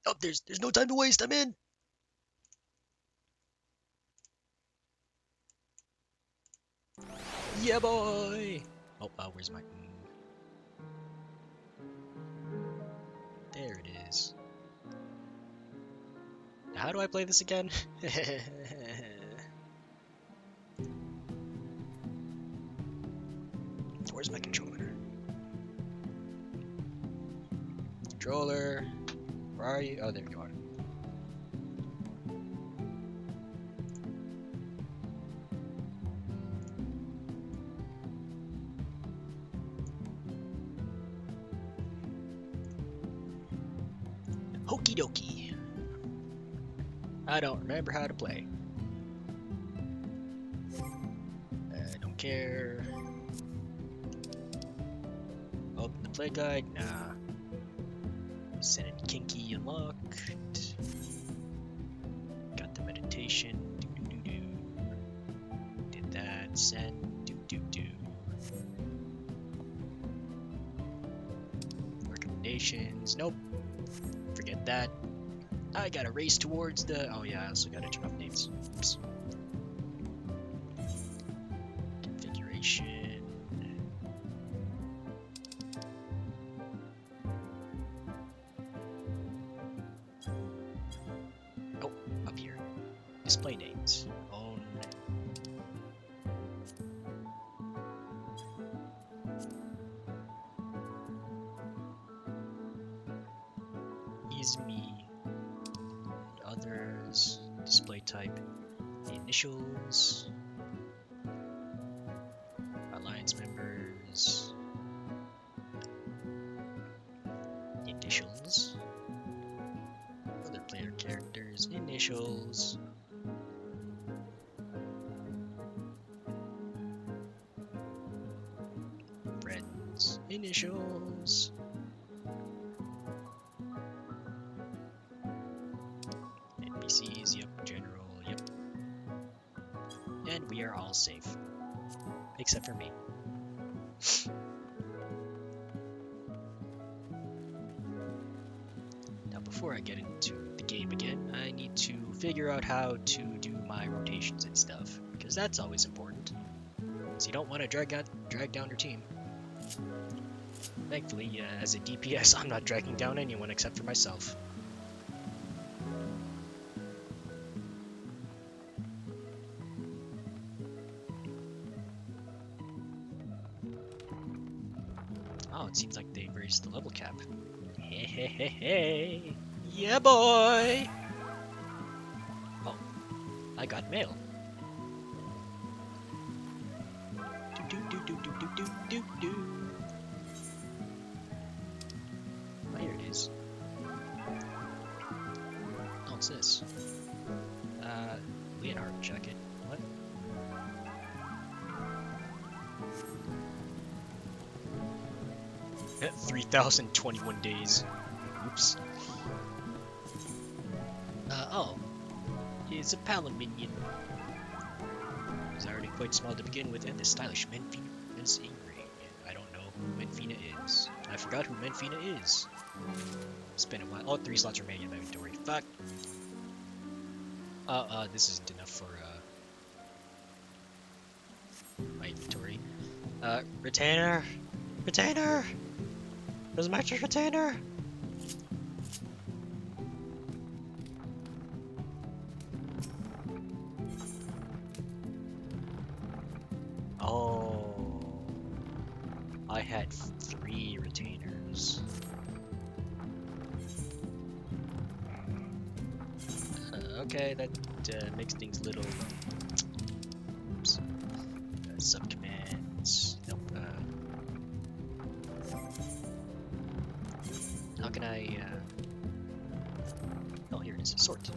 Oh, there's no time to waste. I'm in. Yeah, boy. Oh, where's my? There it is. Now, how do I play this again? Where's my controller? Controller. Where are you? Oh, there you are. Okie dokie. I don't remember how to play. I don't care. Open the play guide. Nah. Send kinky unlocked. Got the meditation. Did that. Send. Recommendations. Nope. Forget that. I gotta race towards the. Oh yeah, I also gotta turn off names. Oops. Configuration. Oh, up here. Display names. Own. Is me. Others. Display type. Initials. Alliance members. Initials. Other player characters. Initials. Friends. Initials. NPCs. Yep. General. Yep. And we are all safe. Except for me. Now before I get into the game again, I need to figure out how to do my rotations and stuff, because that's always important. Because you don't want to drag down your team. Thankfully, as a DPS, I'm not dragging down anyone except for myself. Oh, it seems like they've raised the level cap. Hey, hey, hey, hey. Yeah, boy! Oh, I got mail. Do do do do do do do do. Oh, here it is. Oh, what's this? Leonard jacket. What? At 3,021 days. Oops. Oh. It's a Palin minion. He's already quite small to begin with, and the stylish Menfina is angry. I don't know who Menfina is. I forgot who Menfina is. It's been a while. Oh, 3 slots remaining in my inventory. Fuck. This isn't enough for, my inventory. Retainer! Retainer! There's a mattress retainer! Oh, I had 3 retainers. Okay, that makes things a little. Oops. Subcommands. Nope. How can I? Oh, here it is. Sort.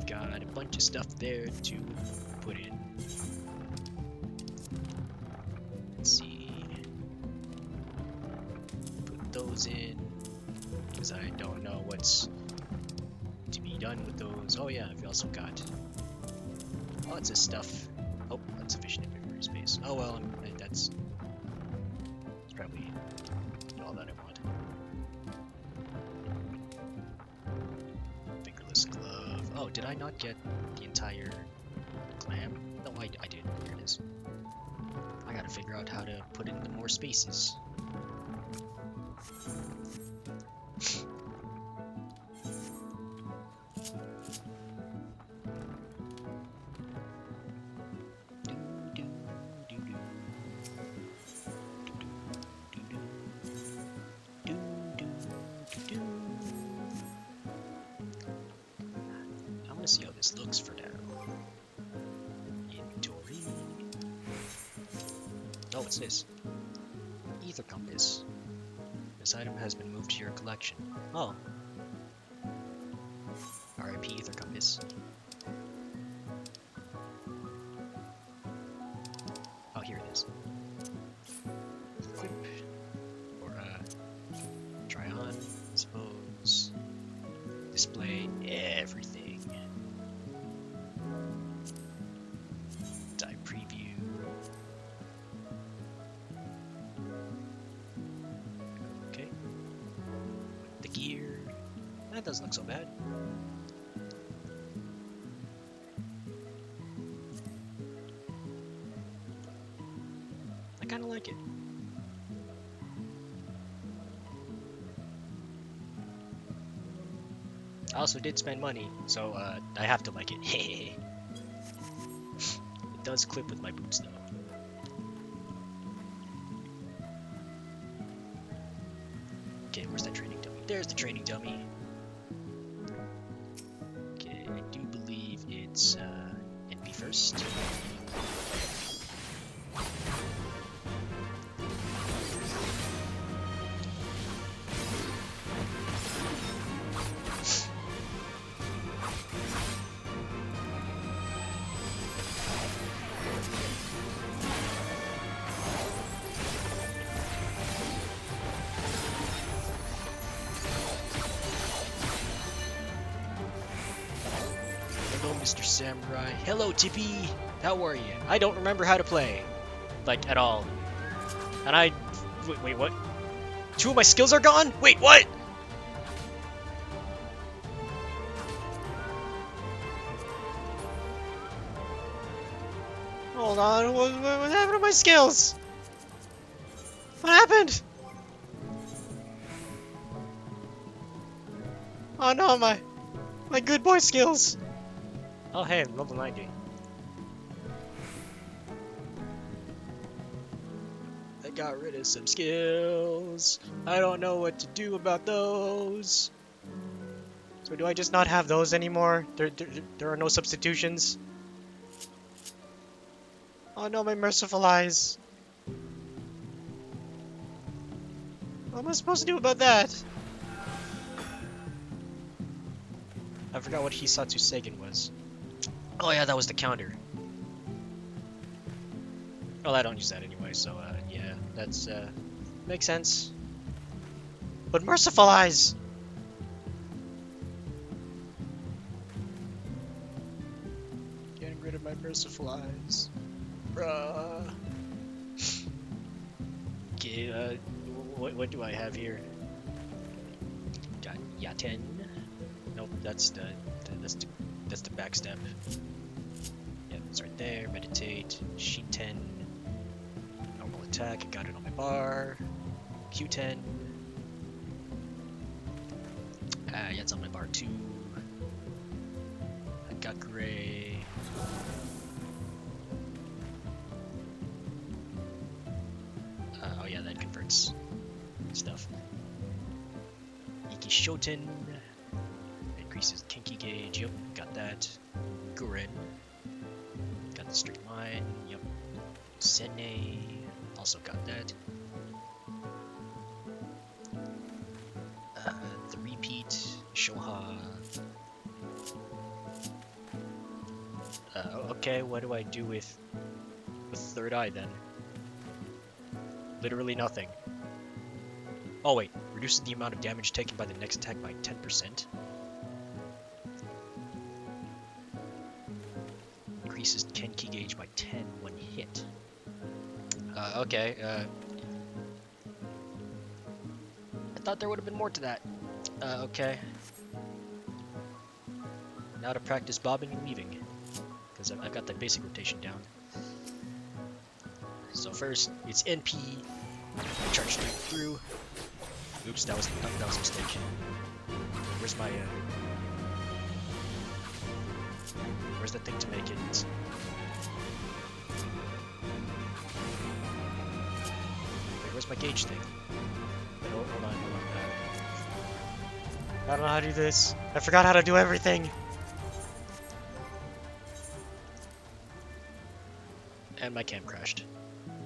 Got a bunch of stuff there to put in. Let's see. Put those in because I don't know what's to be done with those. Oh yeah, I've also got lots of stuff. Oh, insufficient inventory space. Oh well, that's probably all that I want. Useless glove. Oh, did I not get the entire clam? No, I did. Here it is. I gotta figure out how to put into more spaces. I want to see how this looks for now. Inventory. Oh, what's this? Ether compass. This item has been moved to your collection. Oh. R.I.P. Ether compass. Oh, here it is. Equip. Or, try on, I suppose. Display everything. Die preview. Okay. The gear. That doesn't look so bad. I kind of like it. I also did spend money, so I have to like it. It does clip with my boots though. Okay, where's that training dummy? There's the training dummy. Okay, I do believe it's NP first. Hello, Mr. Samurai. Hello, Tippy. How are you? I don't remember how to play, like at all. And wait, what? 2 of my skills are gone? Wait, what? Hold on, what happened to my skills? What happened? Oh no, my good boy skills. Oh hey, I'm level 90. I got rid of some skills. I don't know what to do about those. So do I just not have those anymore? There are no substitutions? Oh no, my merciful eyes. What am I supposed to do about that? I forgot what Hisatsu Seigen was. Oh yeah, that was the counter. Well, I don't use that anyway, so yeah, that's makes sense. But merciful eyes! Getting rid of my merciful eyes. Bruh. Okay, what do I have here? Got Yaten. Nope, that's the backstep. Yep, it's right there. Meditate. Shinten. Normal attack. I got it on my bar. Q10. Yeah, it's on my bar too. I got gray. Oh yeah, that converts stuff. Iki Shoten. Increases Kinky gauge. Yep, got that. Guren. Got the straight line. Yep. Sene. Also got that. The repeat. Shoha. Okay, what do I do with third eye then? Literally nothing. Oh wait, reduces the amount of damage taken by the next attack by 10%. Increases Kenki gauge by 10 when hit. Okay, I thought there would have been more to that. Okay. Now to practice bobbing and weaving, because I've got the basic rotation down. So first, it's NP, I charge straight through. Oops, that was a mistake. Where's my, where's the thing to make it? Wait, where's my gauge thing? Wait, hold on. I don't know how to do this. I forgot how to do everything! And my cam crashed.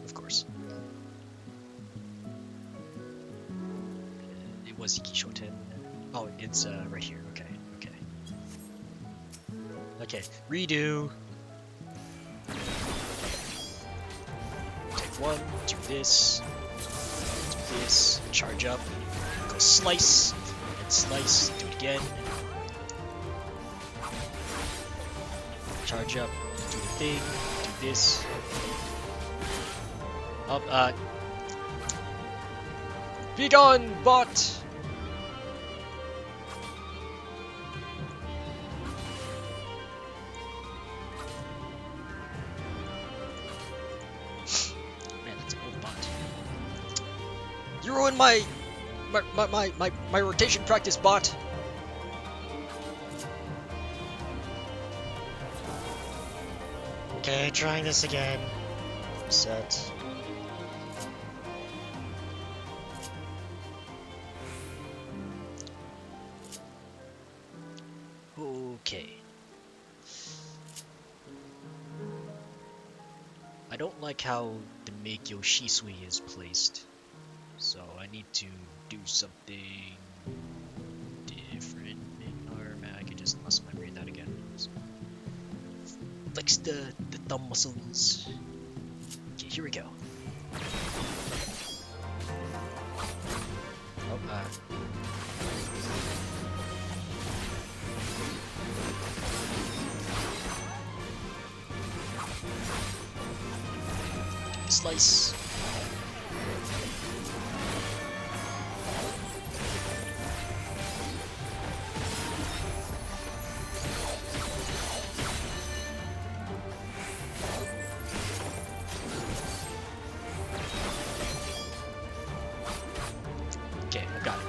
Of course. It was Ikishoten. Oh, it's right here. Okay. Okay, redo. Take one, do this, charge up, go slice, and slice, do it again. Charge up, do the thing, do this. Up, be gone, bot! Man, that's an old bot. You ruined my rotation practice, bot! Okay, trying this again. Set. Okay. I don't like how the Meikyo Shisui is placed, so I need to do something different. Or I could just muscle memory that again. Flex the thumb muscles. Okay, here we go. Oh, slice. Okay, I've got it.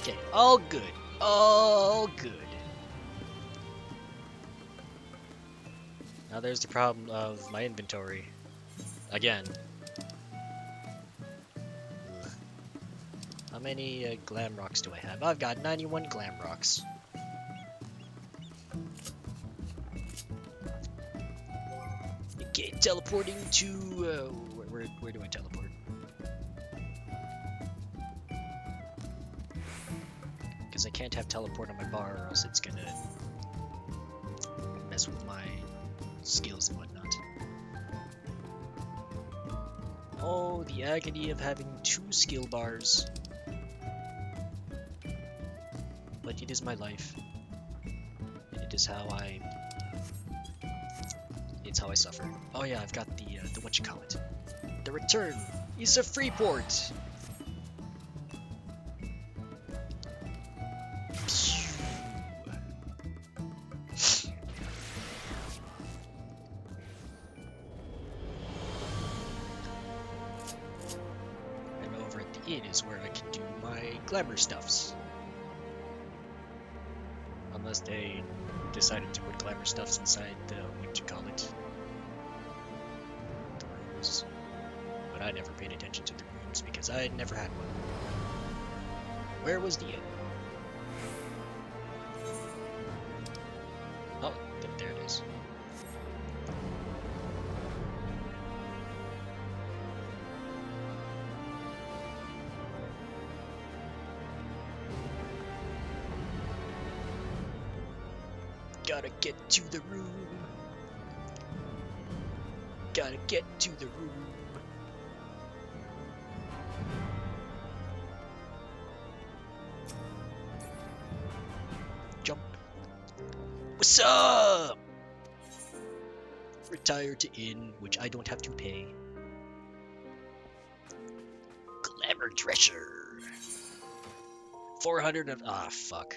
Okay, all good. All good. Now there's the problem of my inventory. Again. Ugh. How many glam rocks do I have? I've got 91 glam rocks. Okay, teleporting to... where do I teleport? Because I can't have teleport on my bar or else it's gonna mess with my skills and whatnot. Oh, the agony of having 2 skill bars. But it is my life. And it is how it's how I suffer. Oh yeah, I've got the whatchamacallit. The return is a free port! Is where I can do my glamour stuffs. Unless they decided to put glamour stuffs inside the whatchamacallit, the rooms. But I never paid attention to the rooms because I never had one. Where was the inn? Oh, there it is. Gotta get to the room. Gotta get to the room. What's up? Retire to inn, which I don't have to pay. Glamour dresser. 400 of fuck.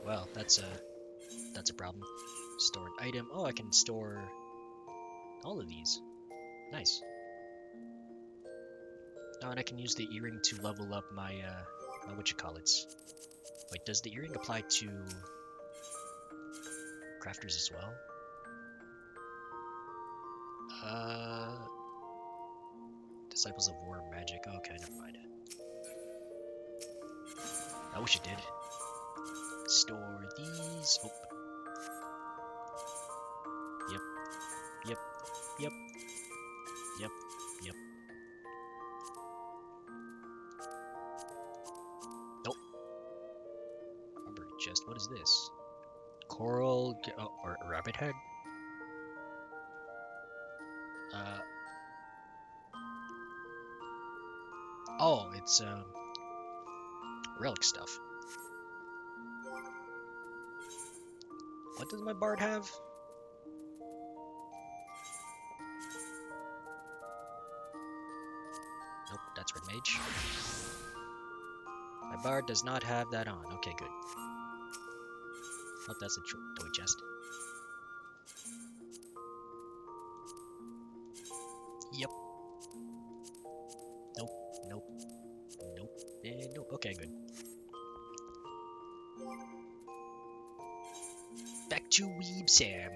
Well, that's a problem. Store an item. Oh, I can store all of these. Nice. Oh, and I can use the earring to level up my whatchamacallits. Wait, does the earring apply to crafters as well? Disciples of War Magic. Okay, never mind. I wish it did. Store these. Oh. Yep. Yep. Yep. Yep. Yep. Nope. Rubber chest. What is this? Coral or rabbit head? Oh, it's relic stuff. What does my bard have? Nope, that's red mage. My bard does not have that on. Okay, good. Oh, that's a toy chest. Yep. Nope. Nope. Nope. And nope. Okay, good. Back to Weeb Sam.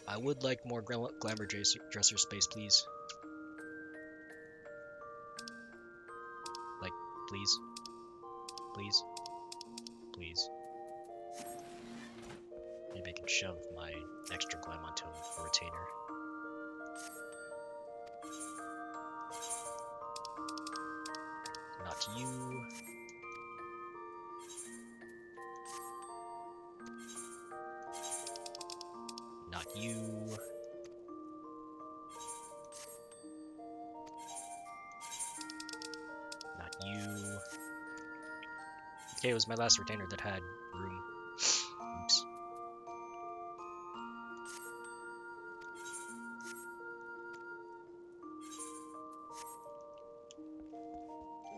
I would like more glamour dresser space, please. Like, please. Please. Please. Maybe I can shove my extra glam onto a retainer. Not you. Not you. Not you. Okay, it was my last retainer that had room. Oops.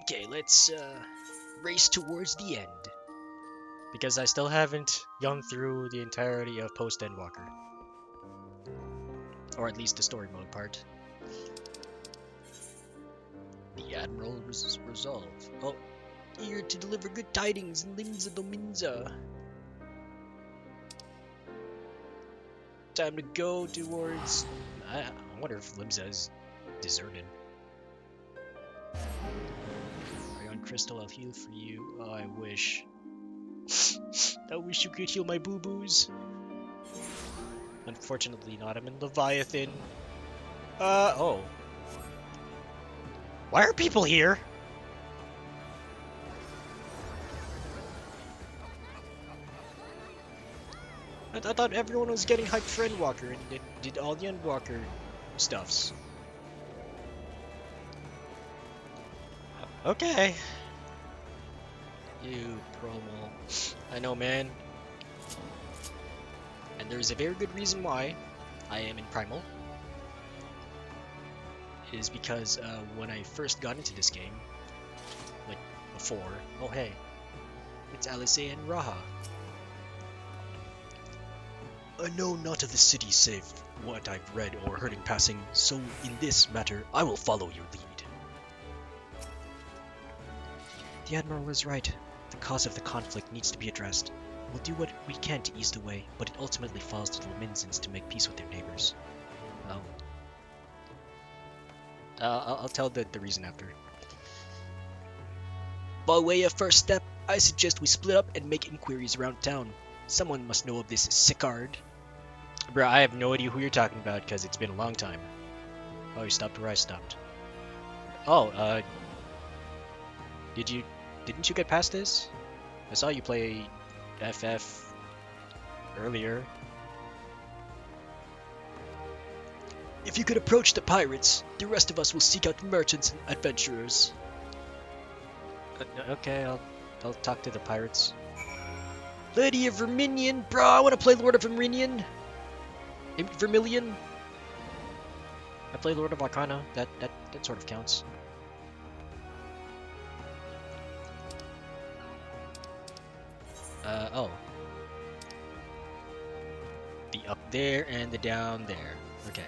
Okay, let's race towards the end. Because I still haven't gone through the entirety of Post-Endwalker. Or at least the story mode part. The Admiral's resolve. Oh, here to deliver good tidings in Limsa Dominza. Time to go towards... I wonder if Limsa is deserted. Iron Crystal, I'll heal for you. Oh, I wish. I wish you could heal my boo-boos. Unfortunately not. I'm in Leviathan. Oh. Why are people here? I thought everyone was getting hyped for Endwalker and did all the Endwalker stuffs. Okay. You promo. I know, man. And there's a very good reason why I am in Primal. It is because when I first got into this game, like before, oh hey, it's Alice and Raha. I know not of the city save what I've read or heard in passing, so in this matter I will follow your lead. The Admiral is right. The cause of the conflict needs to be addressed. We'll do what we can to ease the way, but it ultimately falls to the Laminsans to make peace with their neighbors. I'll tell the reason after. By way of first step, I suggest we split up and make inquiries around town. Someone must know of this Sicard. Bruh, I have no idea who you're talking about because it's been a long time. Oh, you stopped where I stopped. Oh, didn't you get past this? I saw you play FF earlier. If you could approach the pirates, the rest of us will seek out merchants and adventurers. Okay, I'll talk to the pirates. Lady of Verminion, bro, I want to play Lord of Verminion. Vermilion. I play Lord of Arcana. That sort of counts. Oh. The up there and the down there. Okay.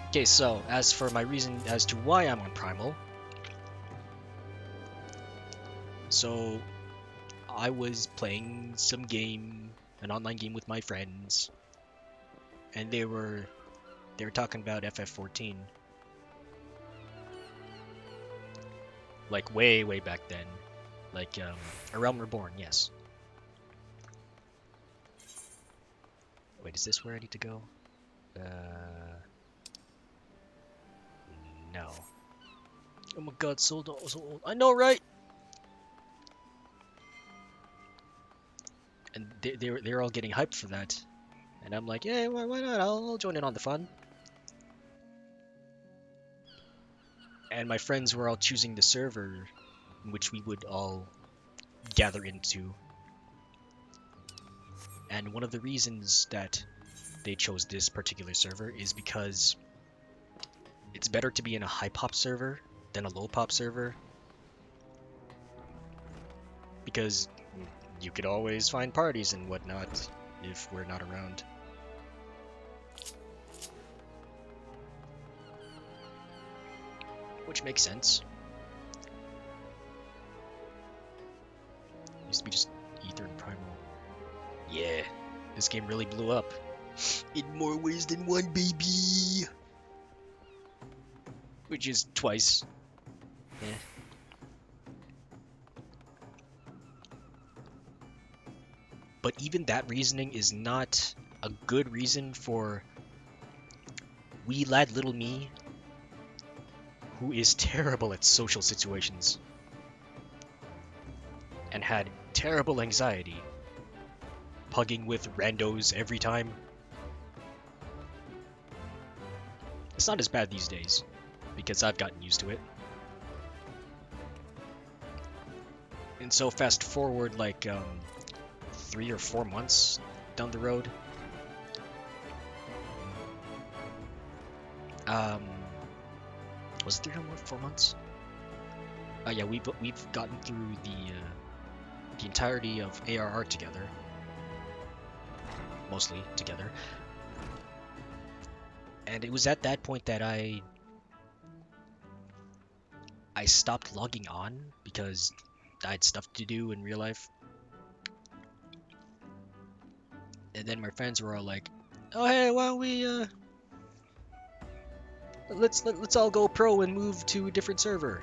Okay, so as for my reason as to why I'm on Primal, so I was playing some game, an online game with my friends, and they were talking about FF14, like way back then, like A Realm Reborn, yes. Wait, is this where I need to go? No. Oh my god, so old. I know, right? And they're all getting hyped for that, and I'm like, yeah, why not? I'll join in on the fun. And my friends were all choosing the server in which we would all gather into. And one of the reasons that they chose this particular server is because it's better to be in a high pop server than a low pop server, because you could always find parties and whatnot if we're not around. Which makes sense. Used to be just Ether and Primal. Yeah, this game really blew up. In more ways than one, baby! Which is twice. Eh. But even that reasoning is not a good reason for wee lad little me, who is terrible at social situations and had terrible anxiety, pugging with randos every time. It's not as bad these days, because I've gotten used to it. And so fast forward like 3 or 4 months down the road, was it 3 or 4 months? Yeah, we've gotten through the entirety of ARR together, mostly together. And it was at that point that I stopped logging on because I had stuff to do in real life. And then my friends were all like, "Oh hey, why don't we let's all go pro and move to a different server?"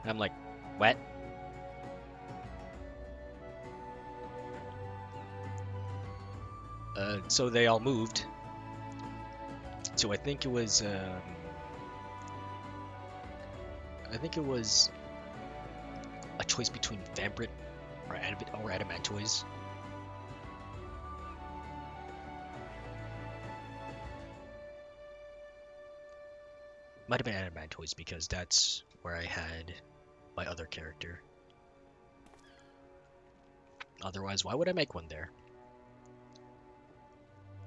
And I'm like, "What?" So they all moved. So I think it was a choice between Vambrit or Adamantoise. Might have been Adamantoise because that's where I had my other character. Otherwise, why would I make one there?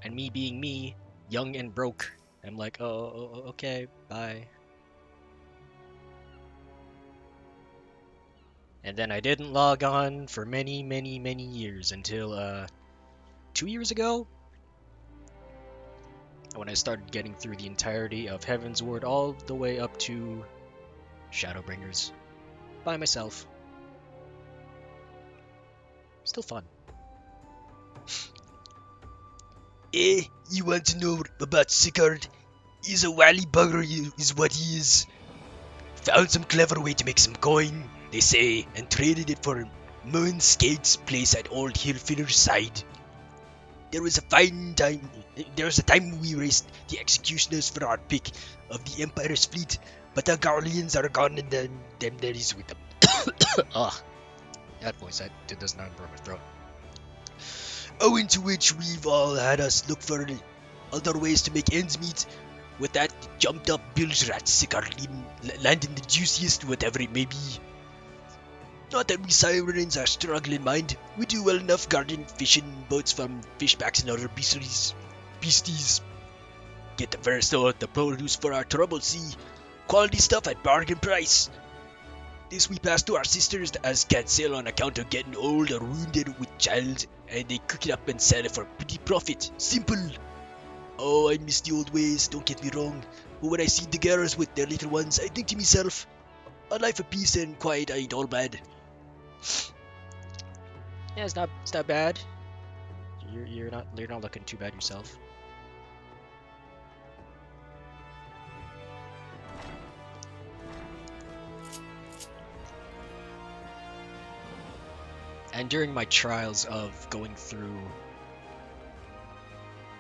And me being me, young and broke, I'm like, oh, okay, bye. And then I didn't log on for many years until 2 years ago, when I started getting through the entirety of Heaven's Ward all the way up to Shadowbringers by myself. Still fun. You want to know about Sicard? He's a wily bugger, is what he is. Found some clever way to make some coin, they say, and traded it for Moonskate's place at Old Hillfiller's side. There was a time we raced the executioners for our pick of the Empire's fleet, but the Garleans are gone and them there is with them. Ugh. That voice, that does not burn my throat. Owing to which we've all had us look for other ways to make ends meet. With that, Jumped up Bill's rat Sicard landing the juiciest whatever it may be. Not that we sirens are struggling, mind. We do well enough guarding fishing boats from fishbacks and other beasties. Get the first of the produce for our troubled sea. Quality stuff at bargain price. This we pass to our sisters as can't sail on account of getting old or wounded with child, and they cook it up and sell it for pretty profit. Simple. Oh, I miss the old ways, don't get me wrong. But when I see the girls with their little ones, I think to myself, a life of peace and quiet ain't all bad. Yeah, it's not bad. You're not looking too bad yourself. And during my trials of going through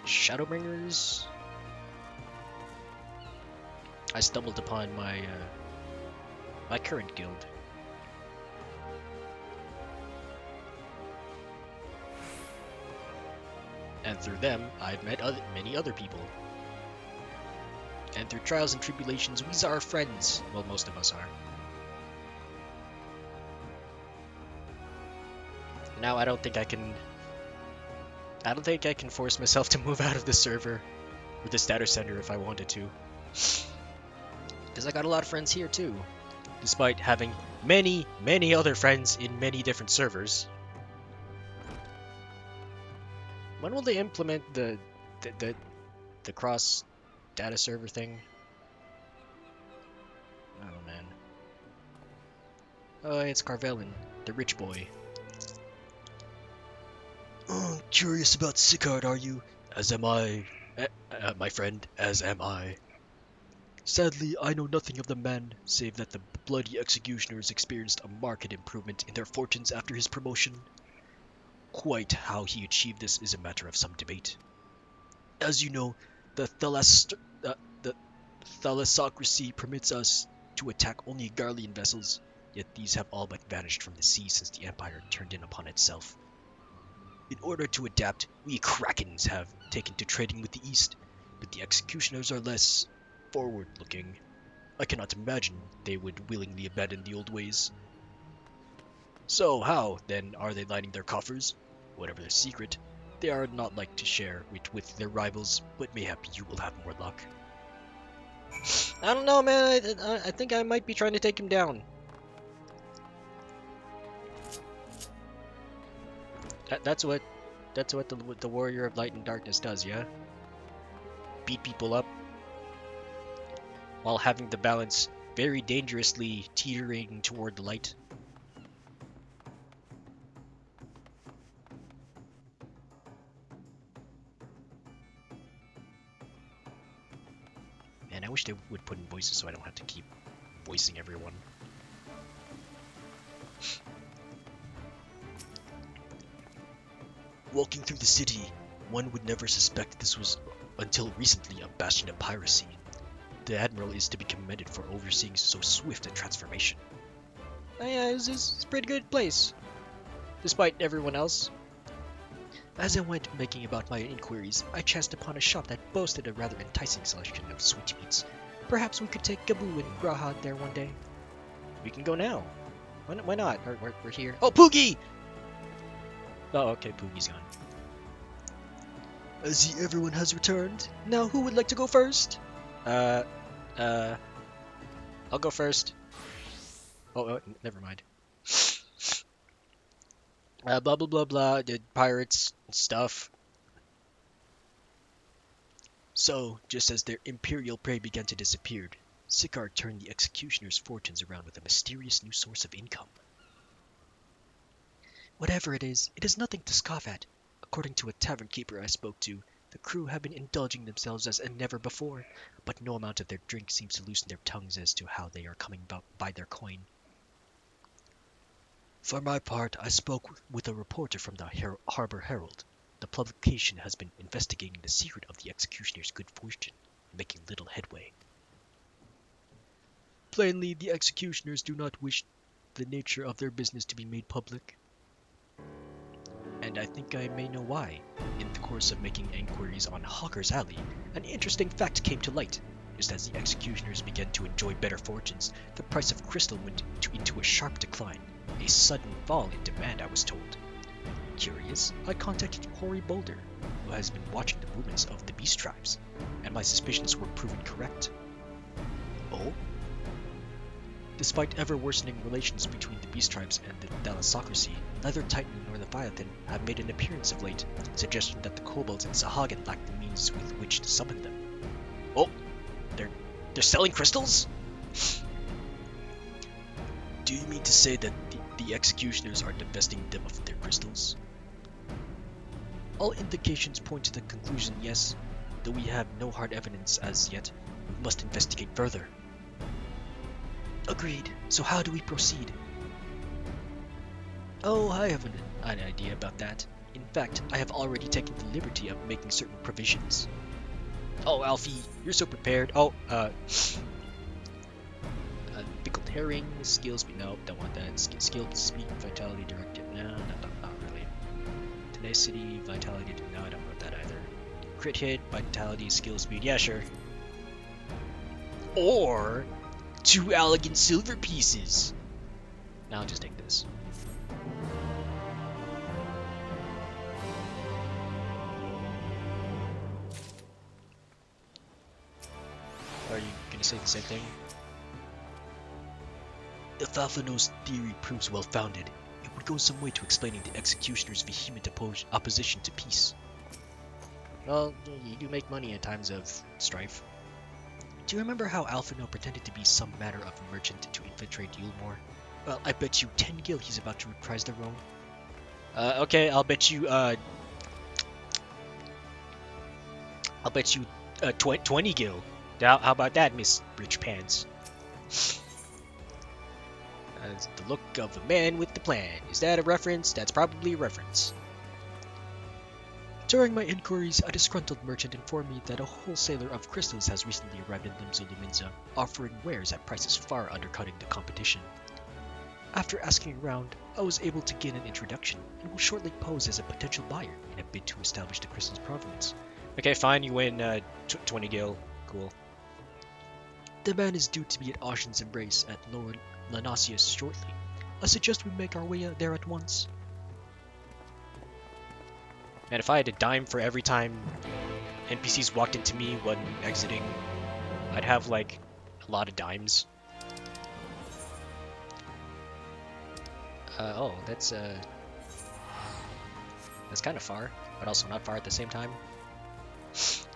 Shadowbringers, I stumbled upon my my current guild. And through them, I've met many other people. And through trials and tribulations, we are friends. Well, most of us are. Now I don't think I can force myself to move out of the server or the status center if I wanted to. Because I got a lot of friends here too. Despite having many other friends in many different servers. When will they implement the cross data server thing? Oh man. Oh, it's Carvelin, the rich boy. Oh, curious about Sicard, are you? As am I. My friend, as am I. Sadly, I know nothing of the man, save that the bloody executioners experienced a marked improvement in their fortunes after his promotion. Quite how he achieved this is a matter of some debate. As you know, the thalassocracy permits us to attack only Garlean vessels, yet these have all but vanished from the sea since the Empire turned in upon itself. In order to adapt, we Krakens have taken to trading with the East, but the executioners are less forward-looking. I cannot imagine they would willingly abandon the old ways. So how, then, are they lining their coffers? Whatever their secret, they are not like to share it with their rivals, but mayhap you will have more luck. I don't know, man. I think I might be trying to take him down. That's what the Warrior of Light and Darkness does, yeah? Beat people up while having the balance very dangerously teetering toward the light. Man, I wish they would put in voices so I don't have to keep voicing everyone. Walking through the city, one would never suspect this was, until recently, a bastion of piracy. The Admiral is to be commended for overseeing so swift a transformation. Yeah, it's a pretty good place, despite everyone else. As I went making about my inquiries, I chanced upon a shop that boasted a rather enticing selection of sweetmeats. Perhaps we could take Gabu and Graha there one day. We can go now. Why not? We're here. Oh, Poogie! Oh, okay, Poogie's gone. I see everyone has returned. Now, who would like to go first? I'll go first. Oh, never mind. Blah blah blah blah, the pirates and stuff. So, just as their imperial prey began to disappear, Sicard turned the executioner's fortunes around with a mysterious new source of income. Whatever it is nothing to scoff at. According to a tavern keeper I spoke to, the crew have been indulging themselves as never before, but no amount of their drink seems to loosen their tongues as to how they are coming by their coin. For my part, I spoke with a reporter from the Harbor Herald. The publication has been investigating the secret of the executioner's good fortune, making little headway. Plainly, the executioners do not wish the nature of their business to be made public. And I think I may know why. In the course of making inquiries on Hawker's Alley, an interesting fact came to light. Just as the executioners began to enjoy better fortunes, the price of crystal went into a sharp decline. A sudden fall in demand, I was told. Curious, I contacted Hori Boulder, who has been watching the movements of the beast tribes, and my suspicions were proven correct. Oh? Despite ever-worsening relations between the beast tribes and the Thalassocracy, neither Titan nor Leviathan have made an appearance of late, suggesting that the kobolds in Sahagin lack the means with which to summon them. Oh! They're selling crystals? Do you mean to say that the executioners are divesting them of their crystals? All indications point to the conclusion yes, though we have no hard evidence as yet. We must investigate further. Agreed. So how do we proceed? Oh, I have an idea about that. In fact, I have already taken the liberty of making certain provisions. Oh, Alfie, you're so prepared. Oh, pickled herring, skill speed, no, don't want that. Skill speed, vitality, directive, no, not really. Tenacity, vitality, no, I don't want that either. Crit hit, vitality, skill speed, yeah, sure. Or 2 elegant silver pieces. Now I'll just take this. Are you gonna say the same thing? If Alphino's theory proves well-founded, it would go some way to explaining the executioner's vehement opposition to peace. Well, you do make money in times of strife. Do you remember how Alphino pretended to be some manner of merchant to infiltrate Yulmore? Well, I bet you 10 gil he's about to reprise the wrong. Okay, I'll bet you, 20 gil. How about that, Miss Rich Pants? That's the look of a man with the plan. Is that a reference? That's probably a reference. During my inquiries, a disgruntled merchant informed me that a wholesaler of crystals has recently arrived in Limzuluminza, offering wares at prices far undercutting the competition. After asking around, I was able to gain an introduction and will shortly pose as a potential buyer in a bid to establish the crystal's provenance. Okay, fine, you win 20 gil. Cool. The man is due to be at Ashen's Embrace at Lower Lanasius shortly. I suggest we make our way there at once. And if I had a dime for every time NPCs walked into me when exiting, I'd have like a lot of dimes. Oh, that's kind of far, but also not far at the same time.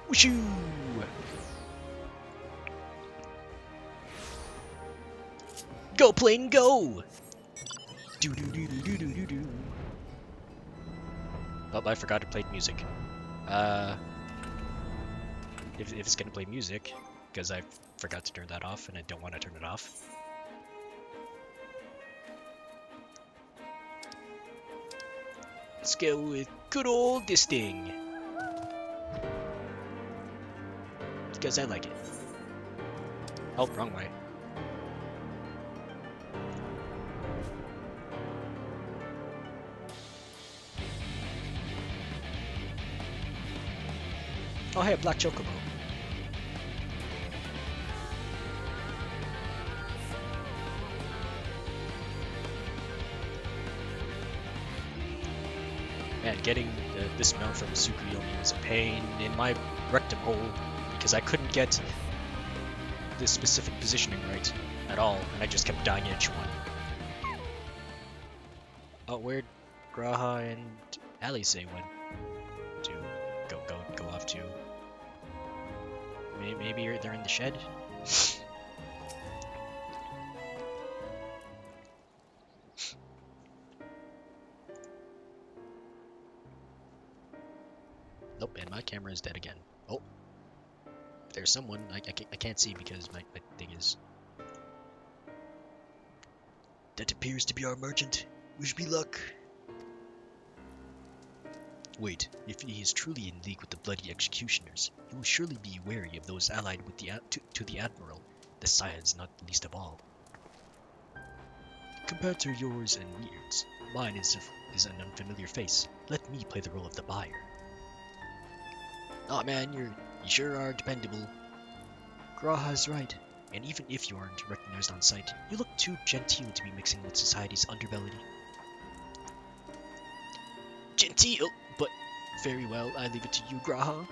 Whooshoo! Go plane go! Do do do do do do do do. Oh, I forgot to play music. If it's gonna play music, because I forgot to turn that off and I don't want to turn it off. Let's go with good old this thing. Because I like it. Oh, wrong way. Oh hey, a black chocobo. Man, getting this mount from Tsukuyomi was a pain in my rectum hole because I couldn't get the specific positioning right at all, and I just kept dying each one. Oh, where'd Graha and Alice went to go off to? Maybe they're in the shed? Nope, and my camera is dead again. Oh, there's someone. I can't see because my thing is... That appears to be our merchant. Wish me luck. Wait, if he is truly in league with the bloody executioners, he will surely be wary of those allied with to the Admiral, the Scions not least of all. Compared to yours and Weird's, mine is an unfamiliar face. Let me play the role of the buyer. Aw man, you sure are dependable. Graha's right. And even if you aren't recognized on sight, you look too genteel to be mixing with society's underbelly. Genteel? But very well, I leave it to you, Graha.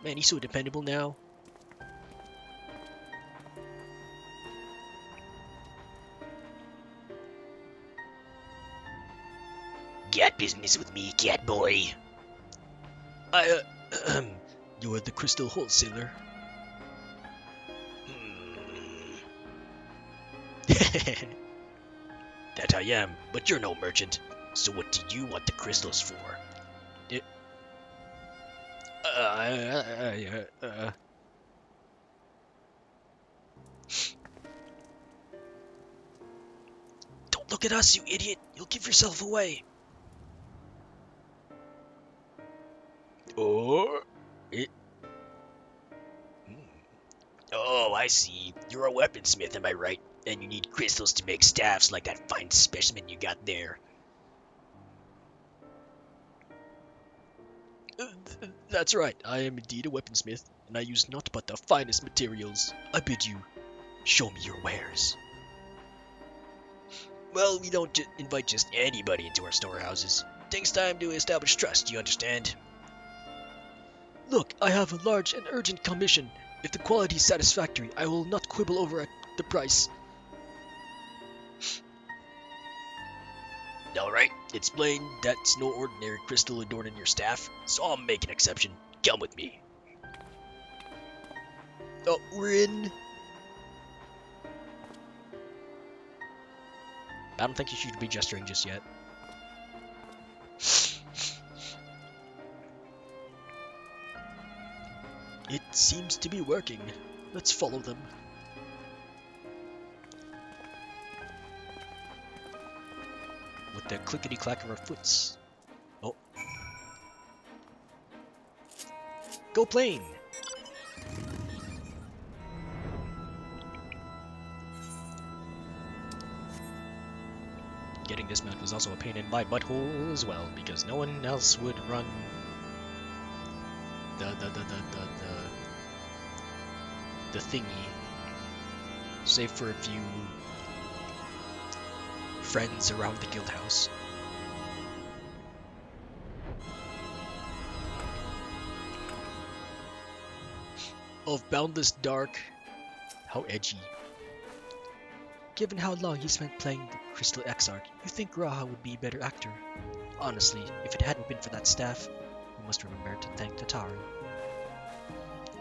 Man, he's so dependable now. Got business with me, cat boy. You're the crystal wholesaler. That I am, but you're no merchant. So what do you want the crystals for? Don't look at us, you idiot! You'll give yourself away. Or it. Oh, I see. You're a weaponsmith, am I right? And you need crystals to make staffs like that fine specimen you got there. That's right, I am indeed a weaponsmith, and I use naught but the finest materials. I bid you, show me your wares. Well, we don't invite just anybody into our storehouses. Takes time to establish trust, you understand? Look, I have a large and urgent commission. If the quality is satisfactory, I will not quibble over the price. Alright, it's plain that's no ordinary crystal adorning your staff, so I'll make an exception. Come with me. Oh, we're in. I don't think you should be gesturing just yet. It seems to be working. Let's follow them. With the clickety-clack of our foots. Oh. Go plane! Getting dismount was also a pain in my butthole as well, because no one else would run the thingy, save for a few friends around the guild house. Of boundless dark, how edgy. Given how long he spent playing the Crystal Exarch, you think Graha would be a better actor. Honestly, if it hadn't been for that staff, we must remember to thank Tataru.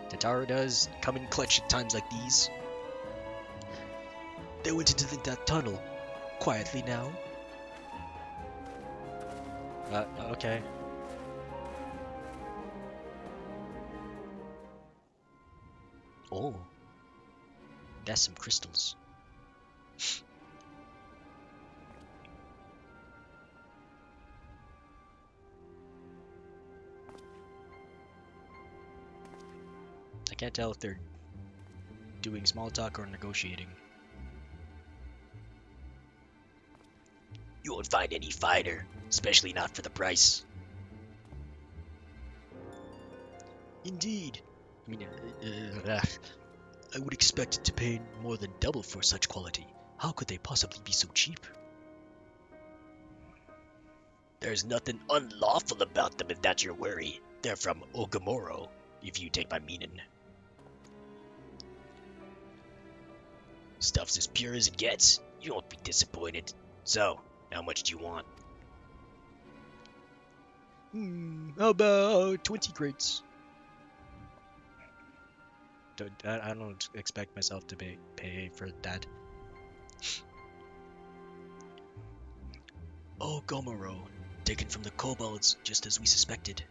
Tataru does come in clutch at times like these. They went into that tunnel. Quietly now. Okay. Oh. That's some crystals. I can't tell if they're doing small talk or negotiating. You won't find any fighter, especially not for the price. Indeed. I mean, I would expect to pay more than double for such quality. How could they possibly be so cheap? There's nothing unlawful about them if that's your worry. They're from Ogamoro, if you take my meaning. Stuff's as pure as it gets. You won't be disappointed. So, how much do you want? How about 20 crates? I don't expect myself to pay for that. Oh, Gomoro, taken from the kobolds, just as we suspected.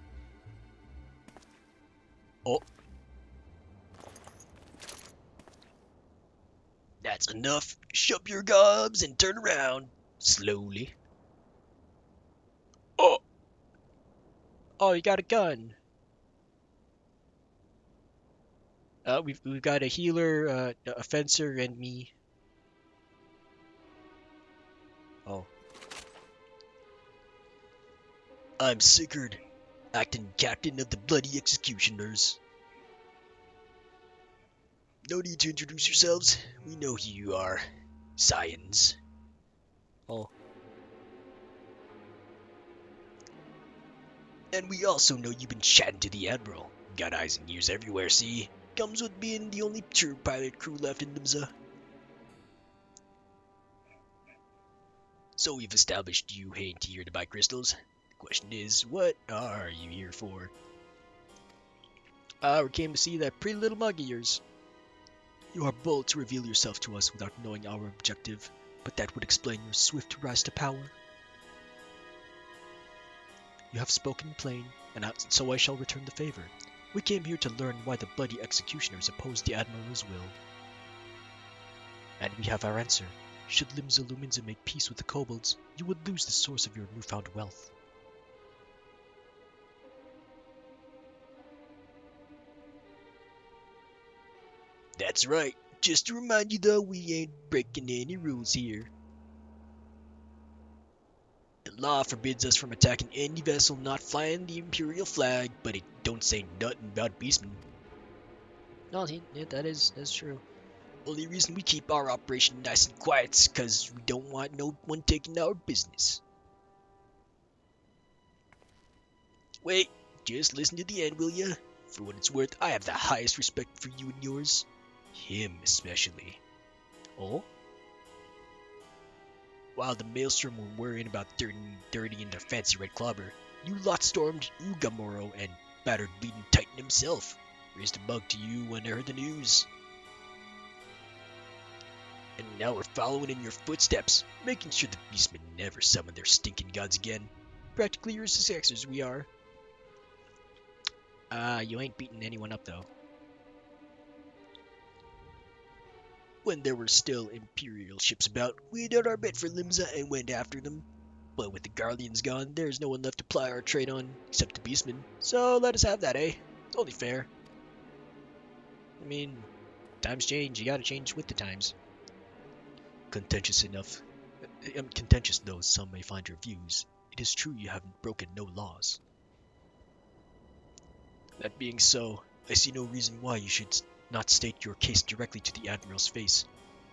Oh. That's enough. Shut your gobs and turn around. Slowly. Oh. Oh, you got a gun. We've got a healer, a fencer, and me. Oh. I'm Sigurd. Acting captain of the bloody executioners. No need to introduce yourselves. We know who you are. Scions. Oh. And we also know you've been chatting to the Admiral. Got eyes and ears everywhere, see? Comes with being the only true pilot crew left in Limsa. So we've established you ain't here to buy crystals. The question is, what are you here for? We came to see that pretty little mug of yours. You are bold to reveal yourself to us without knowing our objective, but that would explain your swift rise to power. You have spoken plain, and so I shall return the favor. We came here to learn why the bloody executioners opposed the Admiral's will. And we have our answer. Should Limsa Luminsa make peace with the kobolds, you would lose the source of your newfound wealth. That's right. Just to remind you though, we ain't breaking any rules here. The law forbids us from attacking any vessel not flying the Imperial flag, but it don't say nothing about beastmen. No, that's true. Only reason we keep our operation nice and quiet's cause we don't want no one taking our business. Wait, just listen to the end, will ya? For what it's worth, I have the highest respect for you and yours. Him especially. Oh? While the Maelstrom were worrying about dirty in their fancy red clobber, you lot stormed Ugamoro and battered bleeding Titan himself. Raised a bug to you when I heard the news. And now we're following in your footsteps, making sure the beastmen never summon their stinking gods again. Practically your successors we are. You ain't beating anyone up though. When there were still Imperial ships about, we did our bit for Limsa and went after them. But with the Guardians gone, there's no one left to ply our trade on, except the Beastmen. So let us have that, eh? It's only fair. I mean, times change, you gotta change with the times. Contentious enough. Contentious though some may find your views, it is true you haven't broken no laws. That being so, I see no reason why you should not state your case directly to the Admiral's face,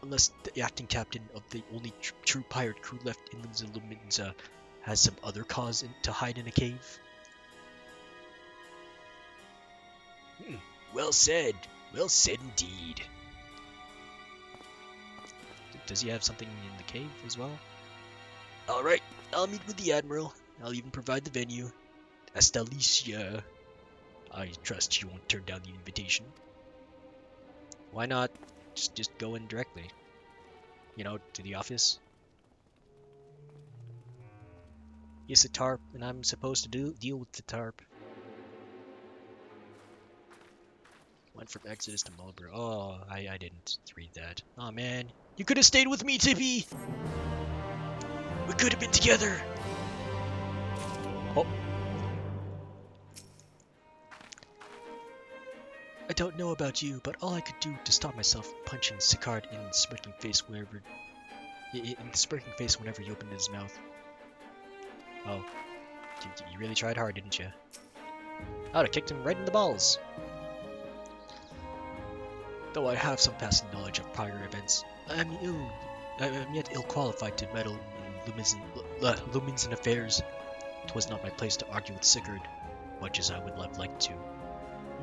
unless the acting captain of the only true pirate crew left in Luminsa has some other cause to hide in a cave. Well said indeed. Does he have something in the cave as well? Alright, I'll meet with the Admiral. I'll even provide the venue. Astalicia. I trust you won't turn down the invitation. Why not just go in directly? You know, to the office? It's a tarp, and I'm supposed to deal with the tarp. Went from Exodus to Marlborough. Oh, I didn't read that. Oh man. You could have stayed with me, Tippy! We could have been together! Oh. I don't know about you, but all I could do to stop myself punching Sicard in the smirking face whenever he opened his mouth. Oh. You really tried hard, didn't you? I would have kicked him right in the balls. Though I have some passing knowledge of prior events, I am yet ill-qualified to meddle in Luminsan affairs. 'Twas not my place to argue with Sigurd, much as I would have liked to.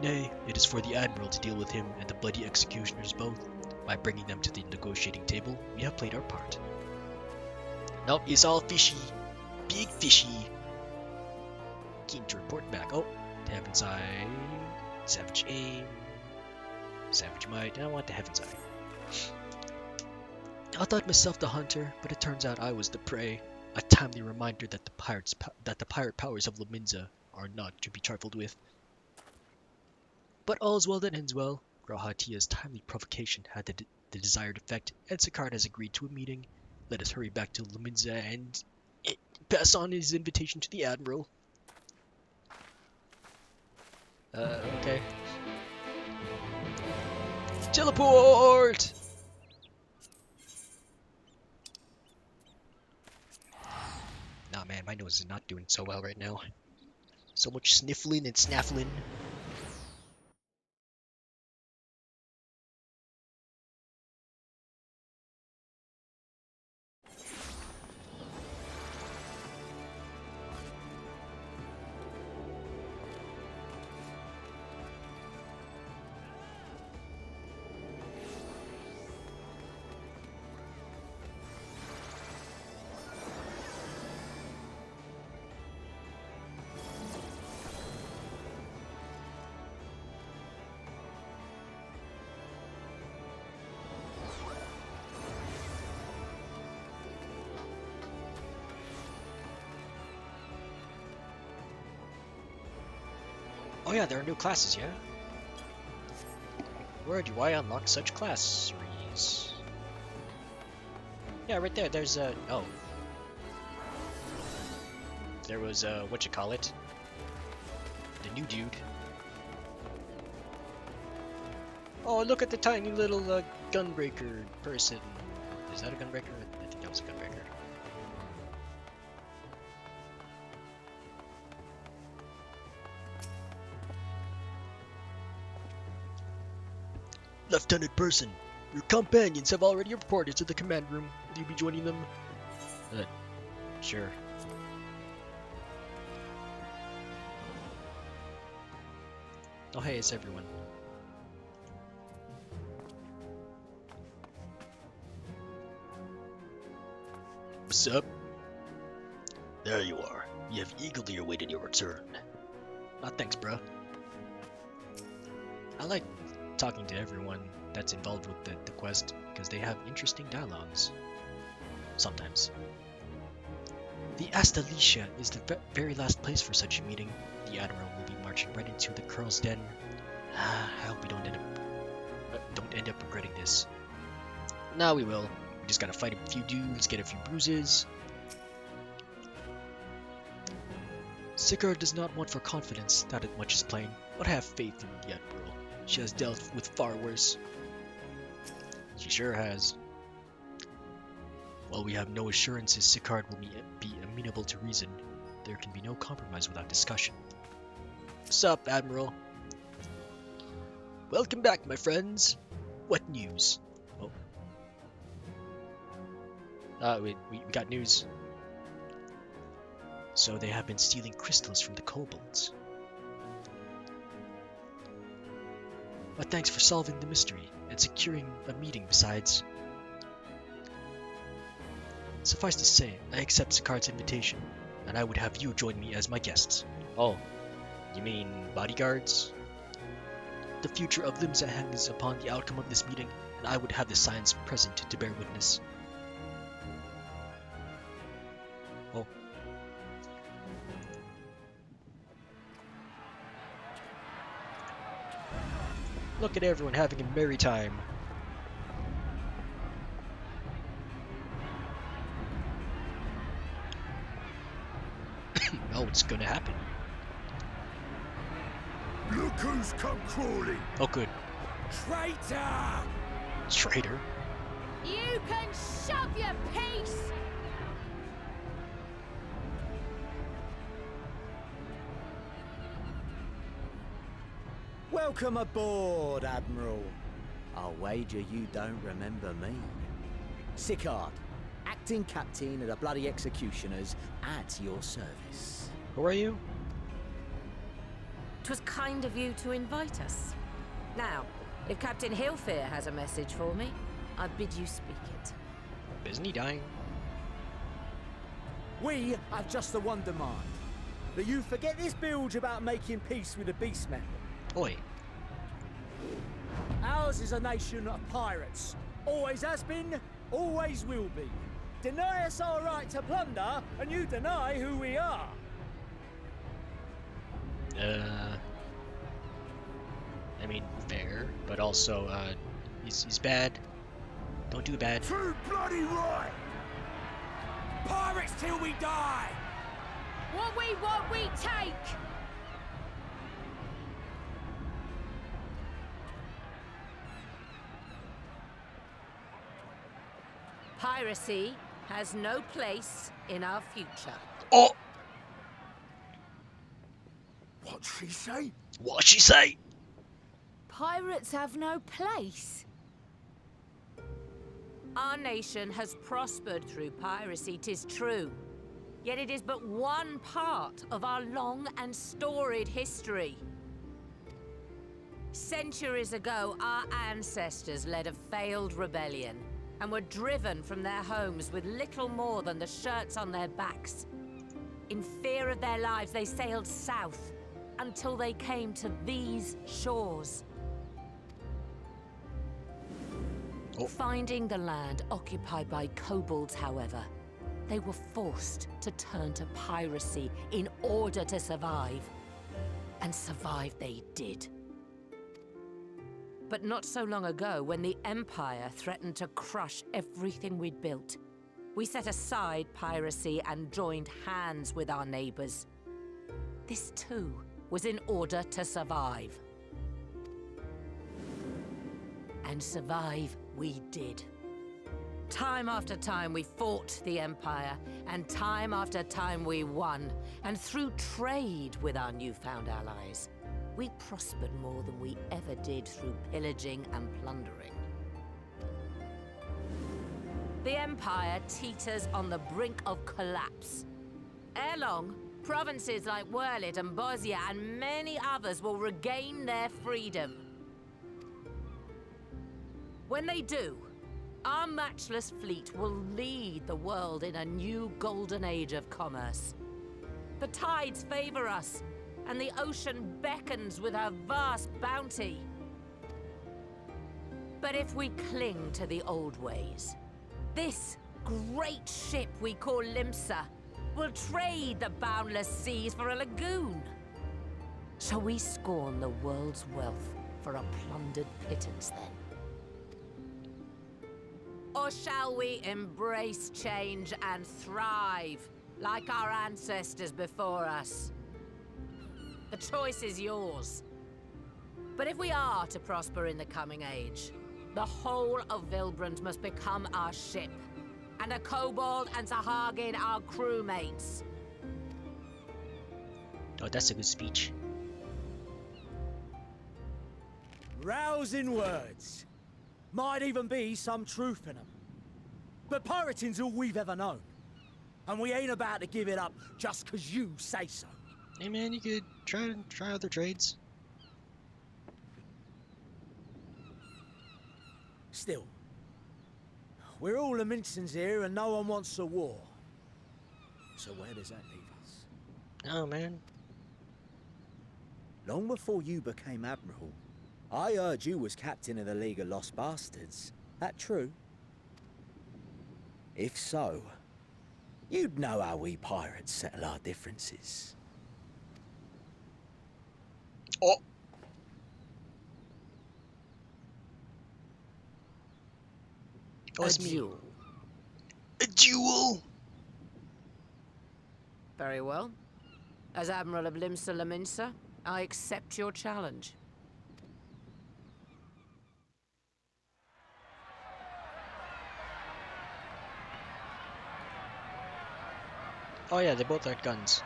Nay, it is for the Admiral to deal with him and the bloody executioners both. By bringing them to the negotiating table, we have played our part. Nope, it's all fishy. Big fishy. Keen to report back. Oh, to Heaven's Eye. Savage aim. Savage might. I want the Heaven's Eye. I thought myself the hunter, but it turns out I was the prey. A timely reminder that the pirate powers of Luminsa are not to be trifled with. But all's well that ends well. Grauhatia's timely provocation had the desired effect, and Sicard has agreed to a meeting. Let us hurry back to Luminsa and pass on his invitation to the Admiral. Okay. Teleport! Nah, man, my nose is not doing so well right now. So much sniffling and snaffling. Oh yeah, there are new classes, yeah? Where do I unlock such classes? Yeah, right there, there's a... oh. There was a... whatchamacallit? The new dude. Oh, look at the tiny little gunbreaker person. Is that a gunbreaker? I think that was a gunbreaker. Lieutenant Person, your companions have already reported to the command room. Will you be joining them? Sure. Oh hey, it's everyone. What's up? There you are. You have eagerly awaited your return. Ah, thanks, bro. I like talking to everyone that's involved with the quest, because they have interesting dialogues. Sometimes. The Astalicia is the very last place for such a meeting. The Admiral will be marching right into the Colonel's den. I hope we don't end up regretting this. No, we will. We just gotta fight a few dudes, get a few bruises. Sicard does not want for confidence, that much is plain, but I have faith in the Admiral. She has dealt with far worse. She sure has. While we have no assurances Sicard will be amenable to reason, there can be no compromise without discussion. What's up, Admiral? Welcome back, my friends. What news? Oh. We got news. So they have been stealing crystals from the kobolds. But thanks for solving the mystery and securing a meeting besides. Suffice to say, I accept Sicard's invitation, and I would have you join me as my guests. Oh, you mean bodyguards? The future of Limsa hangs upon the outcome of this meeting, and I would have the science present to bear witness. Oh. Look at everyone having a merry time. Oh, it's gonna happen. Look who's come crawling! Oh, good. Traitor! Traitor? You can shove your piece! Welcome aboard, Admiral. I'll wager you don't remember me. Sicard, acting captain of the bloody executioners, at your service. Who are you? 'Twas kind of you to invite us. Now, if Captain Hillfear has a message for me, I bid you speak it. Isn't he dying? We have just the one demand. That you forget this bilge about making peace with the beastmen. Oi. Ours is a nation of pirates. Always has been, always will be. Deny us our right to plunder, and you deny who we are. I mean, fair, but also, he's bad. Don't do bad. Too bloody right! Pirates till we die! What we want, we take! Piracy has no place in our future. Oh! What'd she say? What'd she say? Pirates have no place. Our nation has prospered through piracy, 'tis true. Yet it is but one part of our long and storied history. Centuries ago, our ancestors led a failed rebellion and were driven from their homes with little more than the shirts on their backs. In fear of their lives, they sailed south until they came to these shores. Finding the land occupied by kobolds, however, they were forced to turn to piracy in order to survive. And survive they did. But not so long ago, when the Empire threatened to crush everything we'd built, we set aside piracy and joined hands with our neighbors. This too was in order to survive. And survive we did. Time after time we fought the Empire, and time after time we won. And through trade with our newfound allies, we prospered more than we ever did through pillaging and plundering. The Empire teeters on the brink of collapse. Ere long, provinces like Wurlit and Bosnia and many others will regain their freedom. When they do, our matchless fleet will lead the world in a new golden age of commerce. The tides favor us, and the ocean beckons with her vast bounty. But if we cling to the old ways, this great ship we call Limsa will trade the boundless seas for a lagoon. Shall we scorn the world's wealth for a plundered pittance then? Or shall we embrace change and thrive like our ancestors before us? The choice is yours. But if we are to prosper in the coming age, the whole of Vilbrand must become our ship, and a kobold and Sahagin our crewmates. Oh, that's a good speech. Rousing words. Might even be some truth in them. But pirating's all we've ever known. And we ain't about to give it up just 'cause you say so. Hey man, you could try other trades. Still, we're all Mincins here and no one wants a war. So where does that leave us? Oh man. Long before you became Admiral, I heard you was captain of the League of Lost Bastards. That true? If so, you'd know how we pirates settle our differences. Oh. Oh, it's me. Duel. A duel. Very well. As Admiral of Limsa Laminsa, I accept your challenge. Oh yeah, they both had guns.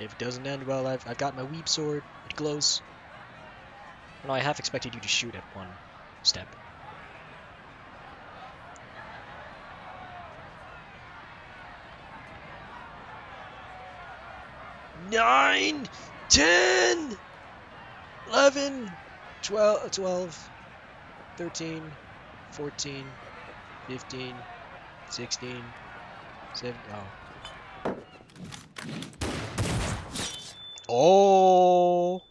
If it doesn't end well, I've got my weeb sword. It glows. No, I half expected you to shoot at one step. Nine, 10, 11, 12, 13, 14, 15, 16, 17. Oh.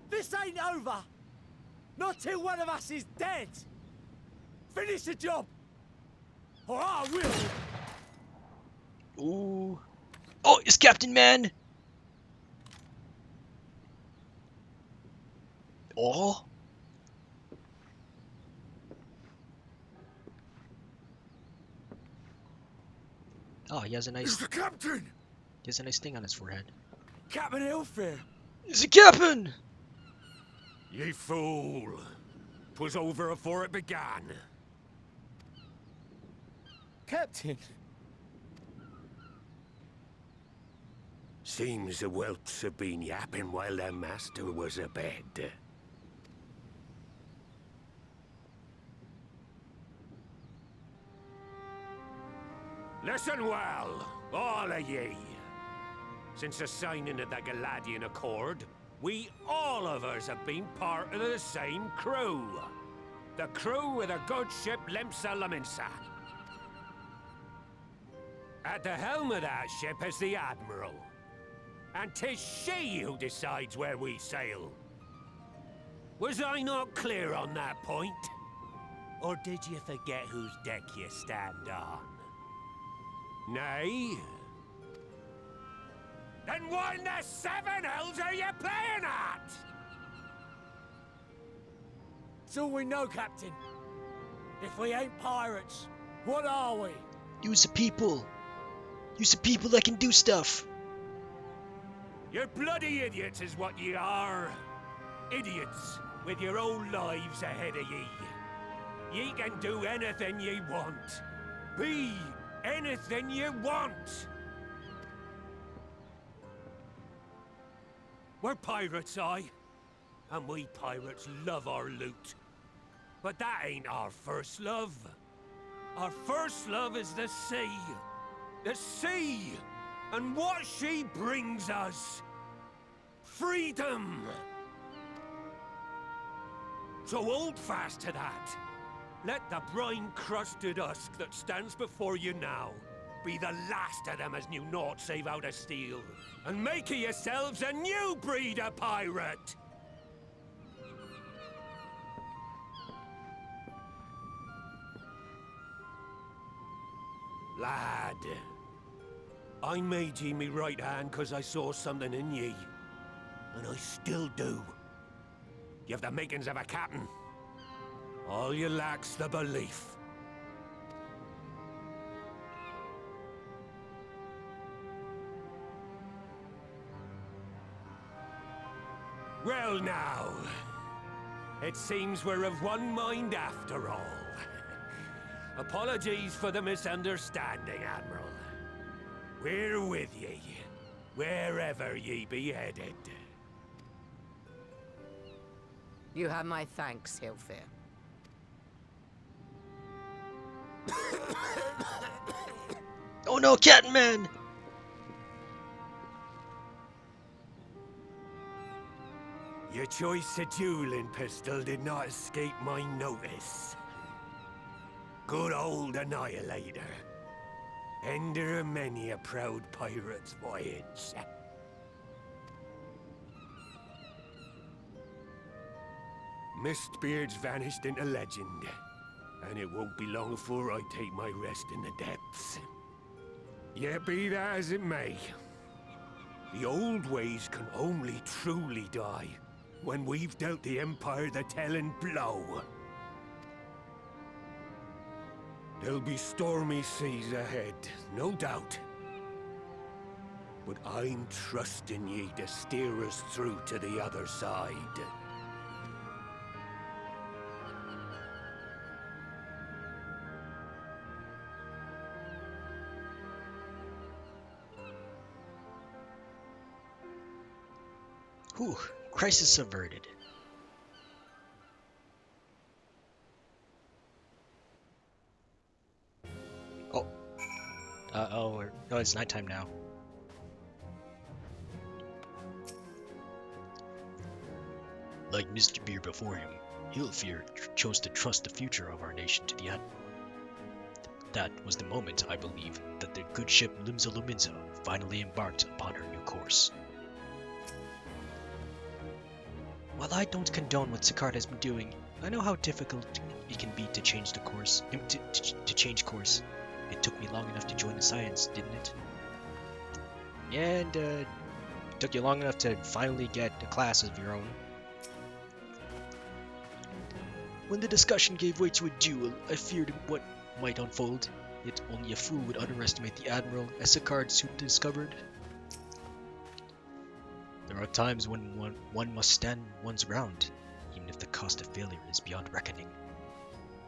This ain't over! Not till one of us is dead! Finish the job! Or I will! Ooh. Oh, it's Captain Man! Oh? Oh, he has a It's nice the captain! thing on his forehead. Captain Ilfair! It's a captain! Ye fool! 'Twas over afore it began. Captain! Seems the whelps have been yapping while their master was abed. Listen well, all of ye. Since the signing of the Galadian Accord, we all of us have been part of the same crew. The crew of the good ship Lemsa Laminsa. At the helm of that ship is the Admiral. And 'tis she who decides where we sail. Was I not clear on that point? Or did you forget whose deck you stand on? Nay? Then what in the seven hells are you playing at? It's all we know, Captain. If we ain't pirates, what are we? Use the people. Use the people that can do stuff. You're bloody idiots is what ye are. Idiots with your own lives ahead of ye. Ye can do anything ye want. Be anything you want. We're pirates, and we pirates love our loot. But that ain't our first love. Our first love is the sea. The sea! And what she brings us. Freedom! So hold fast to that. Let the brine-crusted husk that stands before you now be the last of them as knew naught save out of steel. And make of yourselves a new breed of pirate! Lad, I made ye me right hand 'cause I saw something in ye. And I still do. You've the makings of a captain. All you lack's the belief. Well now, it seems we're of one mind after all. Apologies for the misunderstanding, Admiral. We're with ye, wherever ye be headed. You have my thanks, Hilfir. Oh no, Catman! Your choice of dueling pistol did not escape my notice. Good old Annihilator. Ender of many a proud pirate's voyage. Mistbeard's vanished into legend, and it won't be long before I take my rest in the depths. Yet be that as it may, the old ways can only truly die when we've dealt the Empire the telling blow. There'll be stormy seas ahead, no doubt. But I'm trusting ye to steer us through to the other side. Whew, crisis averted. Oh. No, it's nighttime now. Like Mr. Beer before him, Hilfir chose to trust the future of our nation to the Admiral. That was the moment, I believe, that the good ship Limsa Luminsa finally embarked upon her new course. While I don't condone what Sicard has been doing, I know how difficult it can be to change the course. To change course. It took me long enough to join the Science, didn't it? And it took you long enough to finally get a class of your own. When the discussion gave way to a duel, I feared what might unfold. Yet only a fool would underestimate the Admiral, as Sicard soon discovered. There are times when one must stand one's ground, even if the cost of failure is beyond reckoning.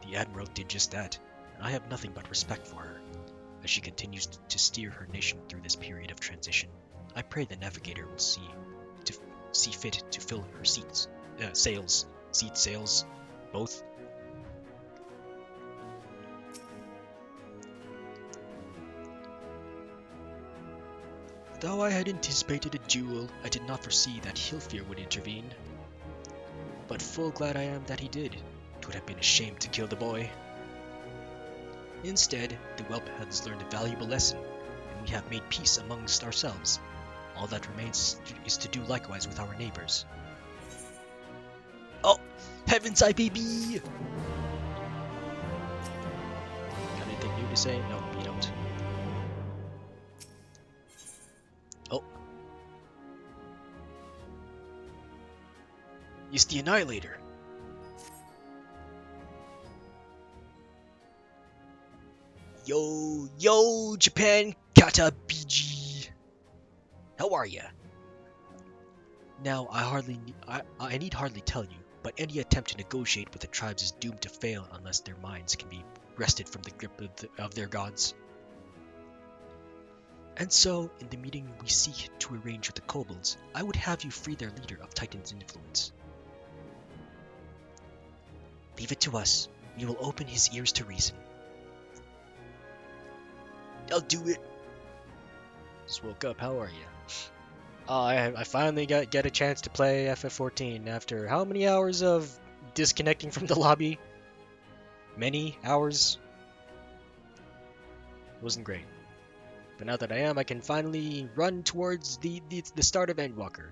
The Admiral did just that, and I have nothing but respect for her. As she continues to steer her nation through this period of transition, I pray the Navigator will see fit to fill her sails, both. Though I had anticipated a duel, I did not foresee that Hilfir would intervene. But full glad I am that he did. 'Twould have been a shame to kill the boy. Instead, the whelp has learned a valuable lesson, and we have made peace amongst ourselves. All that remains is to do likewise with our neighbors. Oh, heavens, IPB! Got anything new to say? No, you don't. Oh. It's the Annihilator. Yo, Japan Kata BG. How are ya? Now, I need hardly tell you, but any attempt to negotiate with the tribes is doomed to fail unless their minds can be wrested from the grip of their gods. And so, in the meeting we seek to arrange with the kobolds, I would have you free their leader of Titan's influence. Leave it to us. We will open his ears to reason. I'll do it. Just woke up. How are you? I finally get a chance to play FF14 after how many hours of disconnecting from the lobby? Many hours. Wasn't great. But now that I am, I can finally run towards the start of Endwalker.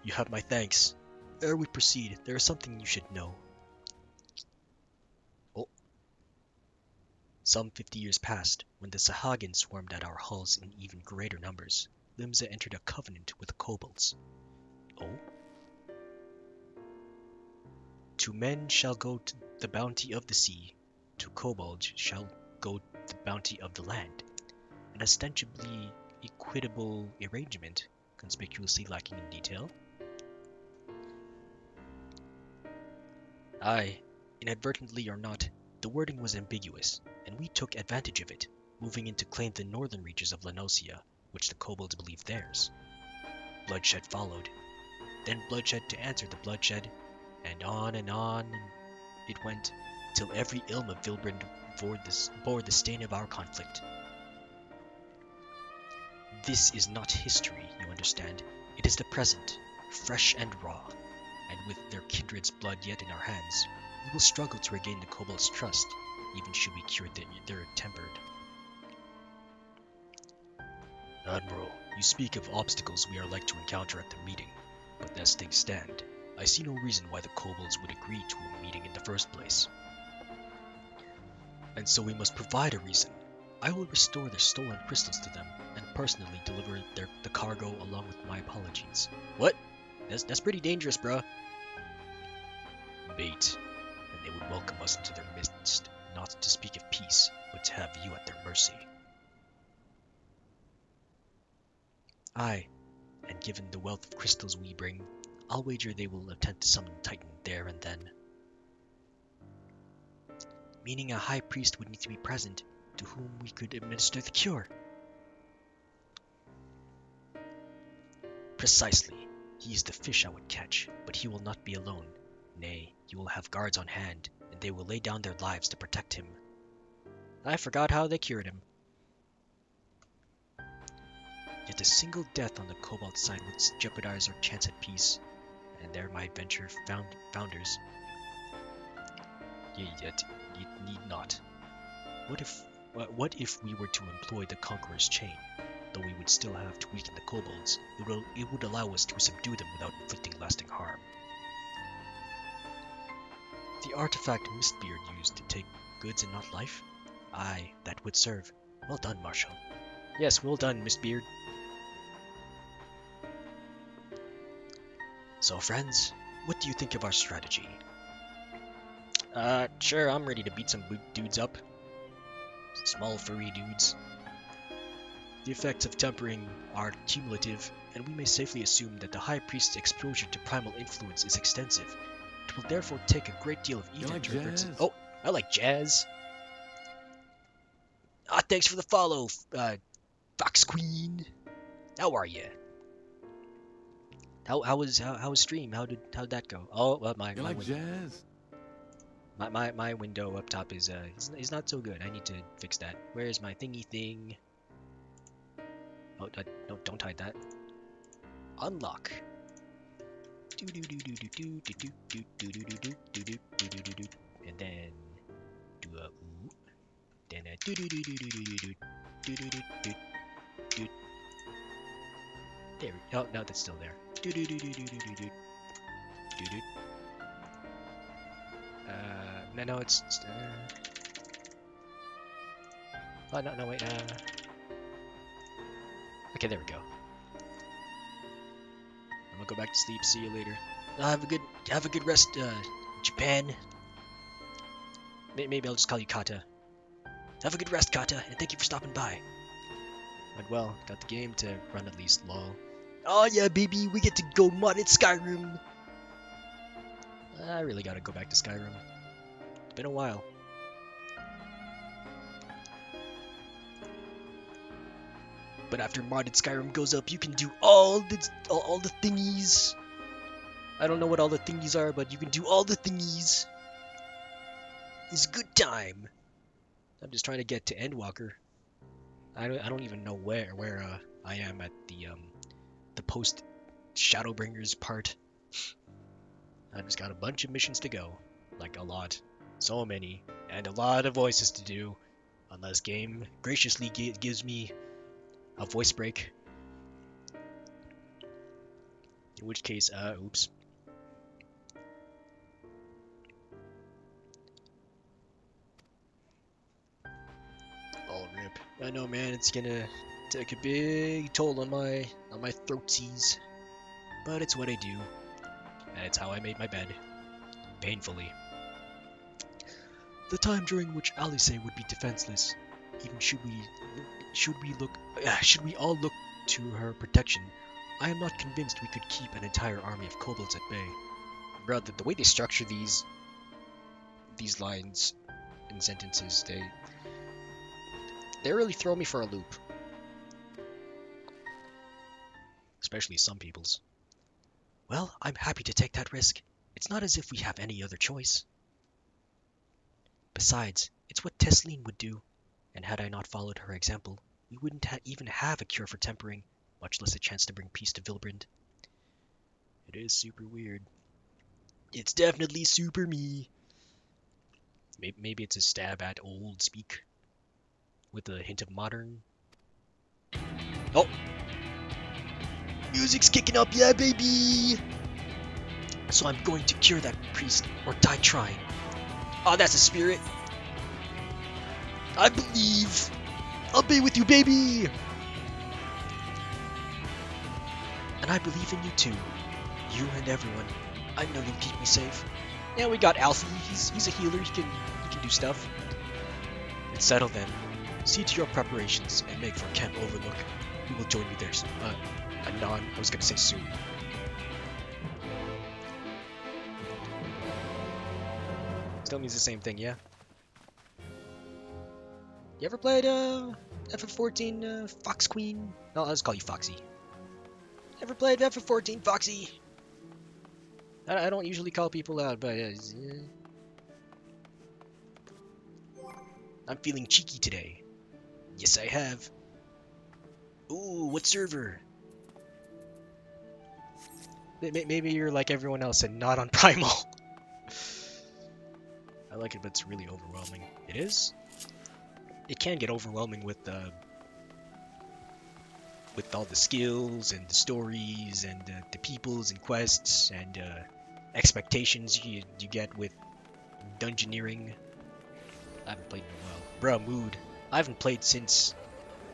You have my thanks. Ere we proceed, there is something you should know. Oh. Some 50 years passed, when the Sahagin swarmed at our halls in even greater numbers. Limsa entered a covenant with the kobolds. Oh? To men shall go the bounty of the sea, to kobolds shall go the bounty of the land. An ostensibly equitable arrangement, conspicuously lacking in detail. Aye, inadvertently or not, the wording was ambiguous, and we took advantage of it, moving in to claim the northern reaches of Lenosia, which the kobolds believed theirs. Bloodshed followed, then bloodshed to answer the bloodshed, and on it went, till every ilm of Vilbrand bore the stain of our conflict. This is not history, you understand. It is the present, fresh and raw, and with their kindred's blood yet in our hands, we will struggle to regain the kobolds' trust, even should we cure their tempered. Admiral, you speak of obstacles we are like to encounter at the meeting, but as things stand, I see no reason why the kobolds would agree to a meeting in the first place. And so we must provide a reason. I will restore their stolen crystals to them, and personally deliver the cargo along with my apologies. What? That's pretty dangerous, bruh. Bait, and they would welcome us into their midst, not to speak of peace, but to have you at their mercy. Aye, and given the wealth of crystals we bring, I'll wager they will attempt to summon Titan there and then. Meaning a high priest would need to be present, to whom we could administer the cure. Precisely. He is the fish I would catch, but he will not be alone. Nay, you will have guards on hand, and they will lay down their lives to protect him. I forgot how they cured him. Yet a single death on the Cobalt side would jeopardize our chance at peace, and there my venture founders. Yet it need not. What if we were to employ the Conqueror's Chain? Though we would still have to weaken the kobolds, it would allow us to subdue them without inflicting lasting harm. The artifact Mistbeard used to take goods and not life? Aye, that would serve. Well done, Marshal. Yes, well done, Mistbeard. So friends, What do you think of our strategy? Sure, I'm ready to beat some dudes up. Small furry dudes. The effects of tempering are cumulative, and we may safely assume that the High Priest's exposure to primal influence is extensive. It will therefore take a great deal of ether to reverse it. Oh, I like jazz. Ah, thanks for the follow, Fox Queen. How are you? How was stream? How'd that go? Oh, well, my window up top is not so good. I need to fix that. Where is my thingy thing? Oh, no, don't hide that. Unlock. And then do a ooh. Then a there. Oh no, that's still there. No, it's. Oh no, wait. Okay, there we go. I'm gonna go back to sleep. See you later. Have a good rest, Japan. Maybe I'll just call you Kata. Have a good rest, Kata, and thank you for stopping by. Went well. Got the game to run at least. Lol. Oh yeah, baby, we get to go mod in Skyrim. I really gotta go back to Skyrim. It's been a while. But after modded Skyrim goes up, you can do all the thingies. I don't know what all the thingies are, but you can do all the thingies. It's a good time. I'm just trying to get to Endwalker. I don't even know where I am at the post Shadowbringers part. I just got a bunch of missions to go, like a lot, so many, and a lot of voices to do, unless game graciously gives me a voice break. In which case, oops. All rip. I know, man. It's gonna take a big toll on my throatsies, but it's what I do, and it's how I made my bed, painfully. The time during which Alice would be defenseless, even should we all look to her protection, I am not convinced we could keep an entire army of kobolds at bay. Bro, the way they structure these lines and sentences, they really throw me for a loop. Especially some people's. Well, I'm happy to take that risk. It's not as if we have any other choice. Besides, it's what Tesleen would do, and had I not followed her example, we wouldn't even have a cure for tempering, much less a chance to bring peace to Vilbrand. It is super weird. It's definitely super me. Maybe it's a stab at old speak, with a hint of modern. Oh! Music's kicking up, yeah, baby! So I'm going to cure that priest, or die trying. Oh, that's a spirit. I believe. I'll be with you, baby! And I believe in you too. You and everyone. I know you'll keep me safe. Yeah, we got Alfie. He's a healer. He can do stuff. It's settled then. See to your preparations and make for Camp Overlook. We will join you there soon. Anon. I was gonna say soon. Still means the same thing, yeah? You ever played FF14 Fox Queen? No, I'll just call you Foxy. Ever played FF14 Foxy? I don't usually call people out, but I'm feeling cheeky today. Yes, I have. Ooh, what server? Maybe you're like everyone else and not on Primal. I like it, but it's really overwhelming. It is? It can get overwhelming with all the skills and the stories and the peoples and quests and expectations you get with dungeoneering. I haven't played in a while. Bruh, mood. I haven't played since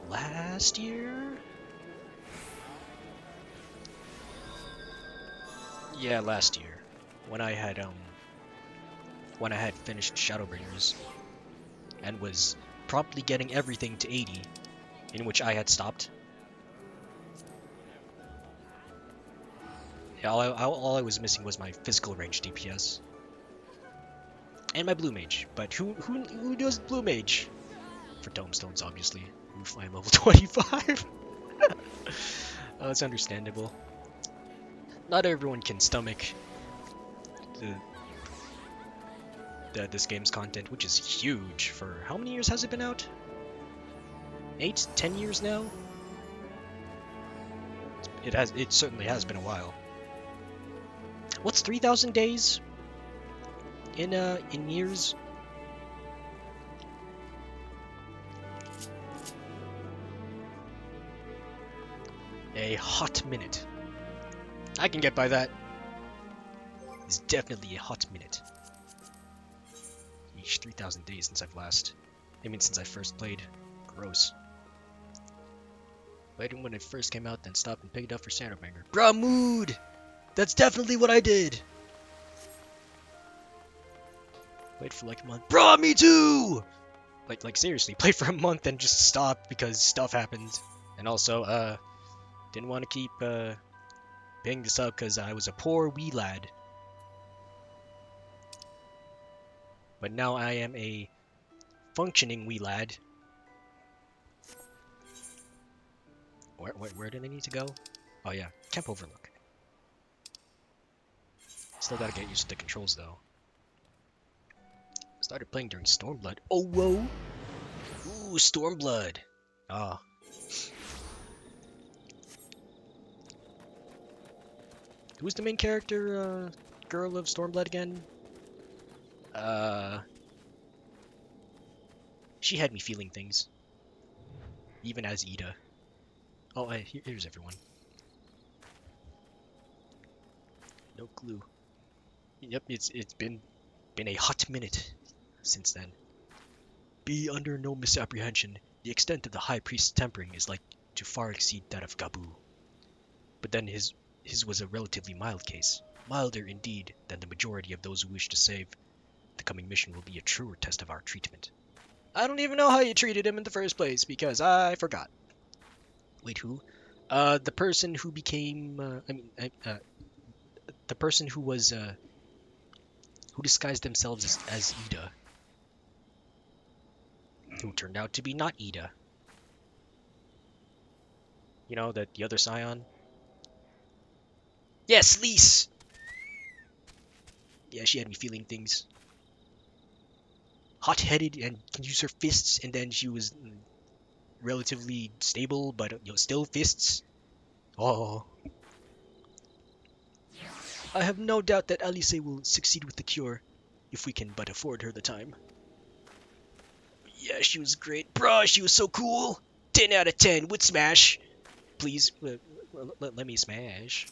last year? Yeah, last year. when I had finished Shadowbringers and was promptly getting everything to 80, in which I had stopped. Yeah, all I was missing was my physical range DPS and my blue mage. But who does blue mage? For tomestones, obviously. Oof, I'm level 25. Oh, it's understandable. Not everyone can stomach this game's content, which is huge. For how many years has it been out? 8, 10 years now? It certainly has been a while. What's 3,000 days in years? A hot minute. I can get by that. It's definitely a hot minute. Each 3,000 days since since I first played. Gross. Played it when it first came out, then stopped and picked it up for Shadowbringer. Bruh, mood! That's definitely what I did! Played for like a month. Bruh, me too! Like seriously, played for a month and just stopped because stuff happened. And also, didn't want to keep, paying this up because I was a poor wee lad. But now I am a functioning wee lad. Where did I need to go? Oh yeah, Camp Overlook. Still gotta get used to the controls though. Started playing during Stormblood. Oh whoa! Ooh, Stormblood! Ah. Who's the main character, girl of Stormblood again? She had me feeling things. Even as Ida. Oh, here's everyone. No clue. Yep, it's been a hot minute since then. Be under no misapprehension. The extent of the High Priest's tempering is like to far exceed that of Gabu. But then his was a relatively mild case. Milder indeed than the majority of those who wish to save. The coming mission will be a truer test of our treatment. I don't even know how you treated him in the first place, because I forgot. Wait, who? The person who became, the person who was, who disguised themselves as Ida. Who turned out to be not Ida. You know, the other Scion? Yes, Lise! Yeah, she had me feeling things. Hot-headed and can use her fists, and then she was relatively stable, but still fists. Oh. I have no doubt that Alice will succeed with the cure, if we can but afford her the time. Yeah, she was great. Bruh, she was so cool! 10 out of 10, would smash! Please, let me smash.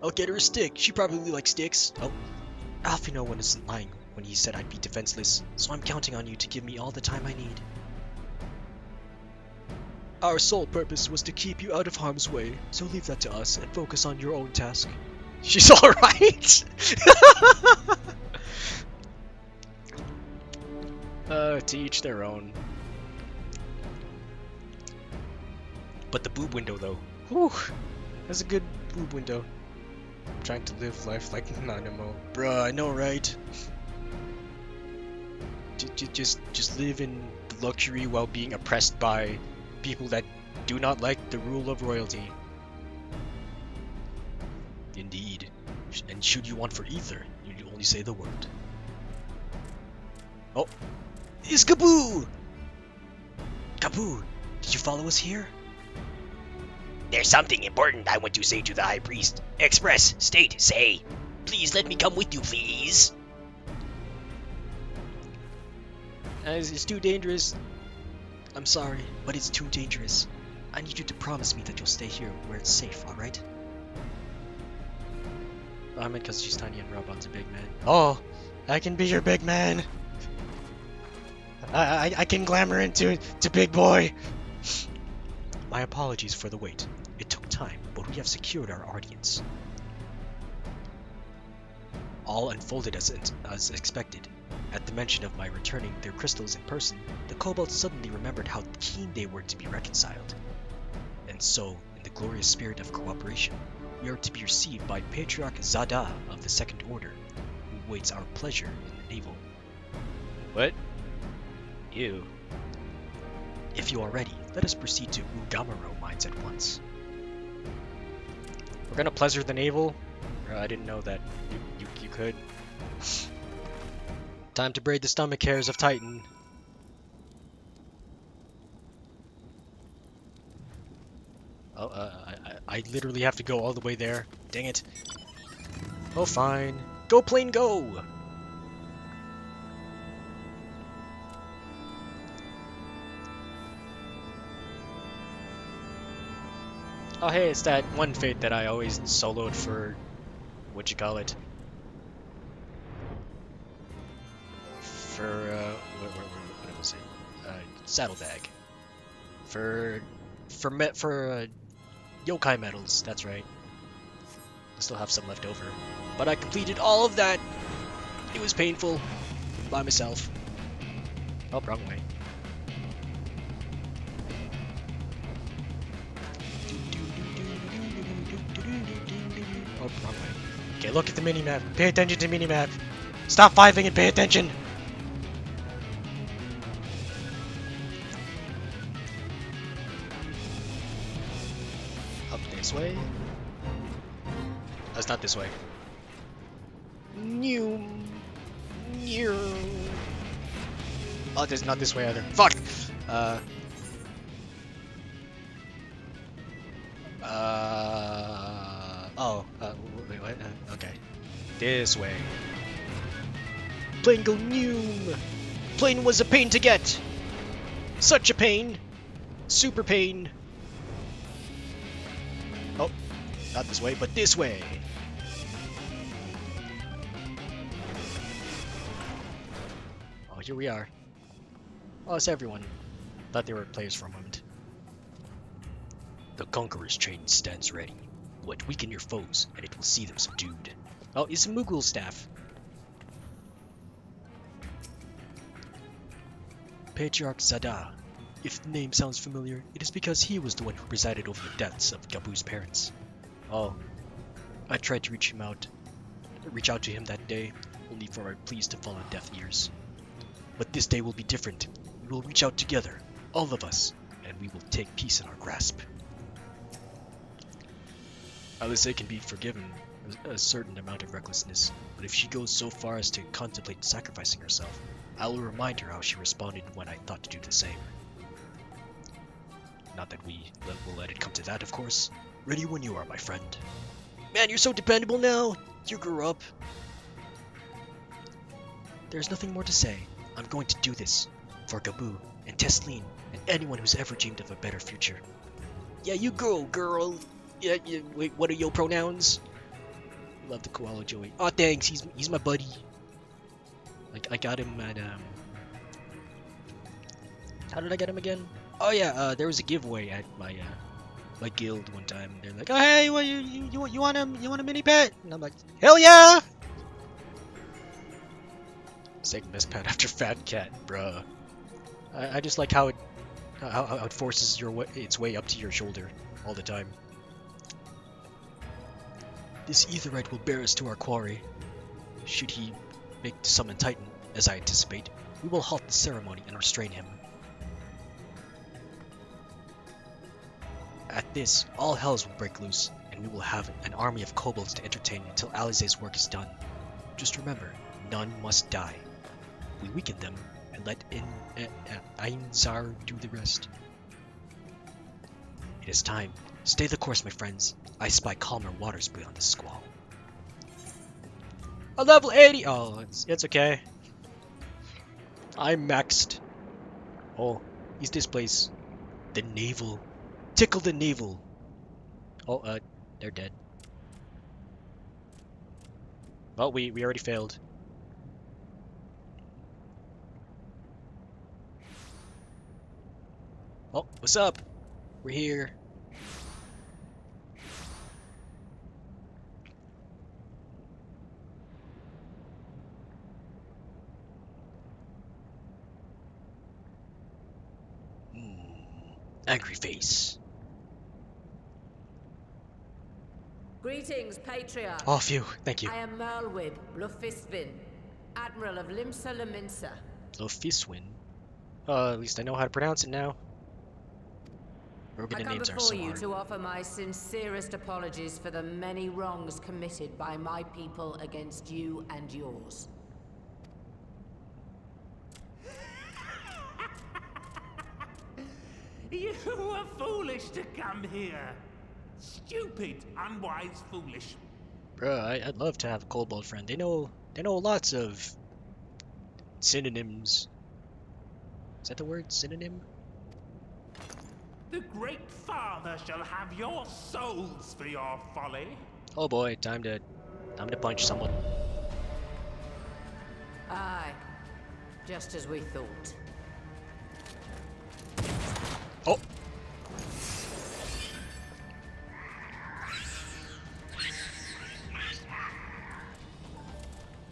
I'll get her a stick. She probably likes sticks. Oh, Alfino wasn't lying when he said I'd be defenseless, so I'm counting on you to give me all the time I need. Our sole purpose was to keep you out of harm's way, so leave that to us and focus on your own task. She's alright! To each their own. But the boob window though. Whew! That's a good boob window. Trying to live life like an animal. Bruh, I know, right? Just live in luxury while being oppressed by people that do not like the rule of royalty. Indeed. And should you want for ether, you only say the word. Oh! It's Kaboo! Kaboo, did you follow us here? There's something important I want to say to the High Priest. Express, state, say. Please let me come with you, please. It's too dangerous. I'm sorry, but it's too dangerous. I need you to promise me that you'll stay here where it's safe, alright? I meant because she's tiny and Robot's a big man. Oh, I can be your big man. I can glamour into big boy. My apologies for the wait. time, but we have secured our audience. All unfolded as expected. At the mention of my returning their crystals in person, the kobolds suddenly remembered how keen they were to be reconciled. And so, in the glorious spirit of cooperation, we are to be received by Patriarch Zada of the Second Order, who waits our pleasure in the navel. What? Ew. If you are ready, let us proceed to Ugamaro mines at once. We're gonna pleasure the navel? I didn't know that you could. Time to braid the stomach hairs of Titan. Oh, I literally have to go all the way there. Dang it. Oh, fine. Go plane go! Oh hey, it's that one fate that I always soloed for, what you call it? For, what was it? Saddlebag. For yokai medals, that's right. I still have some left over. But I completed all of that! It was painful. By myself. Oh, wrong way. Oh, wrong way. Okay, look at the minimap. Pay attention to the minimap. Stop fiving and pay attention! Up this way. That's not this way. New. Oh, there's not this way either. Fuck! Wait, what? Okay. This way. Plane go noom! Plane was a pain to get! Such a pain! Super pain! Oh, not this way, but this way! Oh, here we are. Oh, it's everyone. Thought they were players for a moment. The Conqueror's chain stands ready. What weaken your foes, and it will see them subdued. Oh, it's Mugul staff. Patriarch Zada. If the name sounds familiar, it is because he was the one who presided over the deaths of Gabu's parents. Oh, I tried to reach out to him that day, only for our pleas to fall on deaf ears. But this day will be different. We will reach out together, all of us, and we will take peace in our grasp. Alice can be forgiven a certain amount of recklessness, but if she goes so far as to contemplate sacrificing herself, I will remind her how she responded when I thought to do the same. Not that we will let it come to that, of course. Ready when you are, my friend. Man, you're so dependable now! You grew up. There's nothing more to say. I'm going to do this. For Gabu, and Tesleen, and anyone who's ever dreamed of a better future. Yeah, you go, girl! Yeah, wait, what are your pronouns? Love the koala Joey. Oh, thanks, he's my buddy. Like, I got him at, how did I get him again? Oh yeah, there was a giveaway at my guild one time. They're like, oh hey, what, you want a mini pet? And I'm like, hell yeah! Second best pet after Fat Cat, bruh. I just like how it forces its way up to your shoulder all the time. This Aetheryte will bear us to our quarry. Should he make to summon Titan, as I anticipate, we will halt the ceremony and restrain him. At this, all hells will break loose, and we will have an army of kobolds to entertain until Alize's work is done. Just remember, none must die. We weaken them, and let Ainzar do the rest. It is time. Stay the course, my friends. I spy calmer waters beyond this squall. A level 80! Oh, it's okay. I'm maxed. Oh, he's this place. The navel. Tickle the navel. Oh, they're dead. Well, we already failed. Oh, what's up? We're here. Angry face. Greetings, Patriarch. Oh, phew. Thank you. I am Merlwib Blufisvin, Admiral of Limsa Laminsa. Lofiswin. At least I know how to pronounce it now. I Rogan come names are before so you hard. to offer my sincerest apologies for the many wrongs committed by my people against you and yours. You were foolish to come here. Stupid, unwise, foolish. Bruh, I'd love to have a kobold friend. They know lots of synonyms. Is that the word? Synonym? The Great Father shall have your souls for your folly. Oh boy, time to punch someone. Aye, just as we thought. Oh!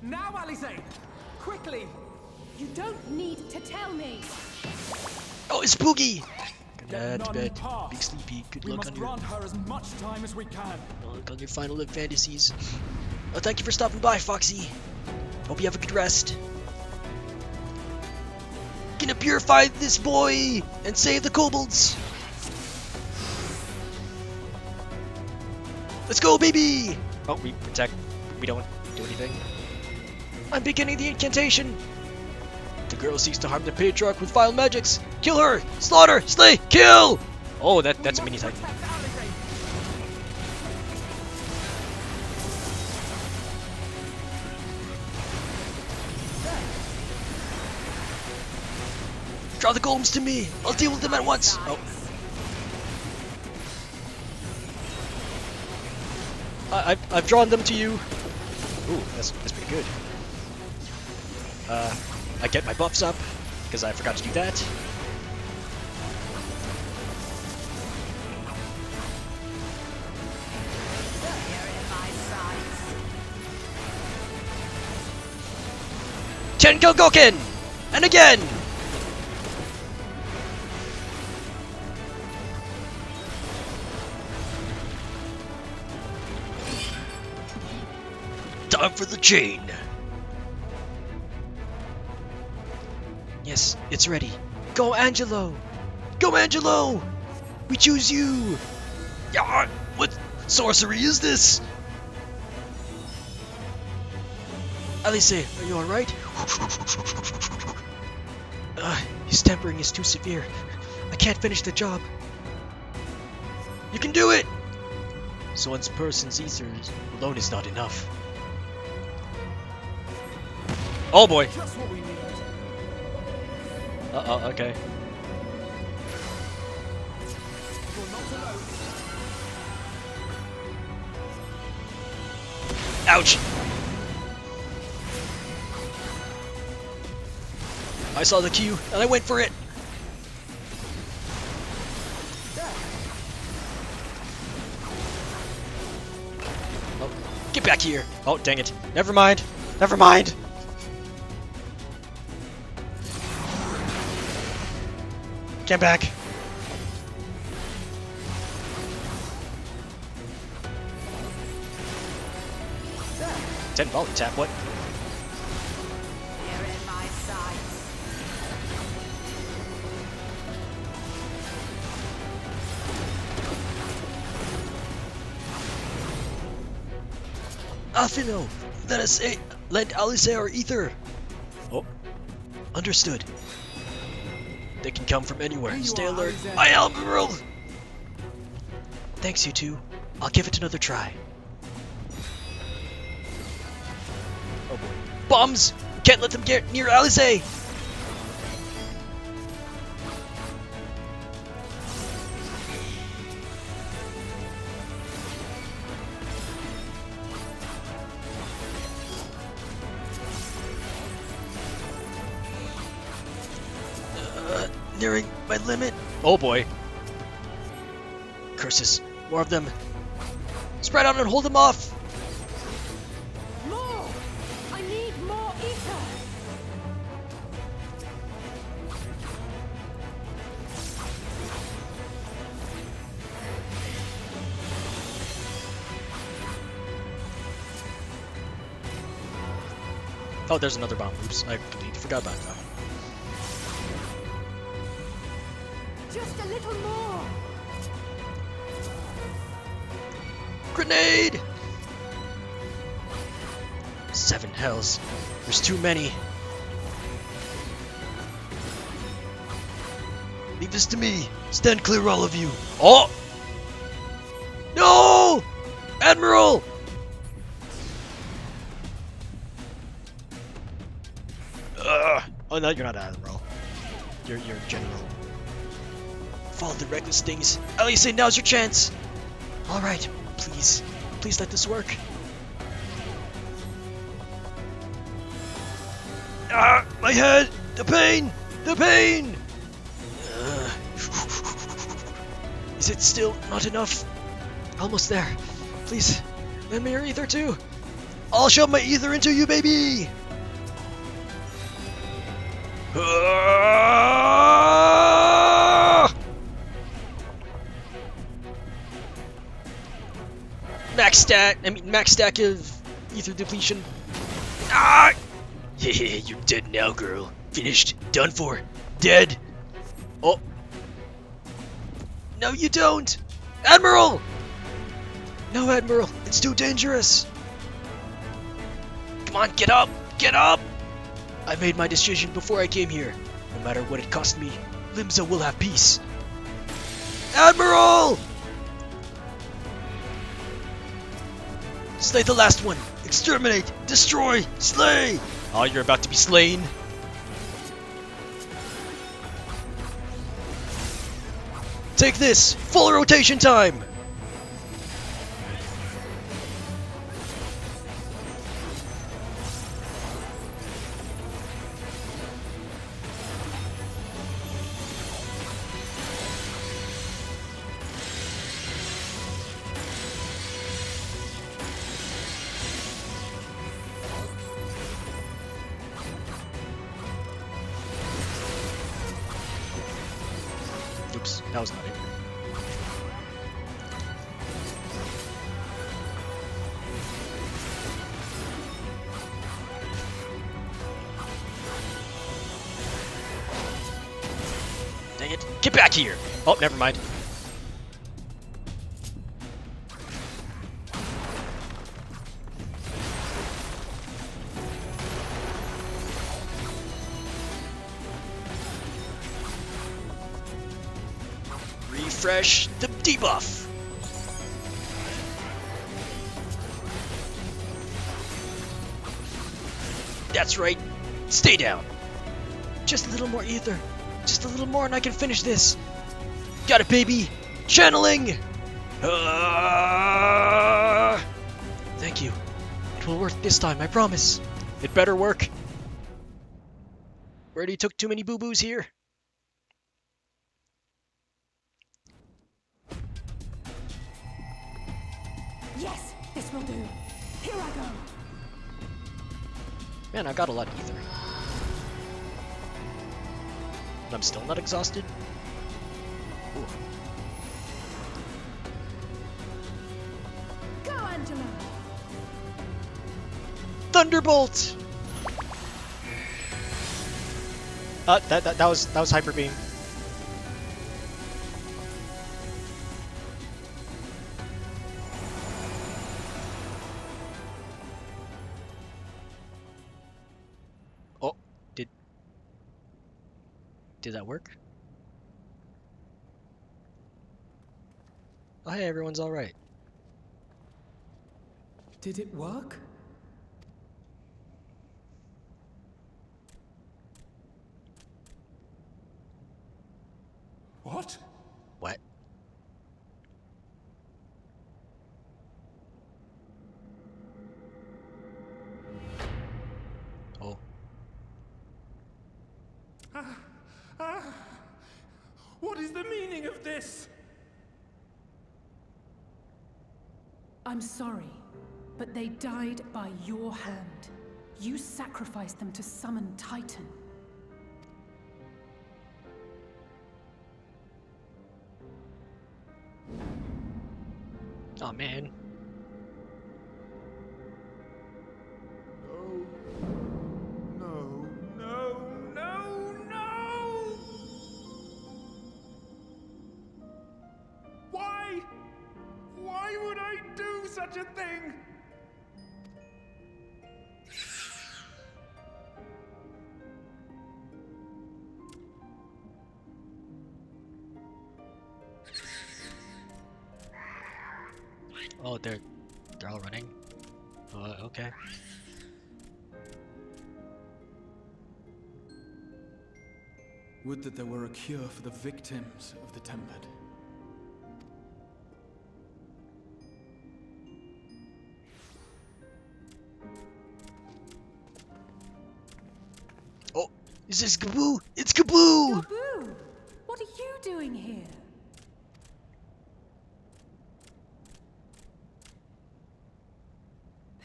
Now, Alize! Quickly! You don't need to tell me. Oh, it's Spooky! Get To none bed. past. Big sleepy. Good We luck must on your grant her as much time as we can. final live fantasies. Oh, thank you for stopping by, Foxy. Hope you have a good rest. Gonna purify this boy and save the kobolds. Let's go, baby! Oh, we protect. We don't do anything. I'm beginning the incantation. The girl seeks to harm the patriarch with vile magics. Kill her! Slaughter! Slay! Kill! Oh, that's a mini titan. Draw the golems to me. I'll deal with them at once. Oh. I've drawn them to you. Ooh, that's pretty good. I get my buffs up because I forgot to do that. You're in my sights. Tenkogoken! And again! Time for the chain! Yes, it's ready. Go, Angelo! Go, Angelo! We choose you! Yeah, what sorcery is this? Alice, are you alright? His tempering is too severe. I can't finish the job. You can do it! So one person's ethers alone is not enough. Oh boy! Just what we need. Uh-oh, okay. You're not alone. Ouch! I saw the Q, and I went for it! Oh, get back here! Oh, dang it. Never mind. Never mind! Get back! Ten volley tap, what? You're in my sights. Alfino! Lend Alice our ether! Oh. Understood. They can come from anywhere. Here you Stay are, alert. Alice. I am Admiral! Thanks, you two. I'll give it another try. Oh boy. Bombs! Can't let them get near Alice! Nearing my limit. Oh boy. Curses. More of them. Spread out and hold them off! More! I need more ether! Oh, there's another bomb. Oops, I completely forgot about that. Just a little more. Grenade! 7 hells. There's too many. Leave this to me. Stand clear, all of you. Oh! No! Admiral! Oh no, you're not Admiral. You're General. Follow the reckless things. Ellie, now's your chance. All right, please, please let this work. Ah, my head! The pain! The pain! Is it still not enough? Almost there. Please, lend me your ether too. I'll shove my ether into you, baby! Max stack of ether depletion. Ah! You're dead now, girl. Finished. Done for. Dead. Oh. No, you don't! Admiral! No, Admiral. It's too dangerous. Come on, get up! Get up! I made my decision before I came here. No matter what it cost me, Limsa will have peace. Admiral! Slay the last one! Exterminate! Destroy! Slay! Oh, you're about to be slain. Take this! Full rotation time! Oops, that was not it. Dang it. Get back here! Oh, never mind. Refresh the debuff. That's right. Stay down. Just a little more ether. Just a little more and I can finish this. Got it, baby. Channeling. Thank you. It will work this time, I promise. It better work. Already took too many boo-boos here. Yes, this will do. Here I go. Man, I got a lot of ether. And I'm still not exhausted? Ooh. Go, Angela. Thunderbolt! That was Hyper Beam. Oh, did that work? Oh, hey, everyone's all right. Did it work? What? What? Oh. What is the meaning of this? I'm sorry, but they died by your hand. You sacrificed them to summon Titan. Oh man. Oh, they're all running. Okay. Would that there were a cure for the victims of the Tempered. Oh, is this Gaboo? It's Gaboo! Gaboo! What are you doing here?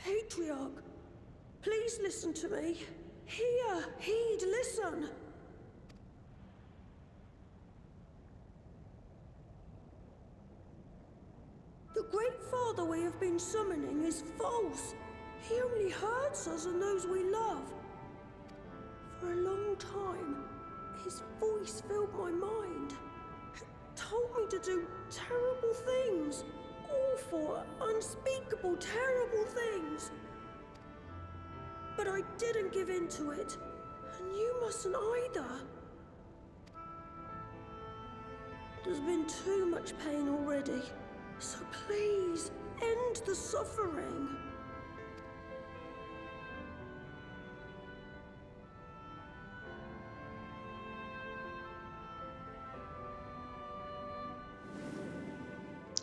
Patriarch, please listen to me. Hear, heed, listen. The Great Father we have been summoning is false. He only hurts us and those we love. For a long time, his voice filled my mind. It told me to do terrible things. Awful, unspeakable, terrible things. But I didn't give in to it, and you mustn't either. There's been too much pain already, so please, end the suffering.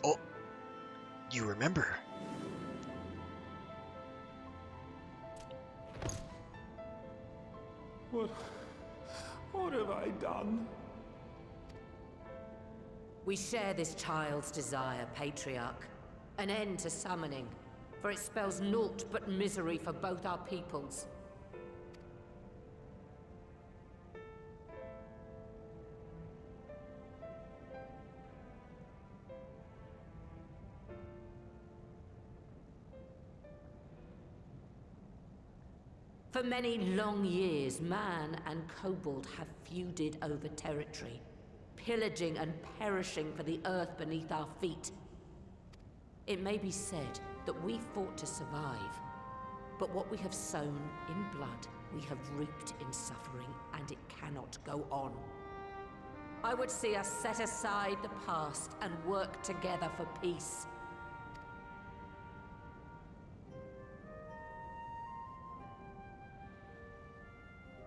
Oh, you remember? What have I done? We share this child's desire, Patriarch. An end to summoning, for it spells naught but misery for both our peoples. For many long years, man and kobold have feuded over territory, pillaging and perishing for the earth beneath our feet. It may be said that we fought to survive, but what we have sown in blood, we have reaped in suffering, and it cannot go on. I would see us set aside the past and work together for peace.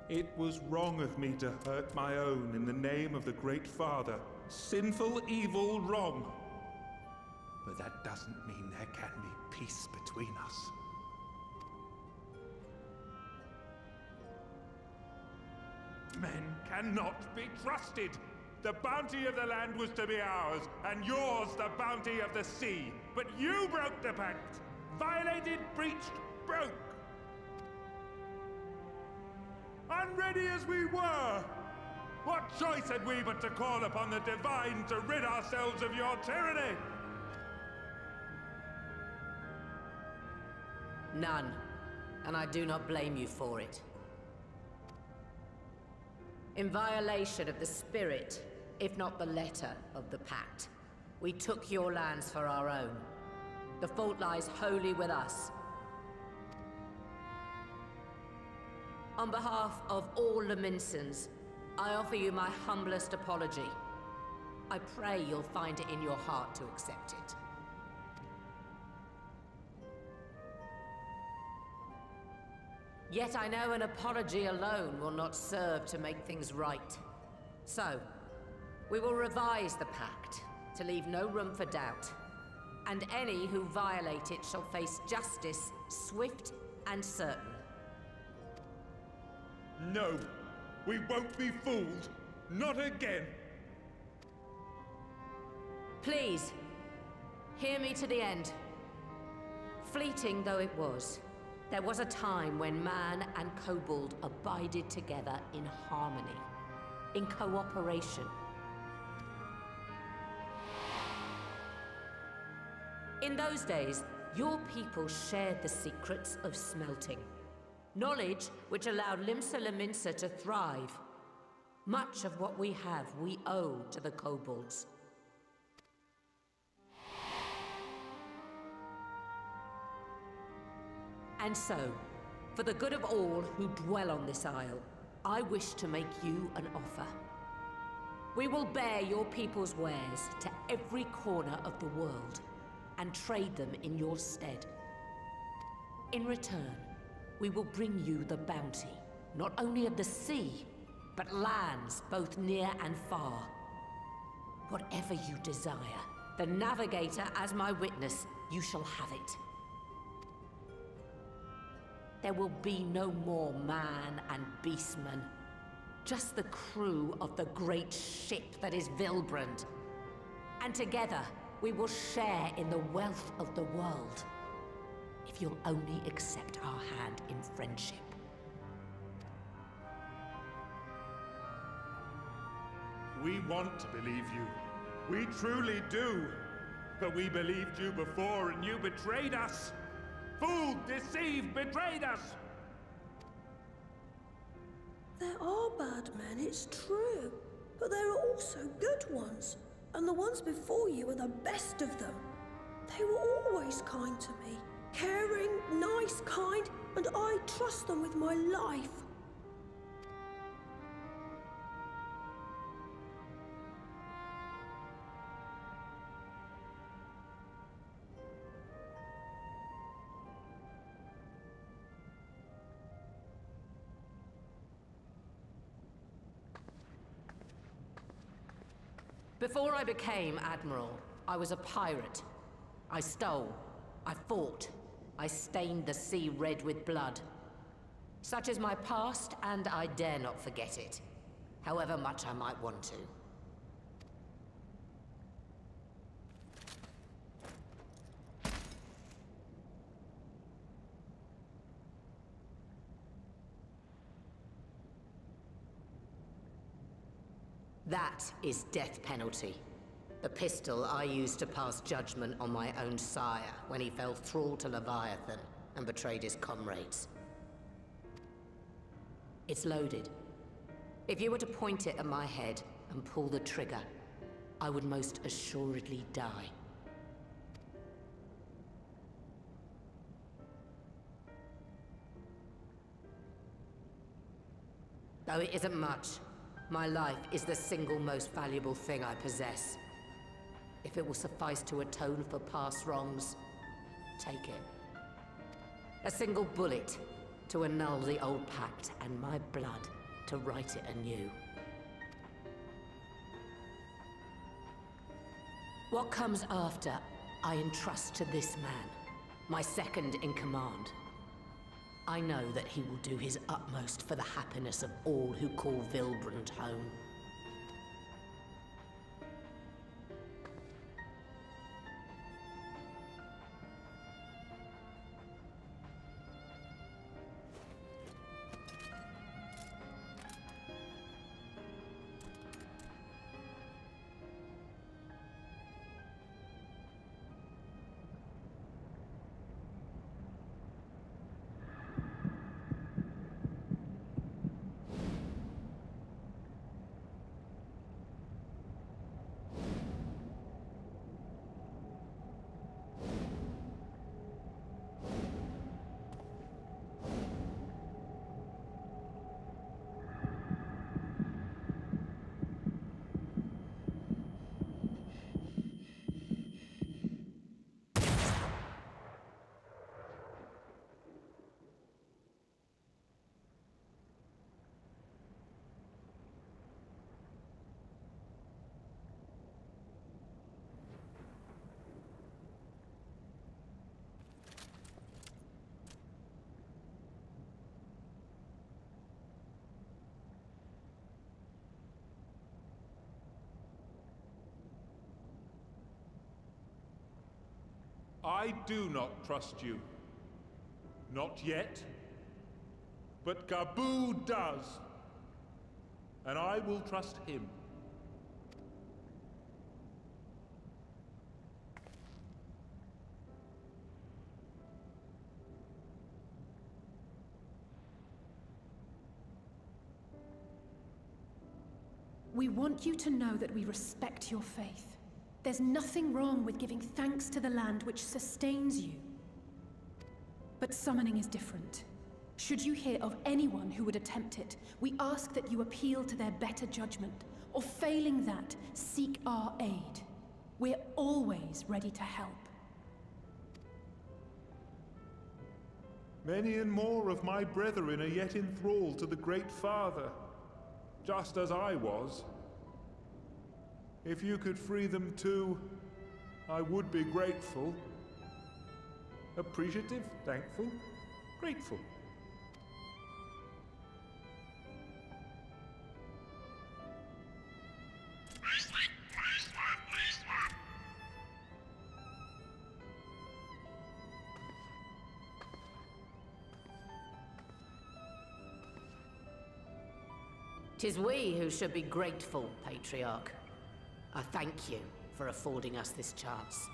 It was wrong of me to hurt my own in the name of the Great Father. Sinful, evil, wrong. But that doesn't mean there can be peace between us. Men cannot be trusted. The bounty of the land was to be ours, and yours the bounty of the sea. But you broke the pact. Violated, breached, broke. Unready as we were, what choice had we but to call upon the Divine to rid ourselves of your tyranny? None, and I do not blame you for it. In violation of the spirit, if not the letter of the pact, we took your lands for our own. The fault lies wholly with us. On behalf of all Laminsons, I offer you my humblest apology. I pray you'll find it in your heart to accept it. Yet I know an apology alone will not serve to make things right. So, we will revise the pact to leave no room for doubt. And any who violate it shall face justice, swift and certain. No, we won't be fooled. Not again. Please, hear me to the end. Fleeting though it was, there was a time when man and kobold abided together in harmony, in cooperation. In those days, your people shared the secrets of smelting. Knowledge which allowed Limsa Laminsa to thrive. Much of what we have, we owe to the kobolds. And so, for the good of all who dwell on this isle, I wish to make you an offer. We will bear your people's wares to every corner of the world, and trade them in your stead. In return, we will bring you the bounty, not only of the sea, but lands both near and far. Whatever you desire, the Navigator as my witness, you shall have it. There will be no more man and beastman, just the crew of the great ship that is Vilbrand. And together, we will share in the wealth of the world, if you'll only accept our hand in friendship. We want to believe you. We truly do. But we believed you before and you betrayed us. Fooled, deceived, betrayed us! There are bad men, it's true. But there are also good ones. And the ones before you are the best of them. They were always kind to me. Caring, nice, kind, and I trust them with my life. Before I became Admiral, I was a pirate. I stole, I fought, I stained the sea red with blood. Such is my past, and I dare not forget it, however much I might want to. That is death penalty. The pistol I used to pass judgment on my own sire when he fell thrall to Leviathan and betrayed his comrades. It's loaded. If you were to point it at my head and pull the trigger, I would most assuredly die. Though it isn't much, my life is the single most valuable thing I possess. If it will suffice to atone for past wrongs, take it. A single bullet to annul the old pact, and my blood to write it anew. What comes after, I entrust to this man, my second in command. I know that he will do his utmost for the happiness of all who call Vilbrand home. I do not trust you. Not yet. But Gabu does. And I will trust him. We want you to know that we respect your faith. There's nothing wrong with giving thanks to the land which sustains you. But summoning is different. Should you hear of anyone who would attempt it, we ask that you appeal to their better judgment, or failing that, seek our aid. We're always ready to help. Many and more of my brethren are yet enthralled to the Great Father, just as I was. If you could free them too, I would be grateful. Appreciative, thankful, grateful. Tis we who should be grateful, Patriarch. I thank you for affording us this chance.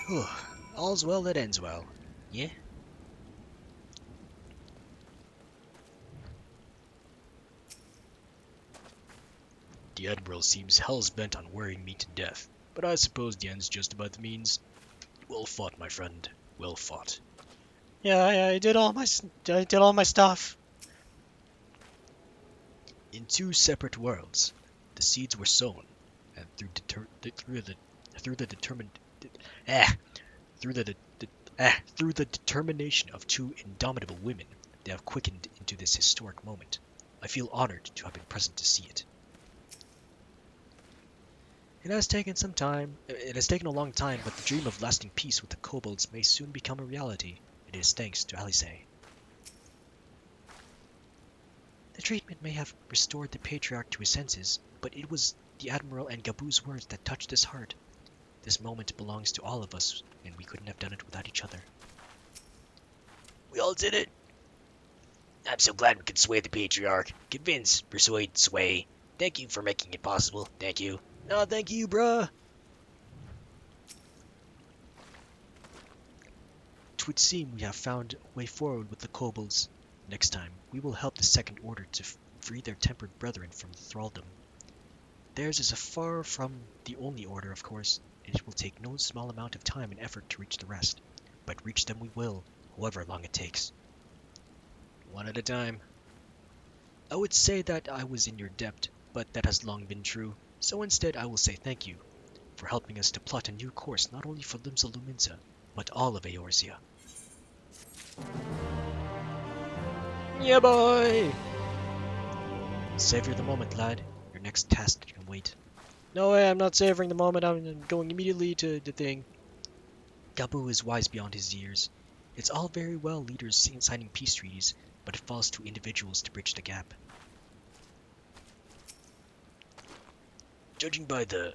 Whew. All's well that ends well. Yeah? The Admiral seems hell's bent on worrying me to death, but I suppose the end's just about the means. Well fought, my friend. Well fought. Yeah, I did all my stuff. In two separate worlds, the seeds were sown, and through the determination of two indomitable women, they have quickened into this historic moment. I feel honored to have been present to see it. It has taken a long time, but the dream of lasting peace with the kobolds may soon become a reality. It is thanks to Alice. The treatment may have restored the Patriarch to his senses, but it was the Admiral and Gabu's words that touched his heart. This moment belongs to all of us, and we couldn't have done it without each other. We all did it! I'm so glad we could sway the Patriarch. Convince, persuade, sway. Thank you for making it possible. Thank you. No, thank you, bruh. Twould seem we have found a way forward with the kobolds. Next time, we will help the Second Order to free their tempered brethren from thraldom. Theirs is a far from the only order, of course, and it will take no small amount of time and effort to reach the rest. But reach them we will, however long it takes. One at a time. I would say that I was in your debt, but that has long been true. So instead I will say thank you for helping us to plot a new course not only for Limsa Luminsa, but all of Eorzea. Yeah, boy! Savor the moment, lad. Your next task can wait. No way, I'm not savoring the moment. I'm going immediately to the thing. Gabu is wise beyond his years. It's all very well leaders signing peace treaties, but it falls to individuals to bridge the gap. Judging by the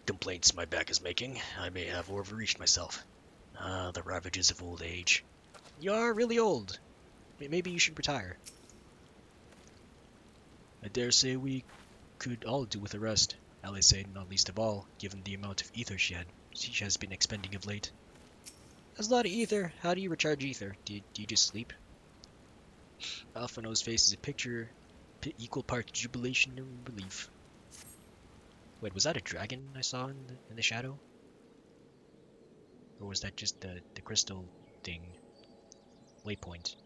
complaints my back is making, I may have overreached myself. Ah, the ravages of old age. You are really old. Maybe you should retire. I dare say we could all do with a rest. Alice said, not least of all, given the amount of ether she has been expending of late. That's a lot of ether. How do you recharge ether? Do you just sleep? Alphino's face is a picture, equal parts jubilation and relief. Wait, was that a dragon I saw in the shadow? Or was that just the crystal thing? Waypoint.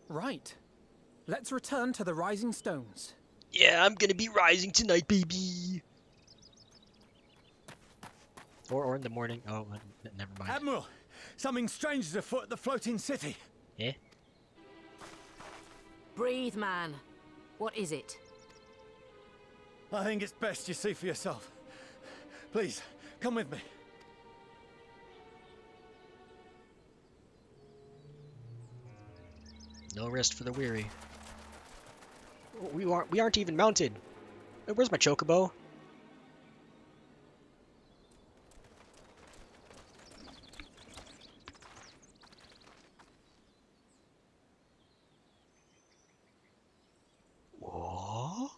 Right. Let's return to the Rising Stones. Yeah, I'm gonna be rising tonight, baby! Or in the morning. Oh, never mind. Admiral, something strange is afoot at the floating city. Eh? Breathe, man. What is it? I think it's best you see for yourself. Please, come with me. No rest for the weary. We aren't even mounted. Where's my chocobo? What?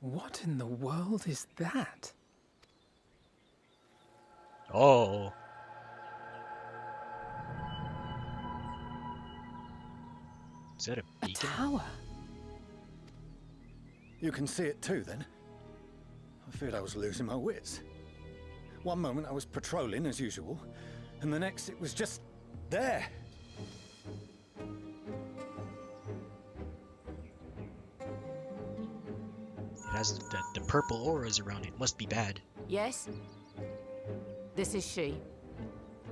What in the world is that? Oh. Is that a A beacon? tower? You can see it too, then? I feared I was losing my wits. One moment I was patrolling as usual, and the next it was just there. It has the purple auras around it. Must be bad. Yes? This is she.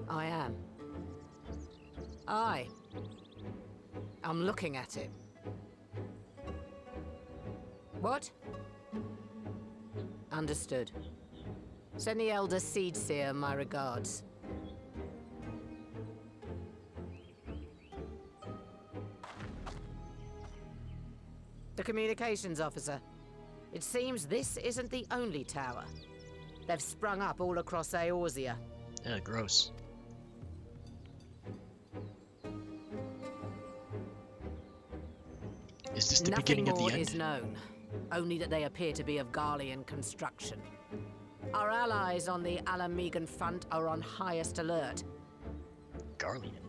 I am. I'm looking at it. What? Understood. Send the Elder Seedseer my regards. The communications officer. It seems this isn't the only tower. They've sprung up all across Eorzea. Gross. Is this the Nothing beginning of more the end? is known, only that they appear to be of Garlean construction. Our allies on the Alamegan front are on highest alert. Garlean.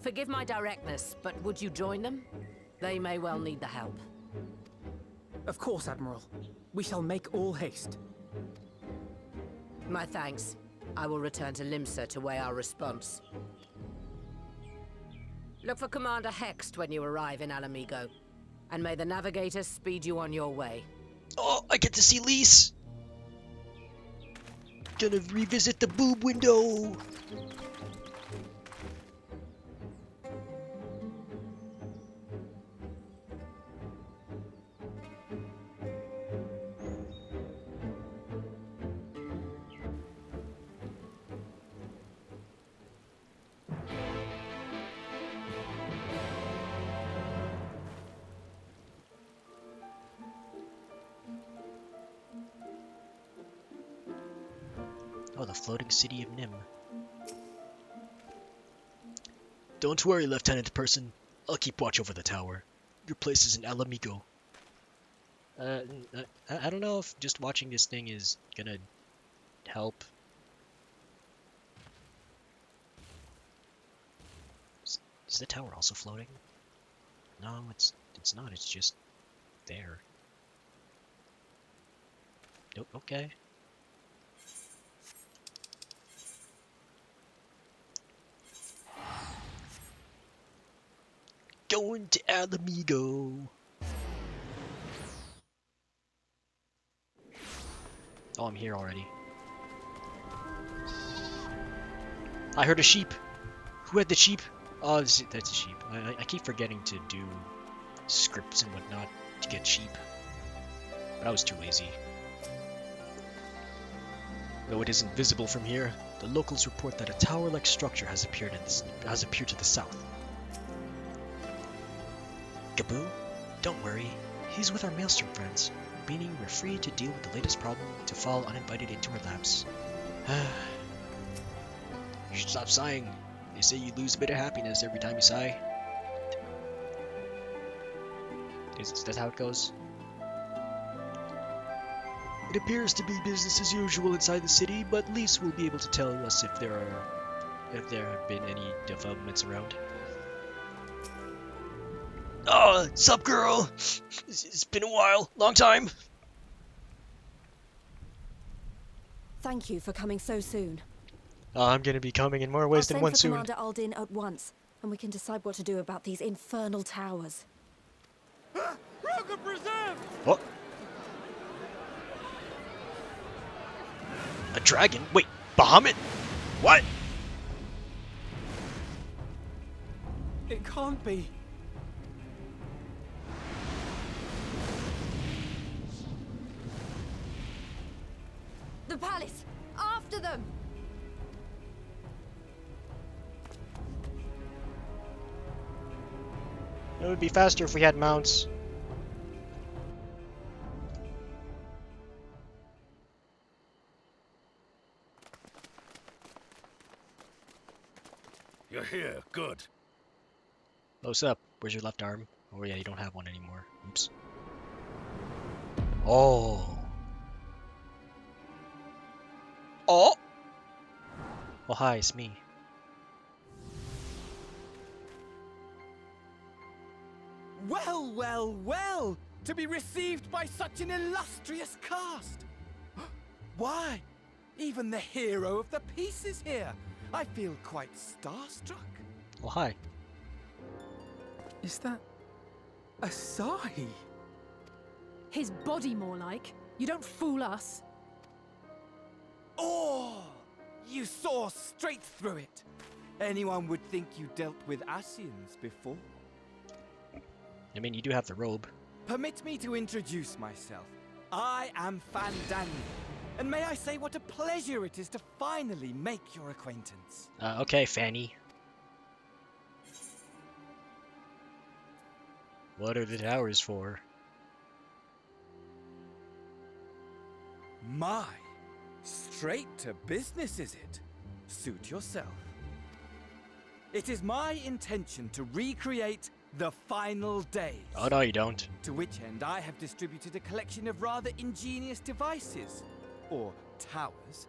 Forgive my directness, but would you join them? They may well need the help. Of course, Admiral. We shall make all haste. My thanks. I will return to Limsa to weigh our response. Look for Commander Hext when you arrive in Alamigo, and may the navigators speed you on your way. Oh, I get to see Lise! Gonna revisit the boob window! Oh, the floating city of Nim. Don't worry, Lieutenant Person. I'll keep watch over the tower. Your place is in Alamigo. I don't know if just watching this thing is gonna help. Is the tower also floating? No, it's not. It's just there. Nope. Okay. Going to Alamigo. Oh, I'm here already. I heard a sheep. Who had the sheep? Oh, that's a sheep. I keep forgetting to do scripts and whatnot to get sheep. But I was too lazy. Though it isn't visible from here, the locals report that a tower-like structure has appeared to the south. Gaboo? Don't worry. He's with our Maelstrom friends, meaning we're free to deal with the latest problem to fall uninvited into our laps. You should stop sighing. They say you lose a bit of happiness every time you sigh. Is that how it goes? It appears to be business as usual inside the city, but Lise will be able to tell us if there have been any developments around. Oh, sup, girl? It's been a while. Long time. Thank you for coming so soon. I'm gonna be coming in more ways than one soon. I'll send for Commander Aldin at once, and we can decide what to do about these infernal towers. Roka Preserve! What? A dragon? Wait, Bahamut? What? It can't be. The palace! After them! It would be faster if we had mounts. You're here. Good. Close up. Where's your left arm? Oh yeah, you don't have one anymore. Oops. Oh. Oh! Oh hi, it's me. Well, well, well! To be received by such an illustrious cast! Why, even the hero of the piece is here! I feel quite starstruck. Well, hi. Is that a sigh? His body, more like. You don't fool us. Oh! You saw straight through it. Anyone would think you dealt with Asians before. I mean, you do have the robe. Permit me to introduce myself. I am Fandango, and may I say what a pleasure it is to finally make your acquaintance. Okay, Fanny. What are the towers for? My, straight to business is it? Suit yourself. It is my intention to recreate the final days. Oh, no, you don't. To which end I have distributed a collection of rather ingenious devices, or towers,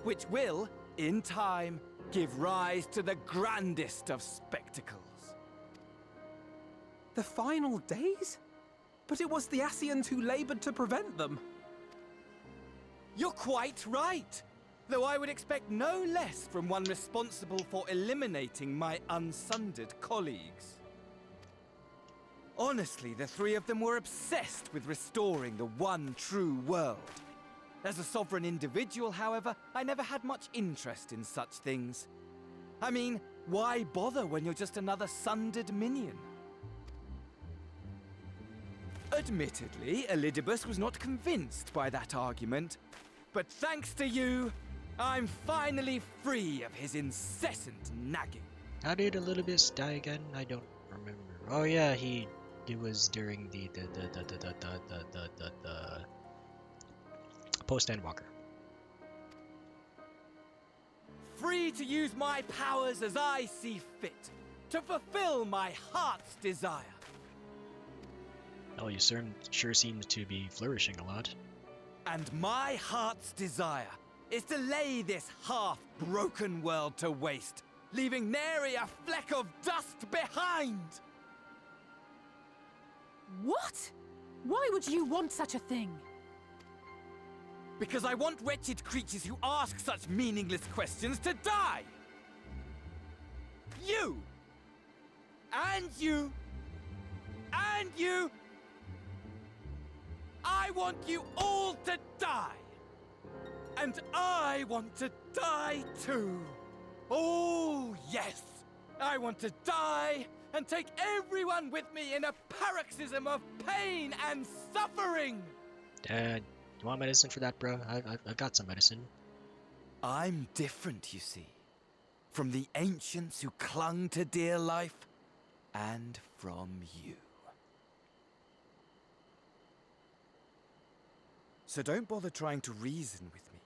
which will, in time, give rise to the grandest of spectacles. The final days? But it was the Asians who labored to prevent them. You're quite right, though I would expect no less from one responsible for eliminating my unsundered colleagues. Honestly, the three of them were obsessed with restoring the one true world. As a sovereign individual, however, I never had much interest in such things. I mean, why bother when you're just another sundered minion? Admittedly, Elidibus was not convinced by that argument, but thanks to you, I'm finally free of his incessant nagging. How did Elidibus die again? I don't remember. Oh yeah, it was during the post-Endwalker. Free to use my powers as I see fit, to fulfill my heart's desire. Oh, you sure seems to be flourishing a lot. And my heart's desire is to lay this half-broken world to waste, leaving nary a fleck of dust behind! What? Why would you want such a thing? Because I want wretched creatures who ask such meaningless questions to die! You! And you! And you! I want you all to die! And I want to die too! Oh, yes! I want to die and take everyone with me in a paroxysm of pain and suffering! You want medicine for that, bro? I've got some medicine. I'm different, you see. From the ancients who clung to dear life, and from you. So don't bother trying to reason with me.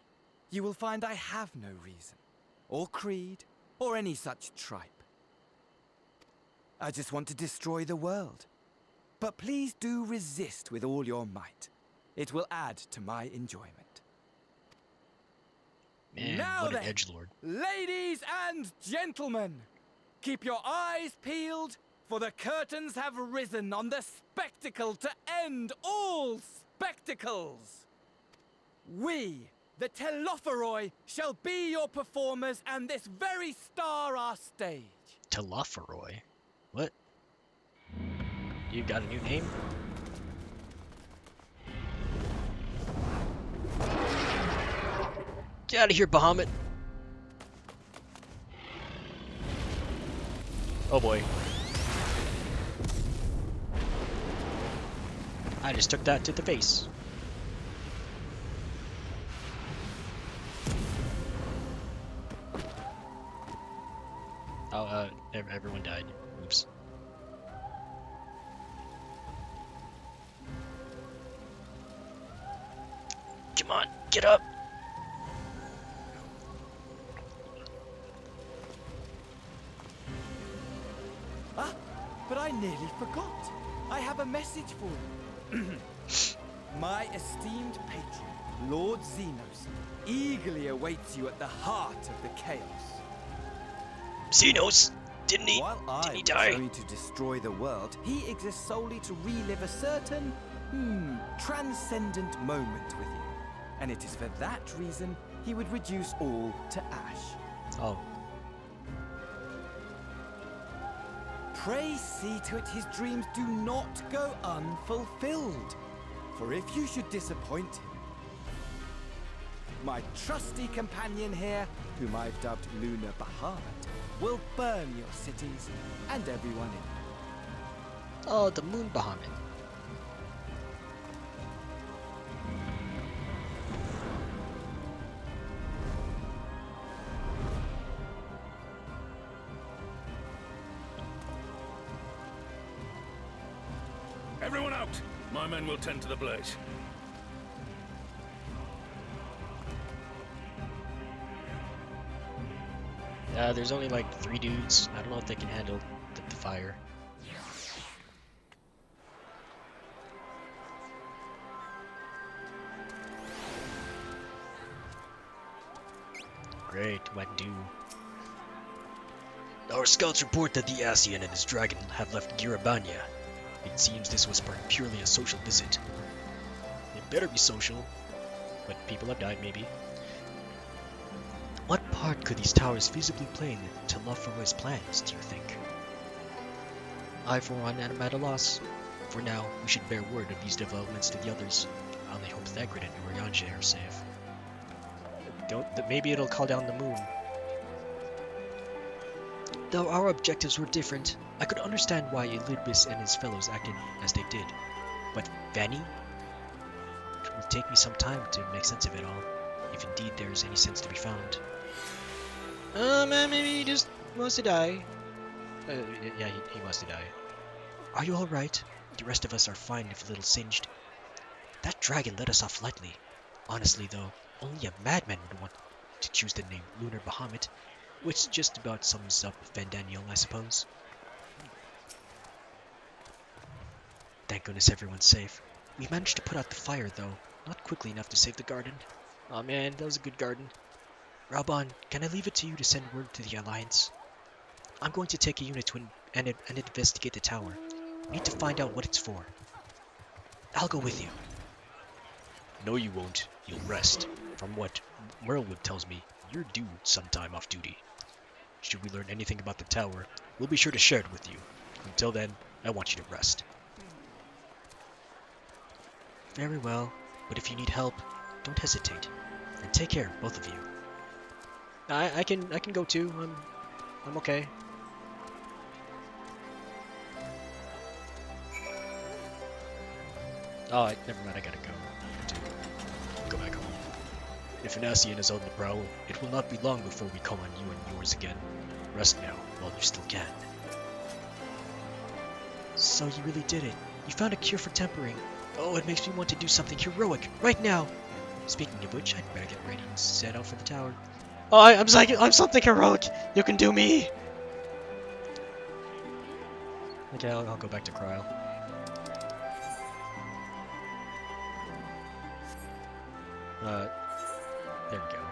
You will find I have no reason, or creed, or any such tripe. I just want to destroy the world. But please do resist with all your might. It will add to my enjoyment. Man, now what an then, edgelord. ladies and gentlemen, keep your eyes peeled, for the curtains have risen on the spectacle to end all spectacles. We, the Telophoroi, shall be your performers and this very star our stage. Telophoroi? What? You got a new name? Get out of here, Bahamut! Oh boy. I just took that to the face. Oh, everyone died. Oops. Come on, get up! Ah, but I nearly forgot. I have a message for you. My esteemed patron, Lord Xenos, eagerly awaits you at the heart of the chaos. Xenos! Didn't he? While I Didn't he was die? only to destroy the world, he exists solely to relive a certain, transcendent moment with you. And it is for that reason he would reduce all to ash. Oh. Pray see to it his dreams do not go unfulfilled. For if you should disappoint him, my trusty companion here, whom I've dubbed Lunar Bahamut, will burn your cities and everyone in them. Oh, the Moon Bahamut. Everyone out! My men will tend to the blaze. There's only like 3 dudes. I don't know if they can handle the fire. Great, what do? Our scouts report that the Asian and his dragon have left Girabanya. It seems this was purely a social visit. It better be social, but people have died maybe. What part could these towers feasibly play to Lofroy's plans, do you think? I, for one, am at a loss. For now, we should bear word of these developments to the others. I only hope Thagrid and Urianger are safe. Maybe it'll call down the moon. Though our objectives were different, I could understand why Elidibus and his fellows acted as they did. But Vanny? It will take me some time to make sense of it all, if indeed there is any sense to be found. Man, maybe he just wants to die. Yeah, he wants to die. Are you alright? The rest of us are fine if a little singed. That dragon let us off lightly. Honestly, though, only a madman would want to choose the name Lunar Bahamut, which just about sums up Vandaniel, I suppose. Thank goodness everyone's safe. We managed to put out the fire, though, not quickly enough to save the garden. Aw man, that was a good garden. Raban, can I leave it to you to send word to the Alliance? I'm going to take a unit to and investigate the tower. We need to find out what it's for. I'll go with you. No, you won't. You'll rest. From what Merlewood tells me, you're due some time off duty. Should we learn anything about the tower, we'll be sure to share it with you. Until then, I want you to rest. Very well, but if you need help, don't hesitate. And take care, both of you. I can go too. I'm okay. Oh, never mind. I gotta go back home. If an Asian is on the prowl, it will not be long before we call on you and yours again. Rest now, while you still can. So you really did it. You found a cure for tempering. Oh, it makes me want to do something heroic right now. Speaking of which, I'd better get ready and set out for the tower. Oh, I'm something heroic. You can do me. Okay, I'll go back to Kryl. There we go.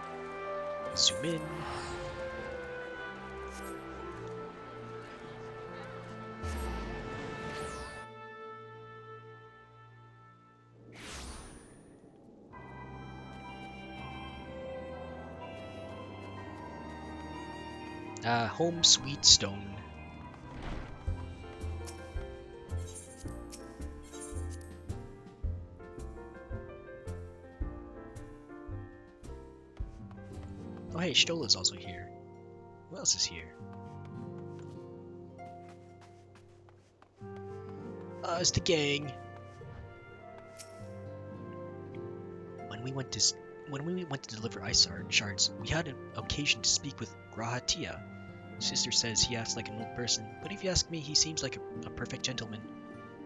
Zoom in. Home Sweet Stone. Oh hey, Stola's also here. Who else is here? It's the gang. When we went to deliver ice shards, we had an occasion to speak with Grahatia. Sister says he acts like an old person, but if you ask me, he seems like a perfect gentleman.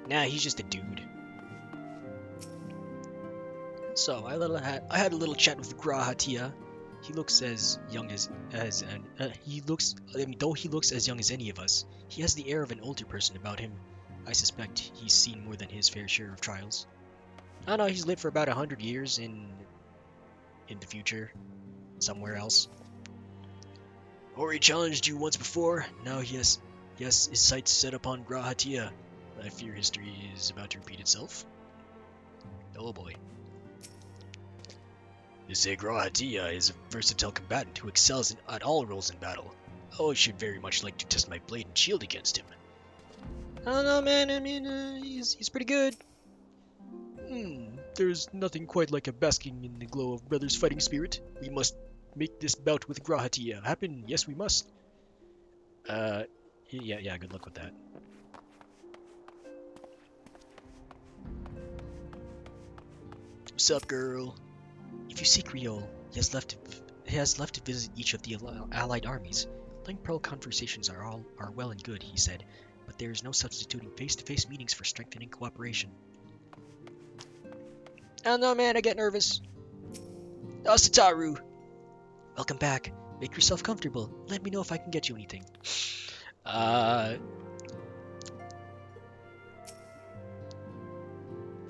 Nah, he's just a dude. So I had a little chat with Grahatia. He looks as young though he looks as young as any of us, he has the air of an older person about him. I suspect he's seen more than his fair share of trials. I know he's lived for about 100 years in the future, somewhere else. Ori challenged you once before. Now he has his sights set upon Grahatia. I fear history is about to repeat itself. Oh boy. They say Grahatia is a versatile combatant who excels at all roles in battle. Oh, I should very much like to test my blade and shield against him. I don't know, man. I mean, he's pretty good. There's nothing quite like a basking in the glow of brothers' fighting spirit. We must make this bout with Grahatia happen. Yes, we must. Yeah, good luck with that. What's up, girl? If you seek Riol, he has left to visit each of the allied armies. Link Pearl conversations are well and good, he said, but there is no substituting face-to-face meetings for strengthening cooperation. I don't know, man, I get nervous. Oh, Sataru! Welcome back. Make yourself comfortable. Let me know if I can get you anything. I'd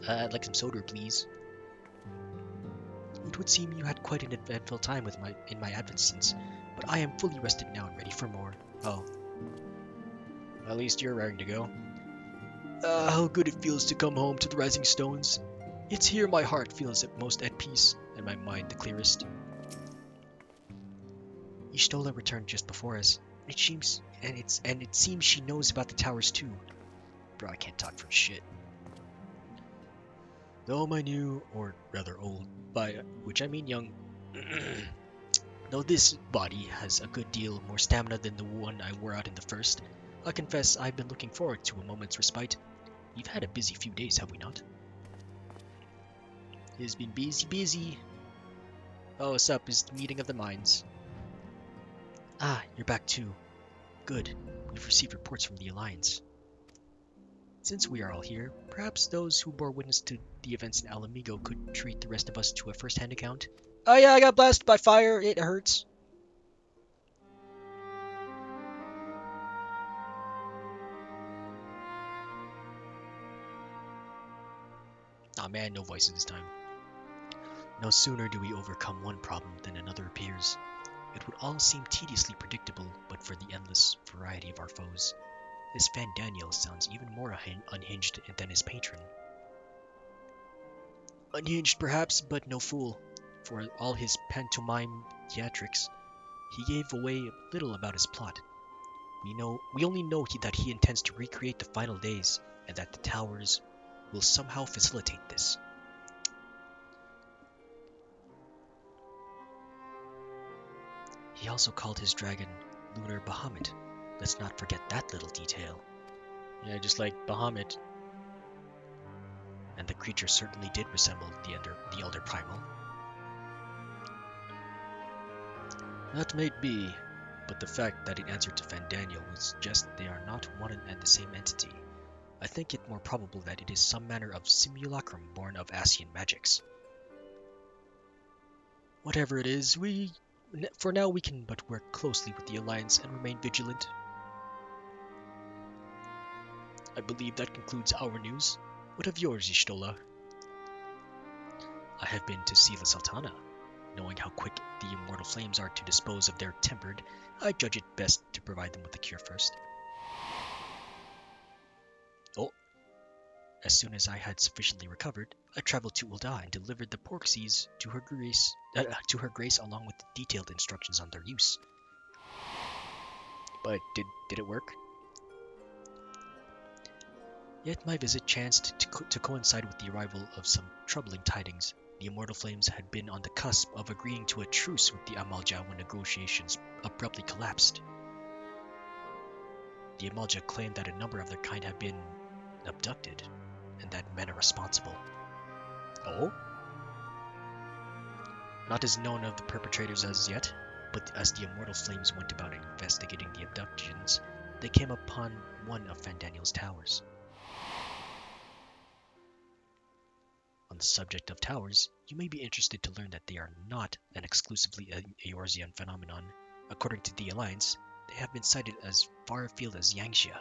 like some soda, please. It would seem you had quite an eventful time in my absence, but I am fully rested now and ready for more. Oh. At least you're raring to go. How good it feels to come home to the Rising Stones. It's here my heart feels at most at peace, and my mind the clearest. Y'shtola returned just before us. It seems she knows about the towers too. Bro, I can't talk for shit. Though my new, or rather old, by which I mean young, though this body has a good deal more stamina than the one I wore out in the first, I confess I've been looking forward to a moment's respite. We've had a busy few days, have we not? It's been busy. Oh, what's up? Is the meeting of the minds. Ah, you're back too. Good. We've received reports from the Alliance. Since we are all here, perhaps those who bore witness to the events in Alamigo could treat the rest of us to a first-hand account. Oh yeah, I got blasted by fire. It hurts. Aw man, no voices this time. No sooner do we overcome one problem than another appears. It would all seem tediously predictable, but for the endless variety of our foes. This Van Daniel sounds even more unhinged than his patron. Unhinged perhaps, but no fool. For all his pantomime theatrics, he gave away little about his plot. We only know that he intends to recreate the final days, and that the towers will somehow facilitate this. He also called his dragon Lunar Bahamut. Let's not forget that little detail. Yeah, just like Bahamut. And the creature certainly did resemble the Elder Primal. That may be, but the fact that it answered to Van Daniel would suggest they are not one and the same entity. I think it more probable that it is some manner of simulacrum born of Asian magics. Whatever it is, for now we can but work closely with the Alliance and remain vigilant. I believe that concludes our news. What of yours, Y'shtola? I have been to see the Sultana. Knowing how quick the immortal flames are to dispose of their tempered, I judge it best to provide them with a cure first. Oh. As soon as I had sufficiently recovered, I traveled to Ul'dah and delivered the Porxies to her grace along with detailed instructions on their use. But did it work? Yet my visit chanced to coincide with the arrival of some troubling tidings. The Immortal Flames had been on the cusp of agreeing to a truce with the Amalja when negotiations abruptly collapsed. The Amalja claimed that a number of their kind had been abducted, and that men are responsible. Oh? Not as known of the perpetrators as yet, but as the Immortal Flames went about investigating the abductions, they came upon one of Van Daniel's towers. On the subject of towers, you may be interested to learn that they are not an exclusively Eorzean phenomenon. According to the Alliance, they have been sighted as far afield as Yangxia.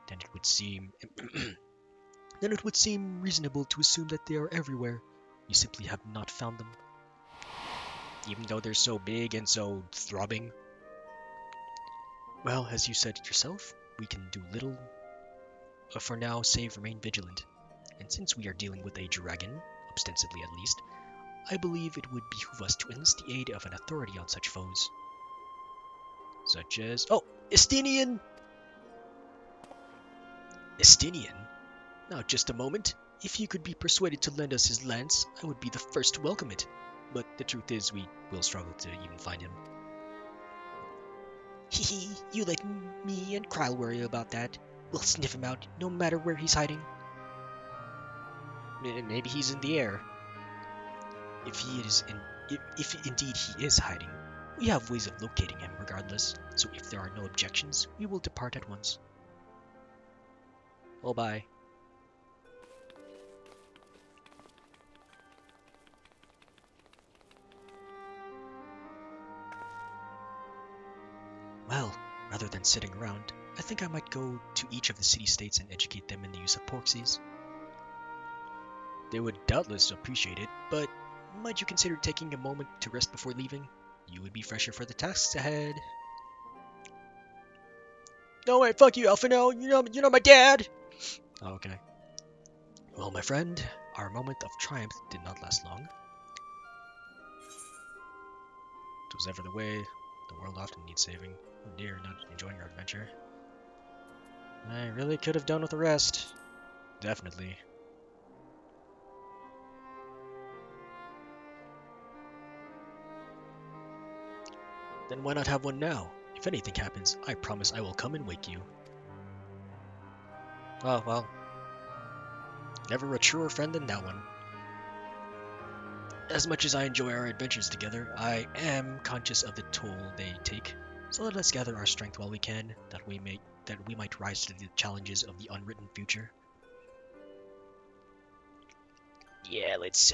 Then it would seem reasonable to assume that they are everywhere. You simply have not found them. even though they're so big and so throbbing. Well, as you said yourself, we can do little for now save remain vigilant. And since we are dealing with a dragon, ostensibly at least, I believe it would behoove us to enlist the aid of an authority on such foes. Such as... Oh! Estinian! Estinian? Now just a moment. If he could be persuaded to lend us his lance, I would be the first to welcome it. But the truth is, we will struggle to even find him. Hehe, you like me and Kryl worry about that. We'll sniff him out, no matter where he's hiding. Maybe he's in the air. If indeed he is hiding, we have ways of locating him regardless, so if there are no objections, we will depart at once. Oh, bye. Well, rather than sitting around, I think I might go to each of the city-states and educate them in the use of porksies. They would doubtless appreciate it, but might you consider taking a moment to rest before leaving? You would be fresher for the tasks ahead. No, wait, fuck you, Alphino! You're not my dad! Oh, okay. Well, my friend, our moment of triumph did not last long. It was ever the way. The world often needs saving. Oh dear, not enjoying our adventure. I really could have done with the rest. Definitely. Then why not have one now? If anything happens, I promise I will come and wake you. Oh, well. Never a truer friend than that one. As much as I enjoy our adventures together, I am conscious of the toll they take. So let us gather our strength while we can, that we might rise to the challenges of the unwritten future. Yeah, let's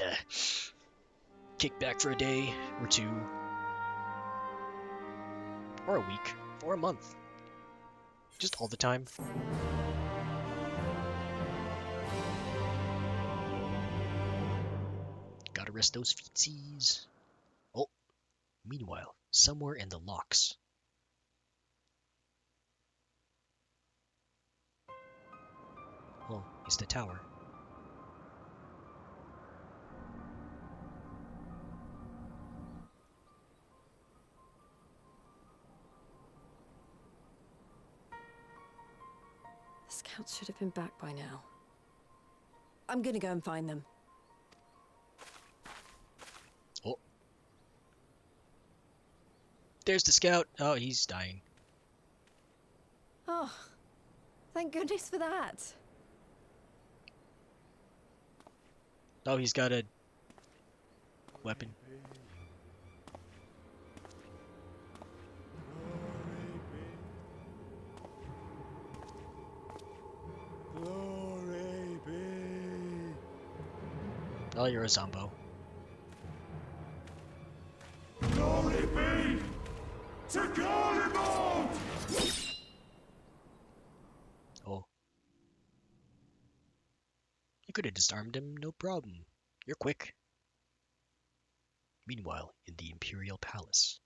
kick back for a day or two. Or a week, or a month. Just all the time. Gotta rest those feetsies. Oh, meanwhile, somewhere in the locks. Oh, it's the tower. The scouts should have been back by now. I'm gonna go and find them. Oh. There's the scout. Oh, he's dying. Oh, thank goodness for that. Oh, he's got a weapon. Glory be. Oh, you're a Zombo. Glory be to Garlemald! Oh. You could have disarmed him, no problem. You're quick. Meanwhile, in the Imperial Palace.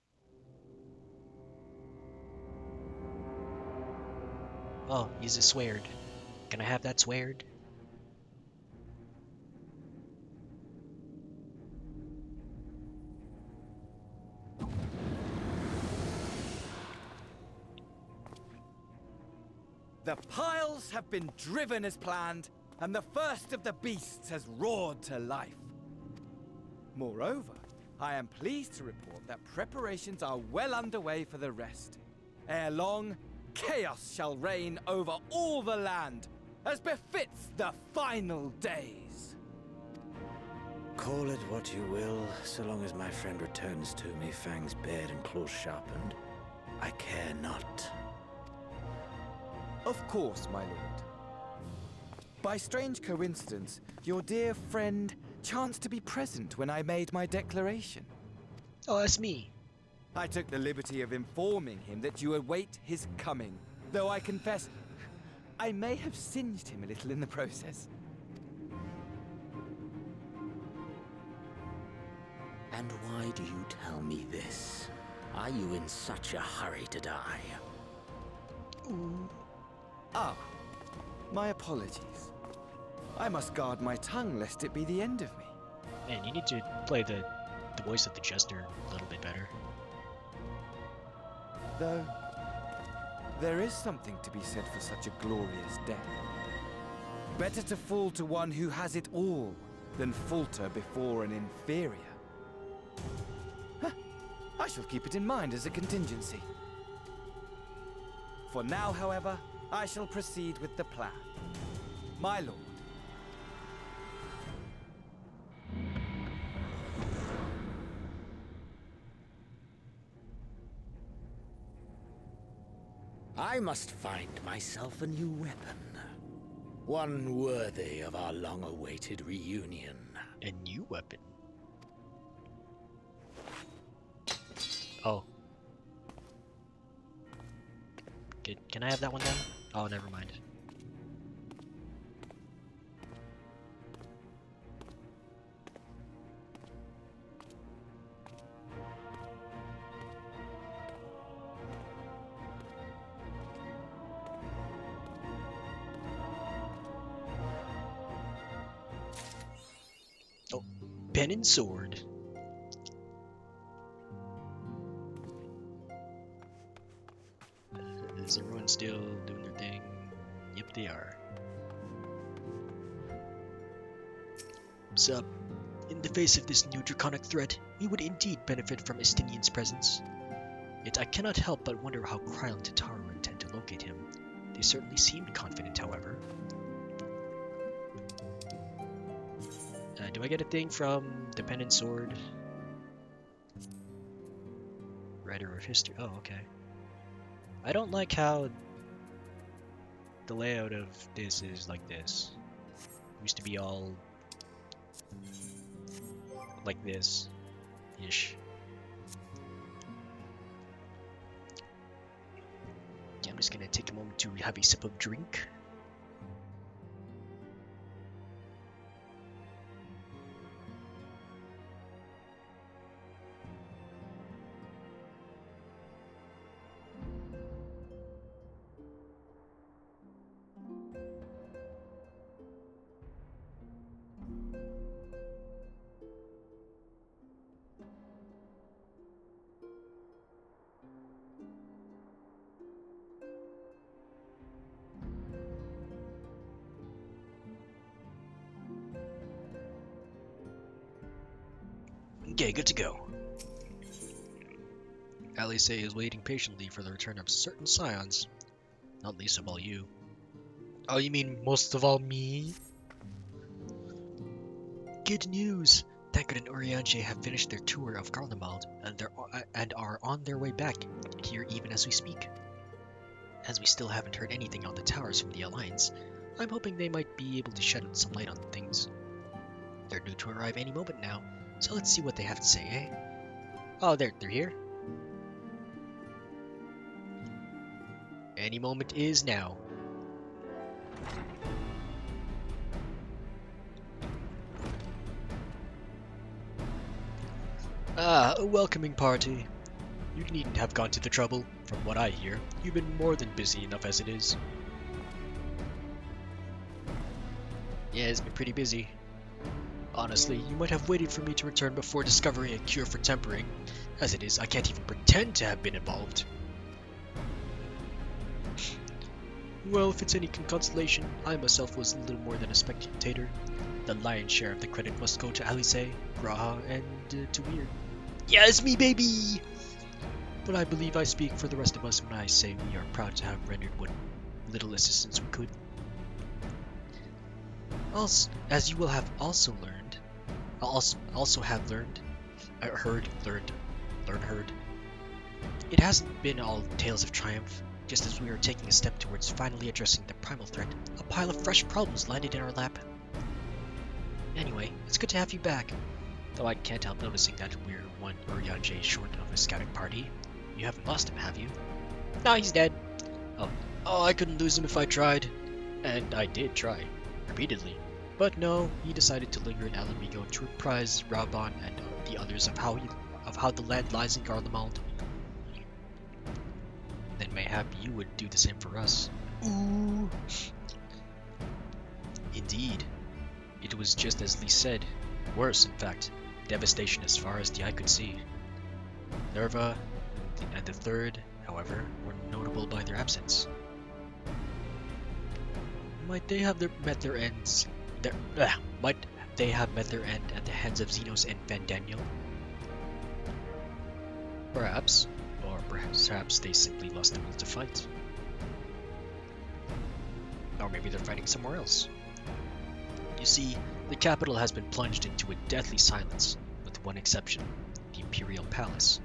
Oh, he's a sword. Can I have that sword? The piles have been driven as planned, and the first of the beasts has roared to life. Moreover, I am pleased to report that preparations are well underway for the rest. Ere long, chaos shall reign over all the land, as befits the final days. Call it what you will, so long as my friend returns to me, fangs bared and claws sharpened. I care not. Of course, my lord. By strange coincidence, your dear friend chanced to be present when I made my declaration. Oh, that's me. I took the liberty of informing him that you await his coming, though I confess I may have singed him a little in the process. And why do you tell me this? Are you in such a hurry to die? Ah, my apologies. I must guard my tongue lest it be the end of me. Man, you need to play the voice of the jester a little bit better. Though, there is something to be said for such a glorious death. Better to fall to one who has it all than falter before an inferior. Huh. I shall keep it in mind as a contingency. For now, however, I shall proceed with the plan. My lord. I must find myself a new weapon. One worthy of our long-awaited reunion. A new weapon? Oh. Can I have that one then? Oh, never mind. Oh, pen and sword. Is everyone still doing their thing? Yep, they are. Sup? In the face of this new draconic threat, we would indeed benefit from Estinian's presence. Yet I cannot help but wonder how Kryl and Tataru intend to locate him. They certainly seemed confident, however. Do I get a thing from the pen and sword? Writer of history. Oh, okay. I don't like how the layout of this is like this. It used to be all like this-ish. Yeah, I'm just gonna take a moment to have a sip of drink. Okay, good to go. Alice is waiting patiently for the return of certain scions, not least of all you. Oh, you mean most of all me? Good news! Tancred and Urianger have finished their tour of Garlemald and are on their way back here even as we speak. As we still haven't heard anything on the towers from the Alliance, I'm hoping they might be able to shed some light on things. They're due to arrive any moment now, so let's see what they have to say, eh? Oh, they're here? Any moment is now. Ah, a welcoming party. You needn't have gone to the trouble. From what I hear, you've been more than busy enough as it is. Yeah, it's been pretty busy. Honestly, you might have waited for me to return before discovering a cure for tempering. As it is, I can't even pretend to have been involved. Well, if it's any consolation, I myself was little more than a spectator. The lion's share of the credit must go to Alice, Graha, and to Weir. Yes, me baby! But I believe I speak for the rest of us when I say we are proud to have rendered what little assistance we could. Also, as you will have also learned, heard. It hasn't been all tales of triumph. Just as we are taking a step towards finally addressing the primal threat, a pile of fresh problems landed in our lap. Anyway, it's good to have you back. Though I can't help noticing that we're one Urianger short of a scouting party. You haven't lost him, have you? No, he's dead. Oh, I couldn't lose him if I tried. And I did try. Repeatedly. But no, he decided to linger in Alamigo to reprise Raubon and the others of how the land lies in Garlemald, then mayhap you would do the same for us. Ooh. Indeed, it was just as Lee said. Worse, in fact. Devastation as far as the eye could see. Nerva and the Third, however, were notable by their absence. Might they have met their end at the hands of Xenos and Van Daniel? Perhaps, or perhaps they simply lost the will to fight. Or maybe they're fighting somewhere else. You see, the capital has been plunged into a deathly silence, with one exception, the Imperial Palace.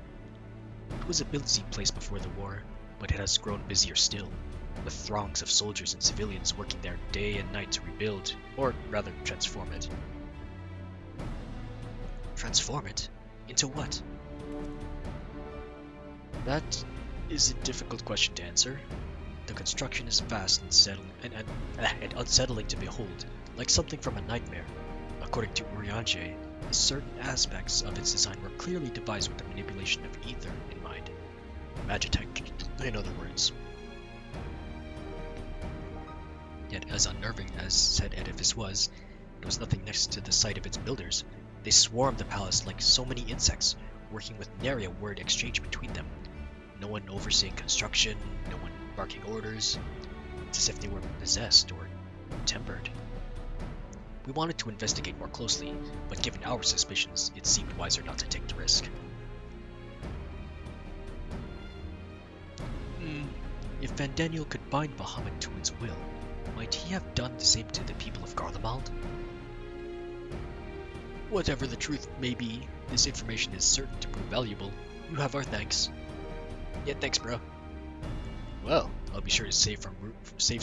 It was a busy place before the war, but it has grown busier still, with throngs of soldiers and civilians working there day and night to rebuild, or rather transform it. Transform it? Into what? That is a difficult question to answer. The construction is vast and unsettling to behold, like something from a nightmare. According to Urianger, certain aspects of its design were clearly devised with the manipulation of ether in mind. Magitech, in other words. Yet as unnerving as said edifice was, it was nothing next to the sight of its builders. They swarmed the palace like so many insects, working with nary a word exchanged between them. No one overseeing construction, no one barking orders. It's as if they were possessed or tempered. We wanted to investigate more closely, but given our suspicions, it seemed wiser not to take the risk. If Van Daniel could bind Bahamut to its will, might he have done the same to the people of Garlemald? Whatever the truth may be, this information is certain to prove valuable. You have our thanks. Yeah, thanks, bro. Well, I'll be sure to save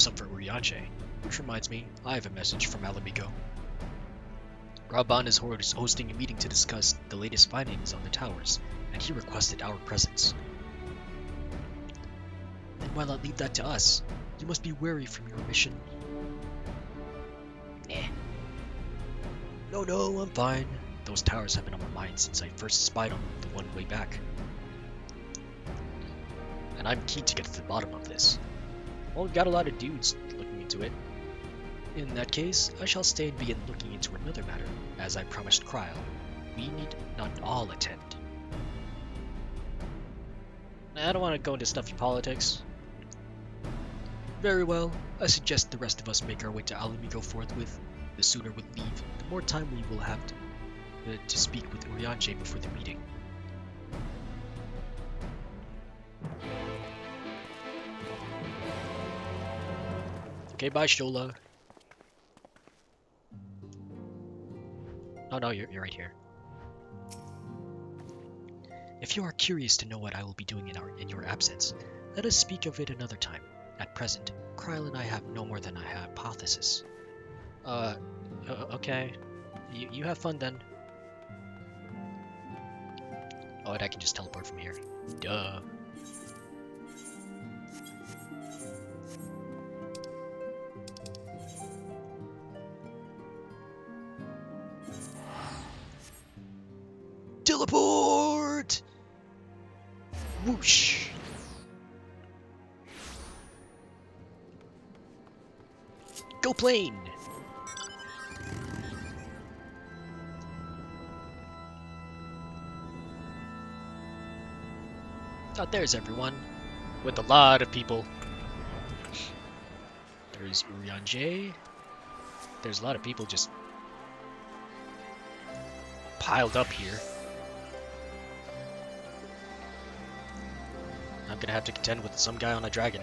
some for Urianger. Which reminds me, I have a message from Alamigo. Raban is hosting a meeting to discuss the latest findings on the towers, and he requested our presence. Then why not leave that to us? You must be weary from your mission. Nah. No, I'm fine. Those towers have been on my mind since I first spied on the one way back. And I'm keen to get to the bottom of this. Well, we've got a lot of dudes looking into it. In that case, I shall stay and begin looking into another matter, as I promised Kryl. We need not all attend. I don't want to go into stuffy politics. Very well, I suggest the rest of us make our way to Alamigo forthwith. The sooner we leave, the more time we will have to speak with Urianger before the meeting. Okay, bye, Shola. Oh no, you're right here. If you are curious to know what I will be doing in your absence, let us speak of it another time. At present, Kryl and I have no more than a hypothesis. Okay. You have fun then. Oh, and I can just teleport from here. Duh. Teleport! Whoosh! Go plane! Oh, there's everyone. With a lot of people. There's Urianger. There's a lot of people just piled up here. I'm gonna have to contend with some guy on a dragon.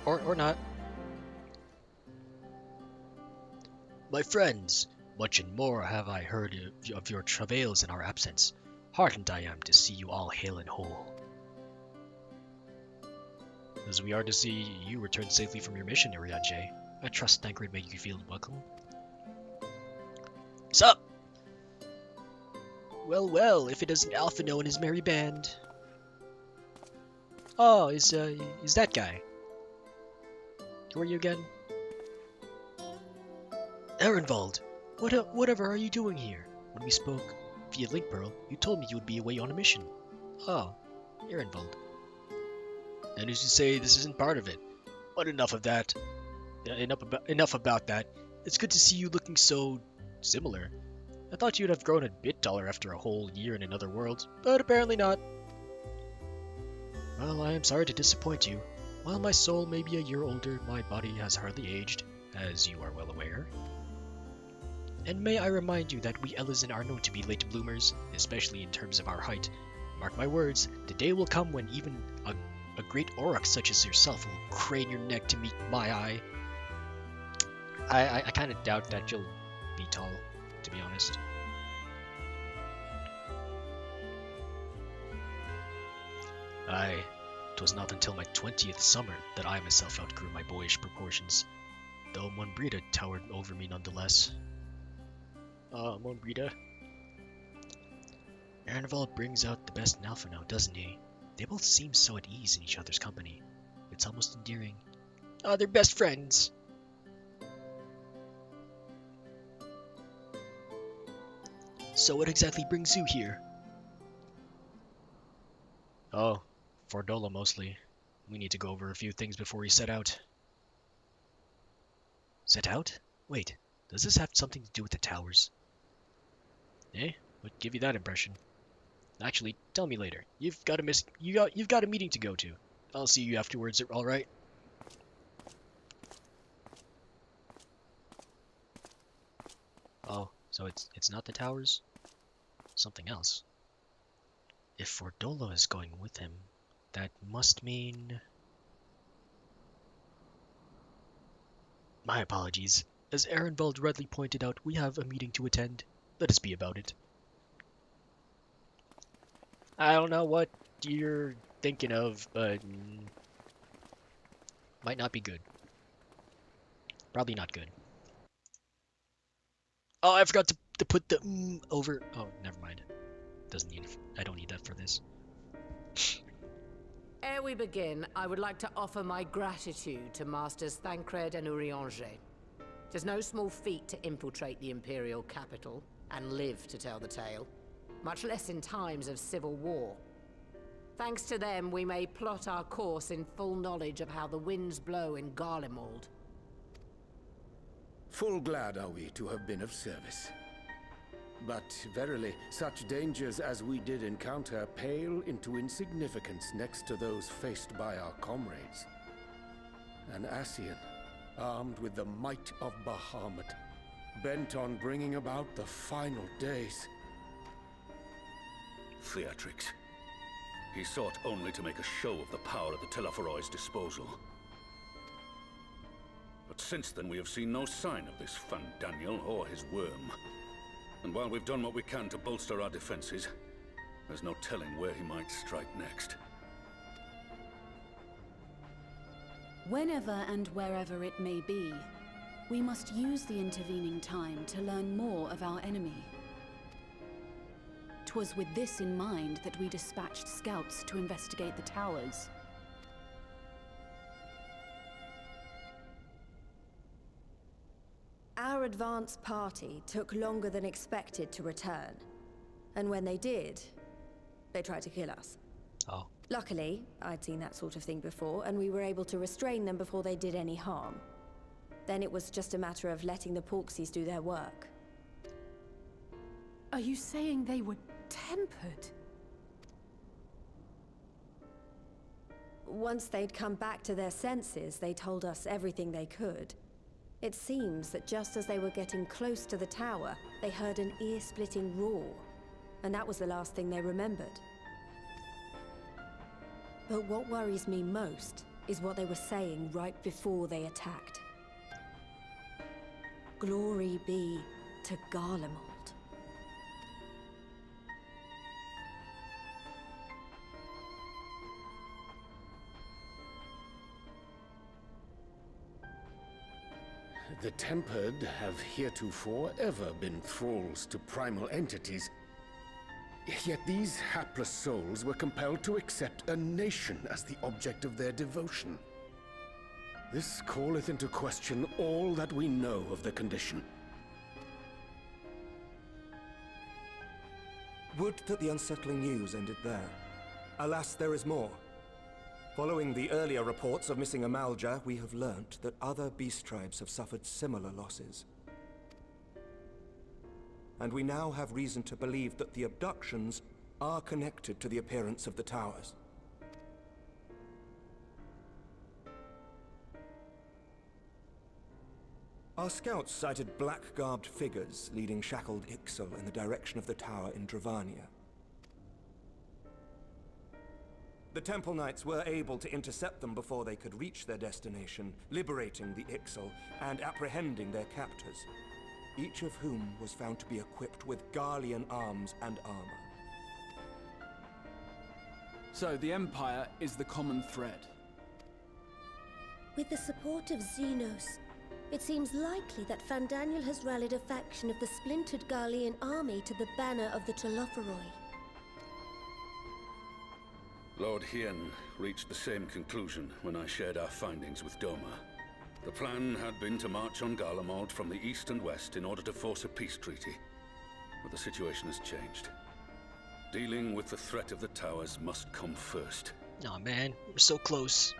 Or not. My friends, much and more have I heard of your travails in our absence. Heartened I am to see you all hale and whole. As we are to see you return safely from your mission, Urianger. I trust Thancred made you feel welcome. Sup? Well, if it isn't Alphino and his merry band. Oh, is that guy? Who are you again? Ehrenwald, whatever are you doing here? When we spoke via Link Pearl, you told me you would be away on a mission. Oh, you're involved. And as you say, this isn't part of it. But enough of that. Yeah, enough about that. It's good to see you looking so similar. I thought you'd have grown a bit taller after a whole year in another world, but apparently not. Well, I am sorry to disappoint you. While my soul may be a year older, my body has hardly aged, as you are well aware. And may I remind you that we Elysian are known to be late bloomers, especially in terms of our height. Mark my words, the day will come when even a great Auroch such as yourself will crane your neck to meet my eye. I kind of doubt that you'll be tall, to be honest. Aye, 'twas not until my 20th summer that I myself outgrew my boyish proportions, though Monbrita towered over me nonetheless. Monbrita. Erenvald brings out the best in Alpha now, doesn't he? They both seem so at ease in each other's company. It's almost endearing. They're best friends! So what exactly brings you here? Oh, for Dola mostly. We need to go over a few things before we set out. Set out? Wait, does this have something to do with the towers? Eh? What give you that impression? Actually, tell me later. You've got a meeting to go to. I'll see you afterwards, all right? Oh, so it's not the towers? Something else. If Fordolo is going with him, that must mean... My apologies. As Erenvald rightly pointed out, we have a meeting to attend. Let us be about it. I don't know what you're thinking of, but... might not be good. Probably not good. Oh, I forgot to put the over... Oh, never mind. I don't need that for this. Ere we begin, I would like to offer my gratitude to Masters Thancred and Urianger. It is no small feat to infiltrate the Imperial capital and live to tell the tale, much less in times of civil war. Thanks to them, we may plot our course in full knowledge of how the winds blow in Garlemald. Full glad are we to have been of service. But verily, such dangers as we did encounter pale into insignificance next to those faced by our comrades. An Ascian, armed with the might of Bahamut, bent on bringing about the final days. Theatrics. He sought only to make a show of the power at the Teleforoi's disposal. But since then we have seen no sign of this Fandaniel or his worm. And while we've done what we can to bolster our defenses, there's no telling where he might strike next. Whenever and wherever it may be, we must use the intervening time to learn more of our enemy. 'Twas with this in mind that we dispatched scouts to investigate the towers. Our advance party took longer than expected to return. And when they did, they tried to kill us. Oh. Luckily, I'd seen that sort of thing before, and we were able to restrain them before they did any harm. Then it was just a matter of letting the Porksies do their work. Are you saying they were tempered? Once they'd come back to their senses, they told us everything they could. It seems that just as they were getting close to the tower, they heard an ear-splitting roar. And that was the last thing they remembered. But what worries me most is what they were saying right before they attacked. Glory be to Garlemald. The Tempered have heretofore ever been thralls to primal entities. Yet these hapless souls were compelled to accept a nation as the object of their devotion. This calleth into question all that we know of the condition. Would that the unsettling news ended there. Alas, there is more. Following the earlier reports of missing Amalja, we have learnt that other beast tribes have suffered similar losses. And we now have reason to believe that the abductions are connected to the appearance of the towers. Our scouts sighted black-garbed figures leading shackled Ixal in the direction of the tower in Dravania. The Temple Knights were able to intercept them before they could reach their destination, liberating the Ixal and apprehending their captors, each of whom was found to be equipped with Garlean arms and armor. So the Empire is the common thread. With the support of Xenos, it seems likely that Fandaniel has rallied a faction of the splintered Garlean army to the banner of the Telophoroi. Lord Hien reached the same conclusion when I shared our findings with Doma. The plan had been to march on Garlemald from the east and west in order to force a peace treaty. But the situation has changed. Dealing with the threat of the towers must come first. Aw, man, we're so close.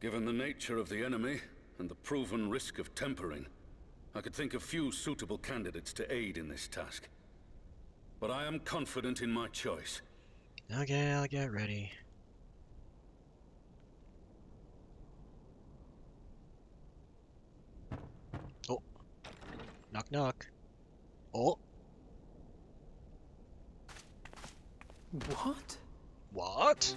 Given the nature of the enemy and the proven risk of tempering, I could think of few suitable candidates to aid in this task. But I am confident in my choice. Okay, I'll get ready. Oh. Knock knock. Oh. What? What?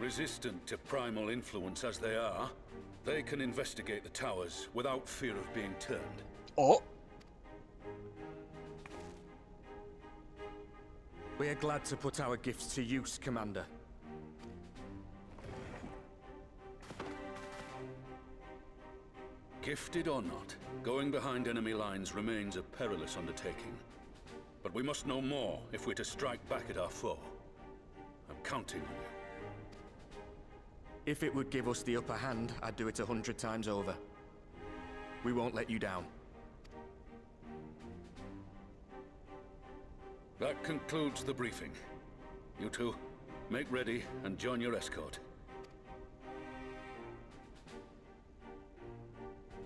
Resistant to primal influence as they are, they can investigate the towers without fear of being turned. Oh. We are glad to put our gifts to use, Commander. Gifted or not, going behind enemy lines remains a perilous undertaking. But we must know more if we're to strike back at our foe. I'm counting on you. If it would give us the upper hand, I'd do it 100 times over. We won't let you down. That concludes the briefing. You two, make ready and join your escort.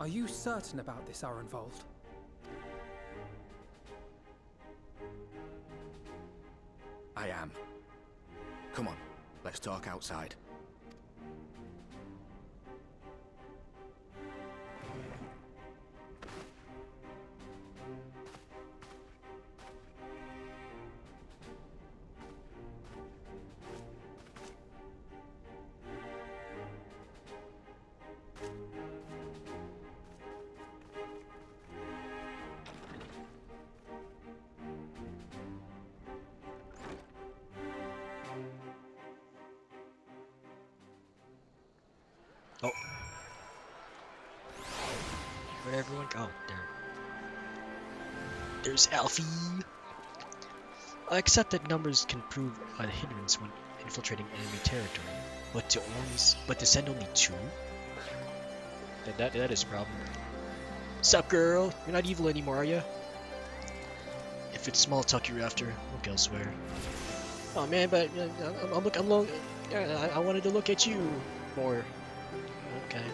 Are you certain about this, Arenvold? I am. Come on, let's talk outside. Oh. Where'd everyone go? There. There's Alfie. I accept that numbers can prove a hindrance when infiltrating enemy territory, but to send only 2? That is a problem. Sup, girl? You're not evil anymore, are ya? If it's small talk you're after, look elsewhere. Oh man, but I wanted to look at you more. Okay.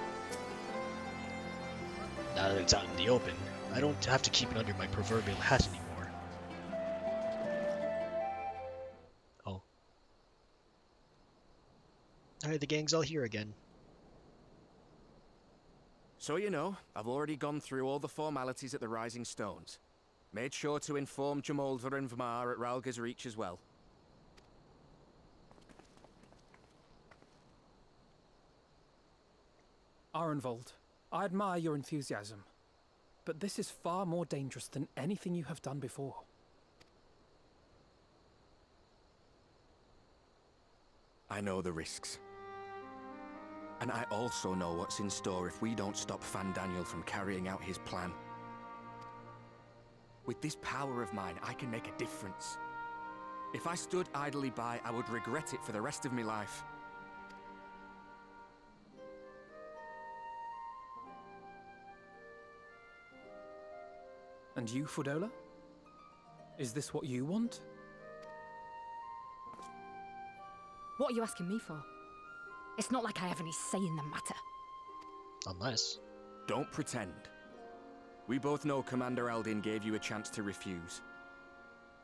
Now that it's out in the open, I don't have to keep it under my proverbial hat anymore. Oh. Alright, the gang's all here again. So you know, I've already gone through all the formalities at the Rising Stones. Made sure to inform Jamolver and Vmar at Ralga's Reach as well. Arenvold, I admire your enthusiasm, but this is far more dangerous than anything you have done before. I know the risks. And I also know what's in store if we don't stop Fandaniel from carrying out his plan. With this power of mine, I can make a difference. If I stood idly by, I would regret it for the rest of my life. And you, Fordola? Is this what you want? What are you asking me for? It's not like I have any say in the matter. Unless... Don't pretend. We both know Commander Eldin gave you a chance to refuse.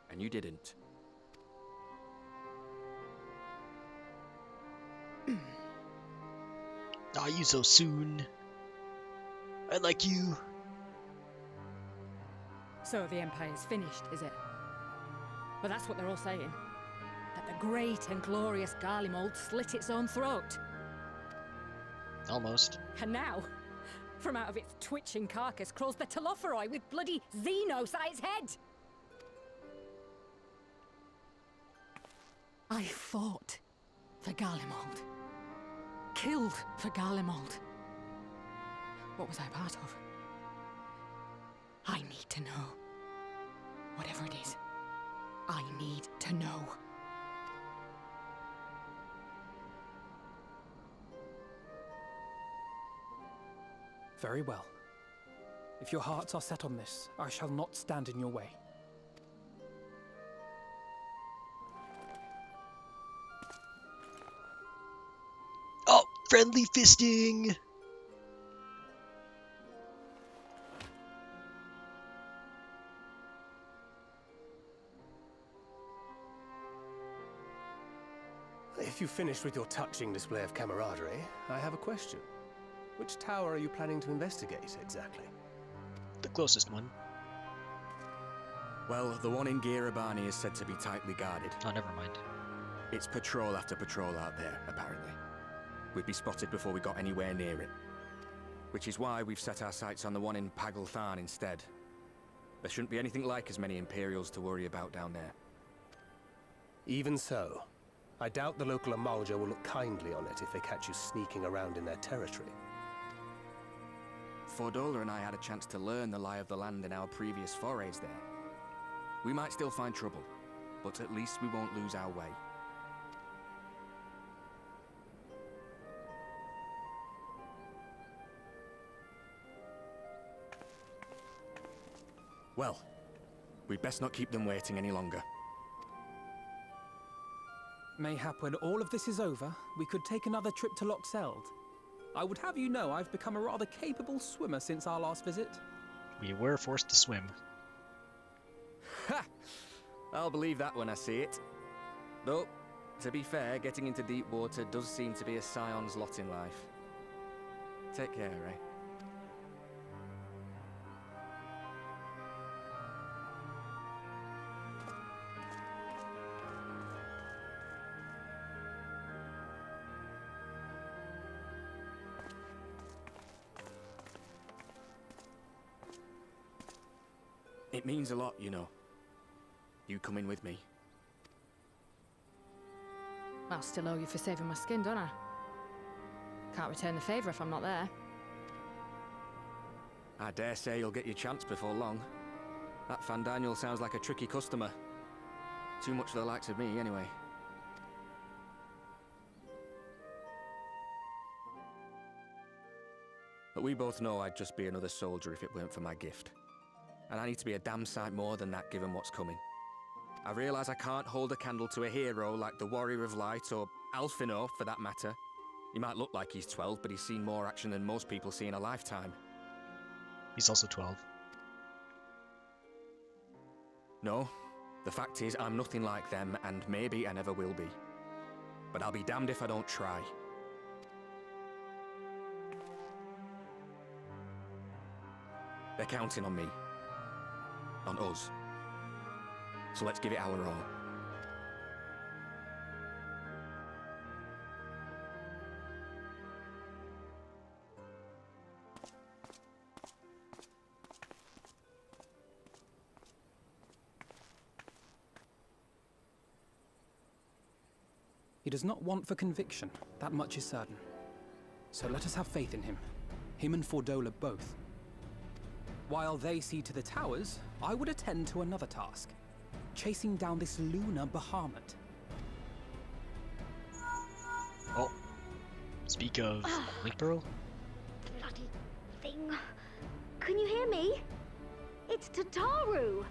And you didn't. Are you so soon? I like you. So the Empire's finished, is it? Well, that's what they're all saying. That the great and glorious Garlemald slit its own throat. Almost. And now, from out of its twitching carcass crawls the Telophoroi with bloody Xenos at its head! I fought for Garlemald. Killed for Garlemald. What was I part of? I need to know. Whatever it is, I need to know. Very well. If your hearts are set on this, I shall not stand in your way. Oh, friendly fisting! If you've finished with your touching display of camaraderie, I have a question. Which tower are you planning to investigate, exactly? The closest one. Well, the one in Girabani is said to be tightly guarded. Oh, never mind. It's patrol after patrol out there, apparently. We'd be spotted before we got anywhere near it. Which is why we've set our sights on the one in Pagalthan instead. There shouldn't be anything like as many Imperials to worry about down there. Even so, I doubt the local Amalja will look kindly on it if they catch you sneaking around in their territory. Fordola and I had a chance to learn the lie of the land in our previous forays there. We might still find trouble, but at least we won't lose our way. Well, we'd best not keep them waiting any longer. Mayhap when all of this is over, we could take another trip to Loxeld. I would have you know I've become a rather capable swimmer since our last visit. We were forced to swim. Ha! I'll believe that when I see it. Though, to be fair, getting into deep water does seem to be a scion's lot in life. Take care, eh? It means a lot, you know. You coming with me. I'll still owe you for saving my skin, don't I? Can't return the favour if I'm not there. I dare say you'll get your chance before long. That Fandaniel sounds like a tricky customer. Too much for the likes of me, anyway. But we both know I'd just be another soldier if it weren't for my gift. And I need to be a damn sight more than that given what's coming. I realise I can't hold a candle to a hero like the Warrior of Light or Alphinaud for that matter. He might look like he's 12, but he's seen more action than most people see in a lifetime. He's also 12. No, the fact is I'm nothing like them, and maybe I never will be. But I'll be damned if I don't try. They're counting on me. On us. So let's give it our all. He does not want for conviction, that much is certain. So let us have faith in him. Him and Fordola both. While they see to the towers, I would attend to another task. chasing down this lunar Bahamut. Oh, speak of Link Pearl. Bloody thing. Can you hear me? It's Tataru.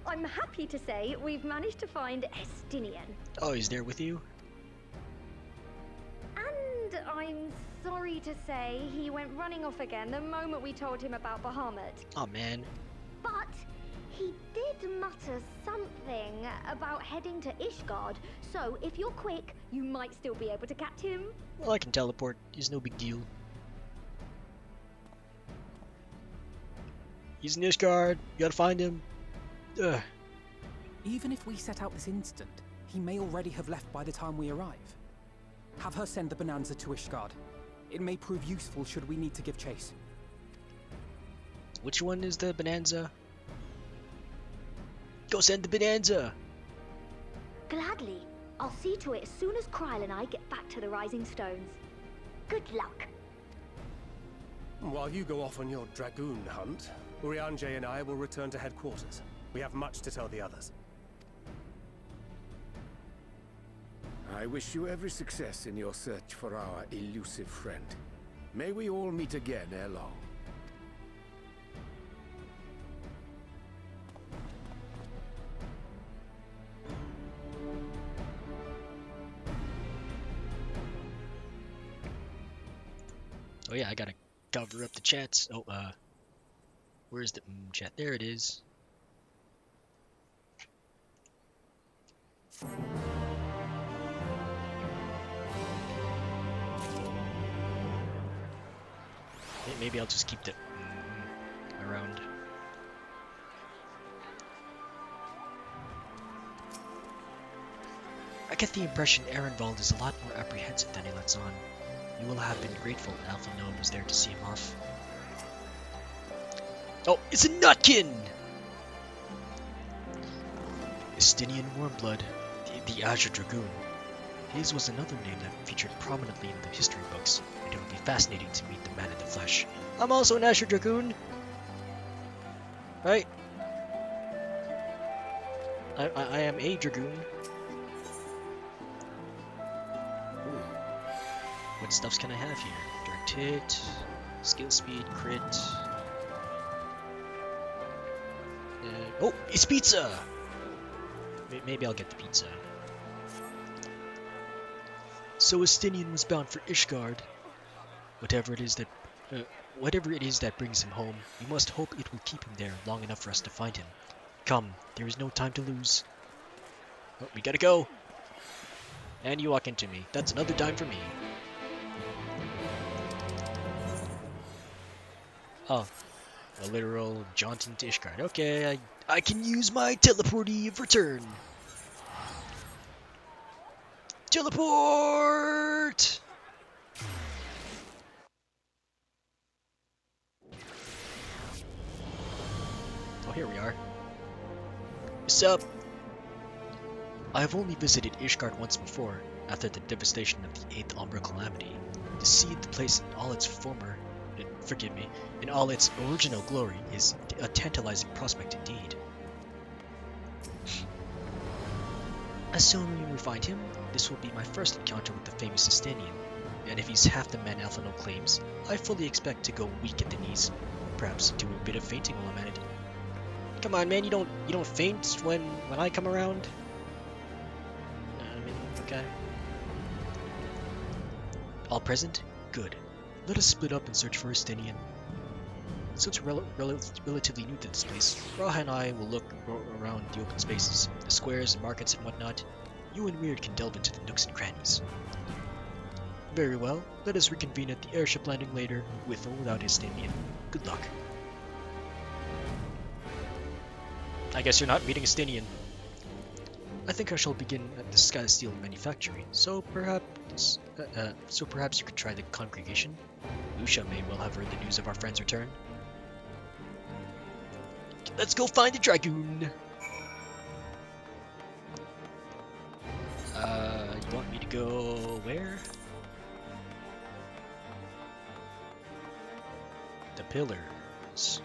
I'm happy to say we've managed to find Estinian. Oh, he's there with you? And I'm sorry to say he went running off again the moment we told him about Bahamut. Oh man. But he did mutter something about heading to Ishgard, so if you're quick, you might still be able to catch him. Well, I can teleport. It's no big deal. He's in Ishgard. You gotta find him. Ugh. Even if we set out this instant, he may already have left by the time we arrive. Have her send the Bonanza to Ishgard. It may prove useful should we need to give chase. Which one is the Bonanza? Go send the Bonanza! Gladly. I'll see to it as soon as Kryl and I get back to the Rising Stones. Good luck. While you go off on your dragoon hunt, Urianger and I will return to headquarters. We have much to tell the others. I wish you every success in your search for our elusive friend. May we all meet again ere long. Oh yeah, I gotta cover up the chats. Oh, where's the chat? There it is. Maybe I'll just keep the around. I get the impression Ehrenwald is a lot more apprehensive than he lets on. You will have been grateful Alpha Gnome was there to see him off. Oh, it's a Nutkin! Estinian Warmblood, the Azure Dragoon. His was another name that featured prominently in the history books, and it would be fascinating to meet the man in the flesh. I'm also an Azure Dragoon! Right? I am a Dragoon. What stuffs can I have here? Direct hit, skill speed, crit. Oh, it's pizza! Maybe I'll get the pizza. So Estinian was bound for Ishgard. Whatever it is that brings him home, we must hope it will keep him there long enough for us to find him. Come, there is no time to lose. Oh, we gotta go! And you walk into me. That's another dime for me. Oh, a literal jaunting to Ishgard. Okay, I can use my teleportive return. Teleport! Oh, here we are. What's up? I have only visited Ishgard once before, after the devastation of the 8th Umbra Calamity. To see the place in all its in all its original glory is a tantalizing prospect indeed. Assuming we find him, this will be my first encounter with the famous Estinian, and if he's half the man Alphino claims, I fully expect to go weak at the knees, perhaps do a bit of fainting while I'm at it. Come on, man, you don't faint when I come around? I mean, okay. All present? Good. Let us split up and search for Estinian. Since we're relatively new to this place, Raha and I will look around the open spaces, the squares and markets and whatnot. You and Weird can delve into the nooks and crannies. Very well, let us reconvene at the airship landing later, with or without Estinian. Good luck. I guess you're not meeting Estinian. I think I shall begin at the Sky Steel manufactory, so perhaps you could try the congregation. Lucia may well have heard the news of our friend's return. Let's go find the Dragoon! You want me to go where? The Pillars.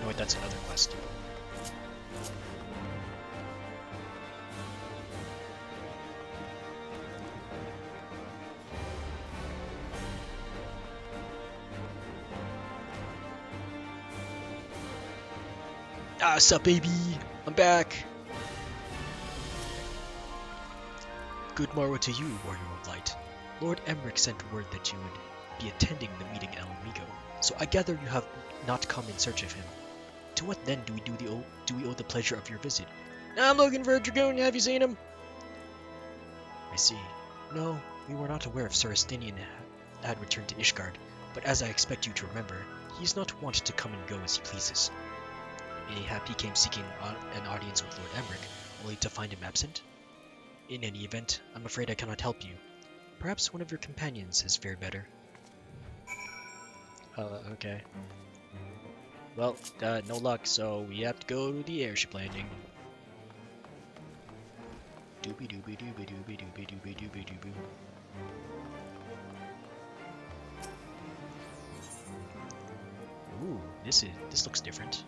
wait, that's another quest. Ah, sup, baby? I'm back. Good morrow to you, Warrior of Light. Lord Emmerich sent word that you would be attending the meeting at Alamigo, so I gather you have not come in search of him. To what then do we owe the pleasure of your visit? I'm looking for a dragoon. Have you seen him? I see. No, we were not aware if Sir Estinian had returned to Ishgard, but as I expect you to remember, he is not wont to come and go as he pleases. Mayhap he came seeking an audience with Lord Emmerich, only to find him absent? In any event, I'm afraid I cannot help you. Perhaps one of your companions has fared better. Okay. Well, no luck, so we have to go to the airship landing. Doobie doobie doobie doobie doobie doobie doobie doobie. Ooh, this looks different.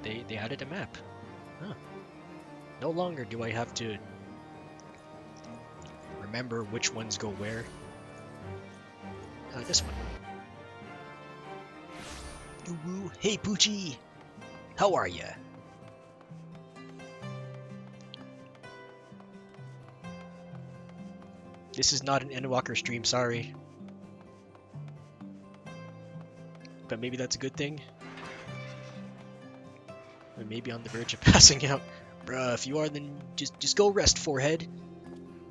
They added a map. Huh. No longer do I have to remember which ones go where. This one. Ooh, hey Poochie! How are ya? This is not an Endwalker stream, sorry. But maybe that's a good thing. Or maybe on the verge of passing out. Bruh, if you are, then just go rest, forehead.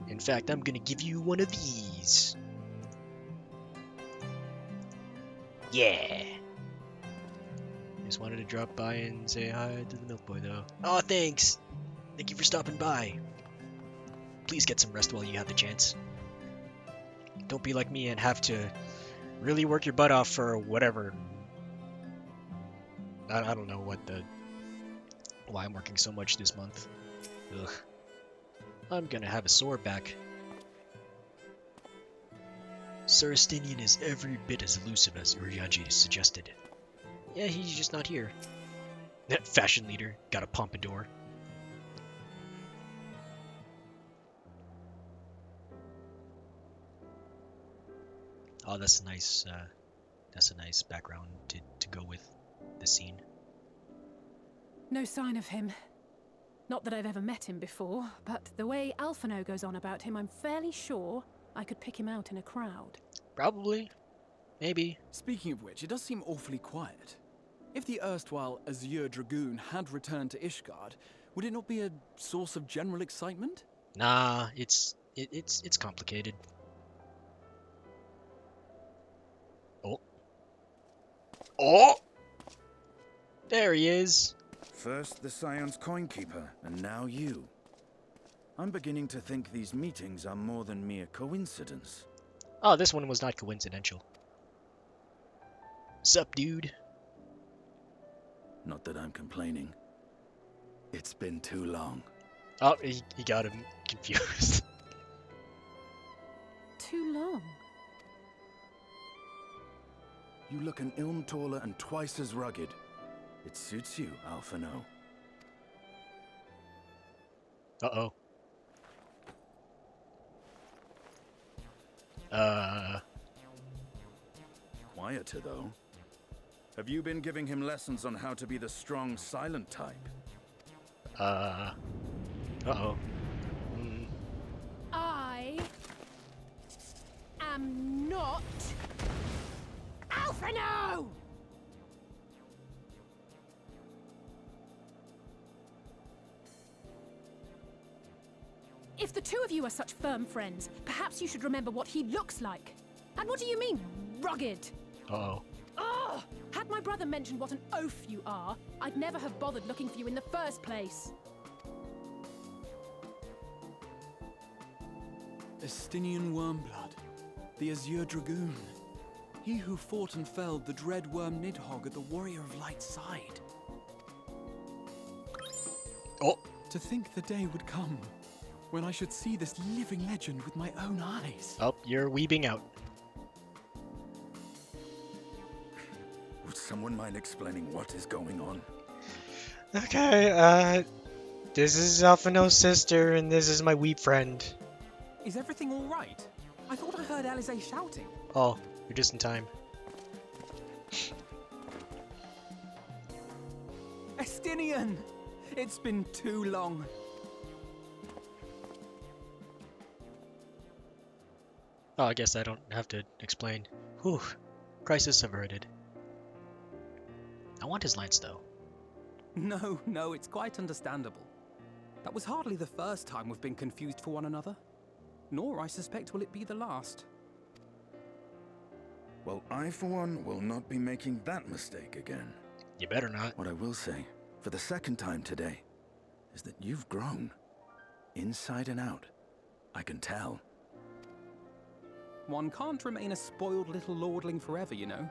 In fact, I'm gonna give you one of these. Yeah. Just wanted to drop by and say hi to the milk boy, though. Oh, thanks. Thank you for stopping by. Please get some rest while you have the chance. Don't be like me and have to really work your butt off for whatever. I don't know why I'm working so much this month. Ugh. I'm gonna have a sore back. Sir Estinian is every bit as elusive as Urianger suggested. Yeah, he's just not here. That fashion leader got a pompadour. Oh, that's a nice background to go with the scene. No sign of him. Not that I've ever met him before, but the way Alphino goes on about him, I'm fairly sure I could pick him out in a crowd. Probably. Maybe. Speaking of which, it does seem awfully quiet. If the erstwhile Azure Dragoon had returned to Ishgard, would it not be a source of general excitement? Nah, it's complicated. Oh. Oh! There he is. First the Scion's Coinkeeper, and now you. I'm beginning to think these meetings are more than mere coincidence. Oh, this one was not coincidental. Sup, dude? Not that I'm complaining. It's been too long. Oh, he got him confused. Too long? You look an ilm taller and twice as rugged. It suits you, Alphino. Uh-oh. Quieter, though. Have you been giving him lessons on how to be the strong, silent type? Uh-oh. I am not Alphino! If the two of you are such firm friends, perhaps you should remember what he looks like. And what do you mean, rugged? Uh-oh. Ugh! Had my brother mentioned what an oaf you are, I'd never have bothered looking for you in the first place. Estinian Wormblood, the Azure Dragoon. He who fought and felled the dread worm Nidhogg at the Warrior of Light's side. Oh! To think the day would come when I should see this living legend with my own eyes. Oh, you're weeping out. Would someone mind explaining what is going on? Okay, this is Alphino's sister, and this is my weep friend. Is everything all right? I thought I heard Alize shouting. Oh, you're just in time. Estinian! It's been too long. Oh, I guess I don't have to explain. Whew. Crisis averted. I want his lance, though. No, it's quite understandable. That was hardly the first time we've been confused for one another. Nor, I suspect, will it be the last. Well, I, for one, will not be making that mistake again. You better not. What I will say, for the second time today, is that you've grown. Inside and out. I can tell. One can't remain a spoiled little lordling forever, you know.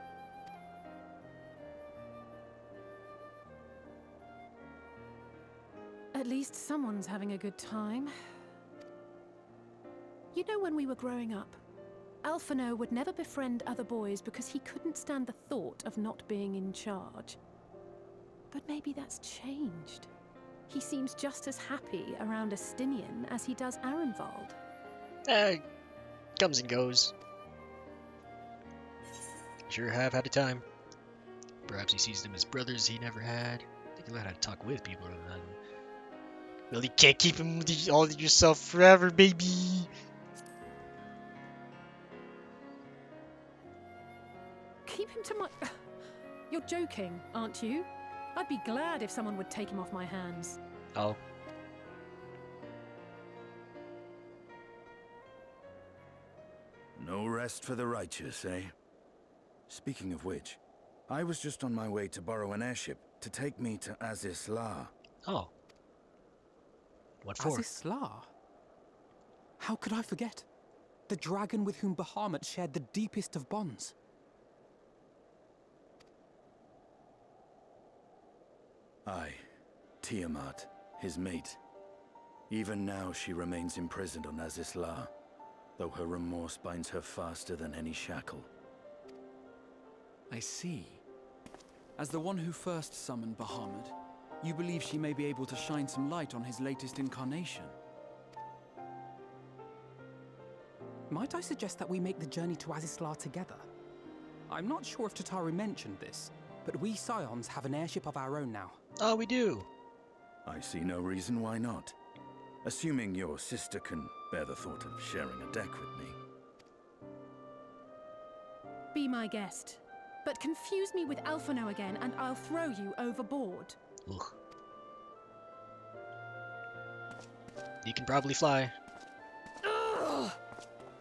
At least someone's having a good time. You know, when we were growing up, Alphino would never befriend other boys because he couldn't stand the thought of not being in charge. But maybe that's changed. He seems just as happy around Estinian as he does Arenvald. Comes and goes. Sure have had a time. Perhaps he sees them as brothers he never had. I think you learn how to talk with people rather than... Well, you can't keep him all to yourself forever, baby! Keep him to my... You're joking, aren't you? I'd be glad if someone would take him off my hands. Oh. No rest for the righteous, eh? Speaking of which, I was just on my way to borrow an airship to take me to Azizla. Oh. What for? Azizla? How could I forget? The dragon with whom Bahamut shared the deepest of bonds. Aye, Tiamat, his mate. Even now she remains imprisoned on Azizla, though her remorse binds her faster than any shackle. I see. As the one who first summoned Bahamut, you believe she may be able to shine some light on his latest incarnation. Might I suggest that we make the journey to Azizla together? I'm not sure if Tataru mentioned this, but we Scions have an airship of our own now. Oh, we do. I see no reason why not. Assuming your sister can bear the thought of sharing a deck with me. Be my guest. But confuse me with Alphino again and I'll throw you overboard. Ugh. You can probably fly. Ugh!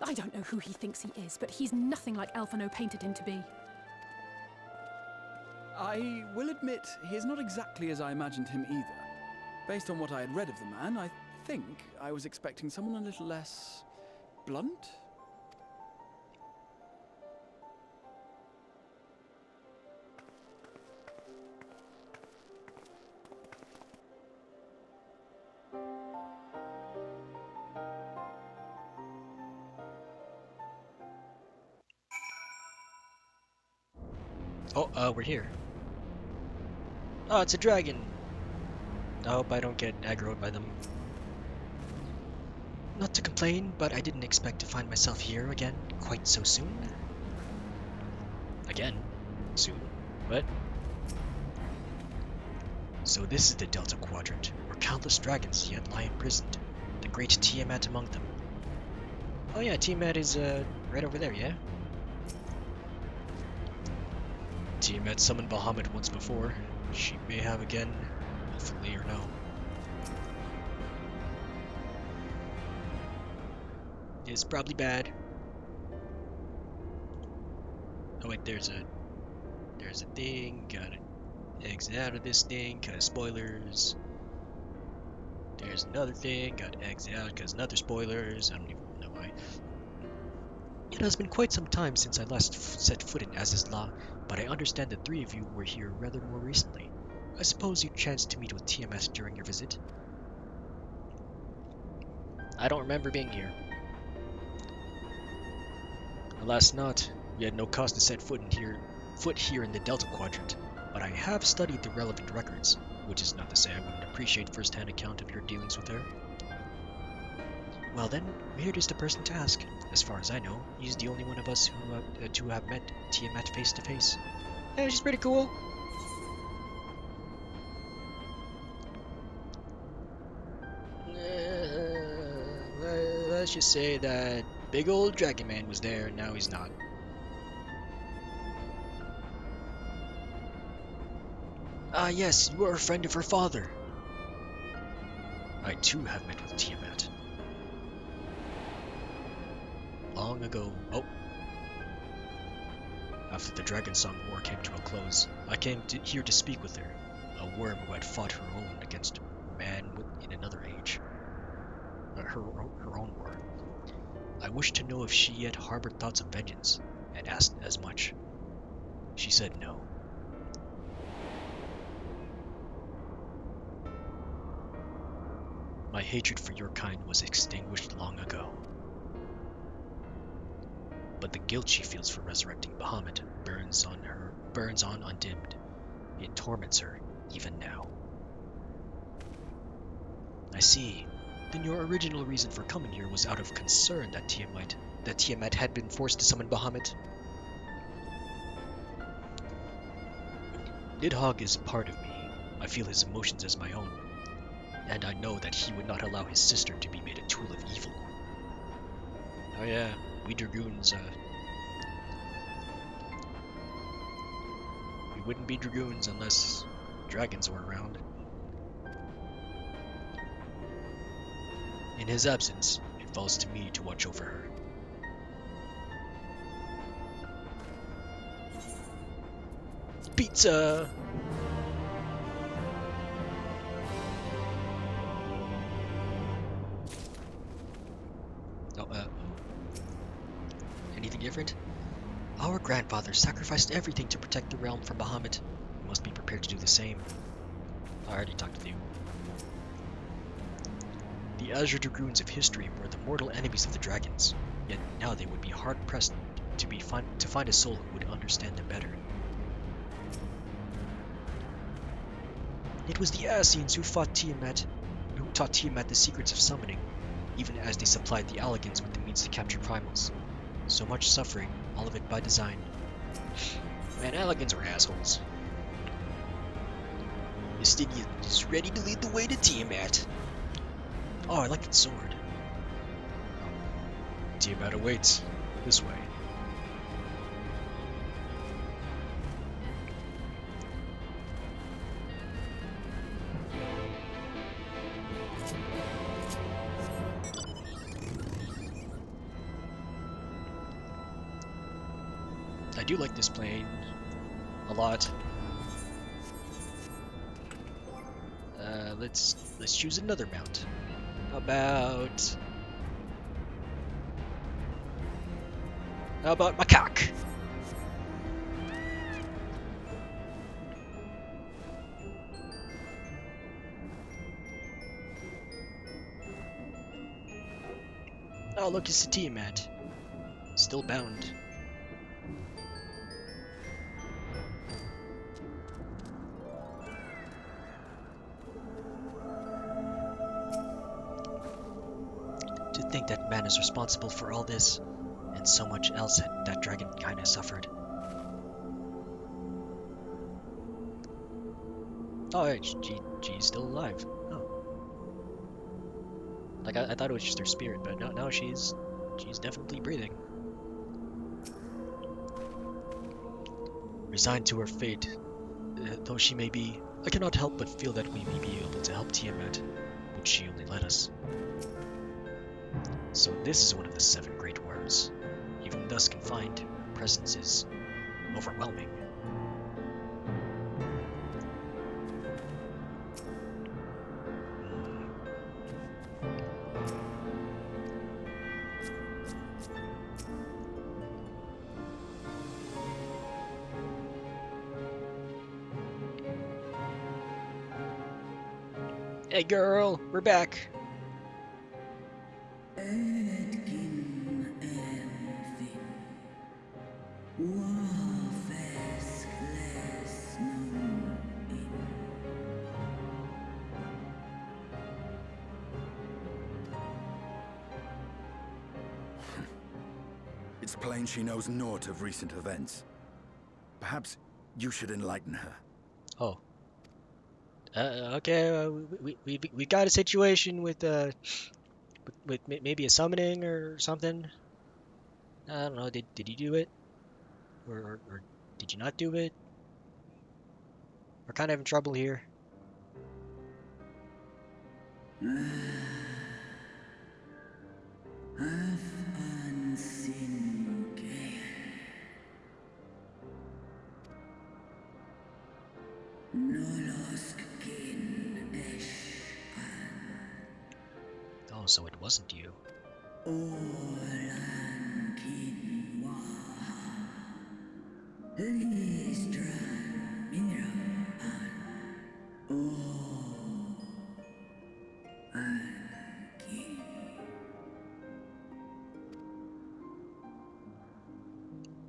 I don't know who he thinks he is, but he's nothing like Alphino painted him to be. I will admit, he is not exactly as I imagined him either. Based on what I had read of the man, I think I was expecting someone a little less... blunt? Oh, we're here. Oh, it's a dragon! I hope I don't get aggroed by them. Not to complain, but I didn't expect to find myself here again quite so soon. Again? Soon? What? So this is the Delta Quadrant, where countless dragons yet lie imprisoned. The great Tiamat among them. Oh yeah, Tiamat is, right over there, yeah? Tiamat summoned Bahamut once before. She may have again, hopefully or no. It's probably bad. Oh wait, there's a thing. Gotta exit out of this thing, cause spoilers. There's another thing. Gotta exit out, cause another spoilers. I don't even know why. It has been quite some time since I last set foot in Azizla, but I understand the three of you were here rather more recently. I suppose you chanced to meet with Tiamat during your visit? I don't remember being here. Alas not. We had no cause to set foot in here foot here in the Delta Quadrant, but I have studied the relevant records, which is not to say I wouldn't appreciate first-hand account of your dealings with her. Well then, Weird is the person to ask. As far as I know, he's the only one of us who to have met Tiamat face to face. Yeah, she's pretty cool. Let's just say that big old Dragon Man was there and now he's not. Ah yes, you are a friend of her father. I too have met with Tiamat. Long ago. Oh. After the Dragon Song War came to a close, I came here to speak with her, a worm who had fought her own against man in another age. Her own war. I wished to know if she yet harbored thoughts of vengeance, and asked as much. She said no. My hatred for your kind was extinguished long ago. But the guilt she feels for resurrecting Bahamut burns on undimmed. It torments her, even now. I see. Then your original reason for coming here was out of concern that Tiamat had been forced to summon Bahamut. Nidhogg is part of me. I feel his emotions as my own. And I know that he would not allow his sister to be made a tool of evil. Oh yeah, we Dragoons, we wouldn't be Dragoons unless dragons were around. In his absence, it falls to me to watch over her. Pizza! Anything different? Our grandfather sacrificed everything to protect the realm from Bahamut. We must be prepared to do the same. I already talked with you. The Azure Dragoons of history were the mortal enemies of the dragons, yet now they would be hard-pressed to find a soul who would understand them better. It was the Ascians who taught Tiamat the secrets of summoning, even as they supplied the Alligans with the means to capture primals. So much suffering, all of it by design. Man, Alligans were assholes. Mystidian is ready to lead the way to Tiamat. Oh, I like that sword. Tiamat awaits. This way. I do like this plane a lot. Let's choose another mount. How about macaque? Oh, look, it's the Tiamat. Still bound. To think that man is responsible for all this, and so much else that dragon kinda suffered. Oh, she's still alive. Oh. Like, I thought it was just her spirit, but no, she's definitely breathing. Resigned to her fate, though she may be, I cannot help but feel that we may be able to help Tiamat, would she only let us. So this is one of the 7 great worms. Even thus confined, her presence is overwhelming. Hey girl, we're back. It's plain she knows naught of recent events. Perhaps you should enlighten her. Oh. Okay, we got a situation with maybe a summoning or something. I don't know. Did you do it, or did you not do it? We're kind of having trouble here. Oh, so it wasn't you.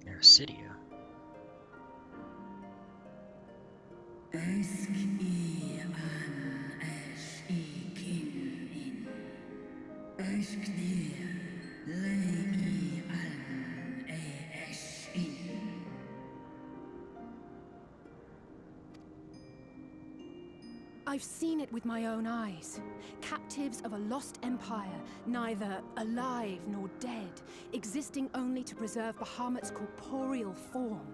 Erisidia. I've seen it with my own eyes. Captives of a lost empire, neither alive nor dead, existing only to preserve Bahamut's corporeal form.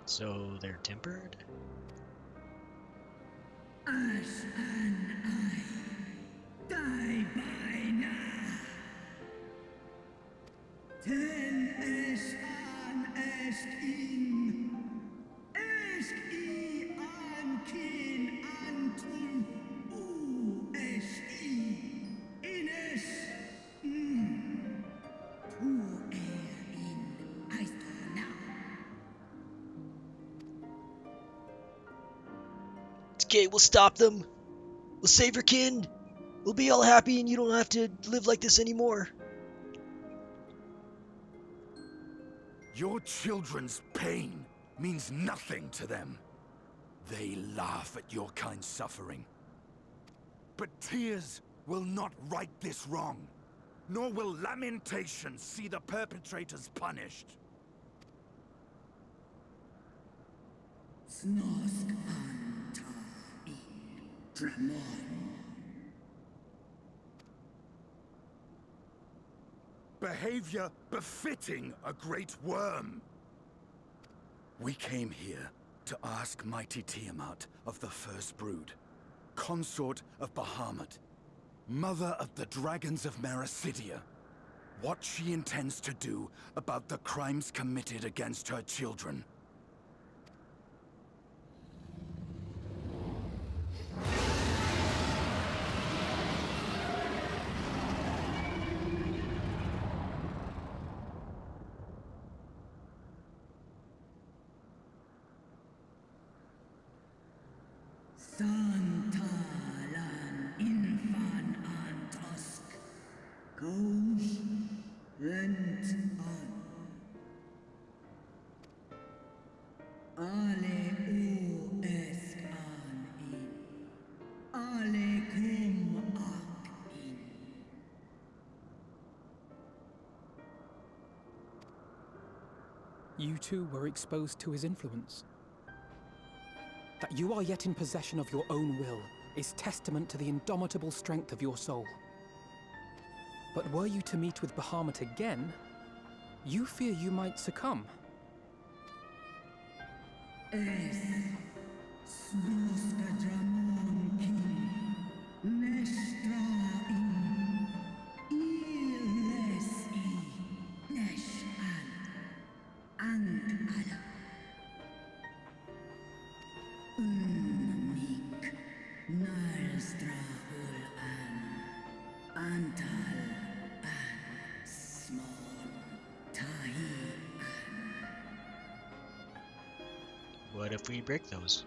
So they're tempered? It's okay, we'll stop them. We'll save your kin. We'll be all happy and you don't have to live like this anymore. Your children's pain means nothing to them. They laugh at your kind suffering. But tears will not right this wrong, nor will lamentation see the perpetrators punished. Behavior befitting a great worm. We came here to ask mighty Tiamat of the First Brood, consort of Bahamut, mother of the dragons of Mericidia, what she intends to do about the crimes committed against her children. You too were exposed to his influence. That you are yet in possession of your own will is testament to the indomitable strength of your soul. But were you to meet with Bahamut again, you fear you might succumb. What if we break those?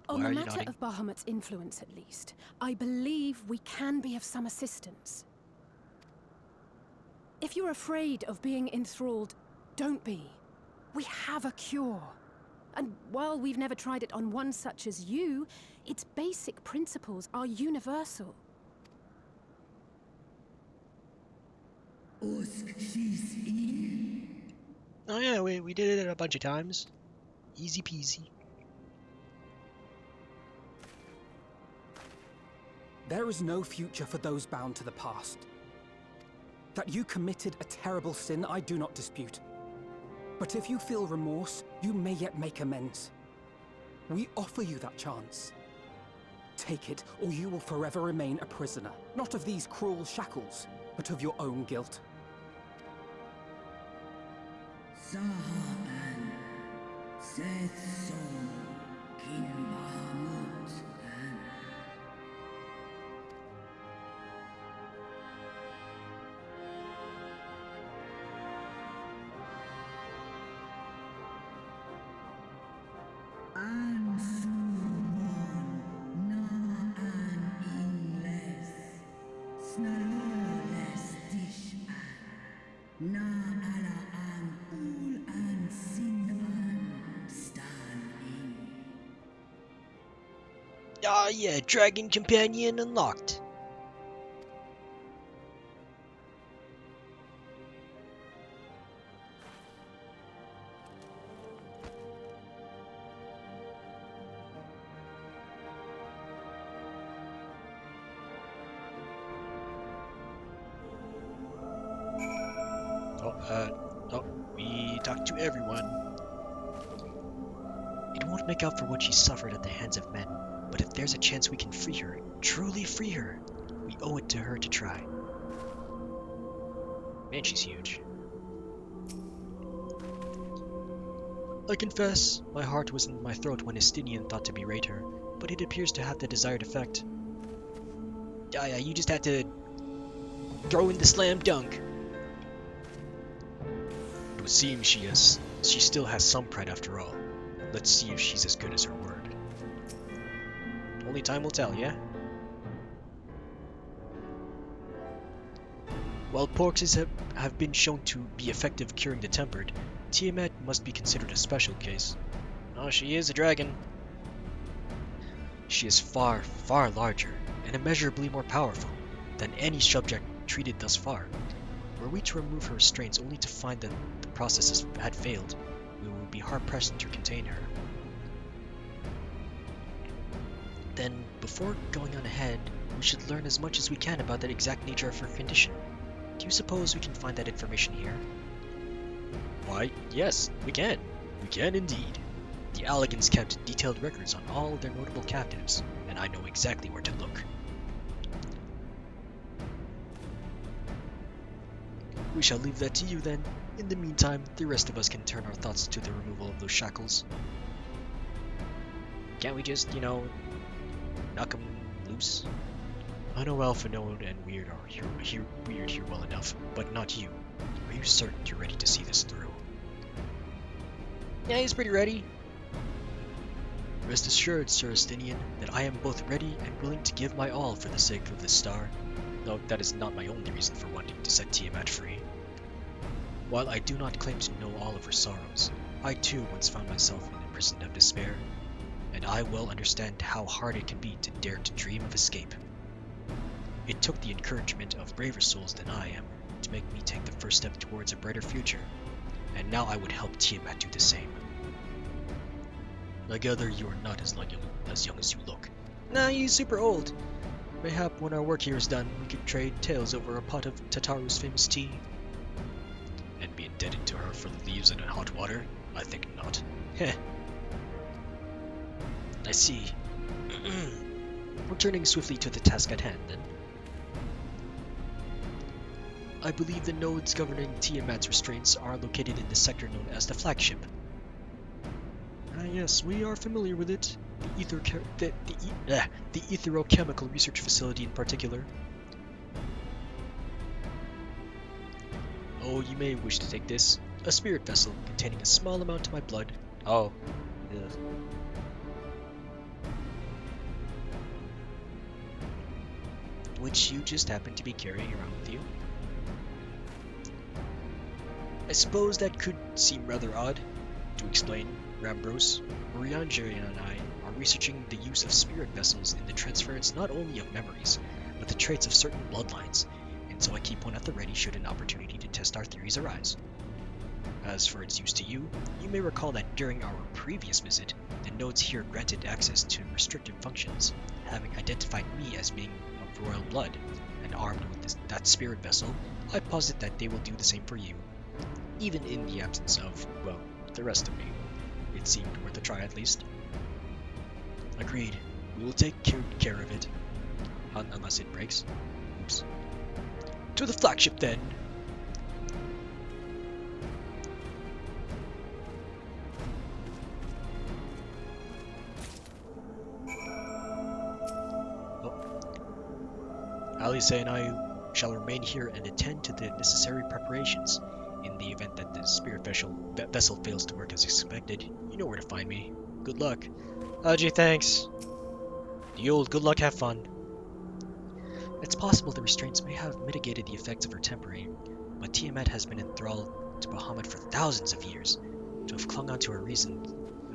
On Why the are you matter nodding? of Bahamut's influence, at least, I believe we can be of some assistance. If you're afraid of being enthralled, don't be. We have a cure. And while we've never tried it on one such as you, its basic principles are universal. Oh yeah, we did it a bunch of times. Easy peasy. There is no future for those bound to the past. That you committed a terrible sin, I do not dispute. But if you feel remorse, you may yet make amends. We offer you that chance. Take it, or you will forever remain a prisoner, not of these cruel shackles, but of your own guilt. Sahaan, Seth Sol, King Bahamut, and An Surbon, Na An Ingles, Snaloles Dishan, Na Ala An Ul An Sin An Stan In. Ah yeah, Dragon Companion unlocked. We talked to everyone. It won't make up for what she suffered at the hands of men, but if there's a chance we can free her, truly free her, we owe it to her to try. Man, she's huge. I confess, my heart was in my throat when Estinian thought to berate her, but it appears to have the desired effect. Yeah, you just had to throw in the slam dunk. It would seem she still has some pride after all. Let's see if she's as good as her word. Only time will tell, yeah? While porks have been shown to be effective curing the tempered, Tiamat must be considered a special case. Oh, she is a dragon. She is far, far larger and immeasurably more powerful than any subject treated thus far. Were we to remove her restraints only to find that the process had failed, we would be hard-pressed to contain her. Then, before going on ahead, we should learn as much as we can about the exact nature of her condition. Do you suppose we can find that information here? Why, yes, we can. We can indeed. The Alligans kept detailed records on all their notable captives, and I know exactly where to look. We shall leave that to you then. In the meantime, the rest of us can turn our thoughts to the removal of those shackles. Can't we just, knock them loose? I know Alphanode and Weird are weird here well enough, but not you. Are you certain you're ready to see this through? Yeah, he's pretty ready. Rest assured, Sir Estinian, that I am both ready and willing to give my all for the sake of this star. Though that is not my only reason for wanting to set Tiamat free. While I do not claim to know all of her sorrows, I too once found myself in a prison of despair, and I well understand how hard it can be to dare to dream of escape. It took the encouragement of braver souls than I am to make me take the first step towards a brighter future, and now I would help Tiamat do the same. I gather you are not as young as you look. Nah, he's super old. Mayhap when our work here is done, we could trade tales over a pot of Tataru's famous tea. And be indebted to her for the leaves and hot water? I think not. Heh. I see. Returning swiftly to the task at hand, then. I believe the nodes governing Tiamat's restraints are located in the sector known as the flagship. Yes, we are familiar with it. The etherochemical research facility in particular. Oh, you may wish to take this. A spirit vessel containing a small amount of my blood. Oh. Ugh. which you just happen to be carrying around with you. I suppose that could seem rather odd. To explain, Rambros, Moriangerian and I are researching the use of spirit vessels in the transference not only of memories, but the traits of certain bloodlines, and so I keep one at the ready should an opportunity to test our theories arise. As for its use to you, you may recall that during our previous visit, the nodes here granted access to restricted functions, having identified me as being of royal blood, and armed with that spirit vessel, I posit that they will do the same for you, even in the absence of, well, the rest of me. It seemed worth a try at least. Agreed. We will take care of it. Unless it breaks. Oops. To the flagship then! Alice and I shall remain here and attend to the necessary preparations. In the event that the spirit vessel fails to work as expected, you know where to find me. Good luck. Gee, thanks. The old good luck, have fun. It's possible the restraints may have mitigated the effects of her temporary, but Tiamat has been enthralled to Bahamut for thousands of years. To have clung on to her reason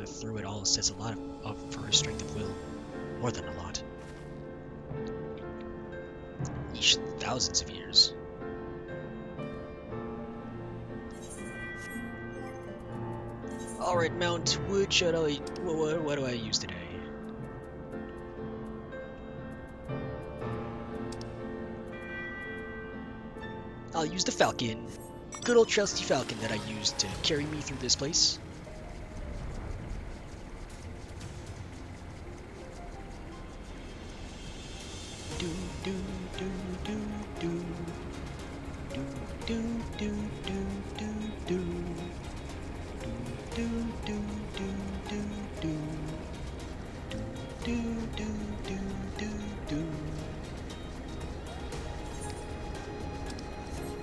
through it all says a lot for her strength of will. More than a lot. Each thousands of years. Alright, Mount, what do I use today? I'll use the Falcon. Good old trusty Falcon that I used to carry me through this place. Do do do do do do do do do do do do do do do do do do do do.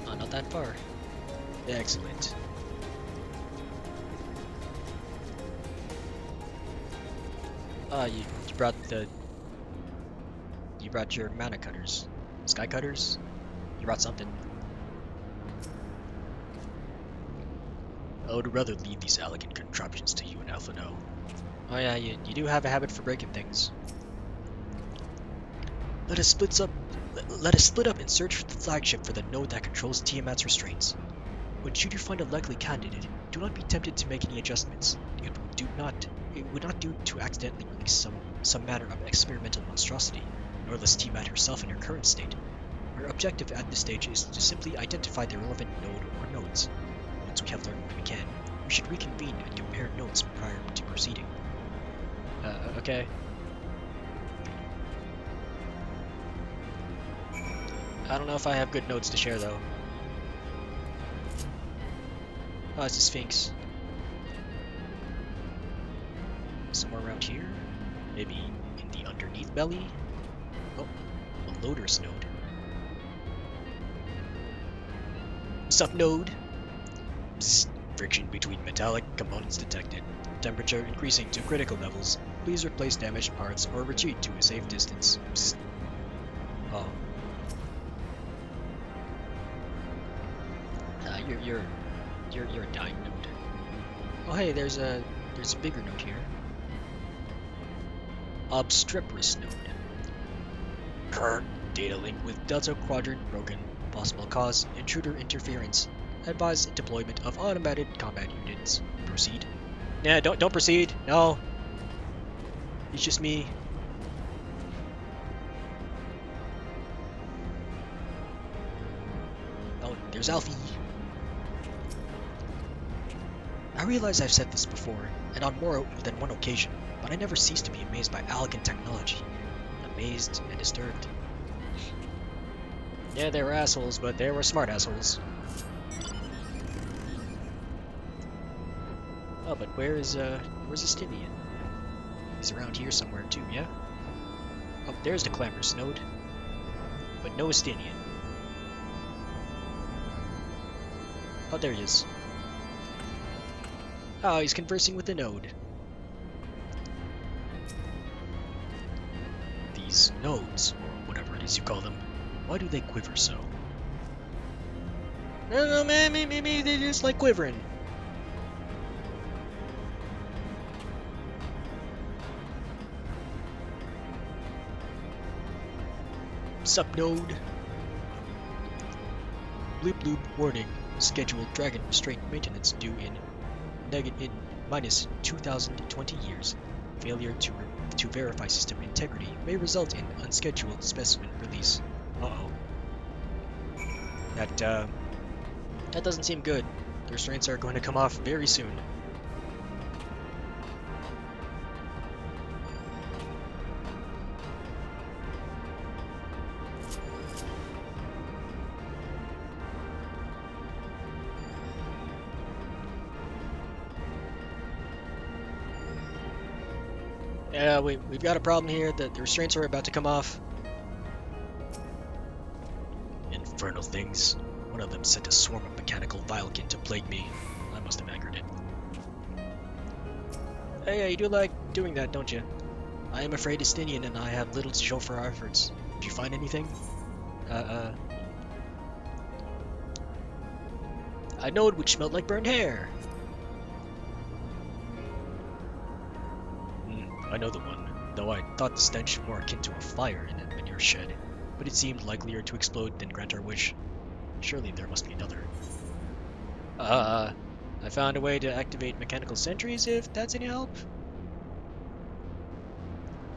Oh, not that far. Excellent. You brought your mana cutters. Sky cutters? You brought something. I would rather leave these elegant contraptions to you and Alpha No. Oh yeah, you do have a habit for breaking things. Let us split up and search for the flagship for the node that controls Tiamat's restraints. But should you find a likely candidate, do not be tempted to make any adjustments. It would not do to accidentally release some manner of experimental monstrosity, nor less Tiamat herself in her current state. Our objective at this stage is to simply identify the relevant node or nodes. Once we have learned what we can, we should reconvene and compare notes prior to proceeding. Okay. I don't know if I have good notes to share though. Oh, it's a Sphinx. Somewhere around here? Maybe in the underneath belly? Oh, a Loader's node. What's up, node? Psst. Friction between metallic components detected. Temperature increasing to critical levels. Please replace damaged parts or retreat to a safe distance. Psst. Oh. You're a dying node. Oh hey, there's a bigger node here. Obstreperous node. Current data link with Delta Quadrant broken. Possible cause, intruder interference. Advise deployment of automated combat units. Proceed. Nah, don't proceed. No. It's just me. Oh, there's Alfie. I realize I've said this before, and on more than one occasion, but I never cease to be amazed by elegant technology. Amazed and disturbed. Yeah, they were assholes, but they were smart assholes. Oh, but where's Estinian? He's around here somewhere too, yeah? Oh, there's the Clamorous node. But no Estinian. Oh, there he is. Oh, he's conversing with the node. These nodes, or whatever it is you call them, Why do they quiver so? I don't know, man. Maybe they just like quivering. Sup, node? Bloop bloop warning. Scheduled dragon restraint maintenance due in minus 2,020 years. Failure to verify system integrity may result in unscheduled specimen release. Uh-oh. That doesn't seem good. The restraints are going to come off very soon. Yeah, we've got a problem here. The restraints are about to come off. Infernal things. One of them sent a swarm of mechanical vilekin to plague me. I must have angered it. Hey, you do like doing that, don't you? I am afraid Estinian and I have little to show for our efforts. Did you find anything? A node which smelled like burned hair. I know the one, though I thought the stench more akin to a fire in a manure shed, but it seemed likelier to explode than grant our wish. Surely there must be another. I found a way to activate mechanical sentries, if that's any help.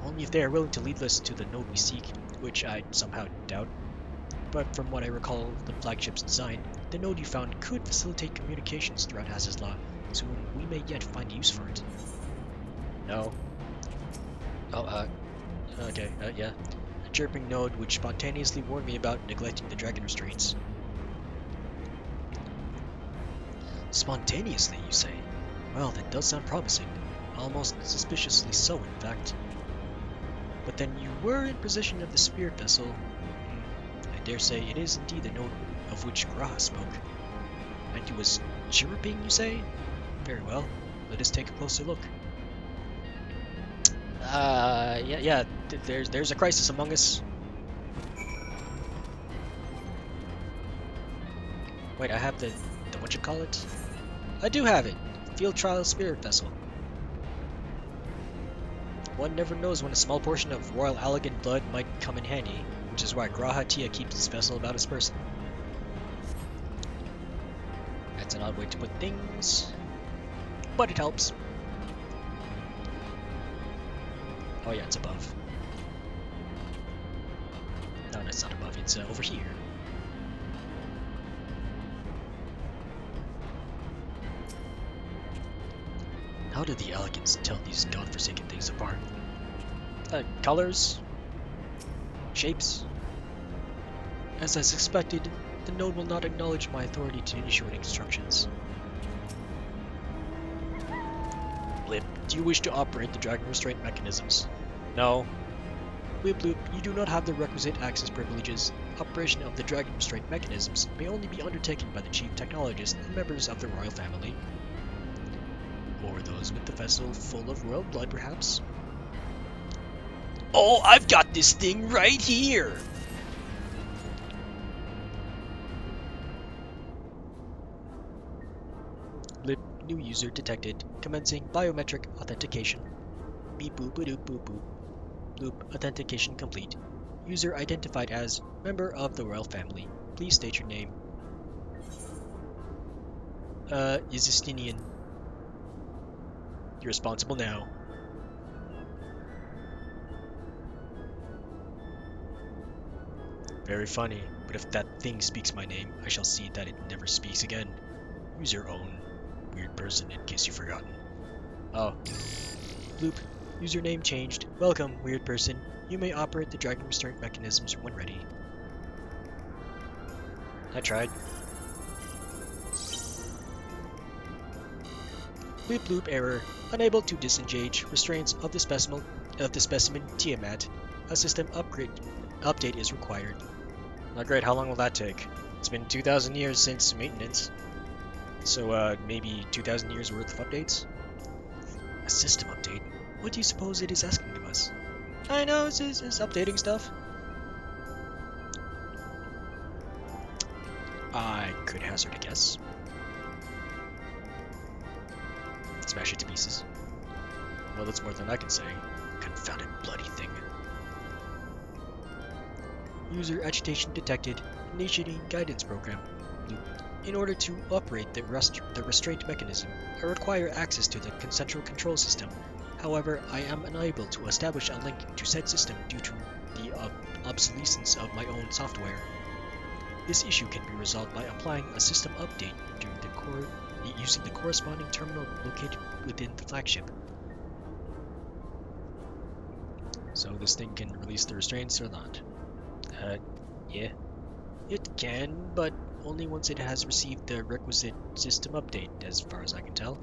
Only if they are willing to lead us to the node we seek, which I somehow doubt. But from what I recall of the flagship's design, the node you found could facilitate communications throughout Azizla, so we may yet find use for it. No. Oh, okay, yeah. A chirping node which spontaneously warned me about neglecting the dragon restraints. Spontaneously, you say? Well, that does sound promising. Almost suspiciously so, in fact. But then you were in possession of the spirit vessel. I dare say it is indeed the node of which Graha spoke. And he was chirruping, you say? Very well. Let us take a closer look. Yeah, there's a crisis among us. Wait, I have the whatchamacallit? I do have it. Field trial spirit vessel. One never knows when a small portion of royal Allegan blood might come in handy, which is why Graha Tia keeps his vessel about his person. That's an odd way to put things, but it helps. Oh yeah, it's above. No, that's not above, it's over here. How did the Allegans tell these godforsaken things apart? Colors? Shapes? As I suspected, the node will not acknowledge my authority to issue any instructions. Blip, do you wish to operate the dragon restraint mechanisms? No. Bloop bloop, you do not have the requisite access privileges. Operation of the dragon restraint mechanisms may only be undertaken by the chief technologist and members of the royal family. Or those with the vessel full of royal blood, perhaps? Oh, I've got this thing right here! Blip, new user detected. Commencing biometric authentication. Beep boop boop boop boop. Bloop, authentication complete. User identified as member of the royal family. Please state your name. Izistinian. You're responsible now. Very funny, but if that thing speaks my name, I shall see that it never speaks again. Use your own weird person in case you've forgotten. Oh. Bloop. Username changed. Welcome, weird person. You may operate the dragon restraint mechanisms when ready. I tried. Bloop bloop error. Unable to disengage restraints of the specimen Tiamat. A system update is required. Not great. How long will that take? It's been 2,000 years since maintenance. So maybe 2,000 years worth of updates? A system update? What do you suppose it is asking of us? I know, it's updating stuff. I could hazard a guess. Smash it to pieces. Well, that's more than I can say. Confounded bloody thing. User agitation detected. Initiating guidance program. Loop. In order to operate the restraint mechanism, I require access to the central control system. However, I am unable to establish a link to said system due to the obsolescence of my own software. This issue can be resolved by applying a system update using the corresponding terminal located within the flagship. So this thing can release the restraints or not? Yeah. It can, but only once it has received the requisite system update, as far as I can tell.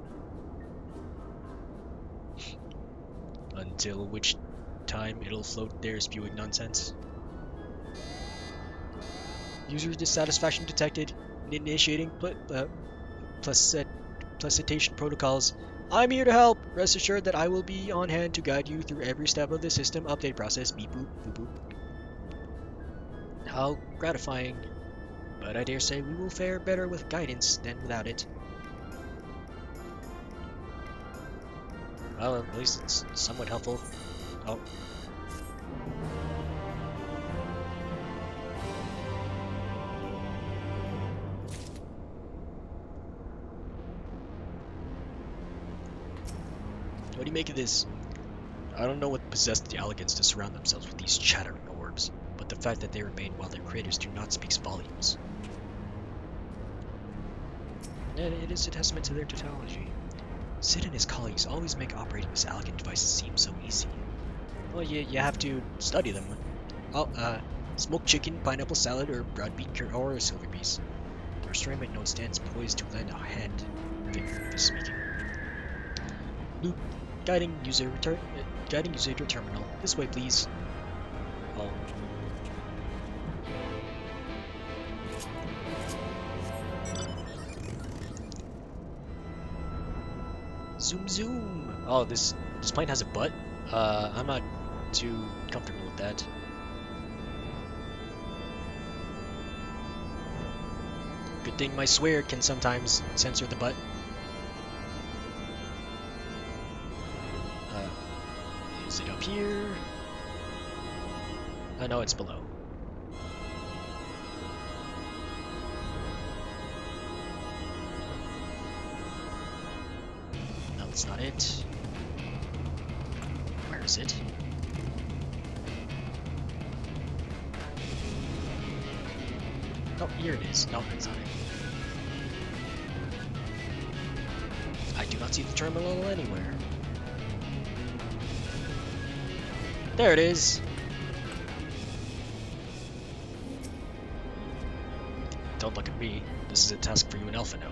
Until which time it'll float there spewing nonsense. User dissatisfaction detected. Initiating placitation protocols. I'm here to help. Rest assured that I will be on hand to guide you through every step of the system update process. Beep boop, boop boop. How gratifying. But I dare say we will fare better with guidance than without it. Well, at least it's somewhat helpful. Oh. What do you make of this? I don't know what possessed the elegance to surround themselves with these chattering orbs, but the fact that they remain while their creators do not speaks volumes. And it is a testament to their technology. Sid and his colleagues always make operating these elegant devices seem so easy. Well, you have to study them. Oh, smoked chicken, pineapple salad, or broad beet or a silver piece. The restrainment node stands poised to lend a hand, figuratively speaking. Loop. Guiding user to terminal. This way, please. Oh. Zoom zoom. Oh, this plane has a butt. I'm not too comfortable with that. Good thing my swear can sometimes censor the butt. Is it up here? Oh no, it's below. No, that's not it. Where is it? Oh, here it is. No, that's not it. I do not see the terminal anywhere. There it is. Don't look at me. This is a task for you and Elfino.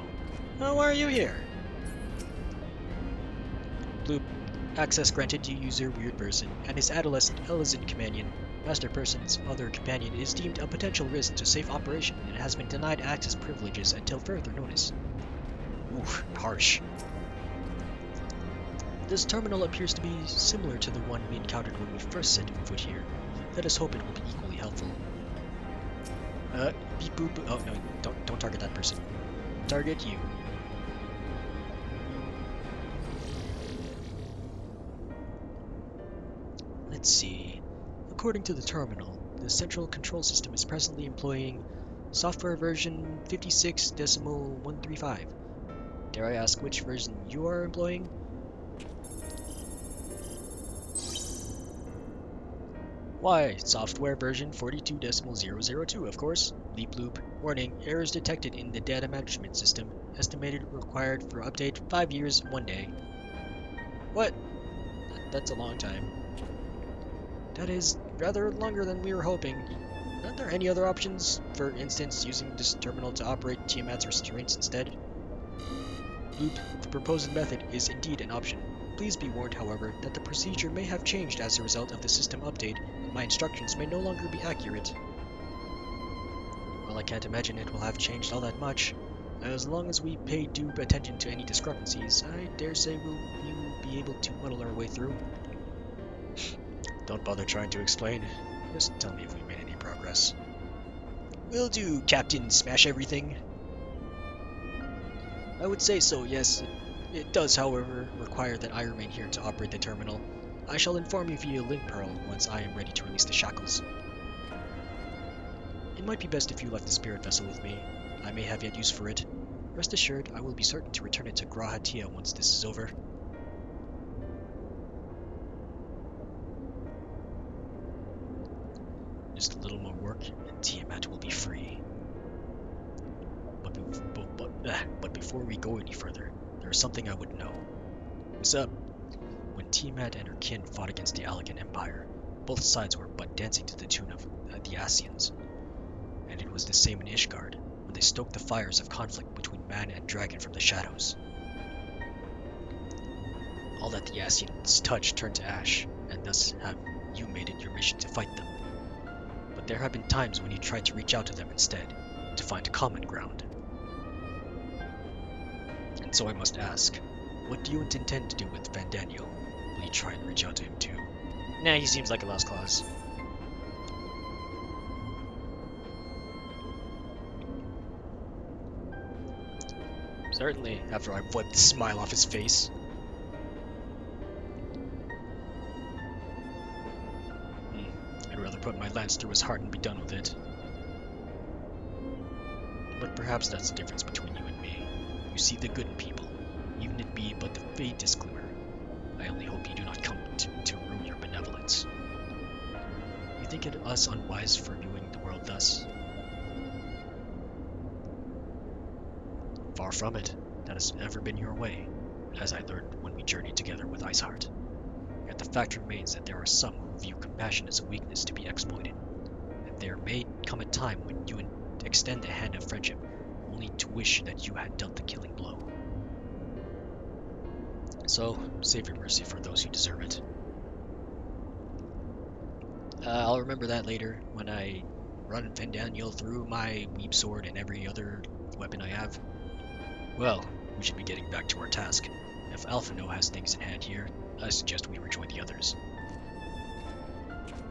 Oh, why are you here? Bloop. Access granted to user Weird Person and his adolescent companion. Master Person's other companion is deemed a potential risk to safe operation and has been denied access privileges until further notice. Oof, harsh. This terminal appears to be similar to the one we encountered when we first set foot here. Let us hope it will be equally helpful. Beep boop. Oh no, don't target that person. Target you. Let's see. According to the terminal, the central control system is presently employing software version 56.135. Dare I ask which version you are employing? Why, software version 42.002, of course. Bleep bloop. Warning, errors detected in the data management system. Estimated required for update 5 years, 1 day. What? That's a long time. That is rather longer than we were hoping. Aren't there any other options? For instance, using this terminal to operate Tiamat's restraints instead? Bloop. The proposed method is indeed an option. Please be warned, however, that the procedure may have changed as a result of the system update, and my instructions may no longer be accurate. Well, I can't imagine it will have changed all that much. As long as we pay due attention to any discrepancies, I dare say we will be able to muddle our way through. Don't bother trying to explain. Just tell me if we made any progress. Will do, Captain Smash Everything. I would say so, yes. It does, however, require that I remain here to operate the terminal. I shall inform you via link pearl once I am ready to release the shackles. It might be best if you left the spirit vessel with me. I may have yet use for it. Rest assured, I will be certain to return it to Grahatia once this is over. Just a little more work, and Tiamat will be free. But before we go any further, there is something I would know. What's up? When Tiamat and her kin fought against the Allegan Empire, both sides were but dancing to the tune of the Ascians. And it was the same in Ishgard, when they stoked the fires of conflict between man and dragon from the shadows. All that the Ascians touched turned to ash, and thus have you made it your mission to fight them. But there have been times when you tried to reach out to them instead, to find common ground. And so I must ask, what do you intend to do with Van Daniel? Will you try and reach out to him too? Nah, he seems like a lost cause. Certainly, after I wiped the smile off his face. I'd rather put my lance through his heart and be done with it. But perhaps that's the difference between you and me. You see the good in people, even it be but the faintest glimmer. I only hope you do not come to ruin your benevolence. You think it us unwise for viewing the world thus? Far from it. That has ever been your way, as I learned when we journeyed together with Iceheart. Yet the fact remains that there are some who view compassion as a weakness to be exploited, and there may come a time when you extend a hand of friendship, only to wish that you had dealt the killing blow. So, save your mercy for those who deserve it. I'll remember that later, when I run Van Daniel through my weeb sword and every other weapon I have. Well, we should be getting back to our task. If Alphino has things in hand here, I suggest we rejoin the others.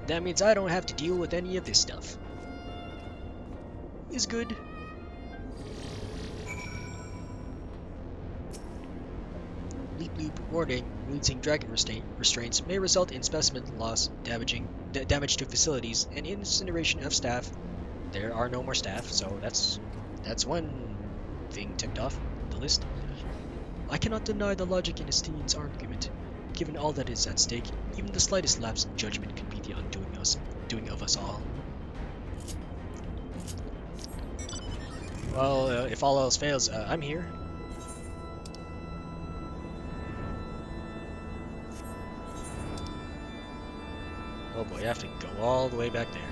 That means I don't have to deal with any of this stuff. Is good. Leap loop warning. Releasing dragon restraints may result in specimen loss, damage to facilities, and incineration of staff. There are no more staff, so that's one thing ticked off the list. I cannot deny the logic in Estine's argument. Given all that is at stake, even the slightest lapse in judgment could be the undoing of us all. Well, if all else fails, I'm here. Oh boy, I have to go all the way back there.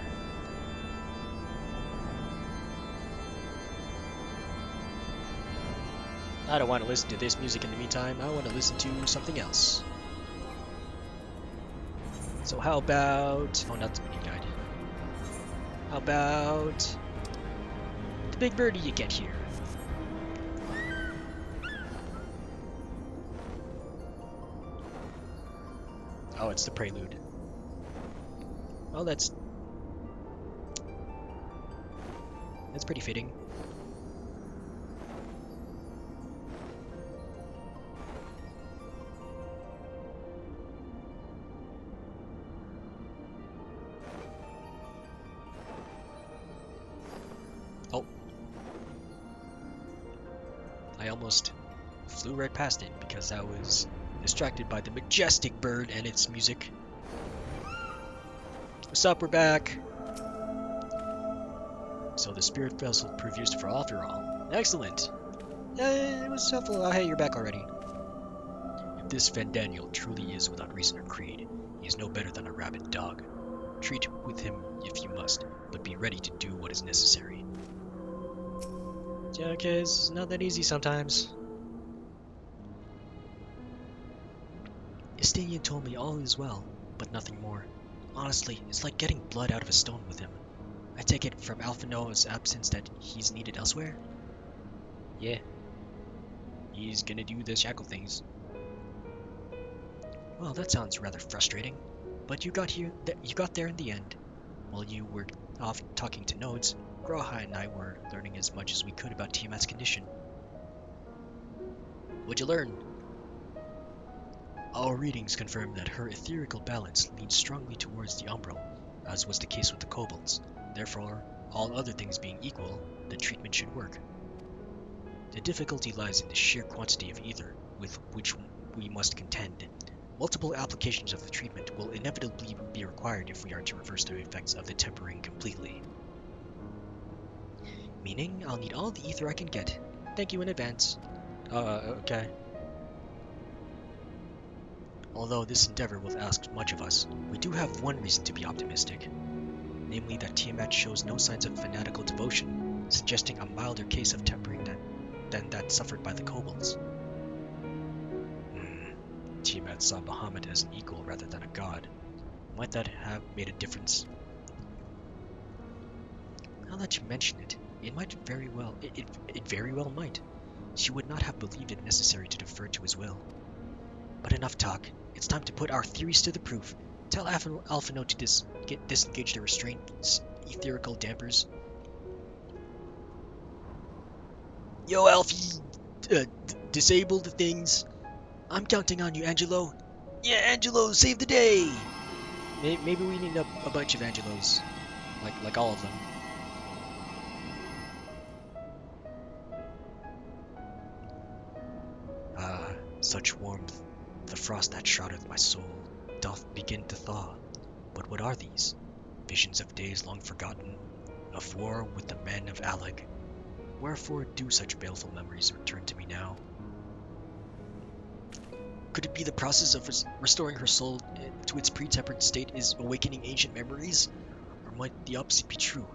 I don't want to listen to this music in the meantime. I want to listen to something else. So how about... Oh, not the mini guide. How about... the big birdie you get here? Oh, it's the prelude. Well, that's pretty fitting. Oh. I almost flew right past it because I was distracted by the majestic bird and its music. What's up? We're back. So the spirit vessel proved useful after all. Excellent. It was helpful. Oh, hey, you're back already. If this Van Daniel truly is without reason or creed, he is no better than a rabid dog. Treat with him if you must, but be ready to do what is necessary. Yeah, okay, it's not that easy sometimes. Estinian told me all is well, but nothing more. Honestly, it's like getting blood out of a stone with him. I take it from Alphino's absence that he's needed elsewhere? Yeah. He's gonna do the shackle things. Well, that sounds rather frustrating. But you got there in the end. While you were off talking to Nodes, Grawhide and I were learning as much as we could about Tiamat's condition. What'd you learn? Our readings confirm that her etherical balance leans strongly towards the umbral, as was the case with the kobolds. Therefore, all other things being equal, the treatment should work. The difficulty lies in the sheer quantity of ether with which we must contend. Multiple applications of the treatment will inevitably be required if we are to reverse the effects of the tempering completely. Meaning, I'll need all the ether I can get. Thank you in advance. Okay. Although this endeavor will ask much of us, we do have one reason to be optimistic. Namely that Tiamat shows no signs of fanatical devotion, suggesting a milder case of tempering than that suffered by the kobolds. Tiamat saw Bahamut as an equal rather than a god. Might that have made a difference? Now that you mention it, it might very well. It very well might. She would not have believed it necessary to defer to his will. But enough talk. It's time to put our theories to the proof. Tell Alphino to disengage the restraint etherical dampers. Yo, Alfie! Disable the things. I'm counting on you, Angelo. Yeah, Angelo, save the day! Maybe we need a bunch of Angelos. Like all of them. Ah, such warmth. The frost that shroudeth my soul doth begin to thaw. But what are these? Visions of days long forgotten, of war with the men of Aleg. Wherefore do such baleful memories return to me now? Could it be the process of restoring her soul to its pre-tempered state is awakening ancient memories? Or might the opposite be true?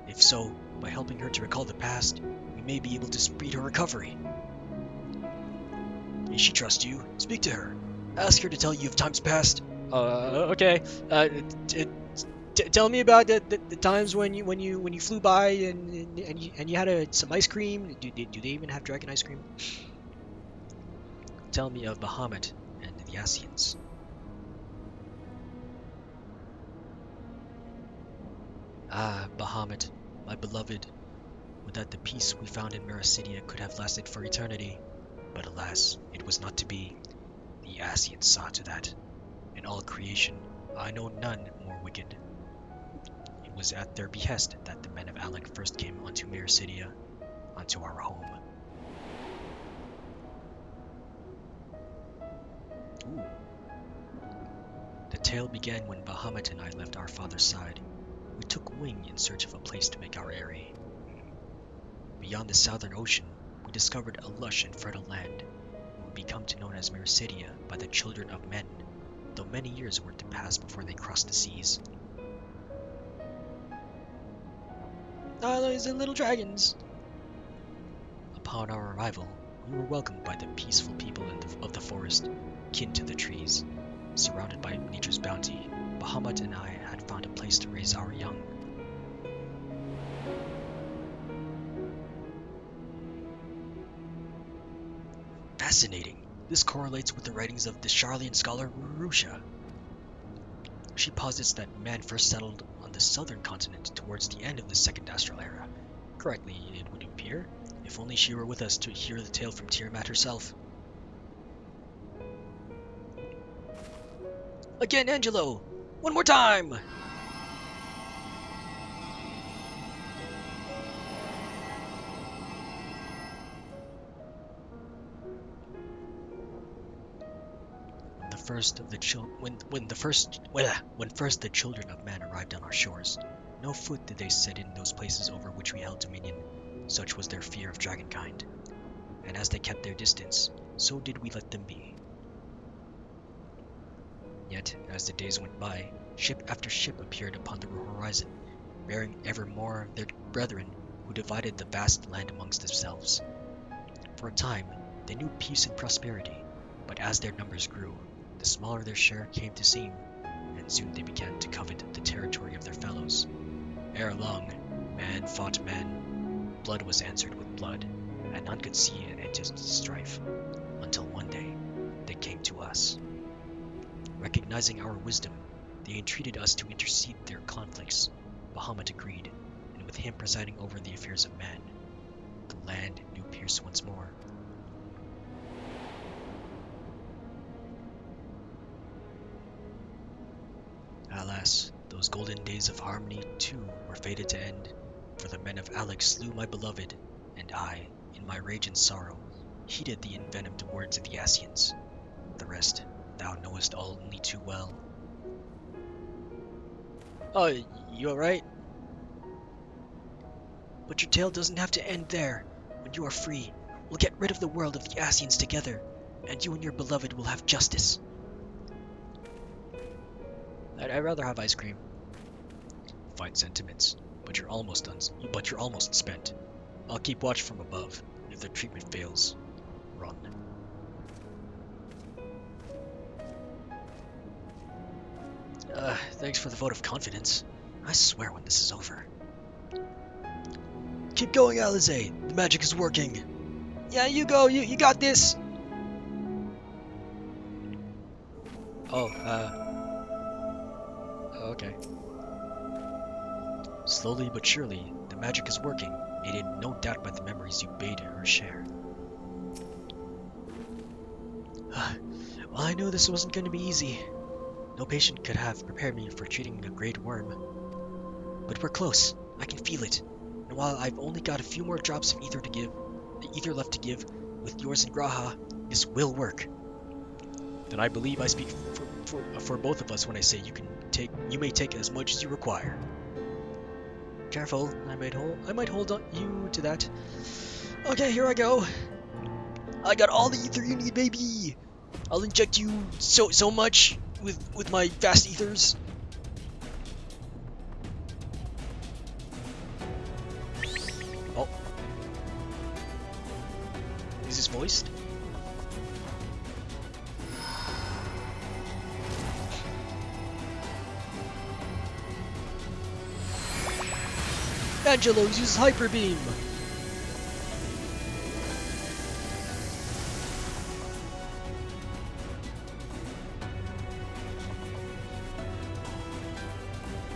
If so, by helping her to recall the past, we may be able to speed her recovery. Does she trust you? Speak to her. Ask her to tell you of times past. Okay. Tell me about the times when you flew by and you had some ice cream. Do they even have dragon ice cream? Tell me of Bahamut and the Asians. Ah, Bahamut, my beloved. Would that the peace we found in Mericidia could have lasted for eternity. But alas, it was not to be. The Asians saw to that. In all creation, I know none more wicked. It was at their behest that the men of Aleg first came onto Mericidia, onto our home. Ooh. The tale began when Bahamut and I left our father's side. We took wing in search of a place to make our eyrie. Beyond the southern ocean, we discovered a lush and fertile land, and would become to known as Mericidia by the children of men, though many years were to pass before they crossed the seas. Ah, those are little dragons! Upon our arrival, we were welcomed by the peaceful people of the forest, kin to the trees. Surrounded by nature's bounty, Bahamut and I had found a place to raise our young. Fascinating. This correlates with the writings of the Charlian scholar Rusha. She posits that man first settled on the southern continent towards the end of the second astral era. Correctly, it would appear. If only she were with us to hear the tale from Tiamat herself. Again, Angelo! One more time! When first the children of man arrived on our shores, no foot did they set in those places over which we held dominion, such was their fear of dragonkind. And as they kept their distance, so did we let them be. Yet, as the days went by, ship after ship appeared upon the horizon, bearing ever more of their brethren who divided the vast land amongst themselves. For a time, they knew peace and prosperity, but as their numbers grew, the smaller their share came to seem, and soon they began to covet the territory of their fellows. Ere long, man fought man, blood was answered with blood, and none could see an end to strife, until one day they came to us. Recognizing our wisdom, they entreated us to intercede their conflicts. Bahamut agreed, and with him presiding over the affairs of man, the land knew peace once more. Alas, those golden days of harmony too were fated to end, for the men of Alex slew my beloved, and I, in my rage and sorrow, heeded the envenomed words of the Asians. The rest thou knowest all only too well. Oh, you alright? But your tale doesn't have to end there. When you are free, we'll get rid of the world of the Asians together, and you and your beloved will have justice. I'd rather have ice cream. Fine sentiments, but you're almost spent. I'll keep watch from above. If their treatment fails, run. Thanks for the vote of confidence. I swear when this is over. Keep going, Alize. The magic is working. Yeah, you go. You got this. Oh, okay. Slowly but surely, the magic is working, aided no doubt by the memories you bade her share. Well, I knew this wasn't going to be easy. No patient could have prepared me for treating a great worm. But we're close. I can feel it. And while I've only got a few more drops of ether left to give, with yours and Graha, this will work. Then I believe I speak for both of us when I say you may take as much as you require. Careful, I might hold on you to that. Okay, here I go. I got all the ether you need, baby. I'll inject you so much with my fast ethers. Oh, is this voiced? Angelo uses Hyper Beam!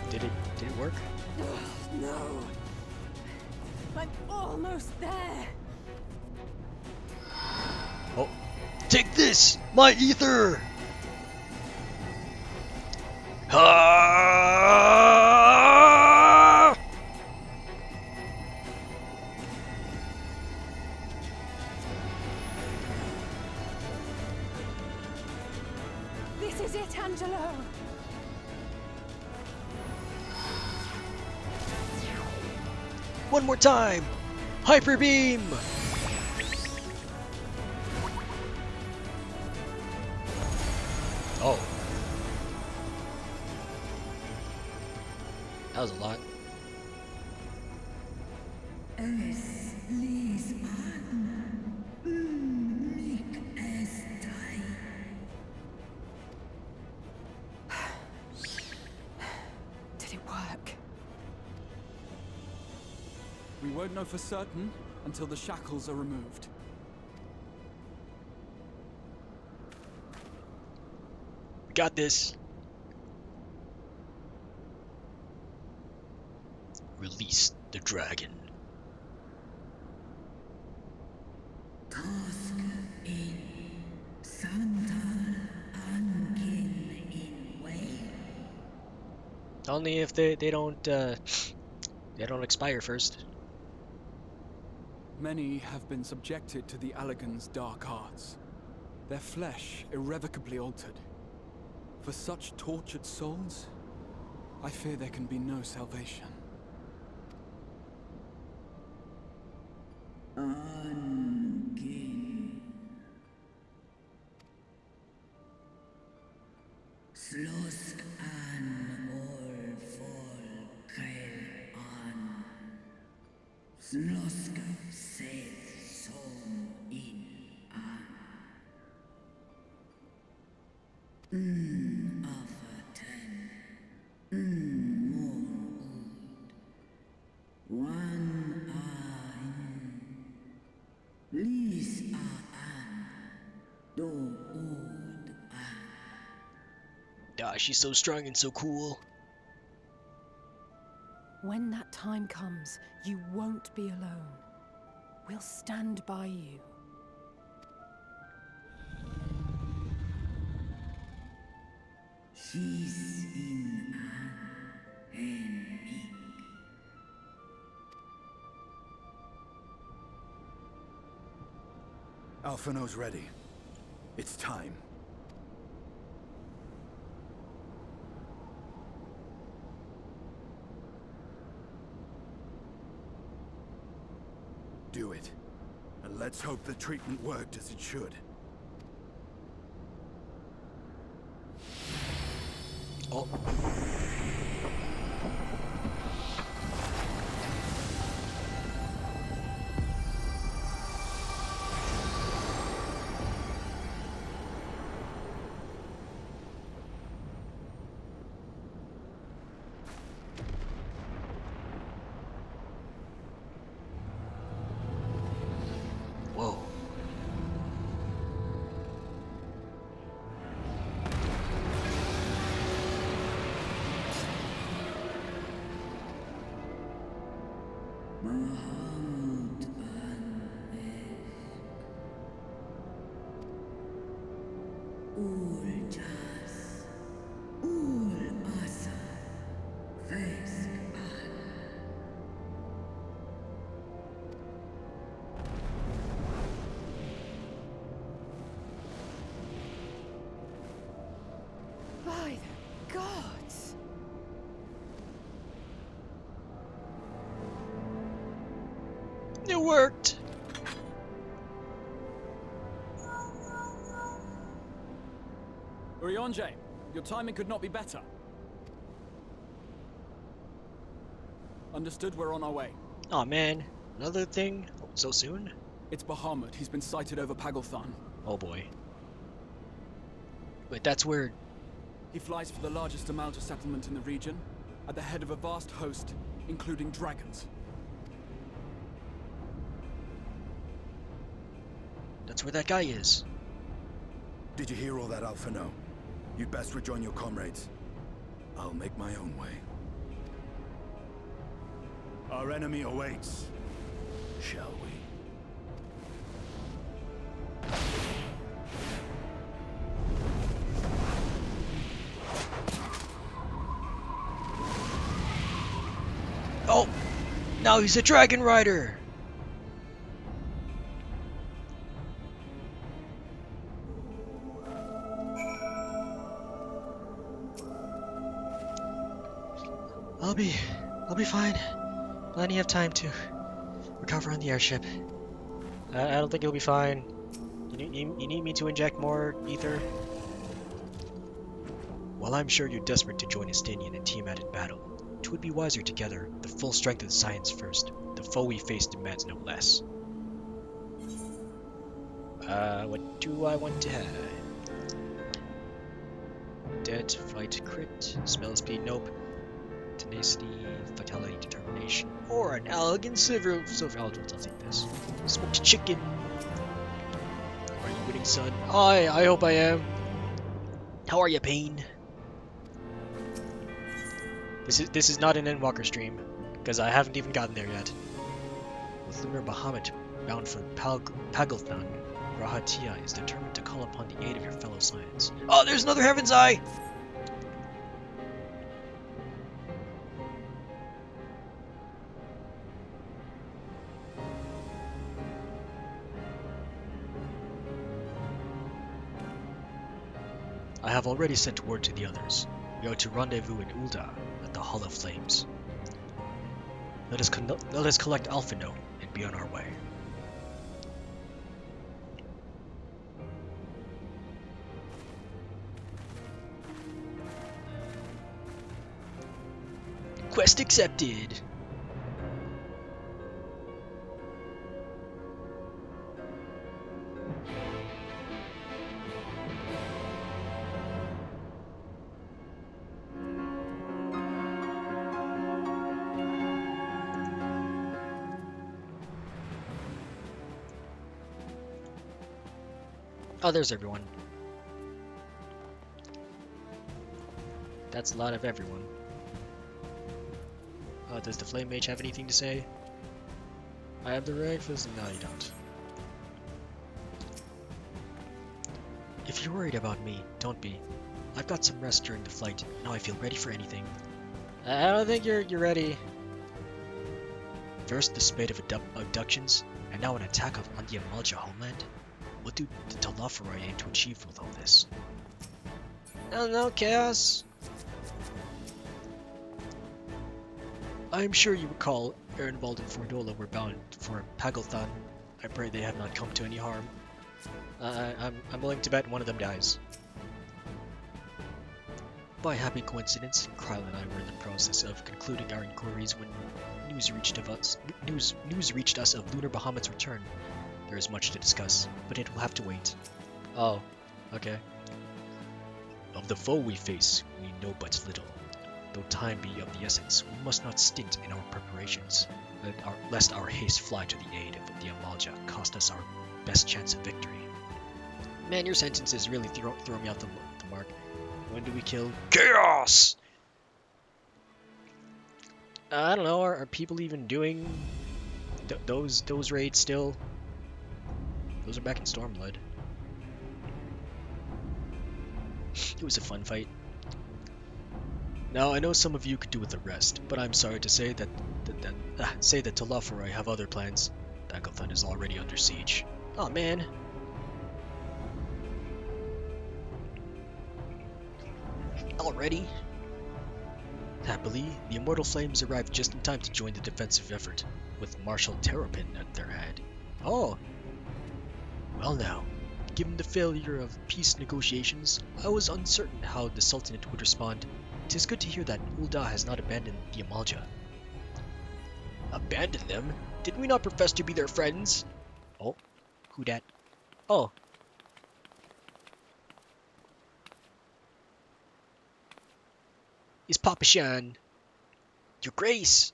Did it work? No. I'm almost there. Oh. Take this! My ether! This is it, Angelo. One more time! Hyper Beam! Oh. That was a lot. Did it work? We won't know for certain until the shackles are removed. We got this. Release the dragon. Only if they don't expire first. Many have been subjected to the Allagan's dark arts, their flesh irrevocably altered. For such tortured souls, I fear there can be no salvation. Slåss an all folket an. Slåss seth som in an. Aften. Morn ud. Wan an. Lis an. Do ud an. Ah, she's so strong and so cool. When that time comes, you won't be alone. We'll stand by you. She's in an Alphino's ready. It's time. Do it. And let's hope the treatment worked as it should. Oh. Whoa. Mahmud Uljas Ul Asa Vesk By the gods! It worked! Urianje, your timing could not be better. Understood, we're on our way. Aw, man. Another thing? Oh, so soon? It's Bahamut. He's been sighted over Pagalthan. Oh boy. Wait, that's where... He flies for the largest Amalta settlement in the region, at the head of a vast host, including dragons. That's where that guy is. Did you hear all that, Alphino? You'd best rejoin your comrades. I'll make my own way. Our enemy awaits. Shall we? Oh! Now he's a dragon rider! I'll be fine. Plenty of time to recover on the airship. I don't think you'll be fine. You need me to inject more ether? While I'm sure you're desperate to join Estinian and Tiamat in battle, it would be wiser to gather the full strength of the science first. The foe we face demands no less. What do I want to have? Dead, fight, crit, spell speed, nope. Tenacity, vitality, determination, or an elegant silver elegance. I'll take this. Smoked chicken. Are you winning, son? I hope I am. How are you, Pain? This is not an Endwalker stream, because I haven't even gotten there yet. With Lunar Bahamut bound for Pagalthan, Rahatia is determined to call upon the aid of your fellow science. Oh, there's another Heaven's Eye! I have already sent word to the others. We are to rendezvous in Ulda at the Hall of Flames. Let us collect Alphino and be on our way. Quest accepted! Oh, there's everyone. That's a lot of everyone. Does the Flame Mage have anything to say? I have the right fist. No, you don't. If you're worried about me, don't be. I've got some rest during the flight. Now I feel ready for anything. I don't think you're ready. First, the spate of abductions, and now an attack on the Amalja homeland. What do the Talafari aim to achieve with all this? No, Chaos. I am sure you recall Ehrenwald and Fordola were bound for Pagelthan. I pray they have not come to any harm. I'm willing to bet one of them dies. By happy coincidence, Kryl and I were in the process of concluding our inquiries when news reached us of Lunar Bahamut's return. There is much to discuss, but it will have to wait. Oh, okay. Of the foe we face, we know but little. Though time be of the essence, we must not stint in our preparations, lest our haste fly to the aid of the Amalja cost us our best chance of victory. Man, your sentences really throw me off the mark. When do we kill Chaos? I don't know. Are people even doing those raids still? Those are back in Stormblood. It was a fun fight. Now I know some of you could do with the rest, but I'm sorry to say that Talafari have other plans. Pagelthan is already under siege. Oh man. Already? Happily, the Immortal Flames arrived just in time to join the defensive effort, with Marshal Terrapin at their head. Oh! Well now, given the failure of peace negotiations, I was uncertain how the Sultanate would respond. 'Tis good to hear that Ul'dah has not abandoned the Amalja. Abandoned them? Did we not profess to be their friends? Oh, who dat? Oh. It's Papa Shan. Your Grace!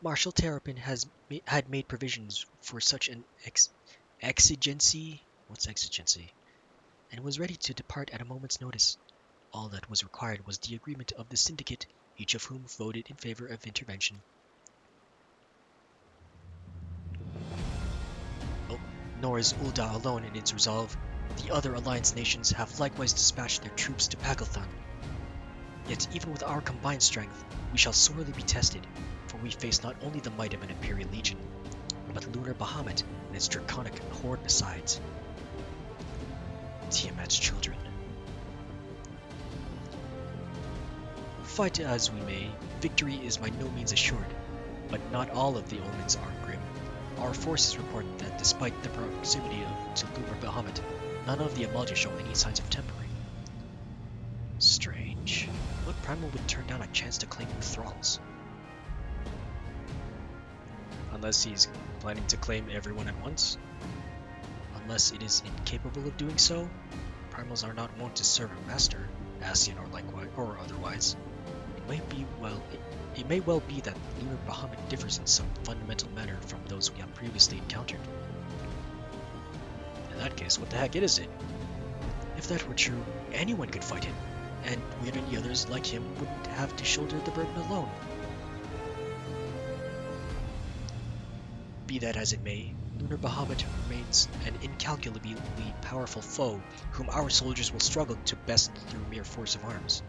Marshal Terrapin had made provisions for such an exigency? What's exigency? And was ready to depart at a moment's notice. All that was required was the agreement of the syndicate, each of whom voted in favor of intervention. Oh, nor is Ul'dah alone in its resolve. The other alliance nations have likewise dispatched their troops to Pagelthan. Yet even with our combined strength, we shall sorely be tested, for we face not only the might of an Imperial Legion, but Lunar Bahamut and its draconic horde besides. Tiamat's children. Fight as we may, victory is by no means assured, but not all of the omens are grim. Our forces report that despite the proximity to Lunar Bahamut, none of the Amalja show any signs of tempering. Strange. What primal would turn down a chance to claim new thralls? Unless he's planning to claim everyone at once? Unless it is incapable of doing so? Primals are not wont to serve a master, Ascian or likewise or otherwise. It may well be that Lunar Bahamut differs in some fundamental manner from those we have previously encountered. In that case, what the heck is it? If that were true, anyone could fight him, and we and any others like him wouldn't have to shoulder the burden alone. Be that as it may, Lunar Bahamut remains an incalculably powerful foe whom our soldiers will struggle to best through mere force of arms.